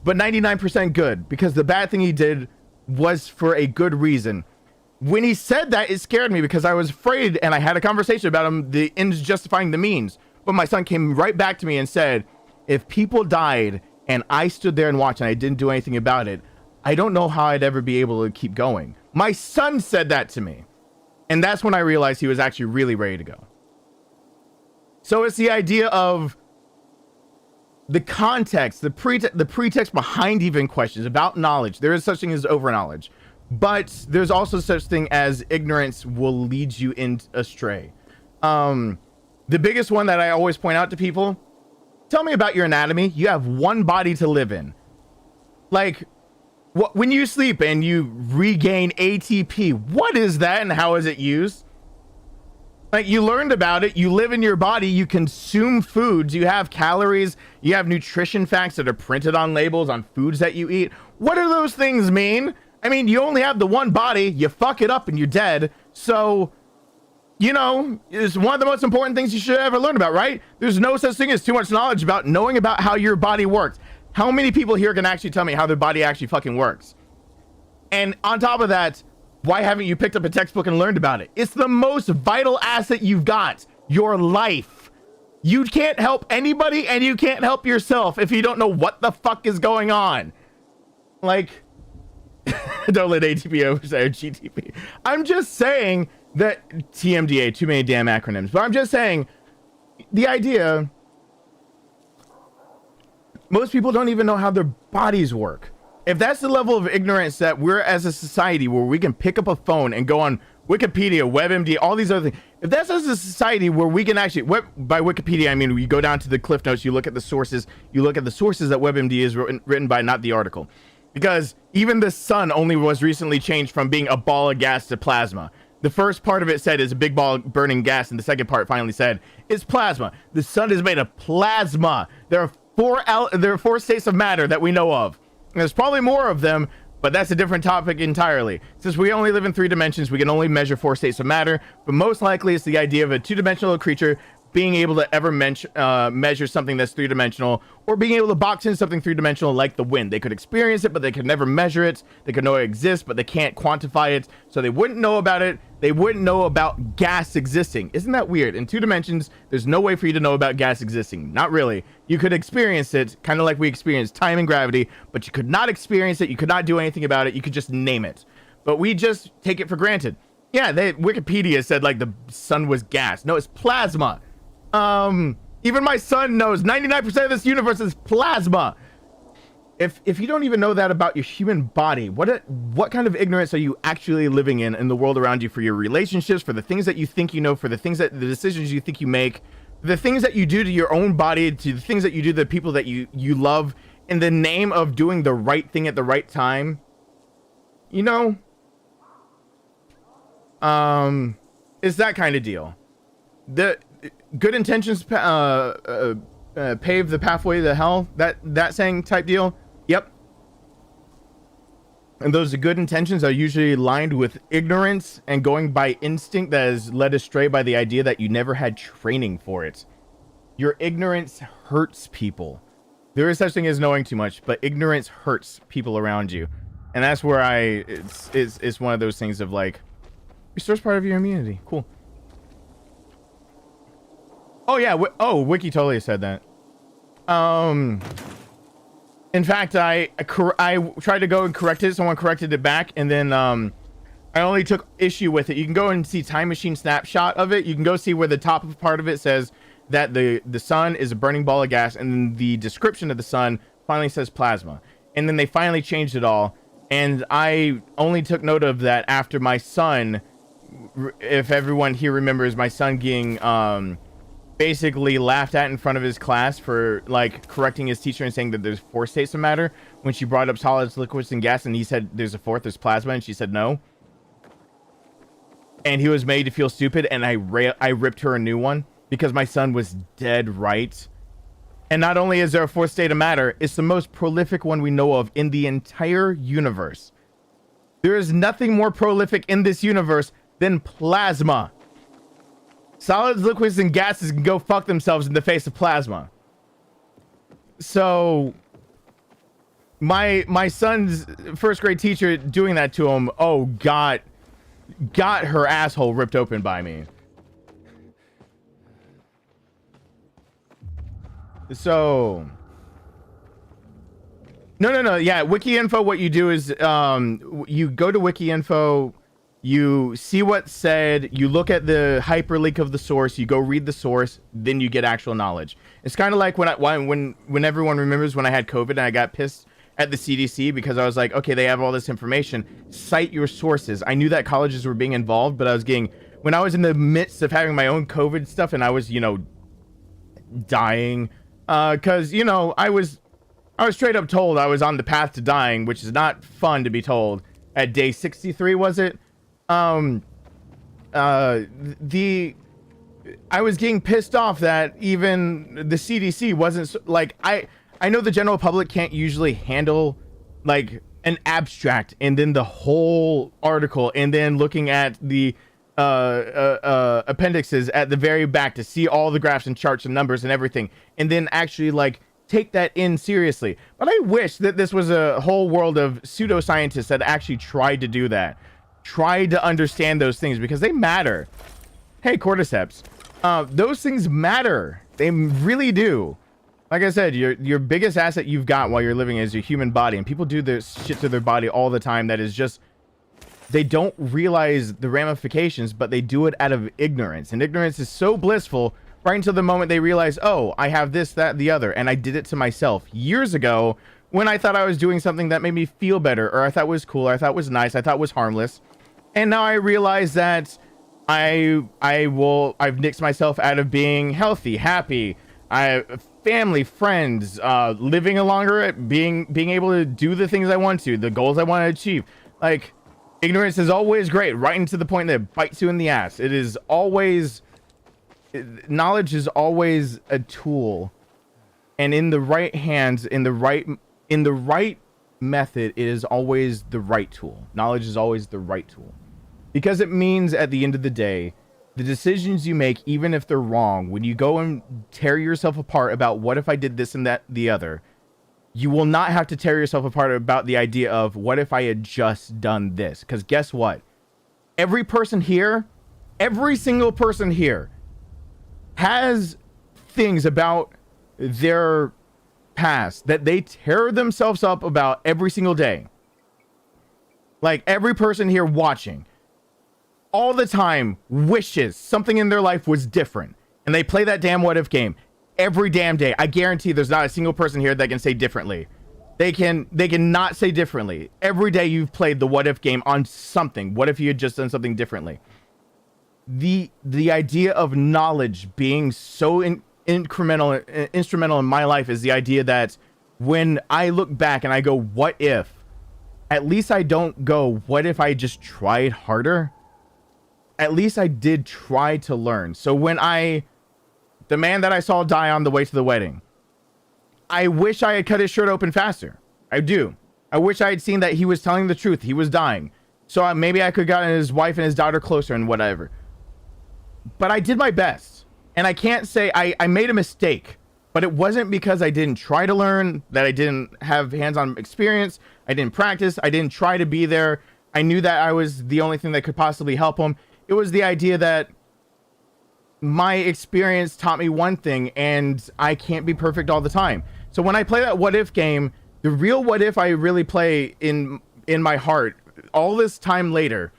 but 99% good, because the bad thing he did was for a good reason. When he said that, it scared me because I was afraid, and I had a conversation about him, the ends justifying the means. But my son came right back to me and said, if people died and I stood there and watched and I didn't do anything about it, I don't know how I'd ever be able to keep going. My son said that to me. And that's when I realized he was actually really ready to go. So it's the idea of the context, the pretext behind even questions about knowledge. There is such thing as over knowledge, but there's also such thing as ignorance will lead you in astray. The biggest one that I always point out to people, tell me about your anatomy. You have one body to live in. Like, when you sleep and you regain ATP, what is that and how is it used? Like, you learned about it, you live in your body, you consume foods, you have calories, you have nutrition facts that are printed on labels on foods that you eat. What do those things mean? I mean, you only have the one body, you fuck it up and you're dead. So, you know, it's one of the most important things you should ever learn about, right? There's no such thing as too much knowledge about knowing about how your body works. How many people here can actually tell me how their body actually fucking works? And on top of that, why haven't you picked up a textbook and learned about it? It's the most vital asset you've got, your life. You can't help anybody and you can't help yourself if you don't know what the fuck is going on. Like, don't let ATP oversay GTP. I'm just saying that TMDA, too many damn acronyms, but I'm just saying the idea, most people don't even know how their bodies work. If that's the level of ignorance that we're as a society where we can pick up a phone and go on Wikipedia, WebMD, all these other things. If that's as a society where we can actually, by Wikipedia, I mean, we go down to the cliff notes, you look at the sources, you look at the sources that WebMD is written by, not the article. Because even the sun only was recently changed from being a ball of gas to plasma. The first part of it said is a big ball of burning gas, and the second part finally said it's plasma. The sun is made of plasma. There are four states of matter that we know of. There's probably more of them, but that's a different topic entirely. Since we only live in 3 dimensions, we can only measure 4 states of matter, but most likely it's the idea of a 2-dimensional creature being able to ever measure something that's 3-dimensional, or being able to box in something 3-dimensional like the wind. They could experience it, but they could never measure it. They could know it exists, but they can't quantify it, so they wouldn't know about it. They wouldn't know about gas existing. Isn't that weird? In 2 dimensions, there's no way for you to know about gas existing. Not really. You could experience it, kind of like we experience time and gravity, but you could not experience it. You could not do anything about it. You could just name it. But we just take it for granted. Yeah, Wikipedia said like the sun was gas. No, it's plasma. Even my son knows 99% of this universe is plasma. If you don't even know that about your human body, what kind of ignorance are you actually living in the world around you, for your relationships, for the things that you think you know, for the decisions you think you make, the things that you do to your own body, to the things that you do to the people that you love in the name of doing the right thing at the right time. You know? It's that kind of deal. The good intentions pave the pathway to hell, that saying type deal. Yep. And those good intentions are usually lined with ignorance and going by instinct that is led astray by the idea that you never had training for it. Your ignorance hurts people. There is such thing as knowing too much, but ignorance hurts people around you. And that's where it's one of those things of like, restores part of your immunity. Cool. Oh yeah, Wiki totally said that. In fact, I tried to go and correct it. Someone corrected it back, and then I only took issue with it. You can go and see Time Machine snapshot of it. You can go see where the top of part of it says that the sun is a burning ball of gas, and then the description of the sun finally says plasma. And then they finally changed it all, and I only took note of that after my son, if everyone here remembers, my son getting basically laughed at in front of his class for like correcting his teacher and saying that there's 4 states of matter when she brought up solids, liquids, and gas, and he said there's a 4th, there's plasma, and she said no. And he was made to feel stupid, and I ripped her a new one because my son was dead right. And not only is there a 4th state of matter, it's the most prolific one we know of in the entire universe. There is nothing more prolific in this universe than plasma. Solids, liquids, and gases can go fuck themselves in the face of plasma. So my son's 1st grade teacher doing that to him, got her asshole ripped open by me. So no, yeah, wiki info, what you do is you go to wiki info, you see what's said, you look at the hyperlink of the source, you go read the source, then you get actual knowledge. It's kind of like when everyone remembers when I had COVID and I got pissed at the CDC because I was like, okay, they have all this information, cite your sources. I knew that colleges were being involved, but when I was in the midst of having my own COVID stuff and I was, dying, because, I was straight up told I was on the path to dying, which is not fun to be told at day 63, was it? I was getting pissed off that even the CDC wasn't like, I know the general public can't usually handle like an abstract and then the whole article and then looking at the appendixes at the very back to see all the graphs and charts and numbers and everything, and then actually like take that in seriously. But I wish that this was a whole world of pseudoscientists that actually tried to do that. Tried to understand those things because they matter. Hey, cordyceps. Those things matter. They really do. Like I said, your biggest asset you've got while you're living is your human body, and people do this shit to their body all the time that is just, they don't realize the ramifications, but they do it out of ignorance. And ignorance is so blissful right until the moment they realize, oh, I have this, that, the other, and I did it to myself years ago when I thought I was doing something that made me feel better, or I thought was cool, or I thought was nice, I thought was harmless. And now I realize that I've nixed myself out of being healthy, happy, family, friends, living a longer, being able to do the things I want to, the goals I want to achieve. Like, ignorance is always great, right into the point that it bites you in the ass. It is always, knowledge is always a tool, and in the right hands, in the right method, it is always the right tool. Knowledge is always the right tool, because it means at the end of the day, the decisions you make, even if they're wrong, when you go and tear yourself apart about what if I did this and that, the other, you will not have to tear yourself apart about the idea of what if I had just done this. Because guess what? Every person here, every single person here has things about their past that they tear themselves up about every single day. Like every person here watching all the time wishes something in their life was different, and they play that damn what if game every damn day. I guarantee there's not a single person here that can say differently. They can not say differently. Every day you've played the what if game on something. What if you had just done something differently? The idea of knowledge being so instrumental in my life is the idea that when I look back and I go, what if? At least I don't go, what if I just tried harder? At least I did try to learn. So when the man that I saw die on the way to the wedding, I wish I had cut his shirt open faster. I do. I wish I had seen that he was telling the truth. He was dying. So maybe I could have gotten his wife and his daughter closer and whatever. But I did my best. And I can't say I made a mistake. But it wasn't because I didn't try to learn, that I didn't have hands-on experience. I didn't practice. I didn't try to be there. I knew that I was the only thing that could possibly help him. It was the idea that my experience taught me one thing, and I can't be perfect all the time. So when I play that what if game, the real what if I really play in my heart, all this time later,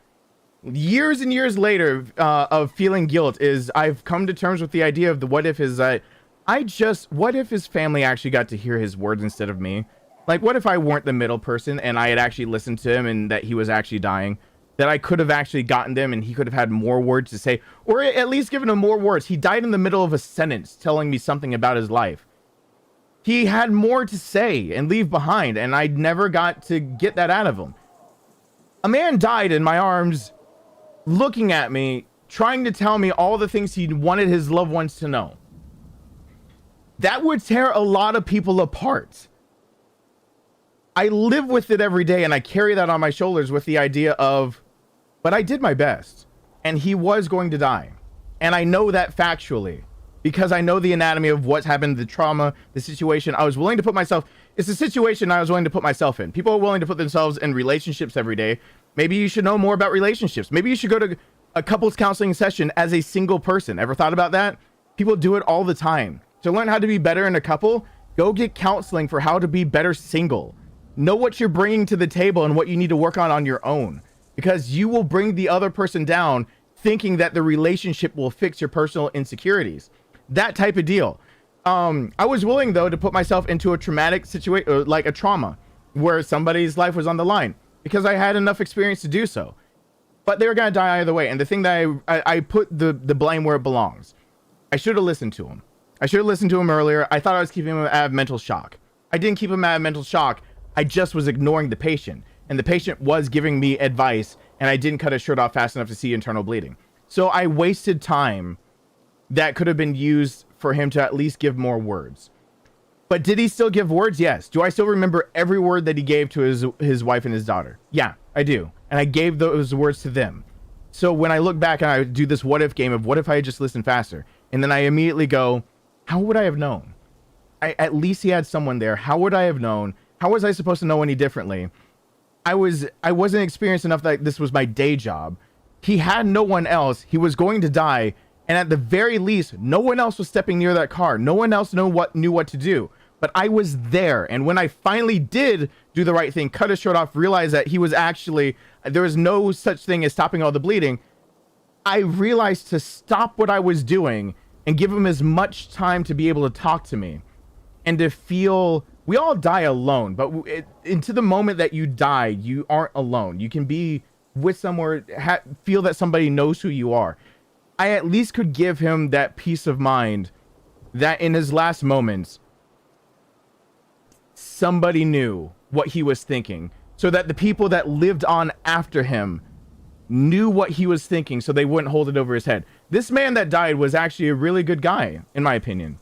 years and years later of feeling guilt, is I've come to terms with the idea of the what if is that what if his family actually got to hear his words instead of me? Like, what if I weren't the middle person and I had actually listened to him and that he was actually dying? That I could have actually gotten them and he could have had more words to say, or at least given him more words. He died in the middle of a sentence telling me something about his life. He had more to say and leave behind, and I never got to get that out of him. A man died in my arms, looking at me, trying to tell me all the things he wanted his loved ones to know. That would tear a lot of people apart. I live with it every day, and I carry that on my shoulders with the idea of, but I did my best, and he was going to die. And I know that factually, because I know the anatomy of what's happened, the trauma, the situation. I was willing to put myself, it's a situation I was willing to put myself in. People are willing to put themselves in relationships every day. Maybe you should know more about relationships. Maybe you should go to a couples counseling session as a single person. Ever thought about that? People do it all the time. To learn how to be better in a couple, go get counseling for how to be better single. Know what you're bringing to the table and what you need to work on your own, because you will bring the other person down thinking that the relationship will fix your personal insecurities. That type of deal. I was willing, though, to put myself into a traumatic situation, like a trauma, where somebody's life was on the line, because I had enough experience to do so. But they were going to die either way. And the thing that I put the blame where it belongs. I should have listened to him. I should have listened to him earlier. I thought I was keeping him out of mental shock. I didn't keep him out of mental shock. I just was ignoring the patient, and the patient was giving me advice, and I didn't cut his shirt off fast enough to see internal bleeding. So I wasted time that could have been used for him to at least give more words. But did he still give words? Yes. Do I still remember every word that he gave to his wife and his daughter? Yeah, I do. And I gave those words to them. So when I look back and I do this what if game of what if I had just listened faster, and then I immediately go, how would I have known? At least he had someone there. How would I have known? How was I supposed to know any differently? I wasn't experienced enough that this was my day job. He had no one else. He was going to die, And at the very least, no one else was stepping near that car. No one else knew what to do. But I was there. And when I finally did do the right thing, cut his shirt off, realized that he was actually, there was no such thing as stopping all the bleeding. I realized to stop what I was doing and give him as much time to be able to talk to me and to feel, we all die alone, but into the moment that you die, you aren't alone. You can be with somewhere, feel that somebody knows who you are. I at least could give him that peace of mind that in his last moments, somebody knew what he was thinking, so that the people that lived on after him knew what he was thinking, so they wouldn't hold it over his head. This man that died was actually a really good guy, in my opinion.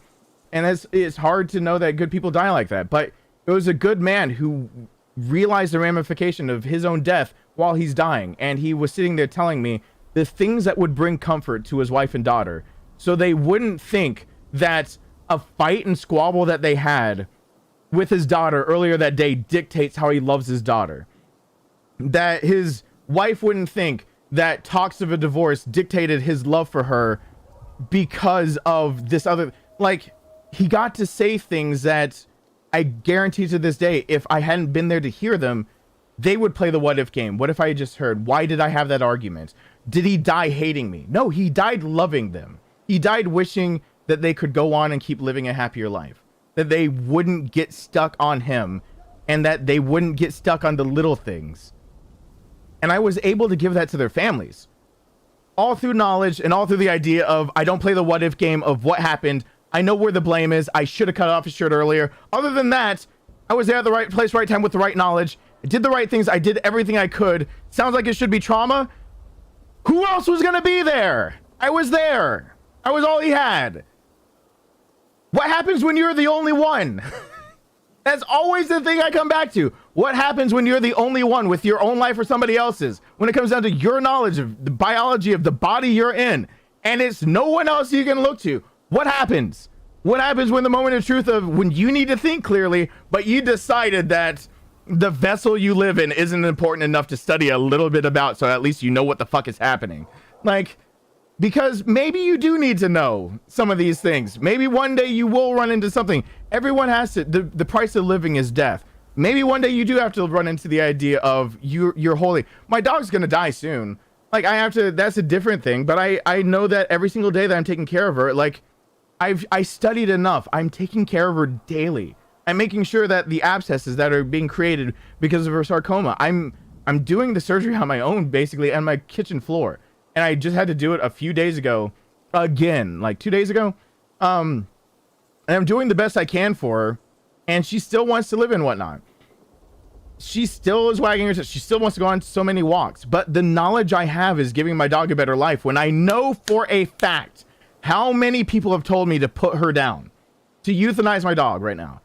And it's hard to know that good people die like that, but it was a good man who realized the ramification of his own death while he's dying. And he was sitting there telling me the things that would bring comfort to his wife and daughter, so they wouldn't think that a fight and squabble that they had with his daughter earlier that day dictates how he loves his daughter. That his wife wouldn't think that talks of a divorce dictated his love for her because of this other, like, he got to say things that I guarantee to this day, if I hadn't been there to hear them, they would play the what if game. What if I just heard, why did I have that argument? Did he die hating me? No, he died loving them. He died wishing that they could go on and keep living a happier life, that they wouldn't get stuck on him, and that they wouldn't get stuck on the little things. And I was able to give that to their families, all through knowledge and all through the idea of, I don't play the what if game of what happened. I know where the blame is. I should have cut off his shirt earlier. Other than that, I was there at the right place, right time with the right knowledge. I did the right things. I did everything I could. Sounds like it should be trauma. Who else was going to be there? I was there. I was all he had. What happens when you're the only one? That's always the thing I come back to. What happens when you're the only one with your own life or somebody else's? When it comes down to your knowledge of the biology of the body you're in, and it's no one else you can look to. What happens? What happens when the moment of truth of when you need to think clearly, but you decided that the vessel you live in isn't important enough to study a little bit about, so at least you know what the fuck is happening? Like, because maybe you do need to know some of these things. Maybe one day you will run into something. Everyone has to, the price of living is death. Maybe one day you do have to run into the idea of you're holy. My dog's gonna die soon. Like, I have to, that's a different thing, but I know that every single day that I'm taking care of her, like, I studied enough. I'm taking care of her daily. I'm making sure that the abscesses that are being created because of her sarcoma, I'm doing the surgery on my own, basically, on my kitchen floor. And I just had to do it a few days ago, again, like 2 days ago. And I'm doing the best I can for her, and she still wants to live and whatnot. She still is wagging her tail. She still wants to go on so many walks. But the knowledge I have is giving my dog a better life, when I know for a fact how many people have told me to put her down, to euthanize my dog right now.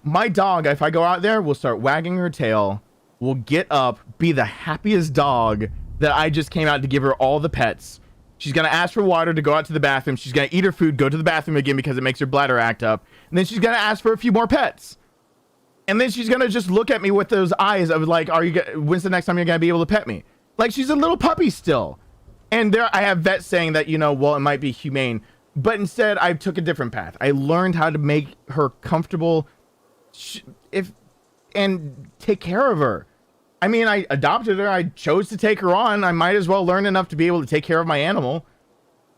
My dog, if I go out there, will start wagging her tail, will get up, be the happiest dog that I just came out to give her all the pets. She's going to ask for water to go out to the bathroom. She's going to eat her food, go to the bathroom again because it makes her bladder act up. And then she's going to ask for a few more pets. And then she's going to just look at me with those eyes of like, when's the next time you're going to be able to pet me? Like, she's a little puppy still. And there I have vets saying that, you know, well, it might be humane. But instead, I took a different path. I learned how to make her comfortable and take care of her. I mean, I adopted her. I chose to take her on. I might as well learn enough to be able to take care of my animal.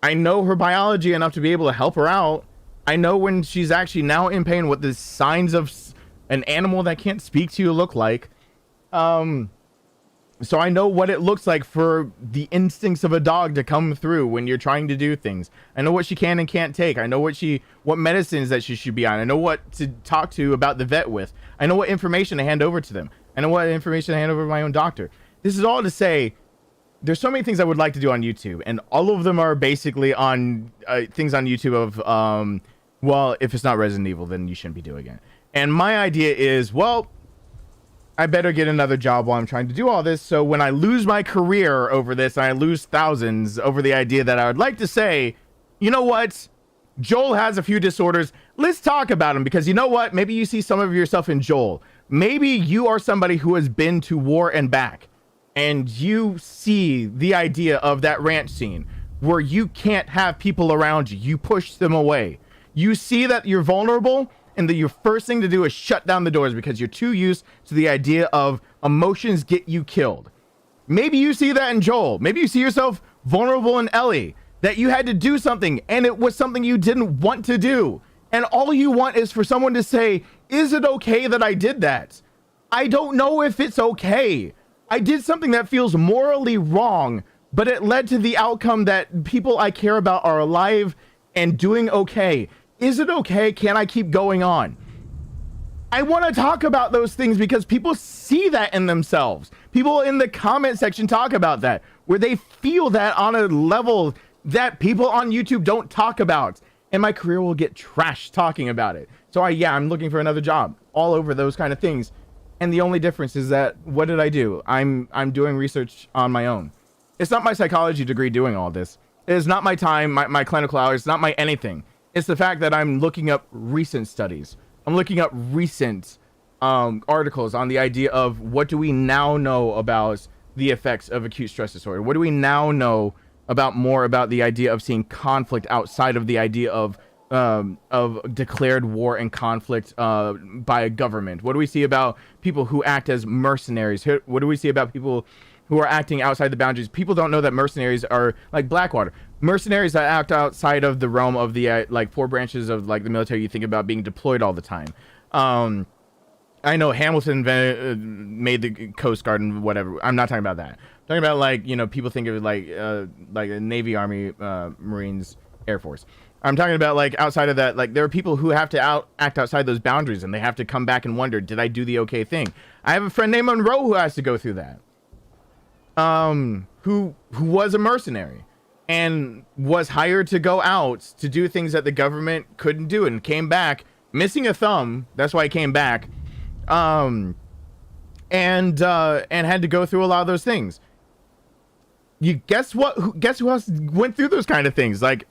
I know her biology enough to be able to help her out. I know when she's actually now in pain, what the signs of an animal that can't speak to you look like. So I know what it looks like for the instincts of a dog to come through when you're trying to do things. I know what she can and can't take. I know what medicines that she should be on. I know what to talk to about the vet with. I know what information to hand over to them. I know what information to hand over to my own doctor. This is all to say, there's so many things I would like to do on YouTube, and all of them are basically on things on YouTube of, well, if it's not Resident Evil, then you shouldn't be doing it. And my idea is, well, I better get another job while I'm trying to do all this. So when I lose my career over this, and I lose thousands over the idea that I would like to say, you know what? Joel has a few disorders. Let's talk about him, because you know what? Maybe you see some of yourself in Joel. Maybe you are somebody who has been to war and back, and you see the idea of that ranch scene where you can't have people around you. You push them away. You see that you're vulnerable, and your first thing to do is shut down the doors because you're too used to the idea of emotions get you killed. Maybe you see that in Joel. Maybe you see yourself vulnerable in Ellie, that you had to do something and it was something you didn't want to do. And all you want is for someone to say, is it okay that I did that? I don't know if it's okay. I did something that feels morally wrong, but it led to the outcome that people I care about are alive and doing okay. Is it okay? Can I keep going on? I want to talk about those things because people see that in themselves. People in the comment section talk about that, where they feel that on a level that people on YouTube don't talk about. And my career will get trashed talking about it. So I'm looking for another job, all over those kind of things. And the only difference is that, what did I do? I'm doing research on my own. It's not my psychology degree doing all this. It is not my time, my clinical hours, it's not my anything. It's the fact that I'm looking up recent studies. I'm looking up recent articles on the idea of what do we now know about the effects of acute stress disorder? What do we now know about the idea of seeing conflict outside of the idea of declared war and conflict by a government? What do we see about people who act as mercenaries? What do we see about people who are acting outside the boundaries? People don't know that mercenaries are like Blackwater. Mercenaries that act outside of the realm of the like 4 branches of like the military you think about being deployed all the time. I know Hamilton made the Coast Guard and whatever. I'm not talking about that. I'm talking about like, you know, people think of it like the Navy, Army, Marines, Air Force. I'm talking about like outside of that, like there are people who have to act outside those boundaries and they have to come back and wonder, did I do the okay thing? I have a friend named Monroe who has to go through that. Who was a mercenary and was hired to go out to do things that the government couldn't do and came back missing a thumb. That's why he came back. And had to go through a lot of those things. You guess who else went through those kind of things? Like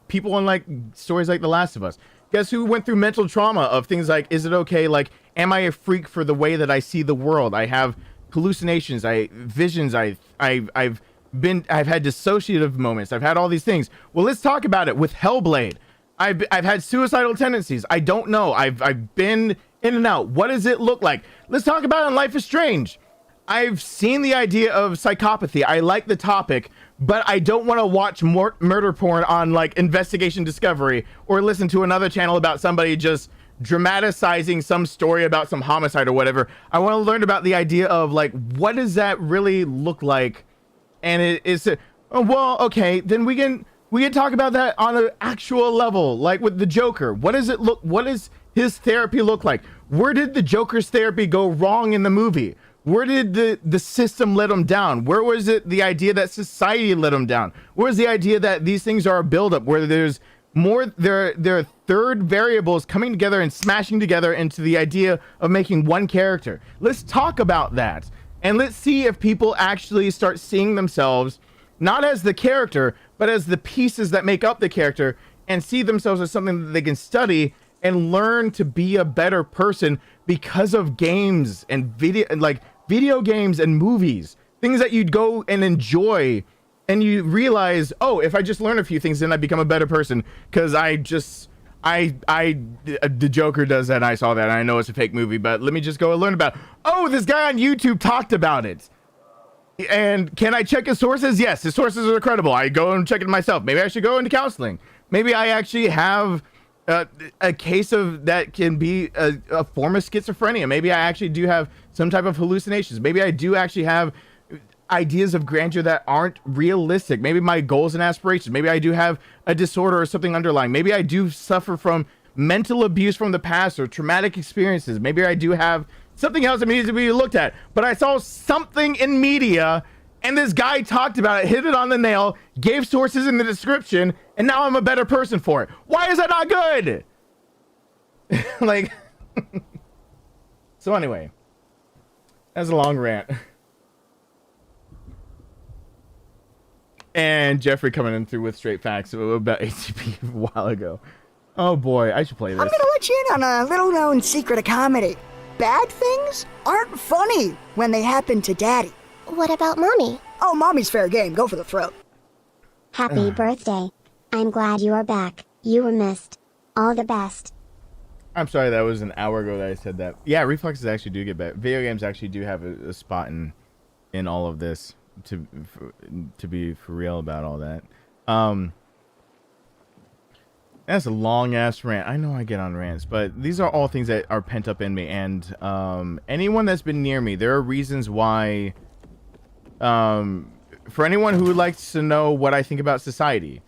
people in like stories like The Last of Us. Guess who went through mental trauma of things like, is it okay? Like, am I a freak for the way that I see the world? I have hallucinations, visions, I've had dissociative moments, I've had all these things. Well, let's talk about it with Hellblade. I've had suicidal tendencies. I don't know. I've been in and out. What does it look like? Let's talk about it in Life is Strange. I've seen the idea of psychopathy. I like the topic, but I don't want to watch more murder porn on like Investigation Discovery or listen to another channel about somebody just dramatizing some story about some homicide or whatever. I want to learn about the idea of like, what does that really look like? And well, okay, then we can talk about that on an actual level, like with the Joker. What does his therapy look like? Where did the Joker's therapy go wrong in the movie? Where did the system let him down? Where was it the idea that society let him down? Where was the idea that these things are a buildup, where there's more, there are third variables coming together and smashing together into the idea of making one character? Let's talk about that. And let's see if people actually start seeing themselves not as the character, but as the pieces that make up the character, and see themselves as something that they can study and learn to be a better person because of games and video games and movies, things that you'd go and enjoy, and you realize, oh, if I just learn a few things, then I become a better person because the Joker does that. I saw that. And I know it's a fake movie, but let me just go and learn about it. Oh, this guy on YouTube talked about it. And can I check his sources? Yes, his sources are credible. I go and check it myself. Maybe I should go into counseling. Maybe I actually have a case of that can be a form of schizophrenia. Maybe I actually do have some type of hallucinations. Maybe I do actually have ideas of grandeur that aren't realistic. Maybe my goals and aspirations. Maybe I do have a disorder or something underlying. Maybe I do suffer from mental abuse from the past or traumatic experiences. Maybe I do have something else that needs to be looked at. But I saw something in media and this guy talked about it, hit it on the nail, gave sources in the description, and now I'm a better person for it. Why is that not good? Like, so anyway, that's a long rant. And Jeffrey coming in through with straight facts about ATP a while ago. Oh boy, I should play this. I'm gonna let you in on a little-known secret of comedy. Bad things aren't funny when they happen to Daddy. What about Mommy? Oh, Mommy's fair game. Go for the throat. Happy birthday. I'm glad you are back. You were missed. All the best. I'm sorry, that was an hour ago that I said that. Yeah, reflexes actually do get better. Video games actually do have a spot in all of this, to be for real about all that. That's a long ass rant. I know I get on rants, but these are all things that are pent up in me. And anyone that's been near me, there are reasons why. For anyone who likes to know what I think about society,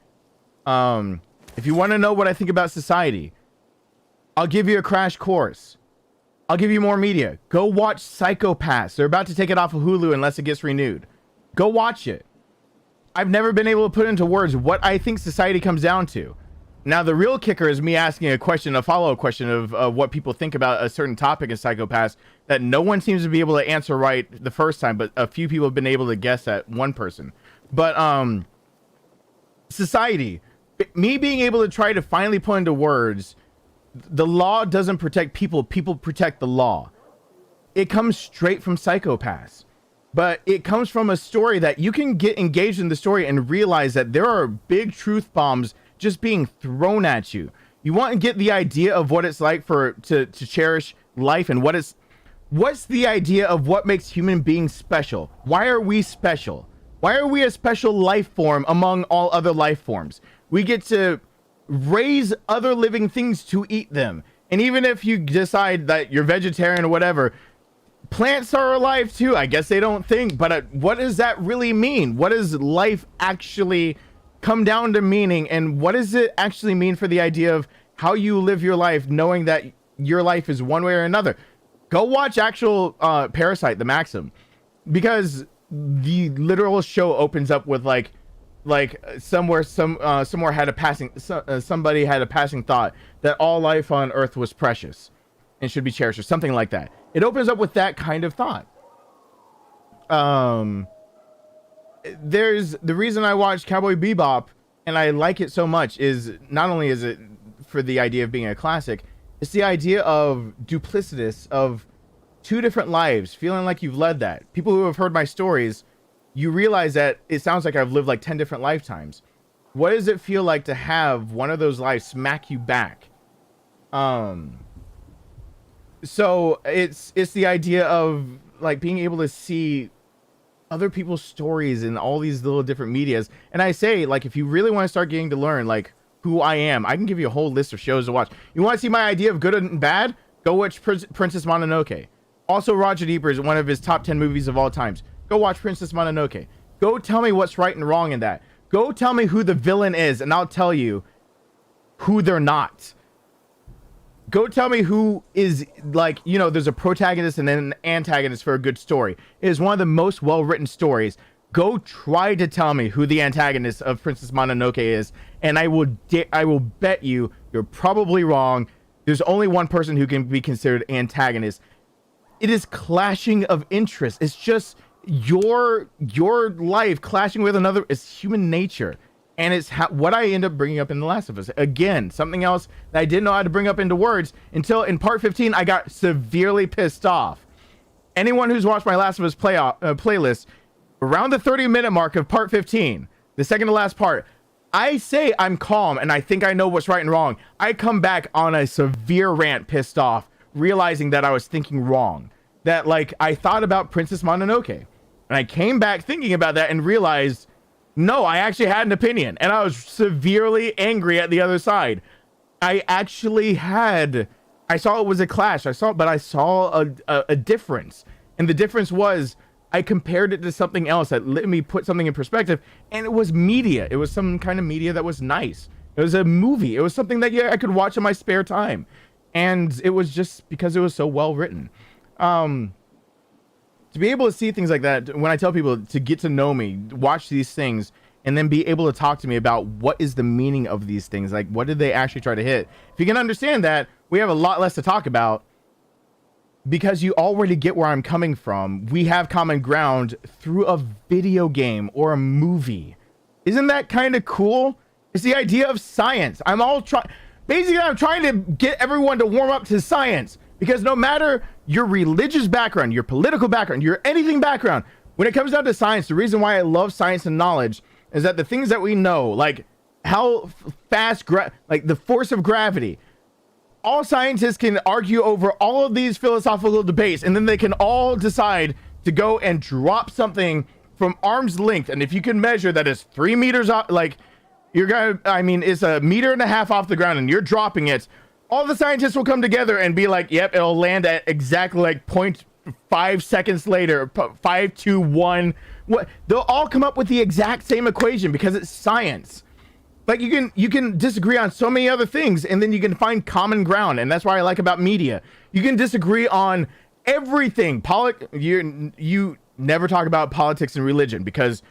if you want to know what I think about society, I'll give you a crash course. I'll give you more media. Go watch Psychopaths. They're about to take it off of Hulu unless it gets renewed. Go watch it. I've never been able to put into words what I think society comes down to. Now, the real kicker is me asking a question, a follow-up question of what people think about a certain topic in Psychopaths that no one seems to be able to answer right the first time, but a few people have been able to guess that, one person. But society, me being able to try to finally put into words, the law doesn't protect people, people protect the law. It comes straight from Psychopaths. But it comes from a story that you can get engaged in the story and realize that there are big truth bombs just being thrown at you. You want to get the idea of what it's like to cherish life and what's the idea of what makes human beings special? Why are we special? Why are we a special life form among all other life forms? We get to raise other living things to eat them. And even if you decide that you're vegetarian or whatever, plants are alive too. I guess they don't think, but what does that really mean? What does life actually come down to meaning, and what does it actually mean for the idea of how you live your life, knowing that your life is one way or another? Go watch actual Parasite, the Maxim, because the literal show opens up with like somewhere had a passing somebody had a passing thought that all life on Earth was precious and should be cherished, or something like that. It opens up with that kind of thought. There's the reason I watched Cowboy Bebop and I like it so much is not only is it for the idea of being a classic, it's the idea of duplicitous of two different lives, feeling like you've led that. People who have heard my stories, you realize that it sounds like I've lived like 10 different lifetimes. What does it feel like to have one of those lives smack you back? So it's the idea of like being able to see other people's stories in all these little different medias. And I say, like, if you really want to start getting to learn like who I am, I can give you a whole list of shows to watch. You want to see my idea of good and bad? Go watch Princess Mononoke. Also, Roger Ebert is one of his top 10 movies of all times. Go watch Princess Mononoke. Go tell me what's right and wrong in that. Go tell me who the villain is, and I'll tell you who they're not. Go tell me who is, like, you know, there's a protagonist and then an antagonist for a good story. It is one of the most well-written stories. Go try to tell me who the antagonist of Princess Mononoke is, and I will bet you're probably wrong. There's only one person who can be considered antagonist. It is clashing of interests. It's just your life clashing with another. It's human nature. And it's what I end up bringing up in The Last of Us. Again, something else that I didn't know how to bring up into words until in part 15, I got severely pissed off. Anyone who's watched my Last of Us playlist, around the 30-minute mark of part 15, the second to last part, I say I'm calm and I think I know what's right and wrong. I come back on a severe rant, pissed off, realizing that I was thinking wrong. That, like, I thought about Princess Mononoke. And I came back thinking about that and realized, no, I actually had an opinion. And I was severely angry at the other side. I actually had... I saw it was a clash. I saw a difference. And the difference was I compared it to something else that let me put something in perspective. And it was media. It was some kind of media that was nice. It was a movie. It was something that I could watch in my spare time. And it was just because it was so well written. To be able to see things like that, when I tell people to get to know me, watch these things, and then be able to talk to me about what is the meaning of these things, like what did they actually try to hit? If you can understand that, we have a lot less to talk about because you already get where I'm coming from. We have common ground through a video game or a movie. Isn't that kind of cool? It's the idea of science. I'm trying to get everyone to warm up to science. Because no matter your religious background, your political background, your anything background, when it comes down to science, the reason why I love science and knowledge is that the things that we know, like how fast, like the force of gravity, all scientists can argue over all of these philosophical debates, and then they can all decide to go and drop something from arm's length. And if you can measure that is 3 meters off, like you're gonna, I mean, it's 1.5 meters off the ground, and you're dropping it, all the scientists will come together and be like, yep, it'll land at exactly like 0.5 seconds later, 5, 2, 1. What? They'll all come up with the exact same equation because it's science. Like you can disagree on so many other things, and then you can find common ground, and that's what I like about media. You can disagree on everything. You never talk about politics and religion because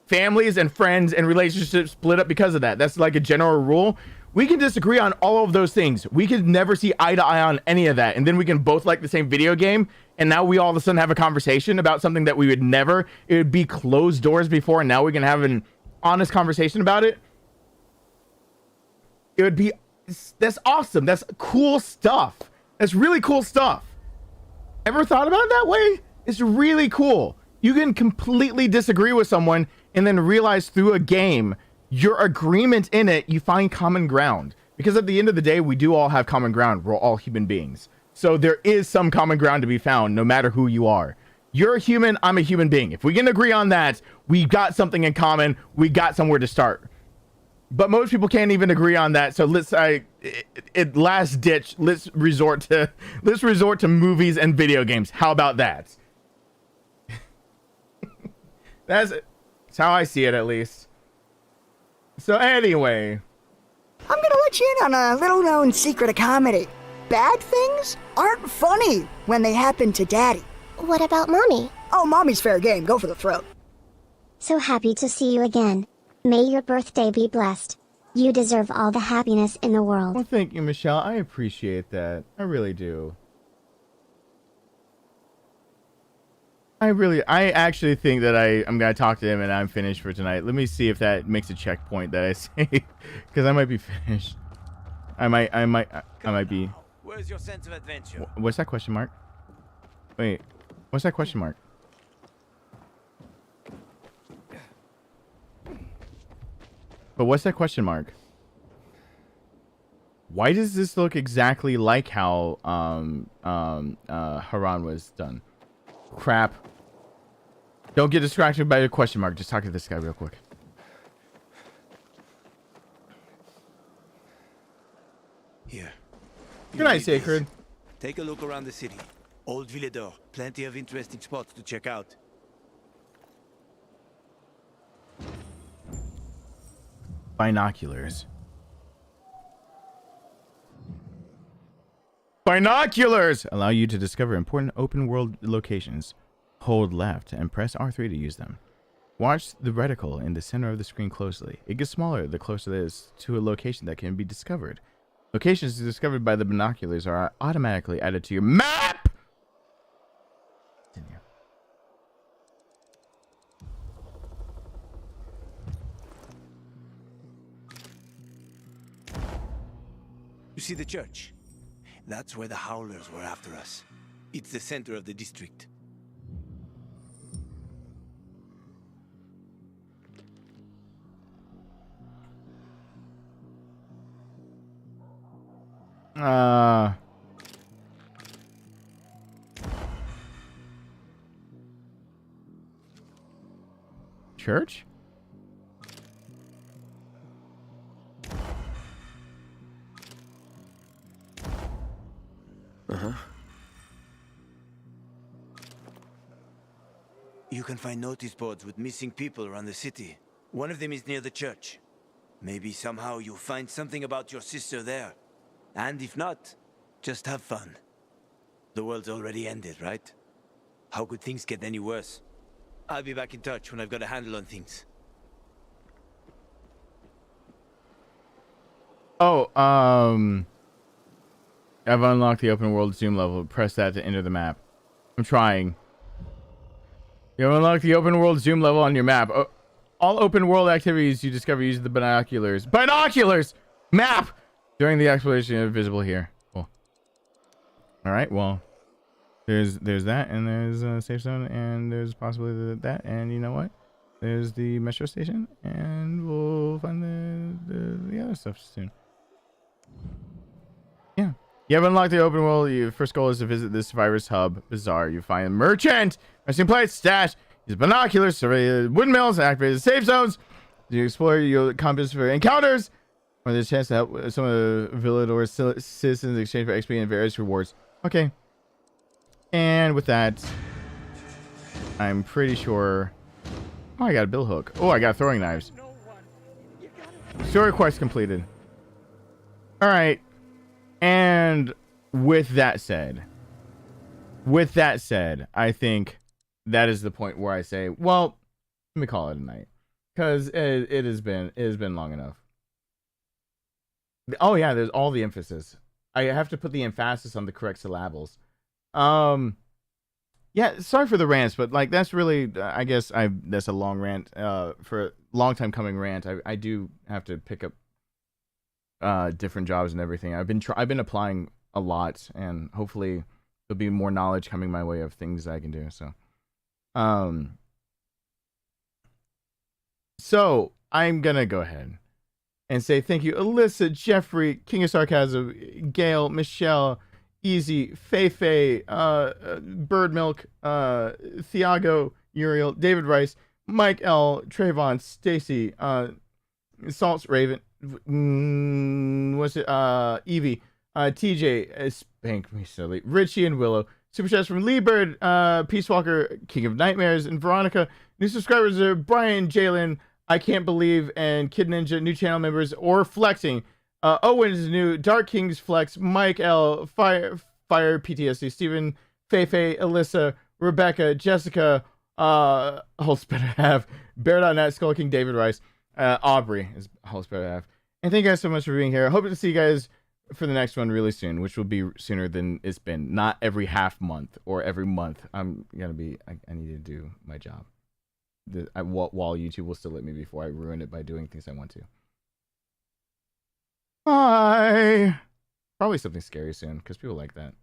families and friends and relationships split up because of that. That's like a general rule. We can disagree on all of those things. We could never see eye to eye on any of that, and then we can both like the same video game, and now we all of a sudden have a conversation about something that we would never. It would be closed doors before, and now we can have an honest conversation about it. It would be, that's awesome. That's cool stuff. That's really cool stuff. Ever thought about it that way? It's really cool. You can completely disagree with someone and then realize through a game, your agreement in it, you find common ground. Because at the end of the day, we do all have common ground. We're all human beings. So there is some common ground to be found, no matter who you are. You're a human, I'm a human being. If we can agree on that, we got something in common. We got somewhere to start. But most people can't even agree on that. So last ditch, let's resort to movies and video games. How about that? That's how I see it, at least. So anyway, I'm gonna let you in on a little-known secret of comedy. Bad things aren't funny when they happen to Daddy. What about Mommy? Oh, Mommy's fair game. Go for the throat. So happy to see you again. May your birthday be blessed. You deserve all the happiness in the world. Well, thank you, Michelle. I appreciate that. I really do. I actually think that I'm going to talk to him and I'm finished for tonight. Let me see if that makes a checkpoint that I say. Because I might be finished. I might be. Where's your sense of adventure? What's that question mark? Wait. What's that question mark? But what's that question mark? Why does this look exactly like how Haran was done? Crap. Don't get distracted by the question mark. Just talk to this guy real quick. Here. Good night, Sacred. Take a look around the city. Old Villador. Plenty of interesting spots to check out. Binoculars. Binoculars allow you to discover important open world locations. Hold left and press R3 to use them. Watch the reticle in the center of the screen closely. It gets smaller the closer it is to a location that can be discovered. Locations discovered by the binoculars are automatically added to your map! Continue. You see the church? That's where the Howlers were after us. It's the center of the district. Church? You can find notice boards with missing people around the city. One of them is near the church. Maybe somehow you'll find something about your sister there. And if not, just have fun. The world's already ended, right? How could things get any worse? I'll be back in touch when I've got a handle on things. Oh, I've unlocked the open world zoom level. Press that to enter the map. I'm trying. You have unlocked the open world zoom level on your map. All open world activities you discover using the binoculars. Binoculars! Map! During the exploration are visible here. Cool. Alright, well. There's that, and there's a safe zone, and there's possibly that, and you know what? there's the metro station, and we'll find the other stuff soon. Yeah. You have unlocked the open world. Your first goal is to visit the survivors hub, Bazaar. You find a merchant, resting place, stash, use binoculars, survey windmills, and activate the safe zones. You explore your compass for encounters, or there's a chance to help some of the Villador citizens exchange for XP and various rewards. Okay. And with that, I'm pretty sure... Oh, I got a bill hook. Oh, I got throwing knives. Story quest completed. Alright. And with that said, I think that is the point where I say, well, let me call it a night. Because it has been long enough. Oh yeah, there's all the emphasis. I have to put the emphasis on the correct syllables. Yeah, sorry for the rants, but like that's really, I guess that's a long rant. For a long time coming rant. I do have to pick up different jobs and everything. I've been applying a lot, and hopefully there'll be more knowledge coming my way of things I can do. So I'm gonna go ahead and say thank you, Alyssa, Jeffrey, King of Sarcasm, Gail, Michelle, Easy, Feifei, Bird Milk, Thiago, Uriel, David Rice, Mike L, Trayvon, Stacy, Salts Raven, what's it? Evie, TJ, Spank Me Silly, Richie and Willow, Super Chats from Lee Bird, Peace Walker, King of Nightmares, and Veronica. New subscribers are Brian, Jalen, I Can't Believe, and Kid Ninja. New channel members or flexing. Owen is new. Dark Kings Flex, Mike L, Fire PTSD, Steven, Feifei, Alyssa, Rebecca, Jessica, Holspetter Half, Bear.net, Skull King, David Rice, Aubrey is Holspetter Half. And thank you guys so much for being here. I hope to see you guys for the next one really soon, which will be sooner than it's been. Not every half month or every month. I need to do my job. While YouTube will still let me before I ruin it by doing things I want to. Bye. Probably something scary soon, because people like that.